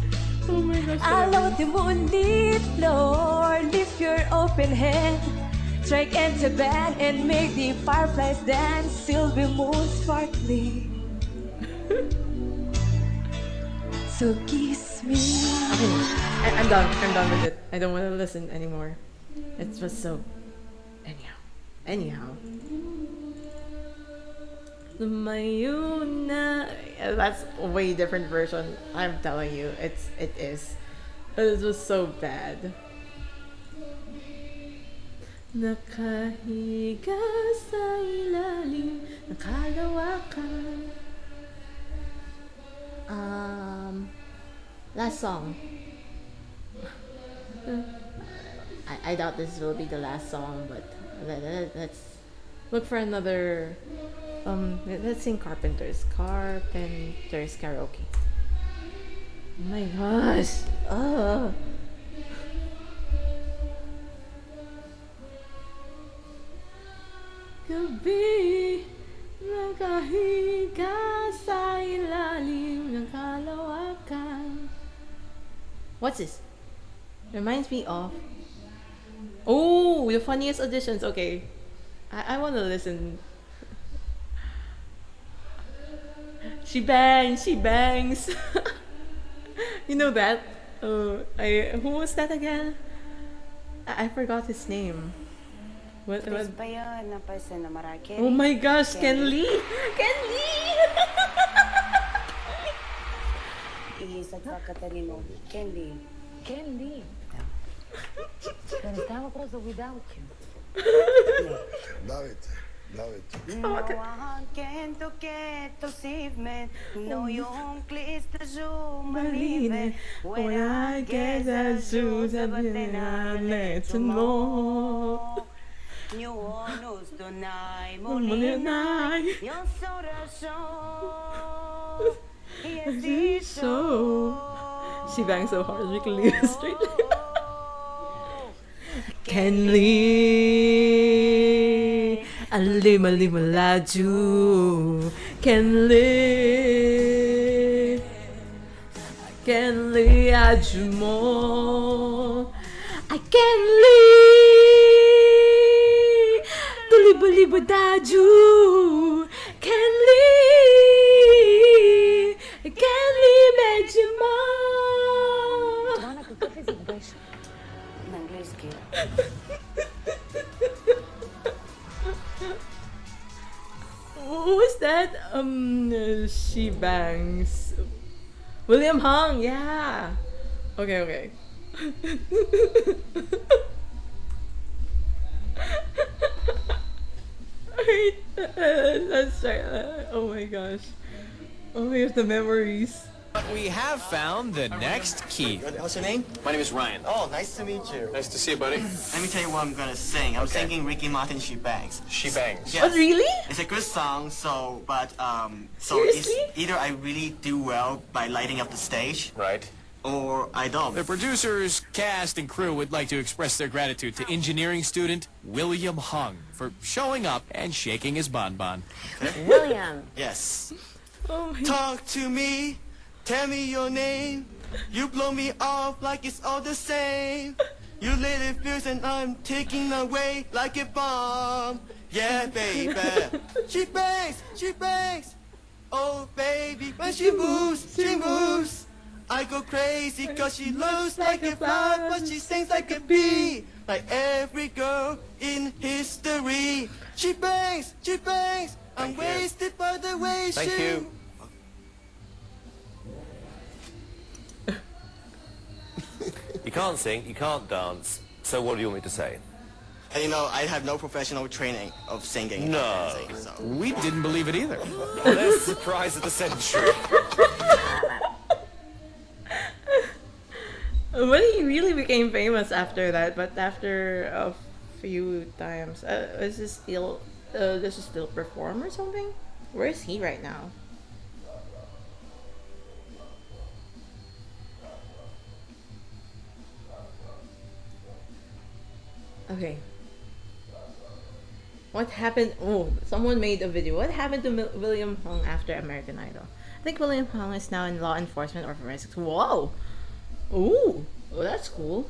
S3: Oh my gosh.
S5: Along the moonlit floor, lift your open hand. Strike into band and make the fireflies dance. Silver moon sparkling. So kiss me.
S3: Okay, I'm done with it. I don't want to listen anymore. It was so. Anyhow. Mayuna. That's a way different version. I'm telling you, it is. It was so bad. Nakahiga sa ilalim ng kalawakan. Last song. I doubt this will be the last song, but let's look for another. Let's sing Carpenters karaoke. Oh my gosh. Gabi nakahiga sa ilalim ng kalawakan. What's this? Reminds me of. Oh, the funniest auditions. Okay, I want to listen. She bangs. You know that? Who was that again? I forgot his name. What? Oh my gosh, Ken Lee!
S5: Ken Lee. Я не става просто without you.
S6: Давайте. No yung klista jo maline. When I get that shoes at the let's mo. New onus tonight, molina. Yung soda show. Yes,
S3: So she bangs so hard we can leave it straight. Ken Lee, alim laju. Ken Lee,
S1: Can li mo. I can li. Tulibulibudaju. Can li. Can li mo.
S6: Inglês que
S1: What was that? She bangs. William Hung, yeah. Okay, okay. Alright, let's try. Oh my gosh. Oh, we have the memories.
S7: But we have found the next key.
S8: What's your name?
S7: My name is Ryan.
S8: Oh, nice to meet you.
S7: Nice to see you, buddy.
S8: Let me tell you what I'm gonna sing. I'm singing Ricky Martin She Bangs.
S7: She bangs.
S8: Yes.
S1: Oh, really?
S8: It's a good song, so
S1: Seriously?
S8: it's either I really do well by lighting up the stage,
S7: Right.
S8: or I don't.
S7: The producers, cast, and crew would like to express their gratitude to engineering student William Hung for showing up and shaking his bonbon.
S6: William.
S8: Yes.
S1: Oh my
S8: Talk to me, tell me your name. You blow me off like it's all the same. You lit it fierce and I'm taking away like a bomb. Yeah, baby. She bangs, she bangs. Oh, baby, when she moves, she moves. I go crazy cause she looks like a flower, but she sings like a bee. Like every girl in history. She bangs, she bangs. I'm wasted by the way
S7: Thank
S8: she...
S7: you.
S9: You can't sing, you can't dance, so what do you want me to say?
S8: And you know, I have no professional training of singing and
S9: No.
S8: dancing, so...
S7: We didn't believe it either.
S9: Well, there's the surprise of the century.
S1: Well, he really became famous after that, but after a few times, is this still, does he still perform or something? Where is he right now? Okay. What happened? Oh, someone made a video. What happened to William Hung after American Idol? I think William Hung is now in law enforcement or forensics. Whoa! Ooh! Oh, that's cool.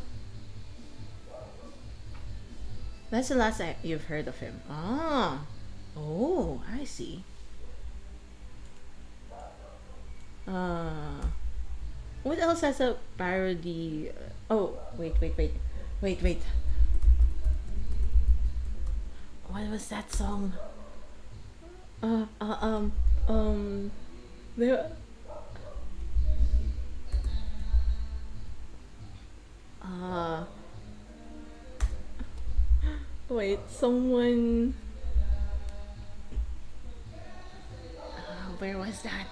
S1: That's the last you've heard of him. Ah! Oh, I see. What else has a parody? Oh, wait. What was that song? There. Wait, someone. Where was that?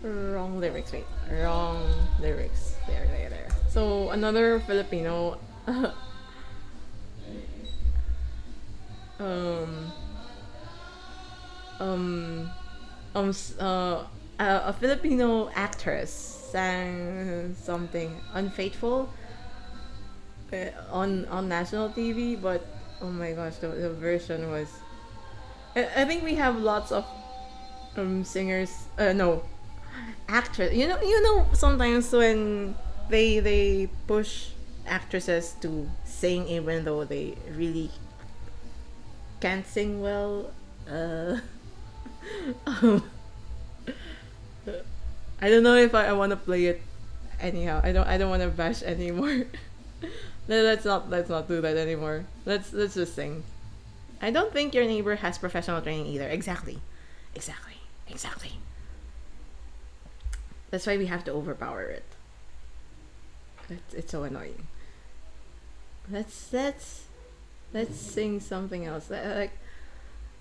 S1: Wrong lyrics. Wait, wrong lyrics. There. So another Filipino. A Filipino actress sang something unfaithful on national TV, but oh my gosh, the version was. I think we have lots of singers. No, actress. You know. Sometimes when they push actresses to sing, even though they really can't sing well. I don't know if I want to play it. Anyhow, I don't want to bash anymore. let's not do that anymore. Let's just sing. I don't think your neighbor has professional training either. Exactly. That's why we have to overpower it. It's so annoying. Let's sing something else. Like,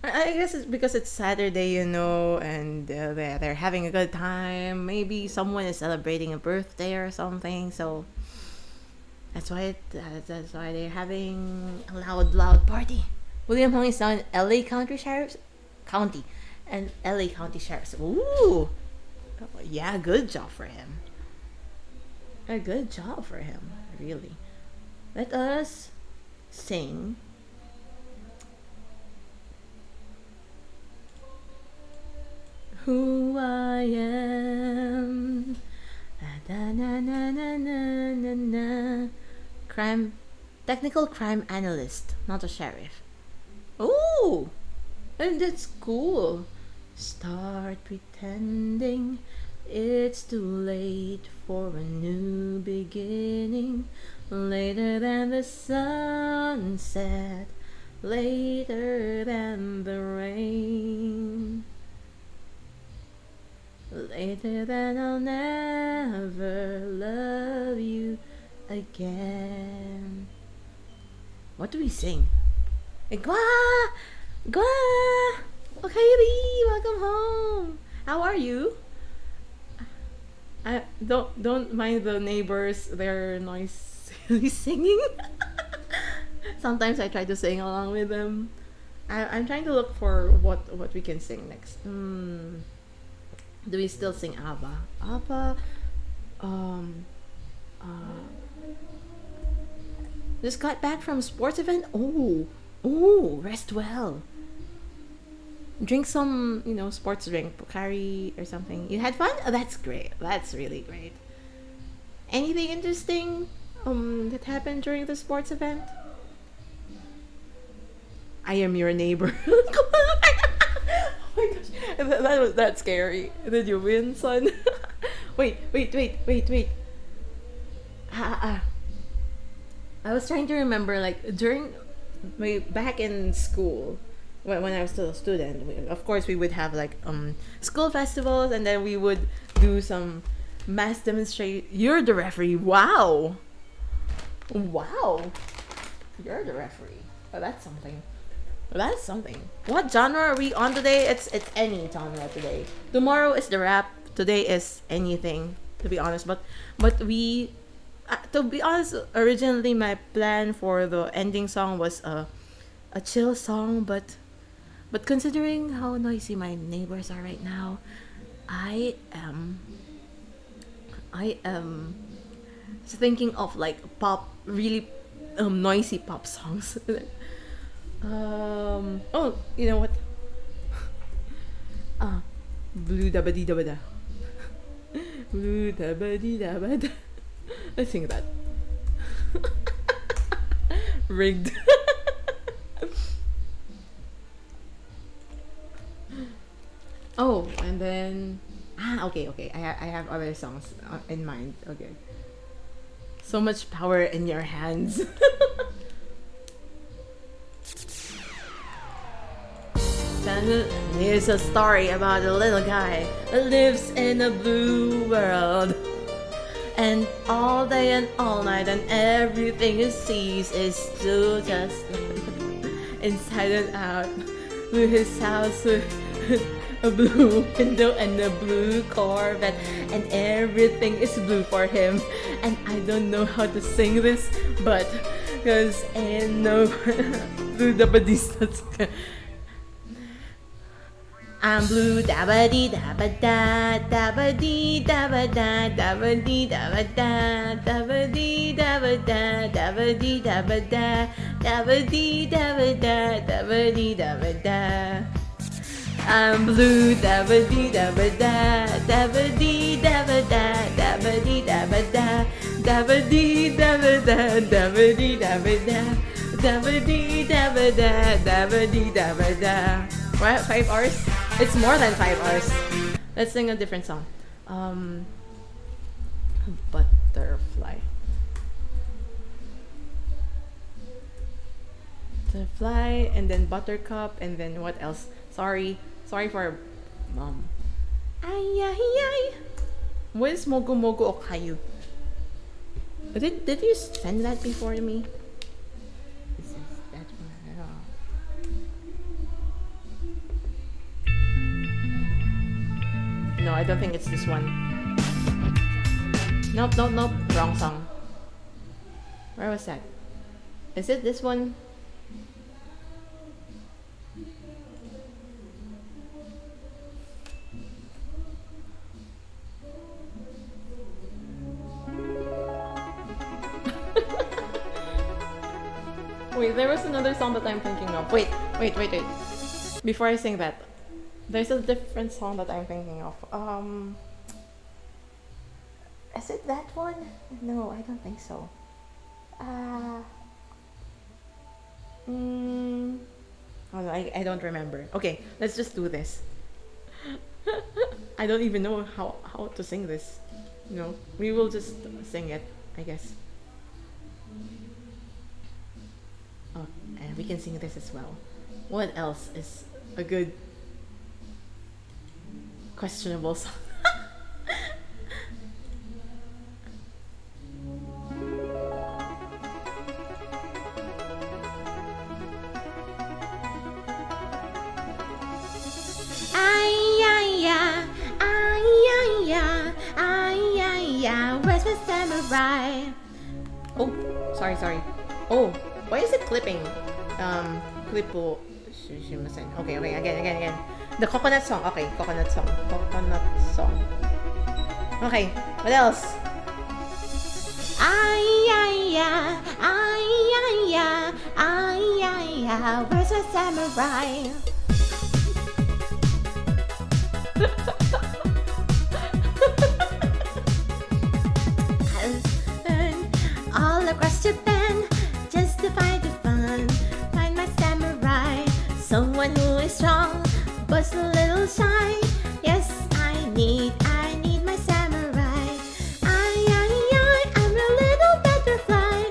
S1: I guess it's because it's Saturday, and they're having a good time. Maybe someone is celebrating a birthday or something. So that's why they're having a loud party. William Hung is now in LA County and LA County Sheriff's. Ooh, yeah, good job for him. A good job for him, really. Let us sing Who I Am.
S3: na na na na na na. Technical crime analyst, not a sheriff. Oh, and that's cool. Start pretending it's too late for a new beginning. Later than the sunset, later than the rain. Later than I'll never love you again. What do we sing? Gwa! Gwa! Okay, welcome home. How are you? I don't mind the neighbors, their noisily singing. Sometimes I try to sing along with them. I'm trying to look for what we can sing next. Do we still sing ABBA? ABBA. Just got back from sports event. Oh, rest well. Drink some, sports drink, Pocari or something. You had fun? Oh, that's great. That's really great. Anything interesting that happened during the sports event? I am your neighbor. Oh my gosh, that's scary. Did you win, son? wait. I was trying to remember, like, back in school, when I was still a student, of course we would have like school festivals, and then we would do some mass demonstration. You're the referee. Wow, you're the referee. Oh, that's something. What genre are we on today? It's any genre today. Tomorrow is the rap. Today is anything, to be honest. But we, to be honest, originally my plan for the ending song was a chill song, but considering how noisy my neighbors are right now, I am thinking of like pop, really noisy pop songs. Oh, you know what? Blue da ba dee da ba da. Blue da ba dee da ba da. Let's sing that. Rigged. Oh, and then okay. I have other songs in mind. Okay. So much power in your hands. Here's a story about a little guy who lives in a blue world. And all day and all night, and everything he sees is still just inside and out. With his house with a blue window and a blue Corvette, and everything is blue for him. And I don't know how to sing this, but because ain't no blue dabadies. I'm blue dabba dee dabba da dabba dee dabba da dabba dee dabba da dabba dee dabba da dabba dee dabba da dabba dee dabba da dabba dee dabba da. I'm blue dabba dee dabba da dabba dee dabba da dabba dee dabba da dabba dee dabba da dabba dee dabba da dabba dee dabba da dabba dee dabba da. What? 5 hours? It's more than 5 hours. Let's sing a different song. Butterfly. Butterfly, and then buttercup, and then what else? Sorry for ay ay ay. What is mogu mogu okayu? Did you send that before to me? This is that one. No, I don't think it's this one. Nope. Wrong song. Where was that? Is it this one? Wait, there was another song that I'm thinking of. Wait. Before I sing that, there's a different song that I'm thinking of. Is it that one? No, I don't think so. Oh no, I don't remember. Okay, let's just do this. I don't even know how to sing this. No, we will just sing it, I guess. Oh, and we can sing this as well. What else is a good questionable song?
S4: Where's my samurai?
S3: Oh, sorry. Oh, why is it clipping? Clippo. Okay, again. The coconut song. Okay, coconut song. Okay, what else?
S4: Where's my samurai? All across Japan, just to find the fun. Find my samurai, someone who is strong, but a little shy. Yes, I need my samurai. I'm a little butterfly.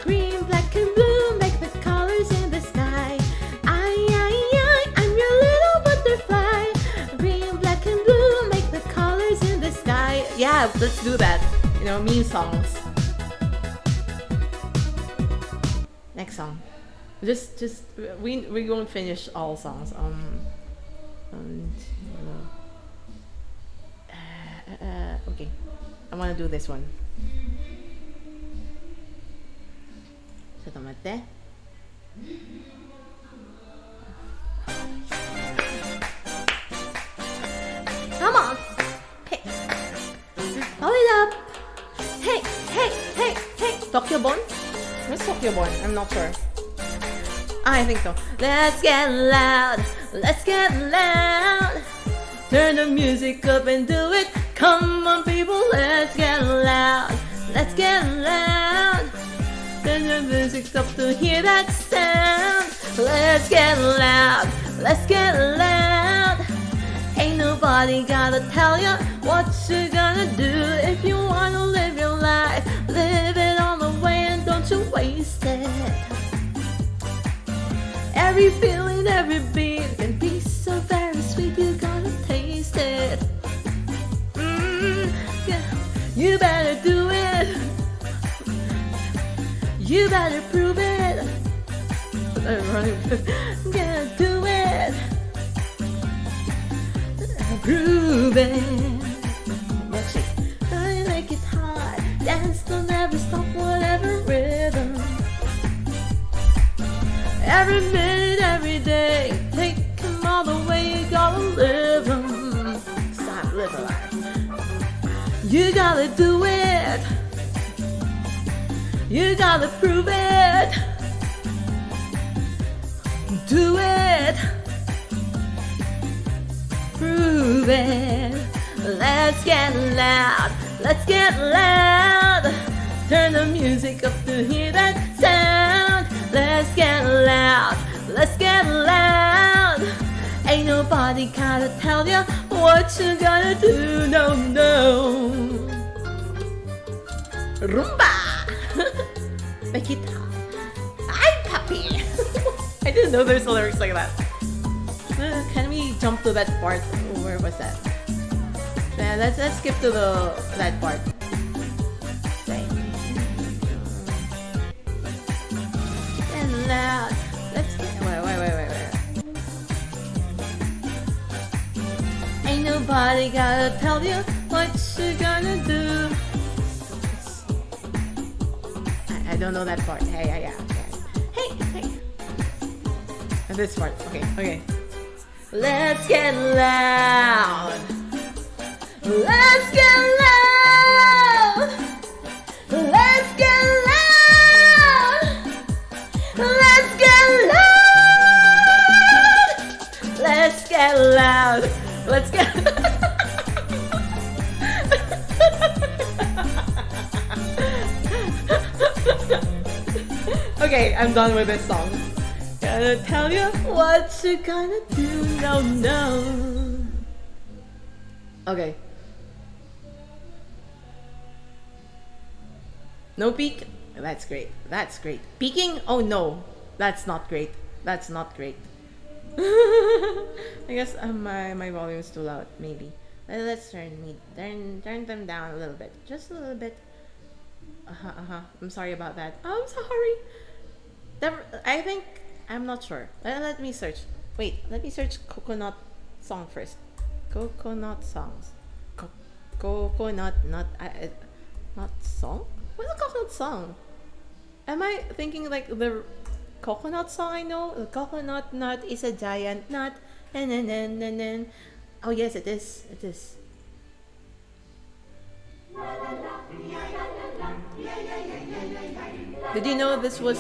S4: Green, black, and blue make the colors in the sky. I'm your little butterfly. Green, black, and blue make the colors in the sky.
S3: Yeah, let's do that. You know, meme songs. Next song. Just we won't finish all songs. Okay. I want to do this one. Sotomate.
S4: Come on. Hey. Hold it up. Hey.
S3: Tokyo Bone? What's Tokyo Bone? I'm not sure. I think so. Let's get loud. Turn the music up and do it. Come on, people, let's get loud. Turn the music up to hear that sound. Let's get loud. Ain't nobody gotta tell you what you gonna do. If you wanna live your life, live it all the way and don't you waste it. Every feeling, every beat can be so very sweet. You gotta taste it. Yeah. You better do it. You better prove it. Gotta do it. Prove it. Next shake. I make it hard. Dance till never stop, whatever rhythm. Every minute, every day, take him all the way, you gotta live him. Stop, live a life. You gotta do it. You gotta prove it. Do it. Prove it. Let's get loud. Turn the music up to hear that sound. Let's get loud. Ain't nobody gotta tell you what you gotta do. No. Rumba. Make it hot. I'm happy. I didn't know there's lyrics like that. Can we jump to that part? Where was that? Yeah, let's skip to that part. Okay. And loud. Let's get. Wait. Ain't nobody gotta tell you what you gonna do. I don't know that part. Hey. And this part. Okay. Let's get loud. Let's get loud. Let's get loud. Let's get loud. Let's get loud. Let's get
S1: Okay, I'm done with this song. Gonna tell you what you gonna do. No, no. Okay. No peak? That's great. That's great. Peaking? Oh no. That's not great. That's not great. I guess my volume is too loud, maybe. Let's turn them down a little bit. Just a little bit. I'm sorry about that. I'm sorry. I think I'm not sure. Let me search. Wait, let me search coconut song first. Coconut songs. Coconut not not song? What's a coconut song? Am I thinking like the coconut song I know? The coconut nut is a giant nut. And. Oh yes, it is. It is. Did you know this was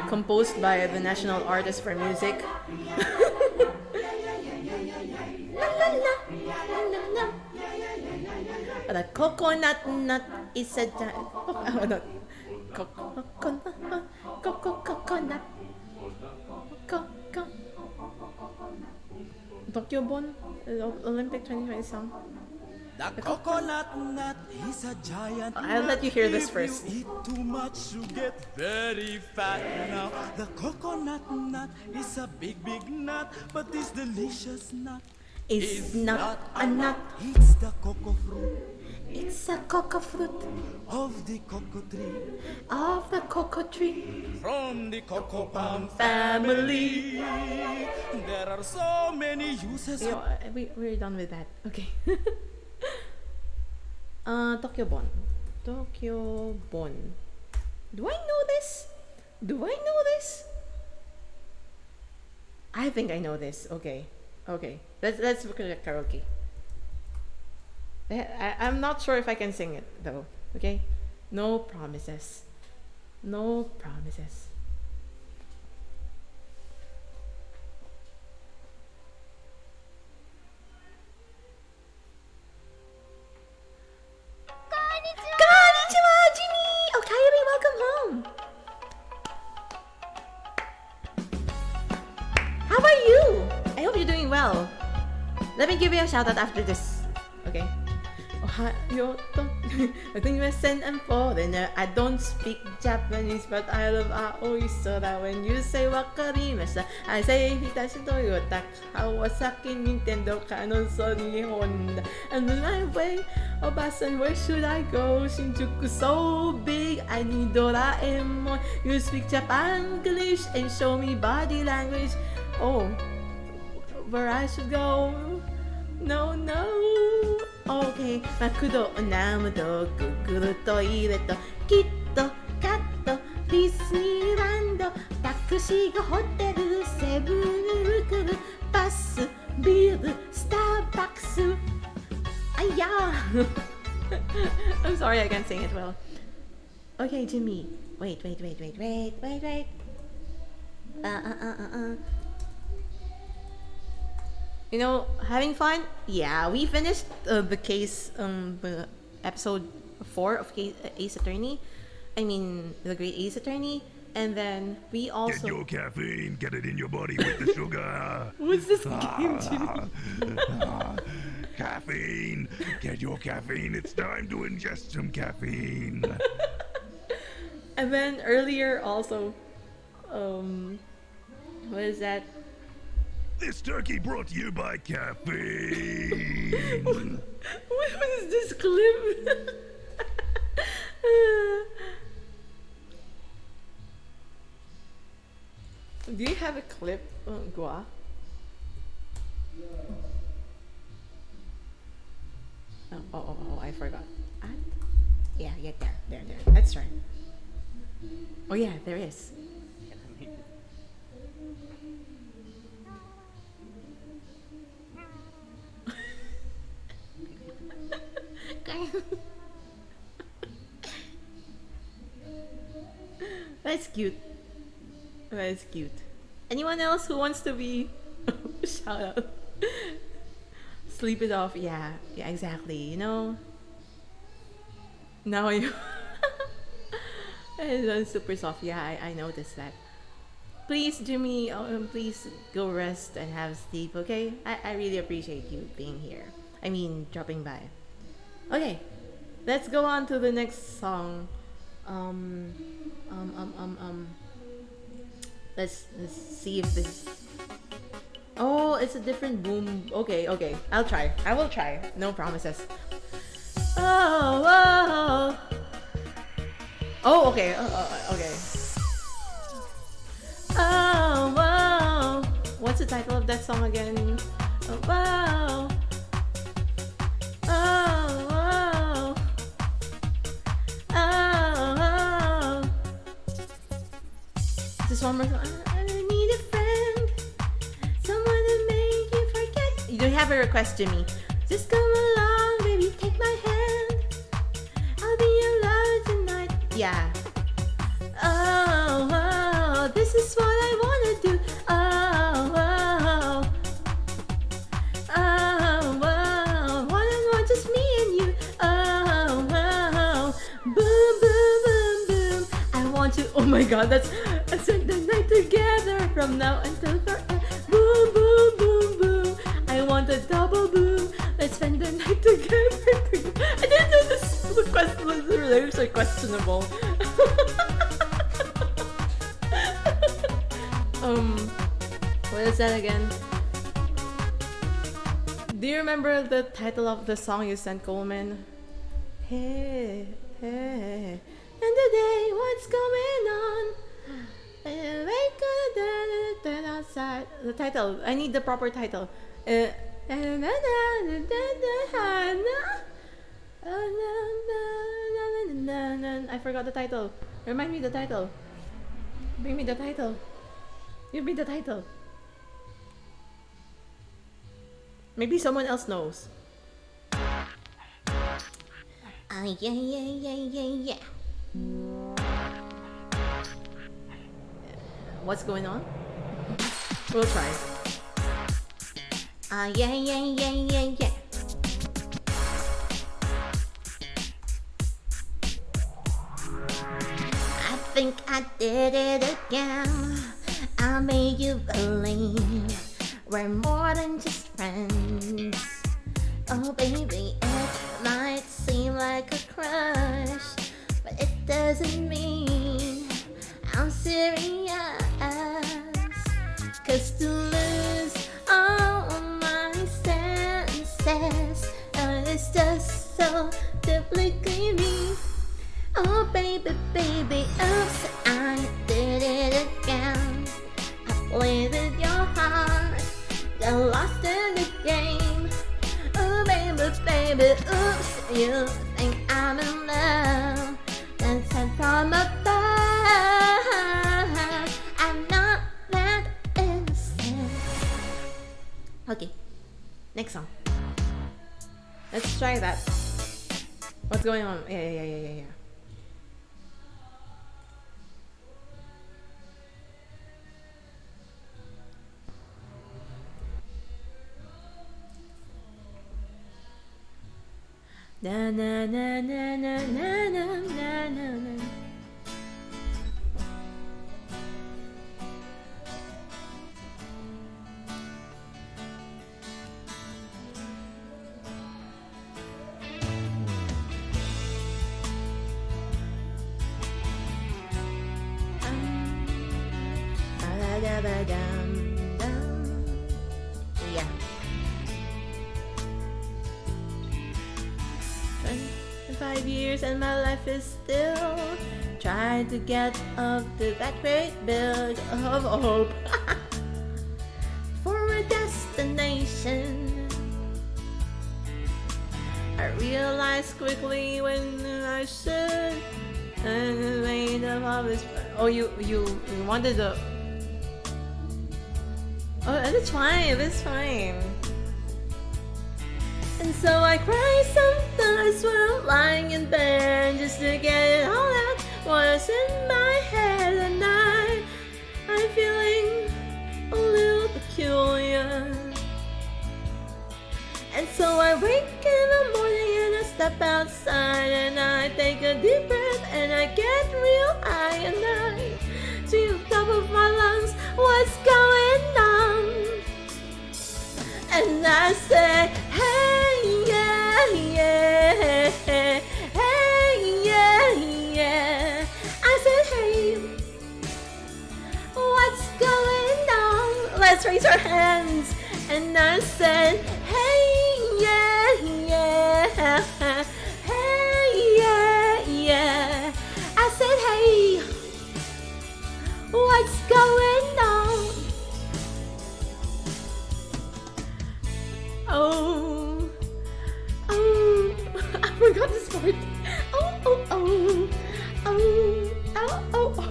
S1: composed by the National Artist for Music? The coconut nut is a giant. Coconut. Tokyo Bon, Olympic 2020 song.
S10: The coconut nut is a giant.
S1: I'll let you hear this first.
S10: If you eat too much, you get very fat now. The coconut nut is a big, big nut, but this delicious nut
S1: It's not a nut.
S10: It's the cocoa fruit
S1: It's a cocoa fruit
S10: of the cocoa tree,
S1: of the cocoa tree.
S10: from the cocoa palm
S1: Family.
S10: There are so many uses.
S1: You know, we're done with that. Okay. Tokyo Bon. Tokyo Bon. Do I know this? Do I know this? I think I know this. Okay. Okay. Let's look at karaoke. I'm not sure if I can sing it though. Okay? No promises. No promises. Konnichiwa, Jimmy! Okaeri, welcome home! How are you? I hope you're doing well. Let me give you a shout out after this. Okay? Ohio to. I think we're sent and foreigner. I don't speak Japanese, but I love Aoi Sora. When you say wakarimashita, I say Hitachi Toyota, Kawasaki, Nintendo, Canon, Sony, Honda. And on my way, Obasan, where should I go? Shinjuku so big, I need Doraemon. You speak Japanglish and show me body language. Oh, where I should go? No, no. Okay, マクドナムとグーグルトイレとキットカットディズニーランドタクシーがホテルセブンウクルバスビールスターバックスあいやI'm sorry I can't sing it well. Okay, Jimmy. Wait. You know, having fun? Yeah, we finished the case, episode 4 of Ace Attorney. I mean, the Great Ace Attorney. And then we also...
S11: Get your caffeine, get it in your body with the sugar.
S1: What's this game, Jimmy?
S11: Caffeine, get your caffeine. It's time to ingest some caffeine.
S1: And then earlier also, what is that?
S11: This turkey brought to you by caffeine.
S1: What was this clip? Do you have a clip, Gua? Oh, I forgot. Yeah, there. That's right. Oh yeah, there is. That's cute. That's cute. Anyone else who wants to be shout out? Sleep it off. Yeah, exactly. You know. Now you. It's super soft. Yeah, I noticed that. Please, Jimmy, please go rest and have sleep, okay? I really appreciate you being here. I mean, dropping by. Okay, let's go on to the next song. Um, let's see if this. Oh, it's a different boom. Okay, okay, I'll try. I will try. No promises. Oh, oh, oh, okay, okay. Oh, wow. What's the title of that song again? Oh, wow. Oh, wow. Oh, wow. Just one more song. I need a friend. Someone to make you forget. You don't have a request, Jimmy. Just come along, baby, take my hand. I'll be your lover tonight. Yeah. Oh, wow. This is what I wanna do. Oh, wow. Oh, wow. One on one, just me and you. Oh, wow. Boom, boom, boom, boom. I want to. Oh my god, let's spend the night together from now until forever. Boom, boom, boom, boom. I want a double boom. Let's spend the night together. I didn't know the lyrics are questionable. What is that again? Do you remember the title of the song you sent, Coleman? Hey, hey. And today, what's going on? Outside. The title. I need the proper title. I forgot the title. Remind me the title. Bring me the title. Give me the title. Maybe someone else knows.
S3: Yeah, yeah.
S1: What's going on? We'll try.
S3: Yeah. I think I did it again. I made you believe we're more than just friends. Oh baby, it might seem like a crush, but it doesn't mean I'm serious. 'Cause to lose all my senses, it's just so duplicately me. Oh baby, baby, oops, I did it again. I played with your heart, got lost in the game. Oh baby, baby, oops, you think I'm in love? That's it from above. I'm not that innocent.
S1: Okay, next song. Let's try that. What's going on? Yeah. Na na na na na na na na na na.
S3: Yeah.
S1: 5 years and my life is still trying to get up to that great build of hope for a destination. I realized quickly when I should and made of all this. Oh, you wanted the. Oh, that's fine. That's fine. And so I cry sometimes while lying in bed just to get it all out what's in my head, and I'm feeling a little peculiar. And so I wake in the morning and I
S4: step outside and I take a deep breath and I get real high and I see the top of my lungs, what's going on? And I say, hey, yeah, yeah, hey, yeah, yeah. I said, hey, what's going on? Let's raise our hands. And I said, hey, yeah, yeah, hey, yeah, yeah. I said, hey, what's going on? Oh, oh, I forgot this part. Oh, oh, oh, oh, oh, oh, oh.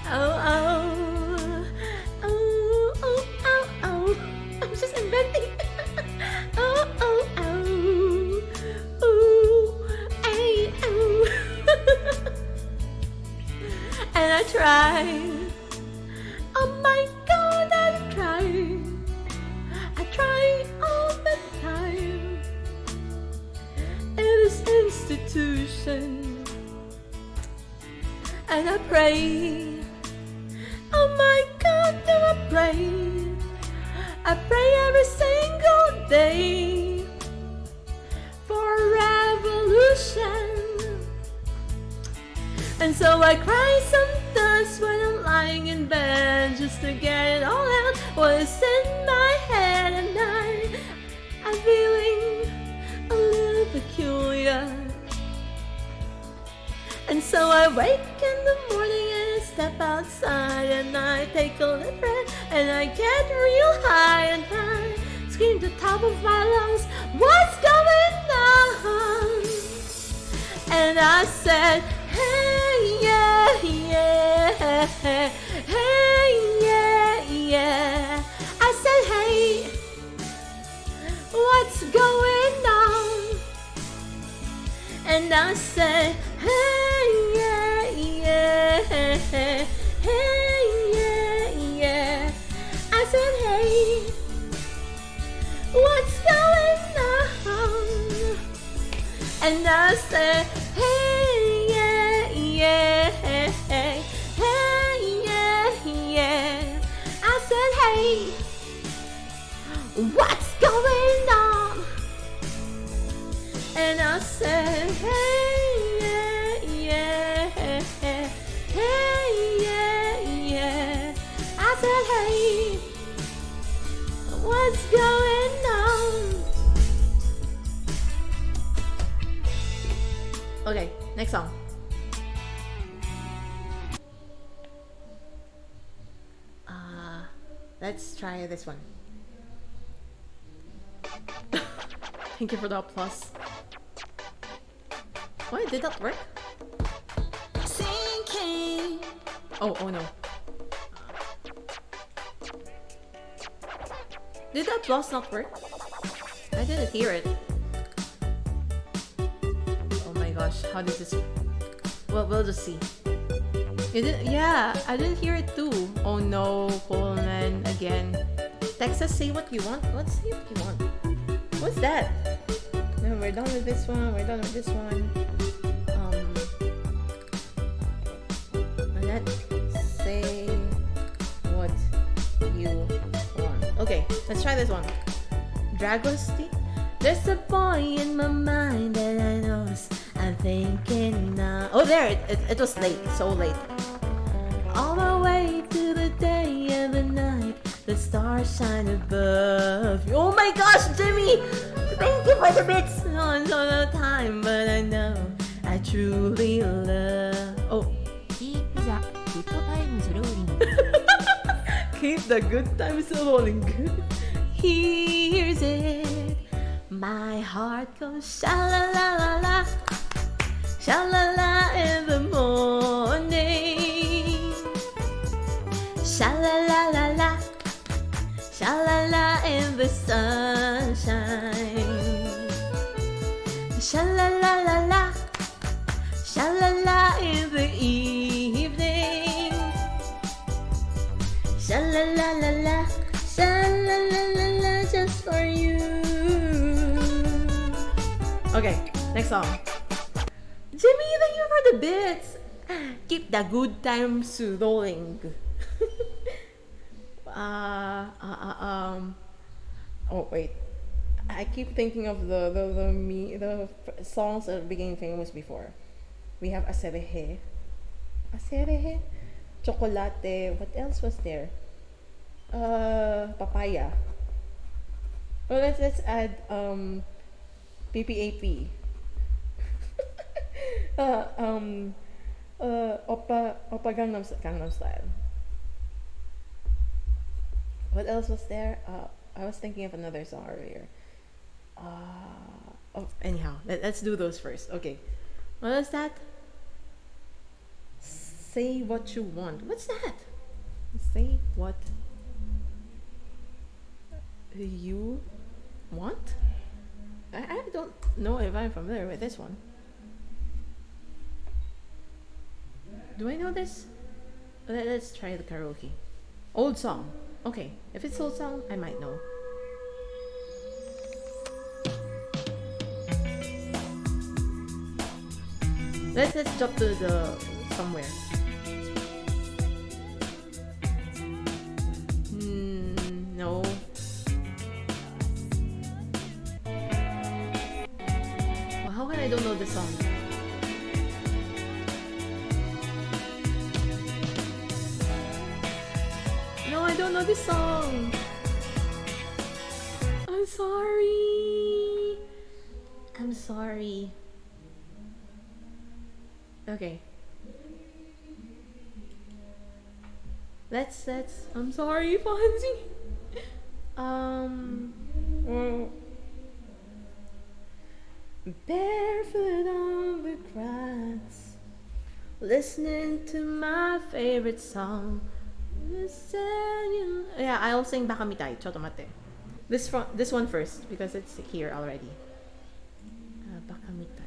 S4: Oh, oh, oh, oh, oh, oh. I'm just inventing. Oh, oh, oh, ooh, ay, oh. And I try. Oh my God, I try. I try all the time. In this institution. And I pray. Oh my God, do I pray? I pray every single day for revolution. And so I cry sometimes when I'm lying in bed just to get it all out what's in my head. And I'm feeling a little peculiar. And so I wake in the morning and I step outside and I take a little breath and I get real high and I scream to the top of my lungs, what's going on? And I said, hey, yeah, yeah, hey, yeah, yeah. I said, hey, what's going on? And I said, hey, yeah, yeah, hey, yeah, yeah. I said, hey, what's going on? And I said, hey, yeah, yeah, hey, yeah, yeah. I said, hey, what's going on? And I said, hey, yeah, yeah, hey, yeah, yeah. I said, hey, what's going on? Okay, next song. Let's try this one. Thank you for the applause. Why did that work? Sinking. Oh no. Did that applause not work? I didn't hear it. Oh my gosh, how did this... Well, we'll just see. You didn't... Yeah, I didn't hear it too. Oh no, Coleman, again. Texas, say what you want. Let's say what you want. What's that? No, we're done with this one. We're done with this one. Let's say what you want. Okay, let's try this one. Dragosty. There's a boy in my mind that I know I'm thinking now. Oh, there! It was late. So late. All the way to the day and the night, the stars shine above. Oh my gosh, Jimmy! Thank you for the bits on the time, but I know I truly love. Oh. Keep the good times rolling. Keep the good times rolling. Here's it. My heart goes sha la la la la, sha la la in the morning. Sha la la la la, sha la la in the sunshine. Sha la la la la, sha la la in the evening. Sha la la la la, sha la la la la,
S1: Okay, next song. Jimmy, thank you for the bits. Keep the good times rolling. Oh wait, I keep thinking of the songs that became famous before. We have Aserehe, Chocolate. What else was there? Papaya. Well, let's add PPAP. Oppa Gangnam Style. What else was there? I was thinking of another song earlier. Anyhow, let's do those first. Okay. What is that? Say what you want. What's that? Say what you want? I don't know if I'm familiar with this one. Do I know this? Let's try the karaoke. Old song. Okay, if it's old song, I might know. Let's jump to the somewhere. No. Well, how can I don't know the song? No, I don't know this song. I'm sorry. I'm sorry. Okay. Let's I'm sorry, Fonzie. Barefoot on the grass, listening to my favorite song. Yeah, I'll sing Bakamitai, Chotomate. This one first because it's here already. Bakamitai.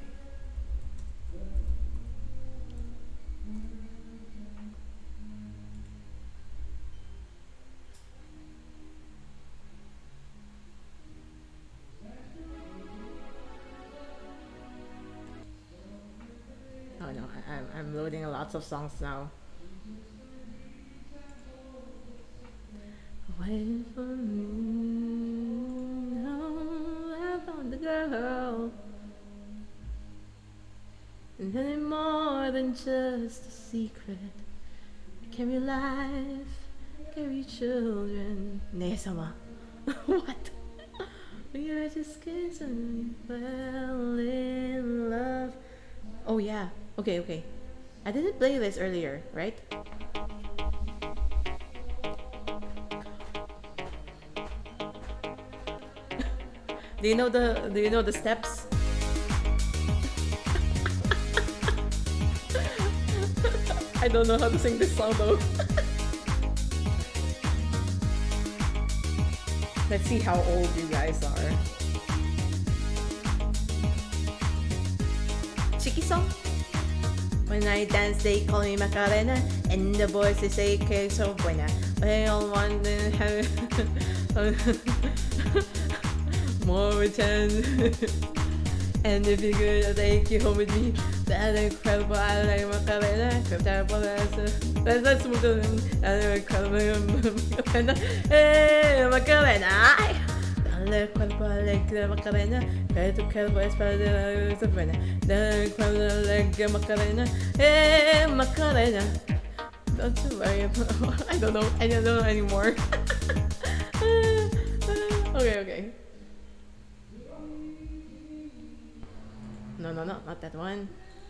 S1: Oh no, I'm loading lots of songs now. Waiting for me. Oh, I found the girl. And any more than just a secret. Carry life, carry children. Nesama. What? We are just kids and we fell in love. Oh yeah. Okay. I didn't play this earlier, right? Do you know the steps? I don't know how to sing this song though. Let's see how old you guys are. Chiki song? When I dance, they call me Macarena, and the boys they say que so buena. They all want to have more chance. And if you're good, I'll take you home with me. That incredible, I like Macarena. Let's move to that incredible Macarena. Hey, Macarena. Dale cuerpo alegre Macarena, que tu cuerpo es para la buena. Dale cuerpo alegre Macarena, Macarena. Don't you worry about. I don't know anymore. Okay. No, not that one.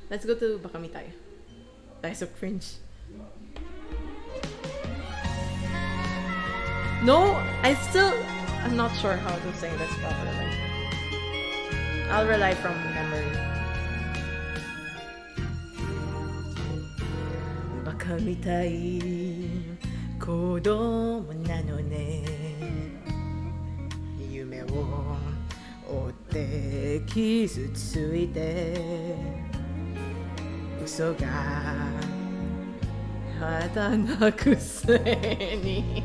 S1: Let's go to Bakamitai. That's so cringe. No, I'm not sure how to sing this properly. I'll rely from memory. Bakamitai, kodomo nano ne. Yume wo otte kisu tsuite. Uso ga hata naku se ni.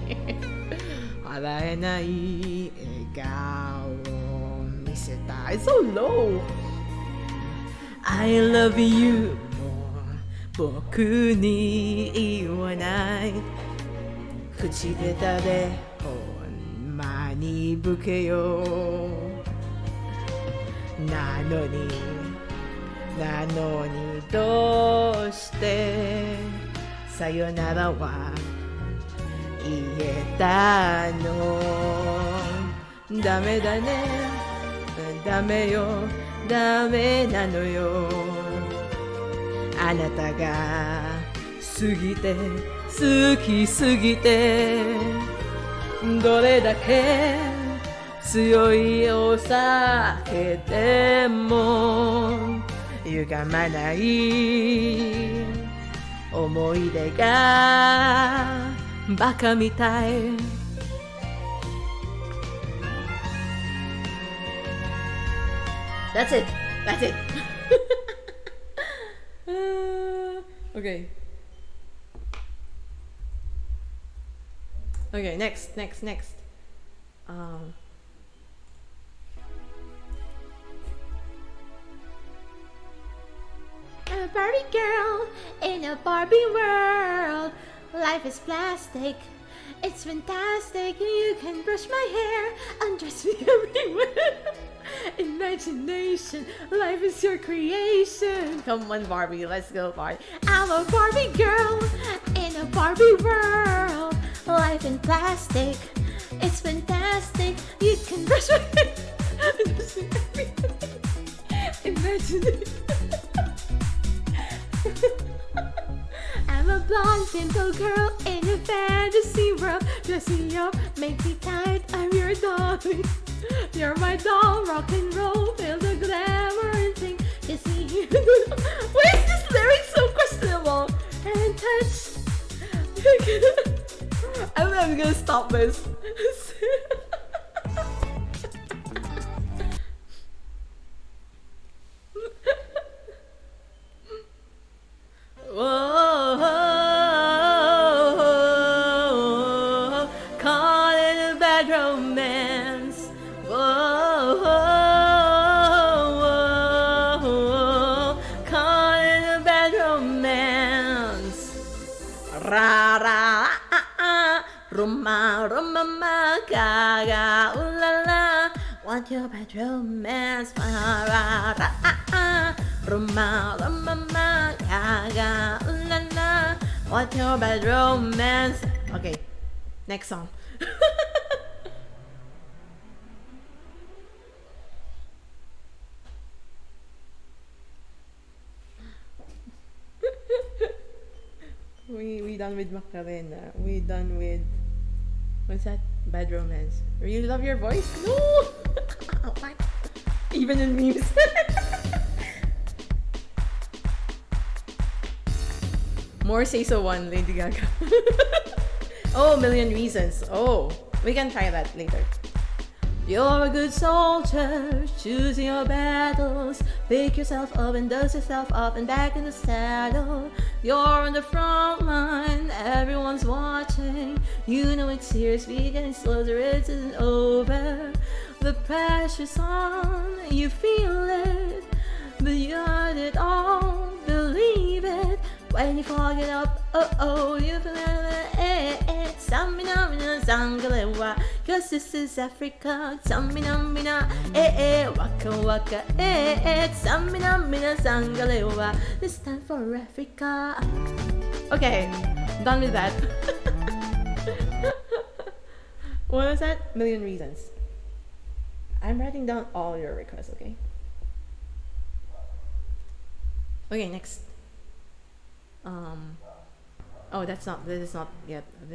S1: 笑えない笑顔を見せたい It's so low. I love you more 僕に言わない口下手でほんまに不器用なのにどうしてさよならは言えたのダメだねダメよダメなのよあなたが好きすぎてどれだけ強いお酒でも歪まない思い出がバカみたいThat's it. Okay. Okay, next.
S4: I'm a Barbie girl in a Barbie world. Life is plastic. It's fantastic. You can brush my hair, undress me everywhere. Imagination, life is your creation. Come on, Barbie, let's go, Barbie. I'm a Barbie girl in a Barbie world. Life in plastic, it's fantastic. You can brush my hair, undress me everywhere. Imagination. I'm a blonde simple girl in a fantasy world. Dress me up, make me tight, I'm your darling. You're my doll, rock and roll, feel the glamour and sing. You see here. Why is this lyric so questionable? And touch.
S1: I'm gonna stop this. Whoa, caught in a bad romance. Whoa, caught in a bad romance. Ra ra Roma ma gaga ooh la la. Want your bad romance? Ra ra Roma ma gaga ooh la la. Want your bad romance? Okay, next song. We done with Macarena. We done with what's that? Bad romance. You love your voice? No. What? Even in memes. More Say So One, Lady Gaga. Oh, Million Reasons. Oh, we can try that later. You're a good soldier, choose your battles. Pick yourself up and dust yourself up and back in the saddle. You're on the front line, everyone's watching. You know it's serious, we getting closer, it isn't over. The pressure's on, you feel it. But you heard it all, believe it. When you fog it up, oh, you feel it. Samina, zangalewa. Cause this is Africa. Samina, waka waka, Samina, zangalewa. This time for Africa. Okay, done with that. What was that? Million Reasons. I'm writing down all your requests, okay? Okay, next. Oh, this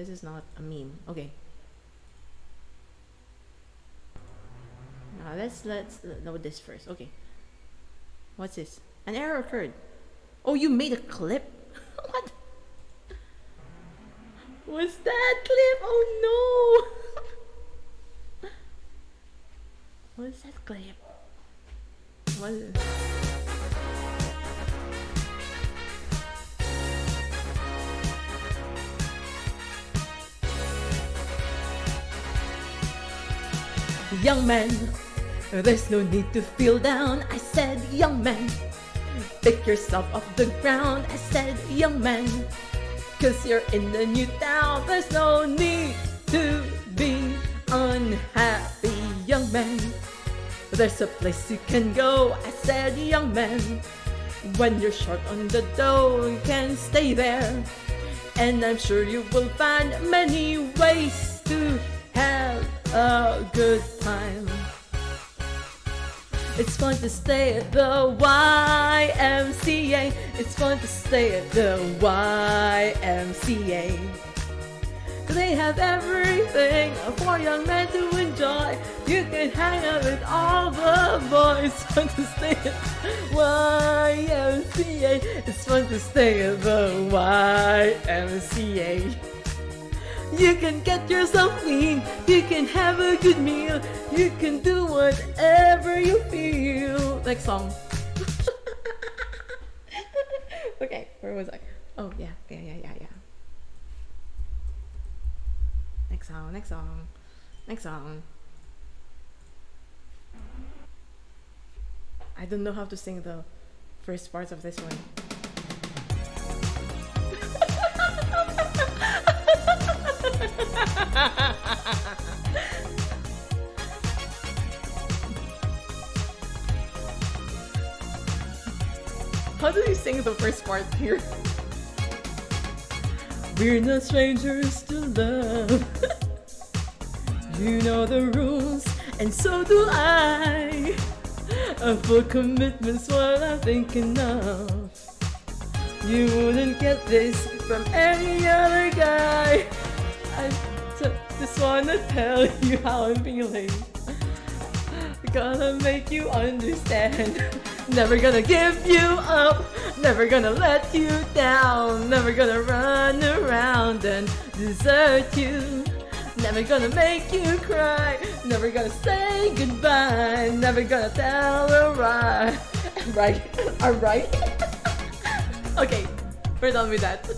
S1: is not a meme. Okay. Now let's load this first. Okay. What's this? An error occurred. Oh, you made a clip? What? What's that clip? Oh no! What's that clip? What is it? Young man, there's no need to feel down. I said, young man,
S5: pick yourself off the ground. I said, young man, 'cause you're in the new town. There's no need to be unhappy, young man. There's a place you can go. I said, young man, when you're short on the dough, you can stay there. And I'm sure you will find many ways to have a good time. It's fun to stay at the YMCA. It's fun to stay at the YMCA. They have everything for young men to enjoy. You can hang out with all the boys. It's fun to stay at YMCA. It's fun to stay at the YMCA. You can get yourself clean. You can have a good meal. You can do whatever you feel. Next song. Okay, where was I? Oh, yeah. Next song. I don't know how to sing the first parts of this one. How do you sing the first part here? We're not strangers to love. You know the rules, and so do I. A full commitment's what I'm thinking of. You wouldn't get this from any other guy. I just wanna tell you how I'm feeling. Gonna make you understand. Never gonna give you up. Never gonna let you down. Never gonna run around and desert you. Never gonna make you cry. Never gonna say goodbye. Never gonna tell a lie. Right? Alright? Okay, we're done with that.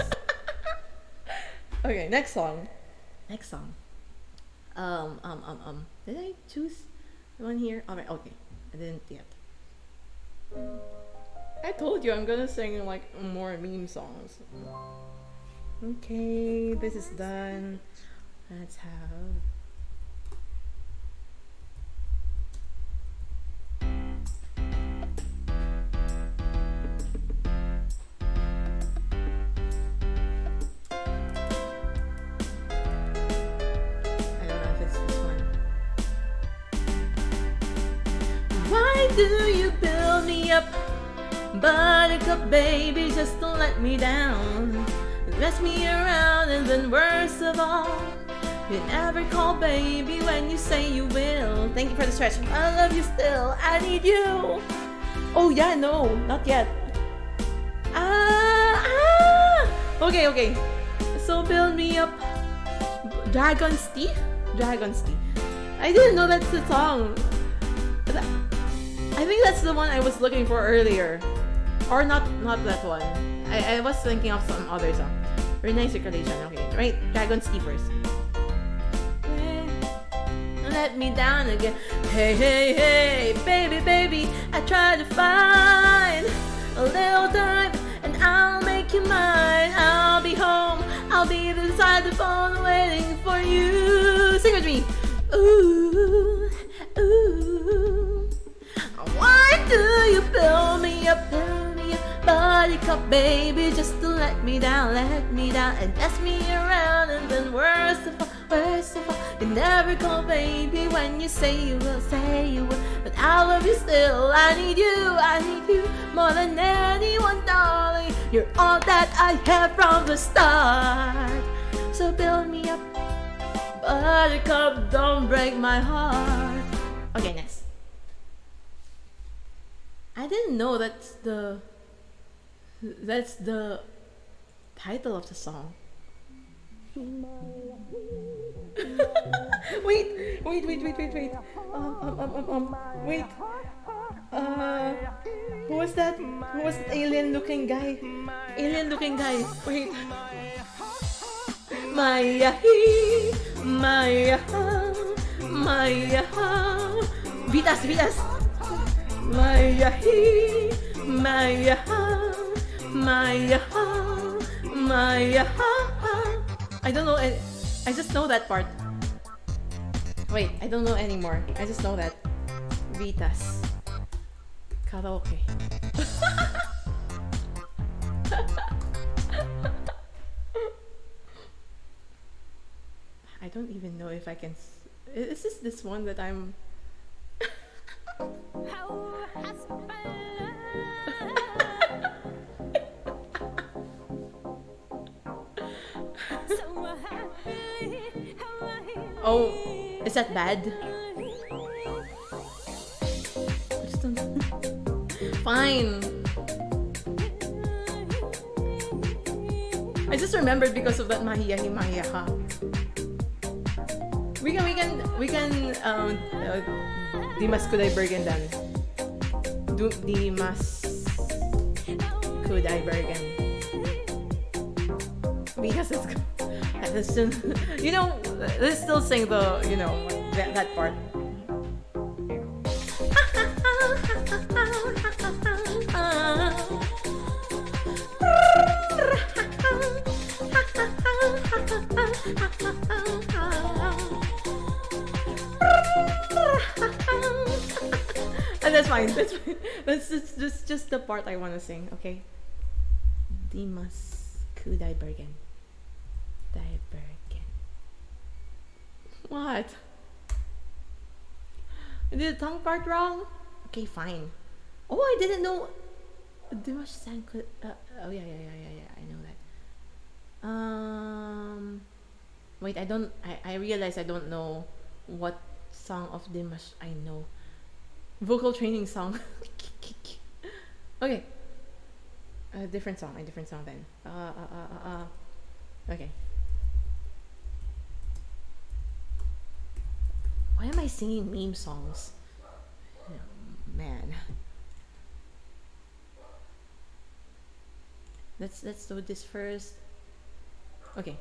S5: Okay, next song. Did I choose one here? Alright, okay. I didn't yet. I told you I'm gonna sing like more meme songs. Okay, this is done. Let's have... I don't know if it's this one. Why do you build me up, buttercup baby, just to let me down? Mess me around, and then worst of all, you never call baby when you say you will. Thank you for the stretch. I love you still. I need you. Oh yeah, no, not yet. Okay. So build me up. Dragon's Tea. I didn't know that's the song. I think that's the one I was looking for earlier, or not that one. I was thinking of some other song. Very nice circulation. Okay, right. Dragon's Tea first. Let me down again. Hey, baby, I try to find a little time, and I'll make you mine. I'll be home, I'll be beside the phone waiting for you. Sing with me. Ooh. Why do you build me up, buttercup baby, just to let me down, and mess me around, and then worst of all, you never call baby when you say you will, but I love you still. I need you more than anyone, darling. You're all that I have from the start. So build me up, buttercup, don't break my heart. Okay, next. I didn't know that's the title of the song. Wait. Who was that? Who was that alien-looking guy? Wait. Maya. Vitas. Maya, Maya, Maya. I don't know. I just know that part. Wait, I don't know anymore. I just know that. Vitas. Karaoke. I don't even know if I can. Is this one that I'm? Oh, is that bad? Just don't... Fine. I just remembered because of that mahiyahi mahiyaha. We can di mas kulay bergen dan. Di mas kulay bergen. Because it's you know, let's still sing the, you know, that part. And that's fine. That's fine. That's just the part I want to sing. Okay. Dimas Kudai Bergen. Bergen. What? I did the tongue part wrong? Okay, fine. Oh, I didn't know. Dimash sang. Oh yeah. I know that. Wait, I realize I don't know what song of Dimash I know. Vocal training song. Okay. A different song then. Okay. Why am I singing meme songs? Oh, man. Let's do this first. Okay.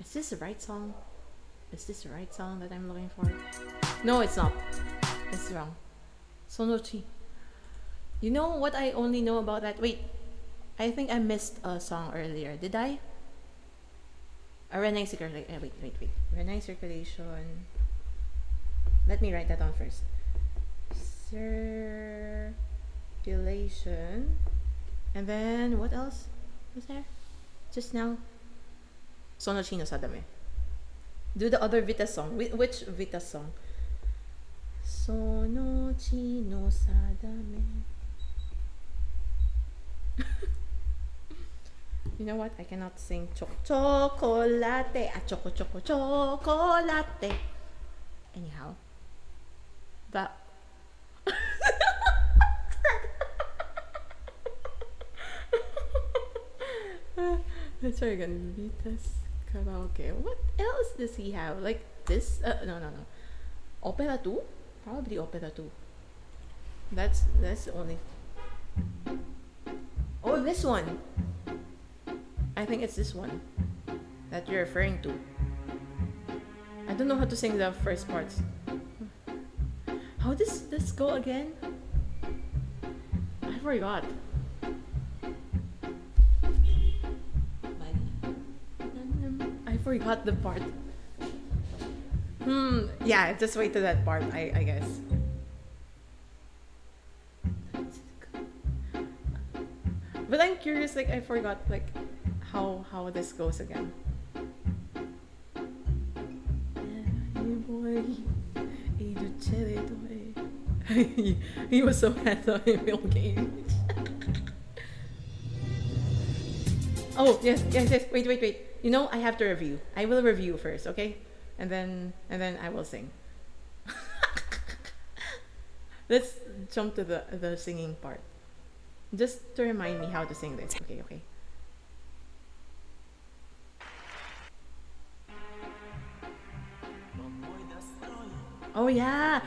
S5: Is this the right song? Is this the right song that I'm looking for? No, it's not. It's wrong. Sonochi. You know what I only know about that? Wait. I think I missed a song earlier. Did I? A Renai circulation. Wait. Renai circulation. Let me write that down first. Circulation. And then what else was there? Just now. Sonochi no Sadame. Do the other Vita song. Which Vita song? Sonochi no Sadame. You know what? I cannot sing chocolate. Chocolate. Anyhow. That. Let's try again. Vitas karaoke. What else does he have? Like this? No. Opera 2? Probably Opera 2. That's the only. Oh, this one. I think it's this one that you're referring to. I don't know how to sing the first parts. How does this go again? I forgot. I forgot the part. Yeah, just wait to that part, I guess. But I'm curious, like I forgot like how this goes again. He was so handsome in Bill Gates. Oh yes. Wait. You know, I have to review. I will review first, okay? And then I will sing. Let's jump to the singing part. Just to remind me how to sing this. Okay. Oh yeah.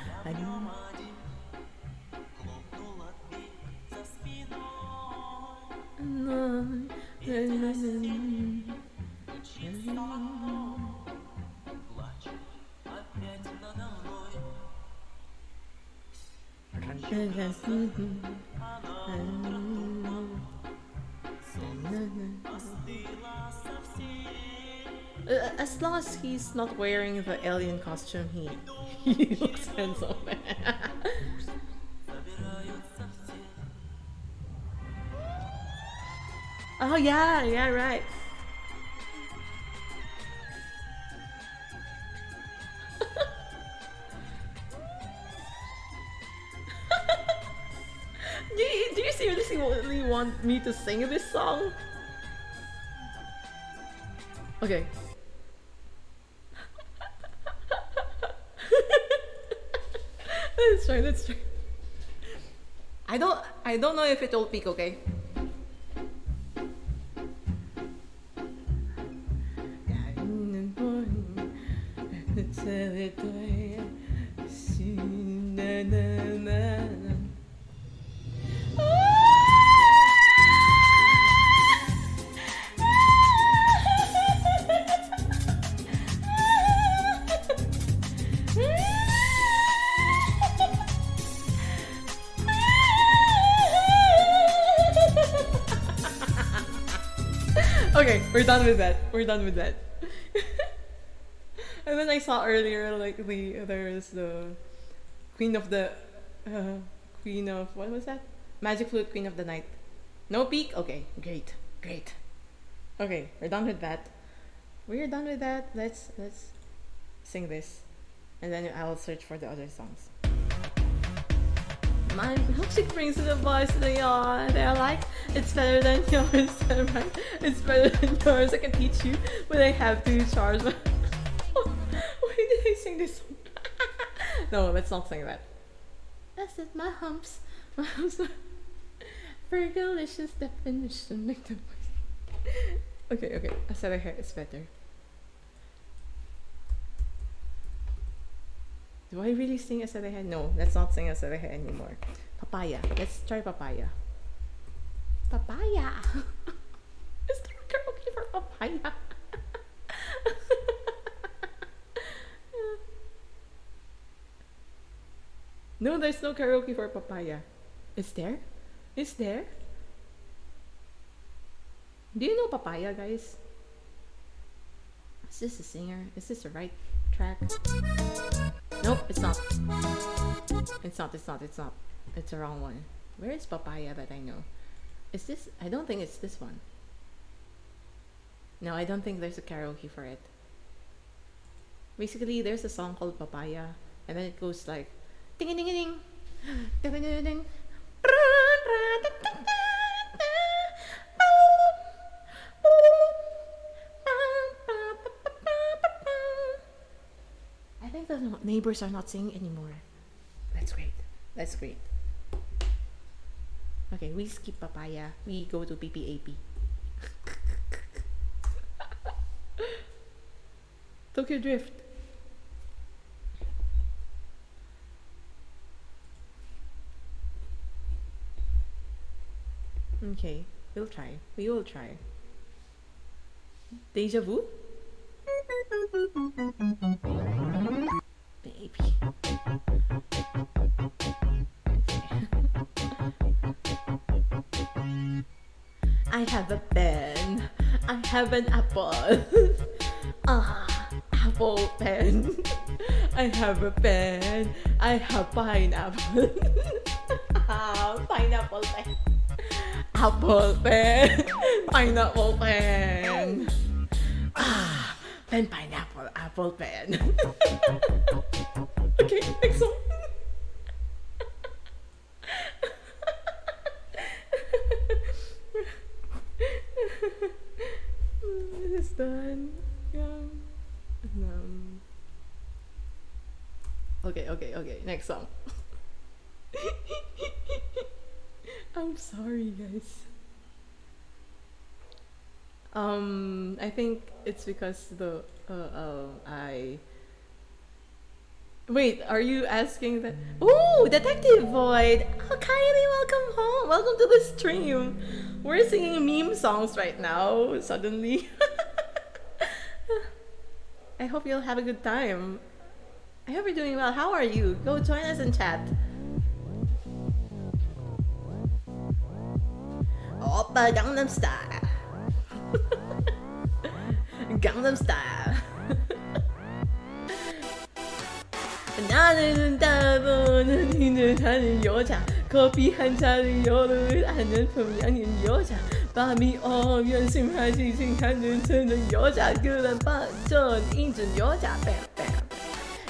S1: As long as he's not wearing the alien costume, he looks handsome. Oh yeah, yeah, right. Do you seriously really want me to sing this song? Okay. Let's try, let's try. I don't know if it will peak, okay? Okay, we're done with that. We're done with that. And then I saw earlier, like there's the Queen of what was that? Magic Flute Queen of the Night. No peak? Okay, great, great. Okay, we're done with that. We're done with that. Let's sing this, and then I'll search for the other songs. My milkshake brings to the boys to the yawn. They're like, it's better than yours. Right? It's better than yours. I can teach you, but I have to charge. Why did I sing this song? No, let's not sing that. That's it, my humps. My humps. Fergalicious definition. Make the voice. Okay. I said her hair is better. Do I really sing Asadehe? No, let's not sing Asadehe anymore. Papaya. Let's try papaya. Papaya! Is there karaoke for papaya? No, there's no karaoke for papaya. Is there? Is there? Do you know papaya, guys? Is this a singer? Is this the right track? Nope, it's not. It's not. It's the wrong one. Where is papaya that I know? Is this? I don't think it's this one. No, I don't think there's a karaoke for it. Basically, there's a song called Papaya, and then it goes like ding ding ding ding ding ding ding. I think the neighbors are not singing anymore. That's great. That's great. Okay, we skip papaya. We go to PPAP. Tokyo Drift. Okay, we'll try. We will try. Deja vu? Baby. I have a pen. I have an apple. Apple pen. I have a pen. I have pineapple. Pineapple pen. Apple pen. Pineapple pen. Pen, pineapple, apple pen. Okay, next one. This is done. Okay. Next song. I'm sorry, guys. I think it's because Wait, are you asking that? Ooh, Detective Void! Oh, Kylie, welcome home! Welcome to the stream! We're singing meme songs right now, suddenly. I hope you'll have a good time. I hope you're doing well. How are you? Go join us in chat.
S5: Oppa Gangnam Style. Gangnam Style. 나는 따보는 힘을 하는 여자 커피 한 잔을 열을 하는 평양인 여자 밤이 오면 심하지 생각는 드는 여자 그런 반전 인준 여자 뺨뺨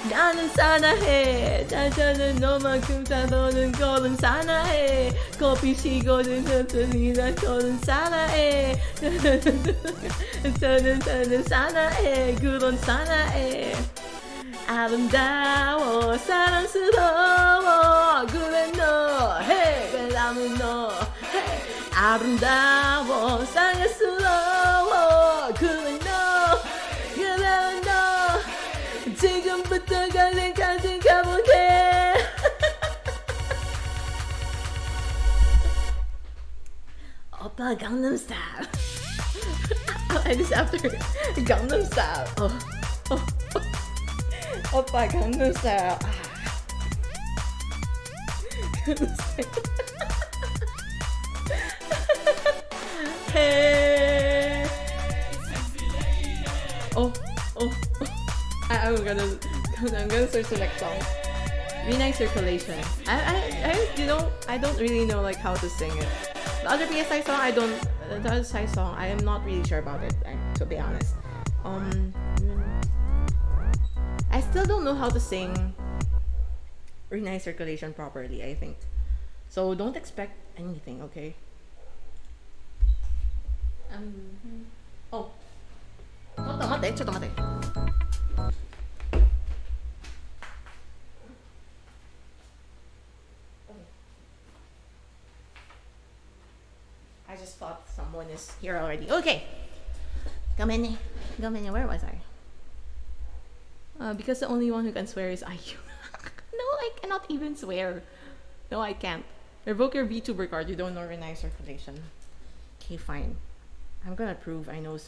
S5: 나는 사나해 자자는 너만큼 따보는 거는 사나해 커피 식어든 흔들리나 저는 사나해 저는 사나해 그런 사나해 아름다워 사랑스러워 그래 너 hey, 그래 나는 너 hey. 아름다워 사랑스러워 그래 너 그래 너 지금부터 가슴까지 가볼게 오빠 강남 스타일 I just after Gangnam Style Oppa Gangnam Style. Hey. I'm gonna search the next song.
S1: Renai Circulation. I don't really know like how to sing it. The other PSI song, the other PSI song, I am not really sure about it, to be honest. I still don't know how to sing Renai Circulation properly, I think. So don't expect anything, okay? I just thought someone is here already. Okay.
S3: Gomene, where was I?
S1: Because the only one who can swear is IU. No, I cannot even swear. No, I can't. Revoke your VTuber card. You don't know Renai Circulation. Okay, fine. I'm gonna prove I know it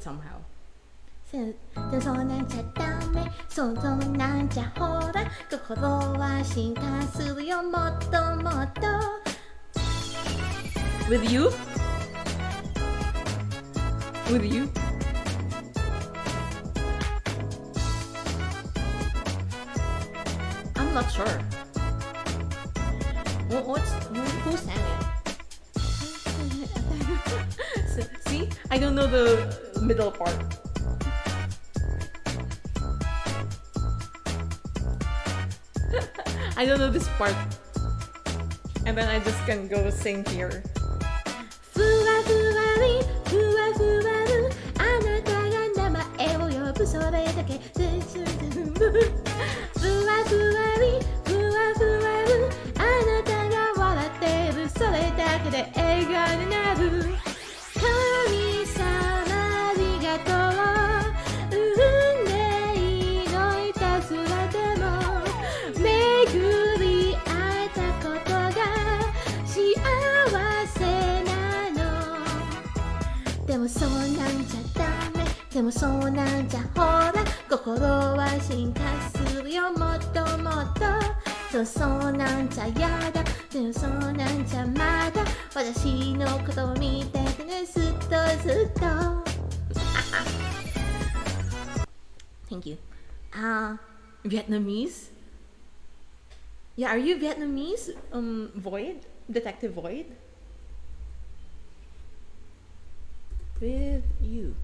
S1: somehow.
S4: でそうなんちゃダメそうなんちゃほら心は進化するよもっともっと
S1: With you? With you? I'm not sure. Who sang it? See? I don't know the middle part. I don't know this part. And then I just can go sing here.
S4: ふわふわりふわふわるあなたが名前を呼ぶそれだけふわふわりふわふわるあなたが笑ってるそれだけで笑顔になる神様ありがとう運命のいたずらでも巡り会えたことが幸せなのでもそうなんじゃダメでもそうなんじゃほら心は進化するよもっともっとでもそうなんじゃやだでもそうなんじゃまだ私のことを見ててねずっとずっと
S3: Thank you.
S1: Vietnamese? Yeah, are you Vietnamese? Void? Detective Void? With you.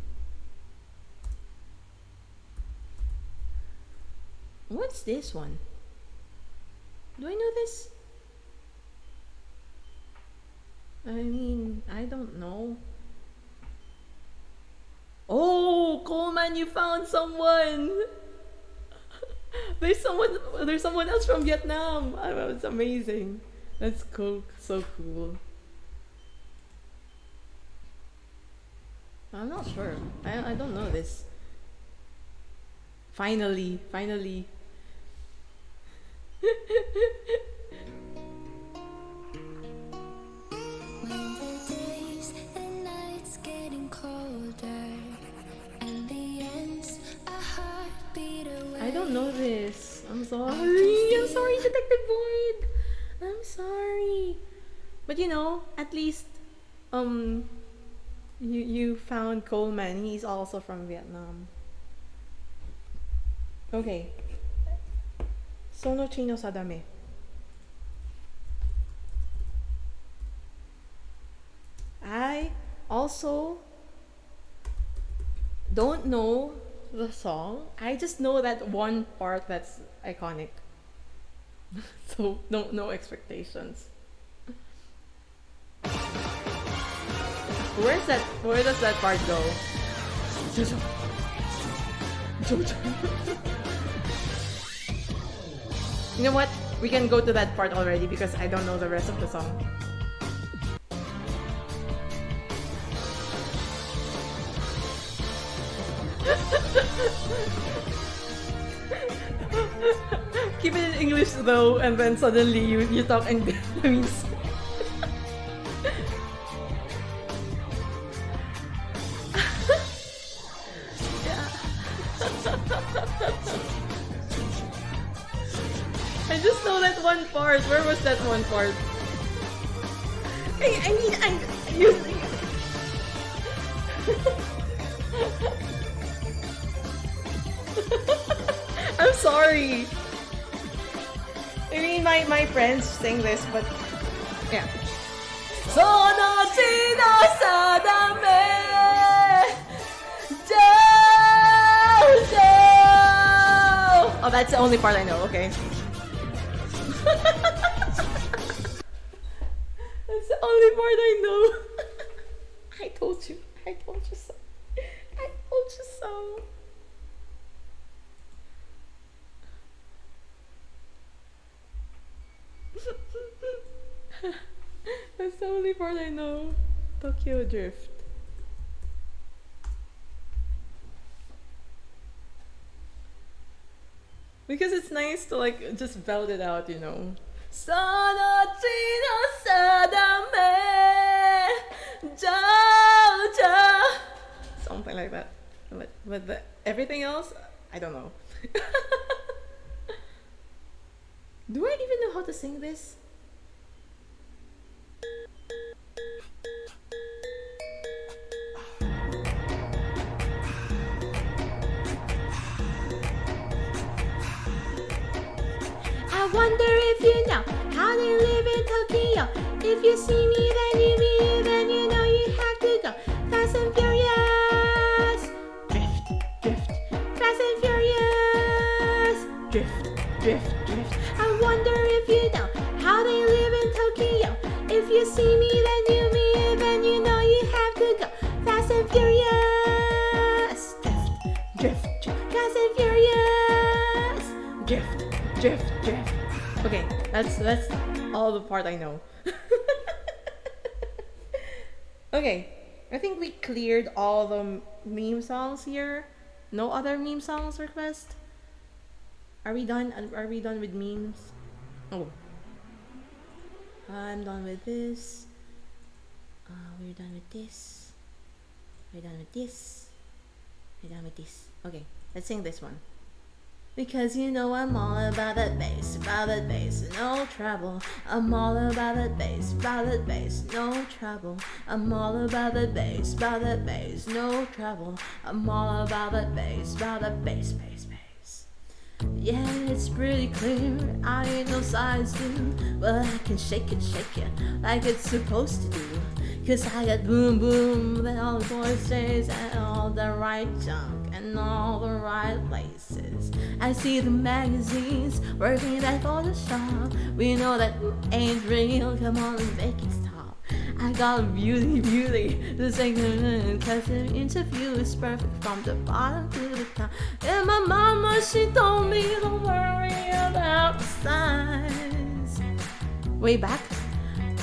S1: What's this one? Do I know this? I mean, I don't know. Oh, Coleman, you found someone! There's someone else from Vietnam. Oh, it's amazing. That's cool. So cool. I'm not sure. I don't know this. Finally.
S4: When the days and nights getting colder and the ends a heartbeat away.
S1: I don't know this. I'm sorry, Detective Void. I'm sorry. But you know, at least you found Coleman. He's also from Vietnam. Okay. Sono chino sadame. I also don't know the song. I just know that one part that's iconic. So no expectations. Where does that part go? Jojo. Jojo. You know what? We can go to that part already because I don't know the rest of the song. Keep it in English though, and then suddenly you talk in Vietnamese. I just know that one part. Where was that one part? I'm sorry. I mean, my friends sing this, but yeah. Sono chino sadame, Jojo. Oh, that's the only part I know. Okay. That's the only part I know. I told you so. I told you so. That's the only part I know. Tokyo Drift. Because it's nice to like just belt it out, you know. Sono chino sadame, Jojo. Something like that. But everything else, I don't know. Do I even know how to sing this?
S4: I wonder if you know how they live in Tokyo. If you see me, then you me, then you know you have to go fast and furious. Drift, drift, fast and furious. Drift, drift, drift. I wonder if you know how they live in Tokyo. If you see me, then you me, then you know you have to go fast and furious. Drift, drift, drift, fast and furious. Drift, drift, drift.
S1: Okay, that's all the part I know. Okay, I think we cleared all the meme songs here. No other meme songs request. Are we done? Are we done with memes? Oh, I'm done with this. We're done with this. We're done with this. We're done with this. Okay, let's sing this one. Because you know I'm all about that bass, no trouble. I'm all about that bass, no trouble. I'm all about that bass, no trouble. I'm all about that bass, bass. Yeah, it's pretty clear, I ain't no size two, but I can shake it like it's supposed to do. Cause I got boom boom and all the voices and all the right junk and all the right places. I see the magazines working that Photoshop. We know that ain't real, come on and make it stop. I got a beauty to sing cause the interview is perfect from the bottom to the top. And my mama, she told me don't worry about the size. Way back,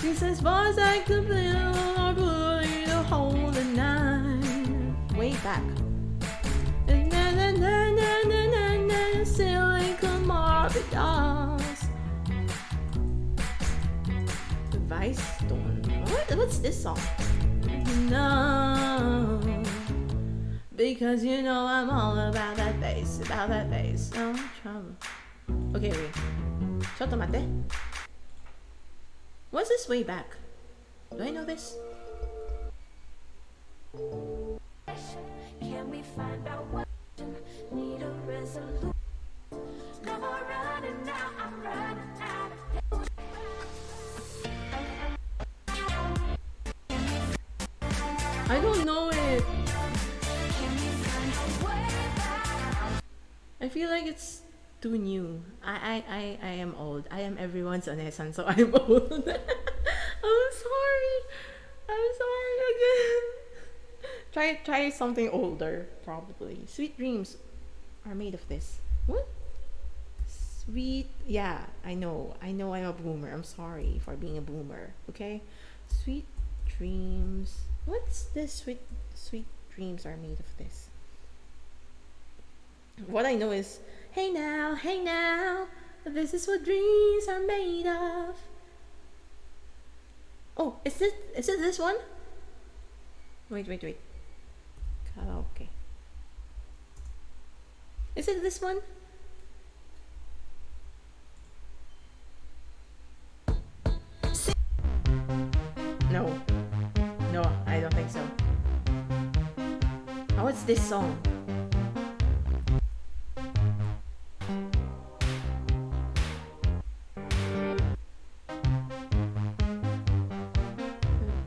S1: she says boys like the blue are bully to hold a nine. Way back. And then silicone Barbie dolls. Vice Stone. What's this song? No, because you know I'm all about that bass, no trouble. Okay, wait. Chotomate. What's this way back? Do I know this?
S4: Can we find out what need a resolution? No more running now, I'm running out of
S1: I don't know it. I feel like it's too new. I am old. I am everyone's oneesan, so I'm old. I'm sorry. I'm sorry again. Try something older, probably. Sweet dreams are made of this. What? Sweet, yeah, I know I'm a boomer. I'm sorry for being a boomer. Okay, sweet dreams. What's this? Sweet dreams are made of this. What I know is, hey now, this is what dreams are made of. Oh, is it this one? Wait. Karaoke. Is it this one? No, I don't think so. Oh, what's this song?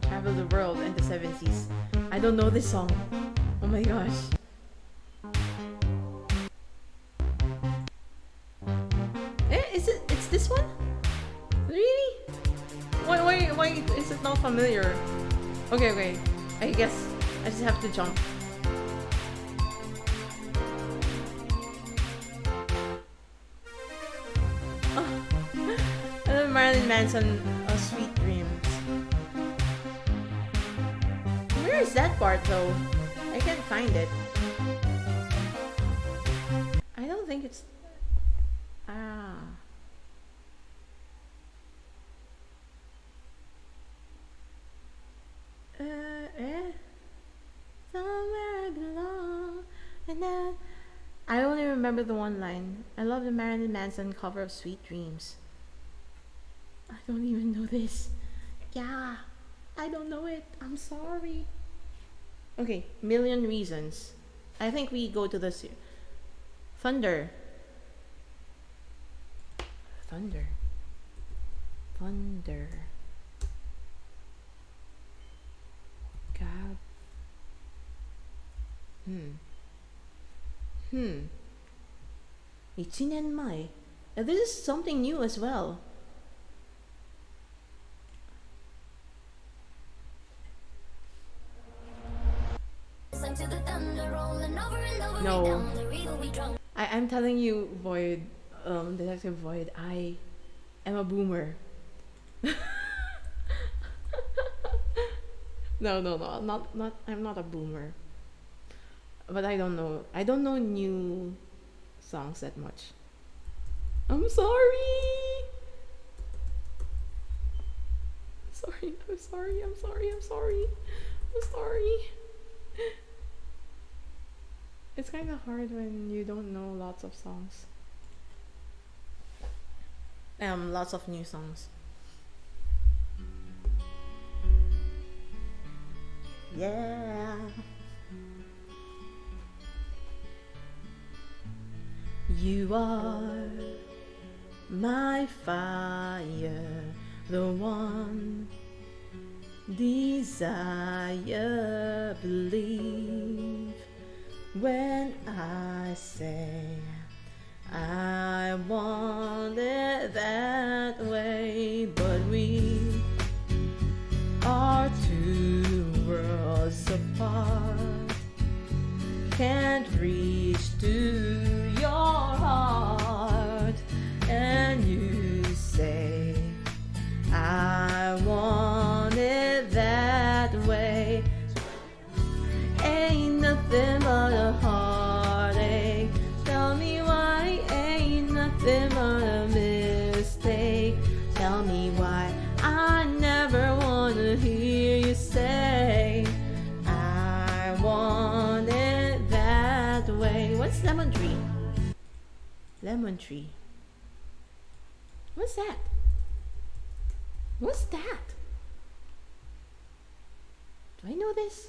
S1: Travel the world in the 70s. I don't know this song. Oh my gosh. It's this one? Really? Why is it not familiar? Okay. I guess I just have to jump. Oh. Marilyn Manson, Sweet Dreams. Where is that part though? I can't find it. I don't think it's... Somewhere I belong. And then I only remember the one line. I love the Marilyn Manson cover of Sweet Dreams. I don't even know this. Yeah, I don't know it. I'm sorry. Okay, Million Reasons. I think we go to the Thunder. God. 1年前. This is something new as well. No. I'm telling you, Void, Detective Void, I am a boomer. No, I'm not a boomer. But I don't know new songs that much. I'm sorry. I'm sorry. It's kind of hard when you don't know lots of songs. Lots of new songs. Yeah. You are my fire, the one desire. Believe when I say I want it that way, but we are two worlds apart. Can't reach to your heart, and you say I want it that way. Ain't nothing but a heartache. Tell me why ain't nothing but a mistake. Tell me why I never wanna hear you say I want it that way. What's lemon tree? Lemon tree. What's that? What's that? Do I know this?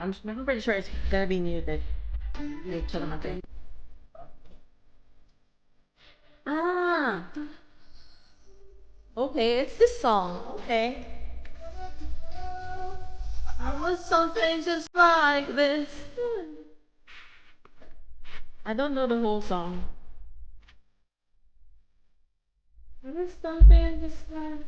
S5: I'm pretty sure it's gonna be muted. Ah! Okay, it's this song. Okay. I was something just like this. I don't know the whole song. I was something just like.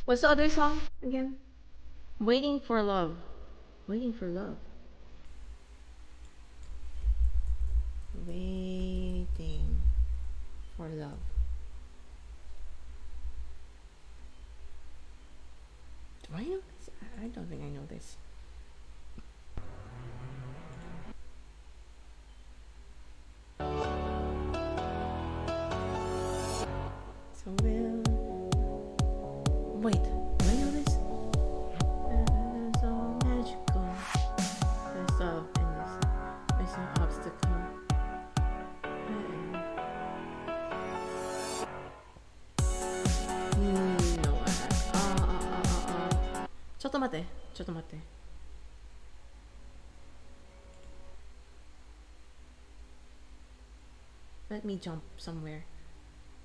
S5: What's the other song again? Waiting for love. Waiting for love.
S3: Waiting for love. Do I know this? I don't think I know this. So we'll wait. Do I know this? It's so magical. There's love in this. There's no obstacle. No. ちょっと待って。ちょっと待って。Let me jump somewhere.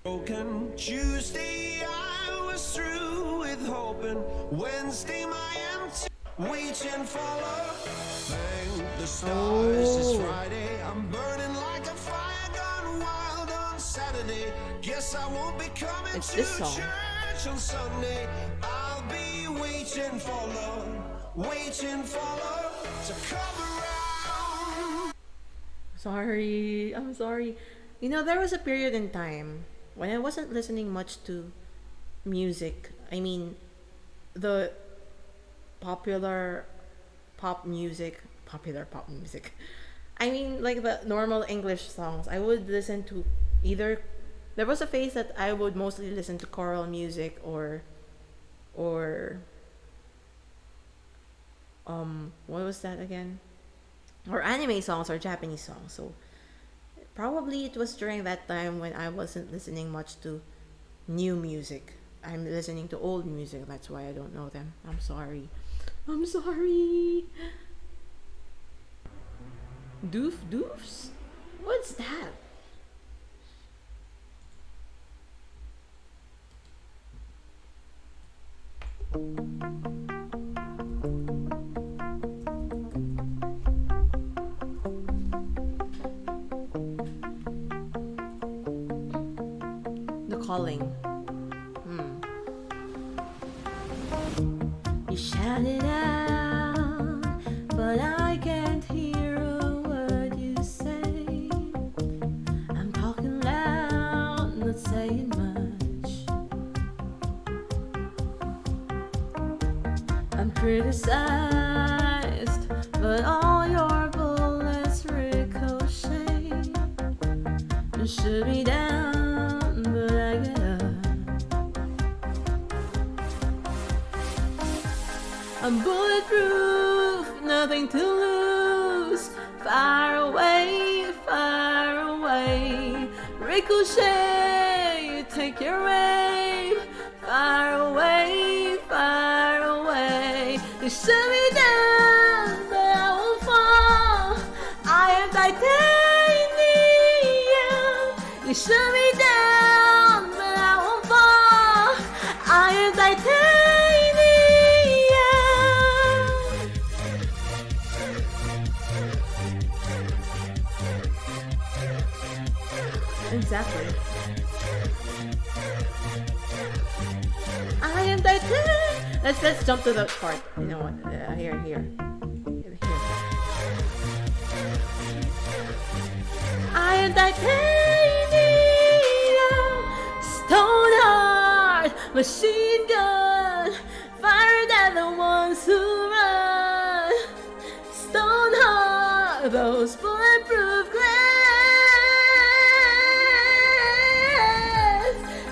S10: Broken Tuesday, I was through with hoping. Wednesday, my empty waiting for love. Thank the stars, it's Friday. I'm burning like a fire gone wild on Saturday. Guess I won't be coming
S3: It's
S10: to
S3: this song.
S10: church on Sunday. I'll be waiting for love, waiting for love to come around.
S3: Sorry, I'm sorry. You know, there was a period in time when I wasn't listening much to music. I mean, the popular pop music. I mean, like the normal English songs. I would listen to either. There was a phase that I would mostly listen to choral music or what was that again? Or anime songs or Japanese songs. So probably it was during that time when I wasn't listening much to new music. I'm listening to old music. That's why I don't know them. I'm sorry. I'm sorry. Doofs? What's that? The calling. You shout it out, but I can't hear a word you say. I'm talking loud, not saying much. I'm criticized, but all your bullets ricochet. You should be down, but I get up. I'm bulletproof, nothing to lose. Far away, ricochet, you take your aim. Far away, you shoot me down, but I won't fall. I am titanium. You shoot me down, but I won't fall. I am titanium. Exactly. I am titanium. Let's jump to the part. You know what? Here. I am titanium, stone heart, machine gun, fire than the ones who run. Stone heart, those bulletproof glass.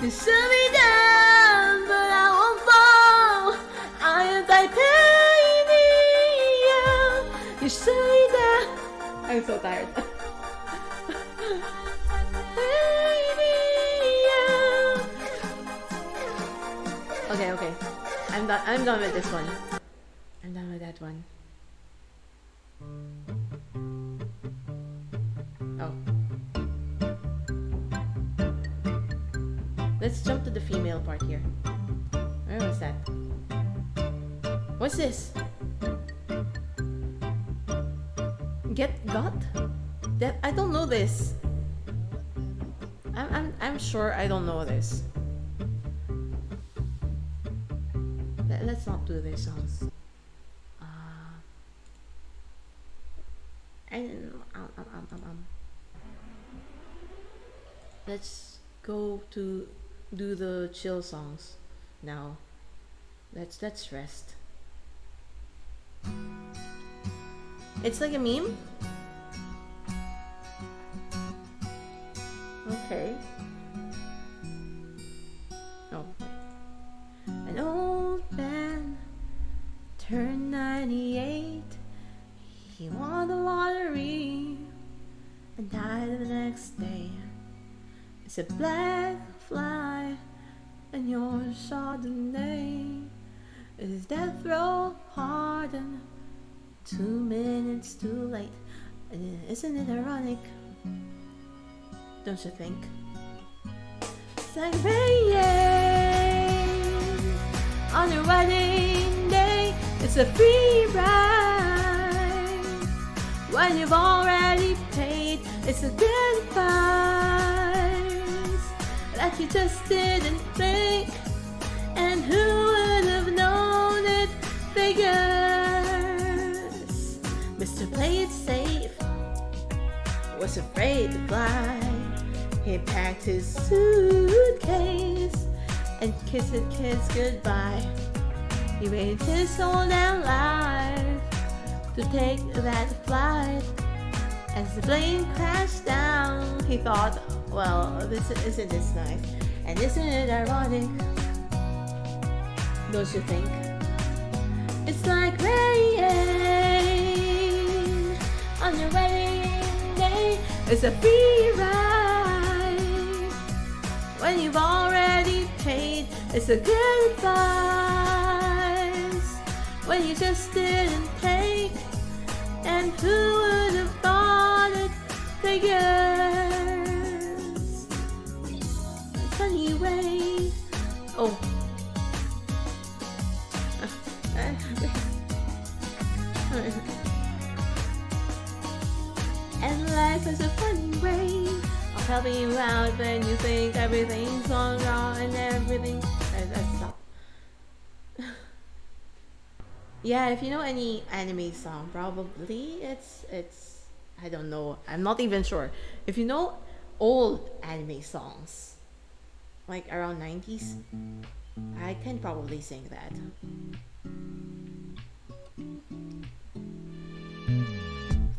S3: You shoot me down, but I won't fall. I am titanium. You shoot me down. I'm so tired.
S1: Okay, okay. I'm done. I'm done with this one. I'm done with that one. Oh. Let's jump to the female part here. Where was that? What's this? Got? That I don't know this. I'm sure I don't know this. Let's not do this song. Let's go to do the chill songs now. Let's rest. It's like a meme. Okay. Oh. An old man turned 98. He won the lottery and died the next day. It's a black fly and your Chardonnay. Is death row pardon? 2 minutes too late. Isn't it ironic? Don't you think? It's like rain on your wedding day. It's a free ride when you've already paid. It's a good price that you just didn't think. And who would have known it? Figures. Mr. Play It Safe was afraid to fly. He packed his suitcase and kissed goodbye. He waited his whole damn life to take that flight. As the plane crashed down, he thought, well, isn't this nice? And isn't it ironic? Don't you think? It's like rain on your wedding day. It's a free ride when you've already paid. It's a good price when you just didn't take. And who would have thought it? Figures. Funny way. Oh. And life is a funny way of helping you out when you think everything's gone wrong and everything. Stop. Yeah, if you know any anime song, probably it's I don't know. I'm not even sure. If you know old anime songs, like around 90s, I can probably sing that.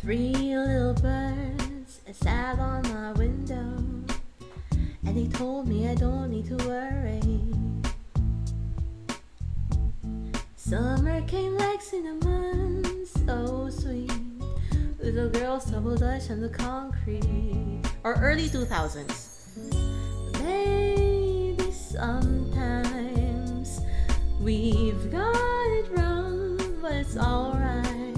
S1: Three little birds sat on my window, and they told me I don't need to worry. Summer came like cinnamon, so sweet. Little girls double dutch on the concrete. Or early 2000s. Maybe sometimes we've got it wrong, but it's alright.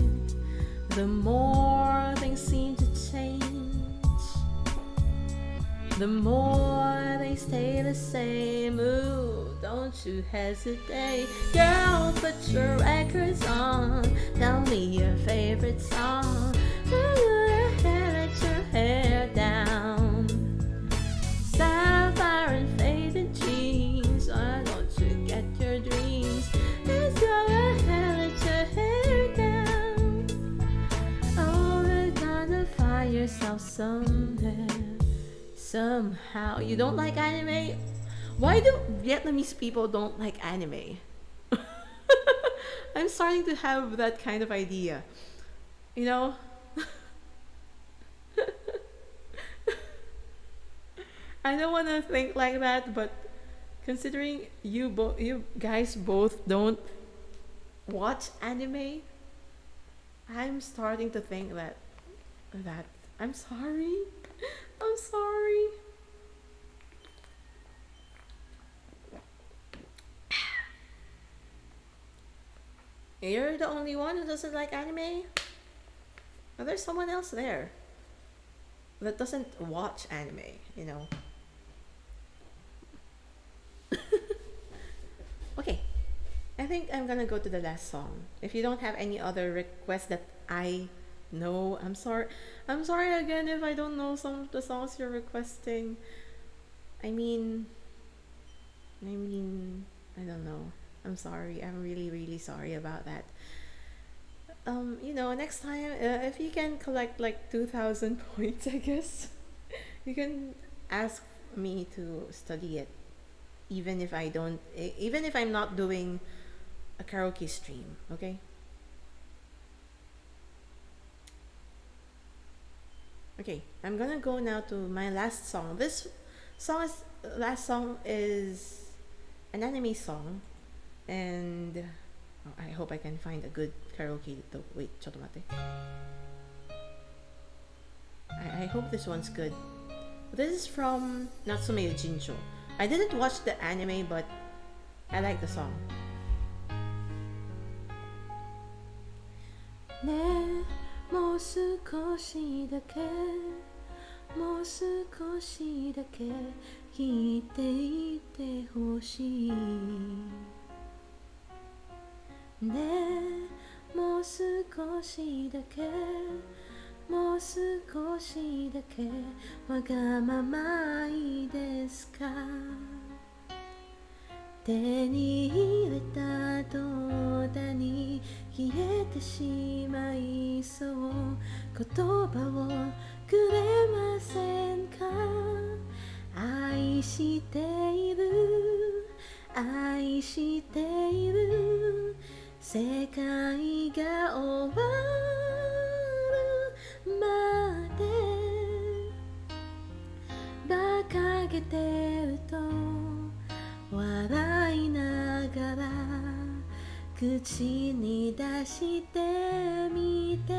S1: The more things seem to change, the more they stay the same. Ooh, don't you hesitate. Girl, put your records on. Tell me your favorite song. Let your hair down. Sapphire and faded jeans. Why don't you get your dreams? Let's go ahead, let your hair down. Oh, you're gonna find yourself somewhere. Somehow. You don't like anime? Why do Vietnamese people don't like anime? I'm starting to have that kind of idea. You know? I don't want to think like that, but considering you guys both don't watch anime, I'm starting to think that I'm sorry. I'm sorry. You're the only one who doesn't like anime? Or there's someone else there that doesn't watch anime, you know? Okay, I think I'm gonna go to the last song. If you don't have any other requests that I know, I'm sorry. I'm sorry again if I don't know some of the songs you're requesting. I mean, I don't know. I'm sorry. I'm really, really sorry about that. You know, next time, if you can collect like 2,000 points, I guess, you can ask me to study it, even if I don't, even if I'm not doing a karaoke stream, okay? Okay, I'm gonna go now to my last song. This last song is an anime song, and I hope I can find a good karaoke though. Wait, ちょっと待って. I hope this one's good. This is from Natsume Jincho. I didn't watch the anime, but I like the song.
S5: ねえもう少しだけもう少しだけ聞いていてほしいねえもう少しだけもう少しだけわがままいいですか手に入れた途端に消えてしまいそう言葉をくれませんか愛している愛している世界が終わるまで馬鹿げてると笑いながら口に出してみて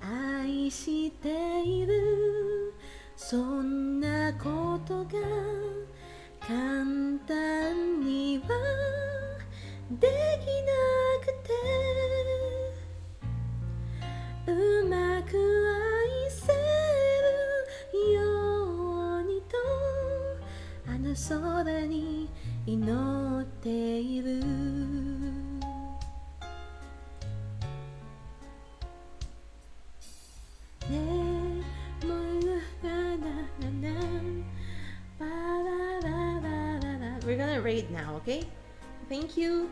S5: 愛しているそんなことが簡単にはできなくてうまく愛せるようにとあの空に祈っているねえもうななななバラララララ
S1: We're gonna raid now, okay? Thank you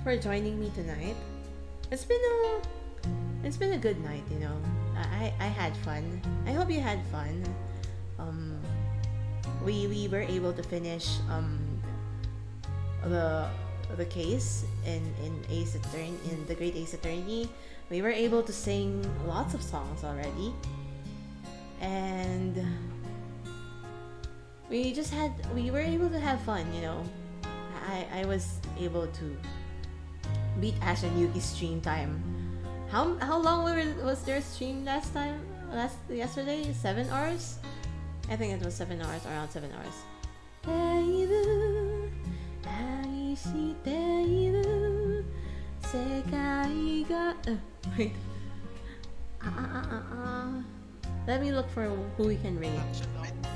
S1: for joining me tonight. It's been a good night, you know. I had fun. I hope you had fun. We were able to finish the case in Ace Attorney, in the Great Ace Attorney. We were able to sing lots of songs already, and we were able to have fun, you know. I was able to beat Ash and Yuki's stream time. How long was their stream yesterday? 7 hours? I think it was 7 hours, around 7 hours.
S5: 愛している世界が
S1: Wait. Let me look for who we can raid.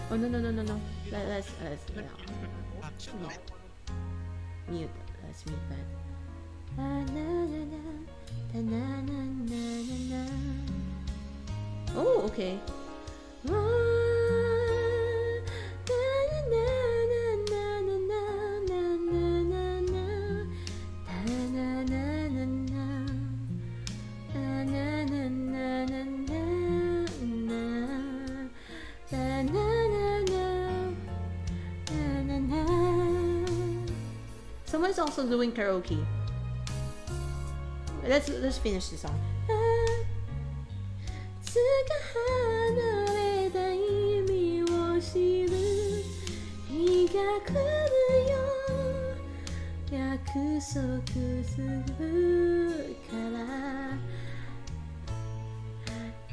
S1: Oh no. Let's mute. Let's mute that. Oh, okay. Someone's also doing karaoke. Let's finish this song.
S5: つが離れた意味を知る日が来るよ約束するから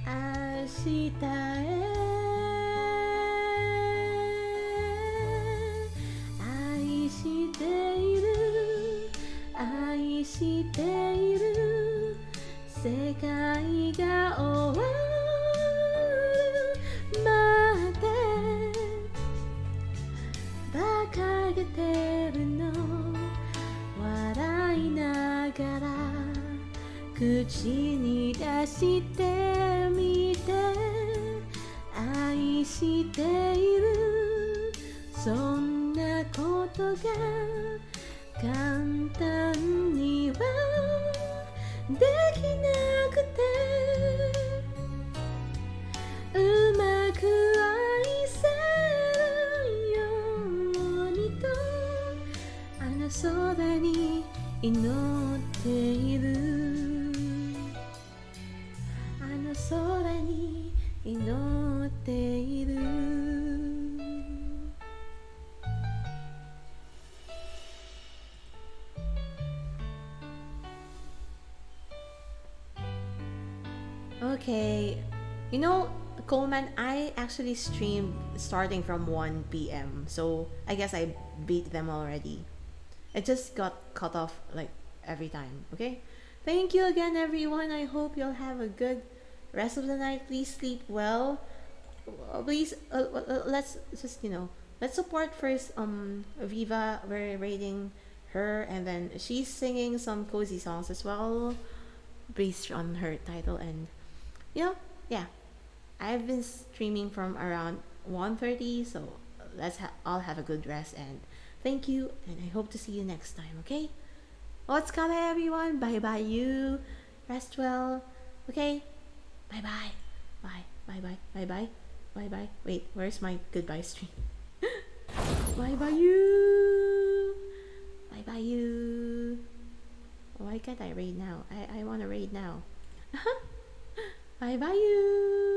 S5: 明日へ愛している愛して
S4: が終わるまで馬鹿げてるの笑いながら口に出してみて愛しているそんなことが簡単にはできなくてうまく愛せるようにとあの空に祈っているあの空に祈っている
S3: Okay. You know, Coleman, I actually streamed starting from 1 p.m. So I guess I beat them already. It just got cut off like every time. Okay? Thank you again, everyone. I hope you'll have a good rest of the night. Please sleep well. Please, let's just, let's support first Viva. We're rating her, and then she's singing some cozy songs as well based on her title. And yeah, I've been streaming from around 1:30, so I'll have a good rest, and thank you, and I hope to see you next time. Okay, what's coming, everyone? Bye bye, you rest well. Okay, bye bye, bye bye bye bye bye bye bye. Wait, where's my goodbye stream? Bye bye, you. Bye bye, you. Why can't I raid now? I want to raid now. Bye bye, you.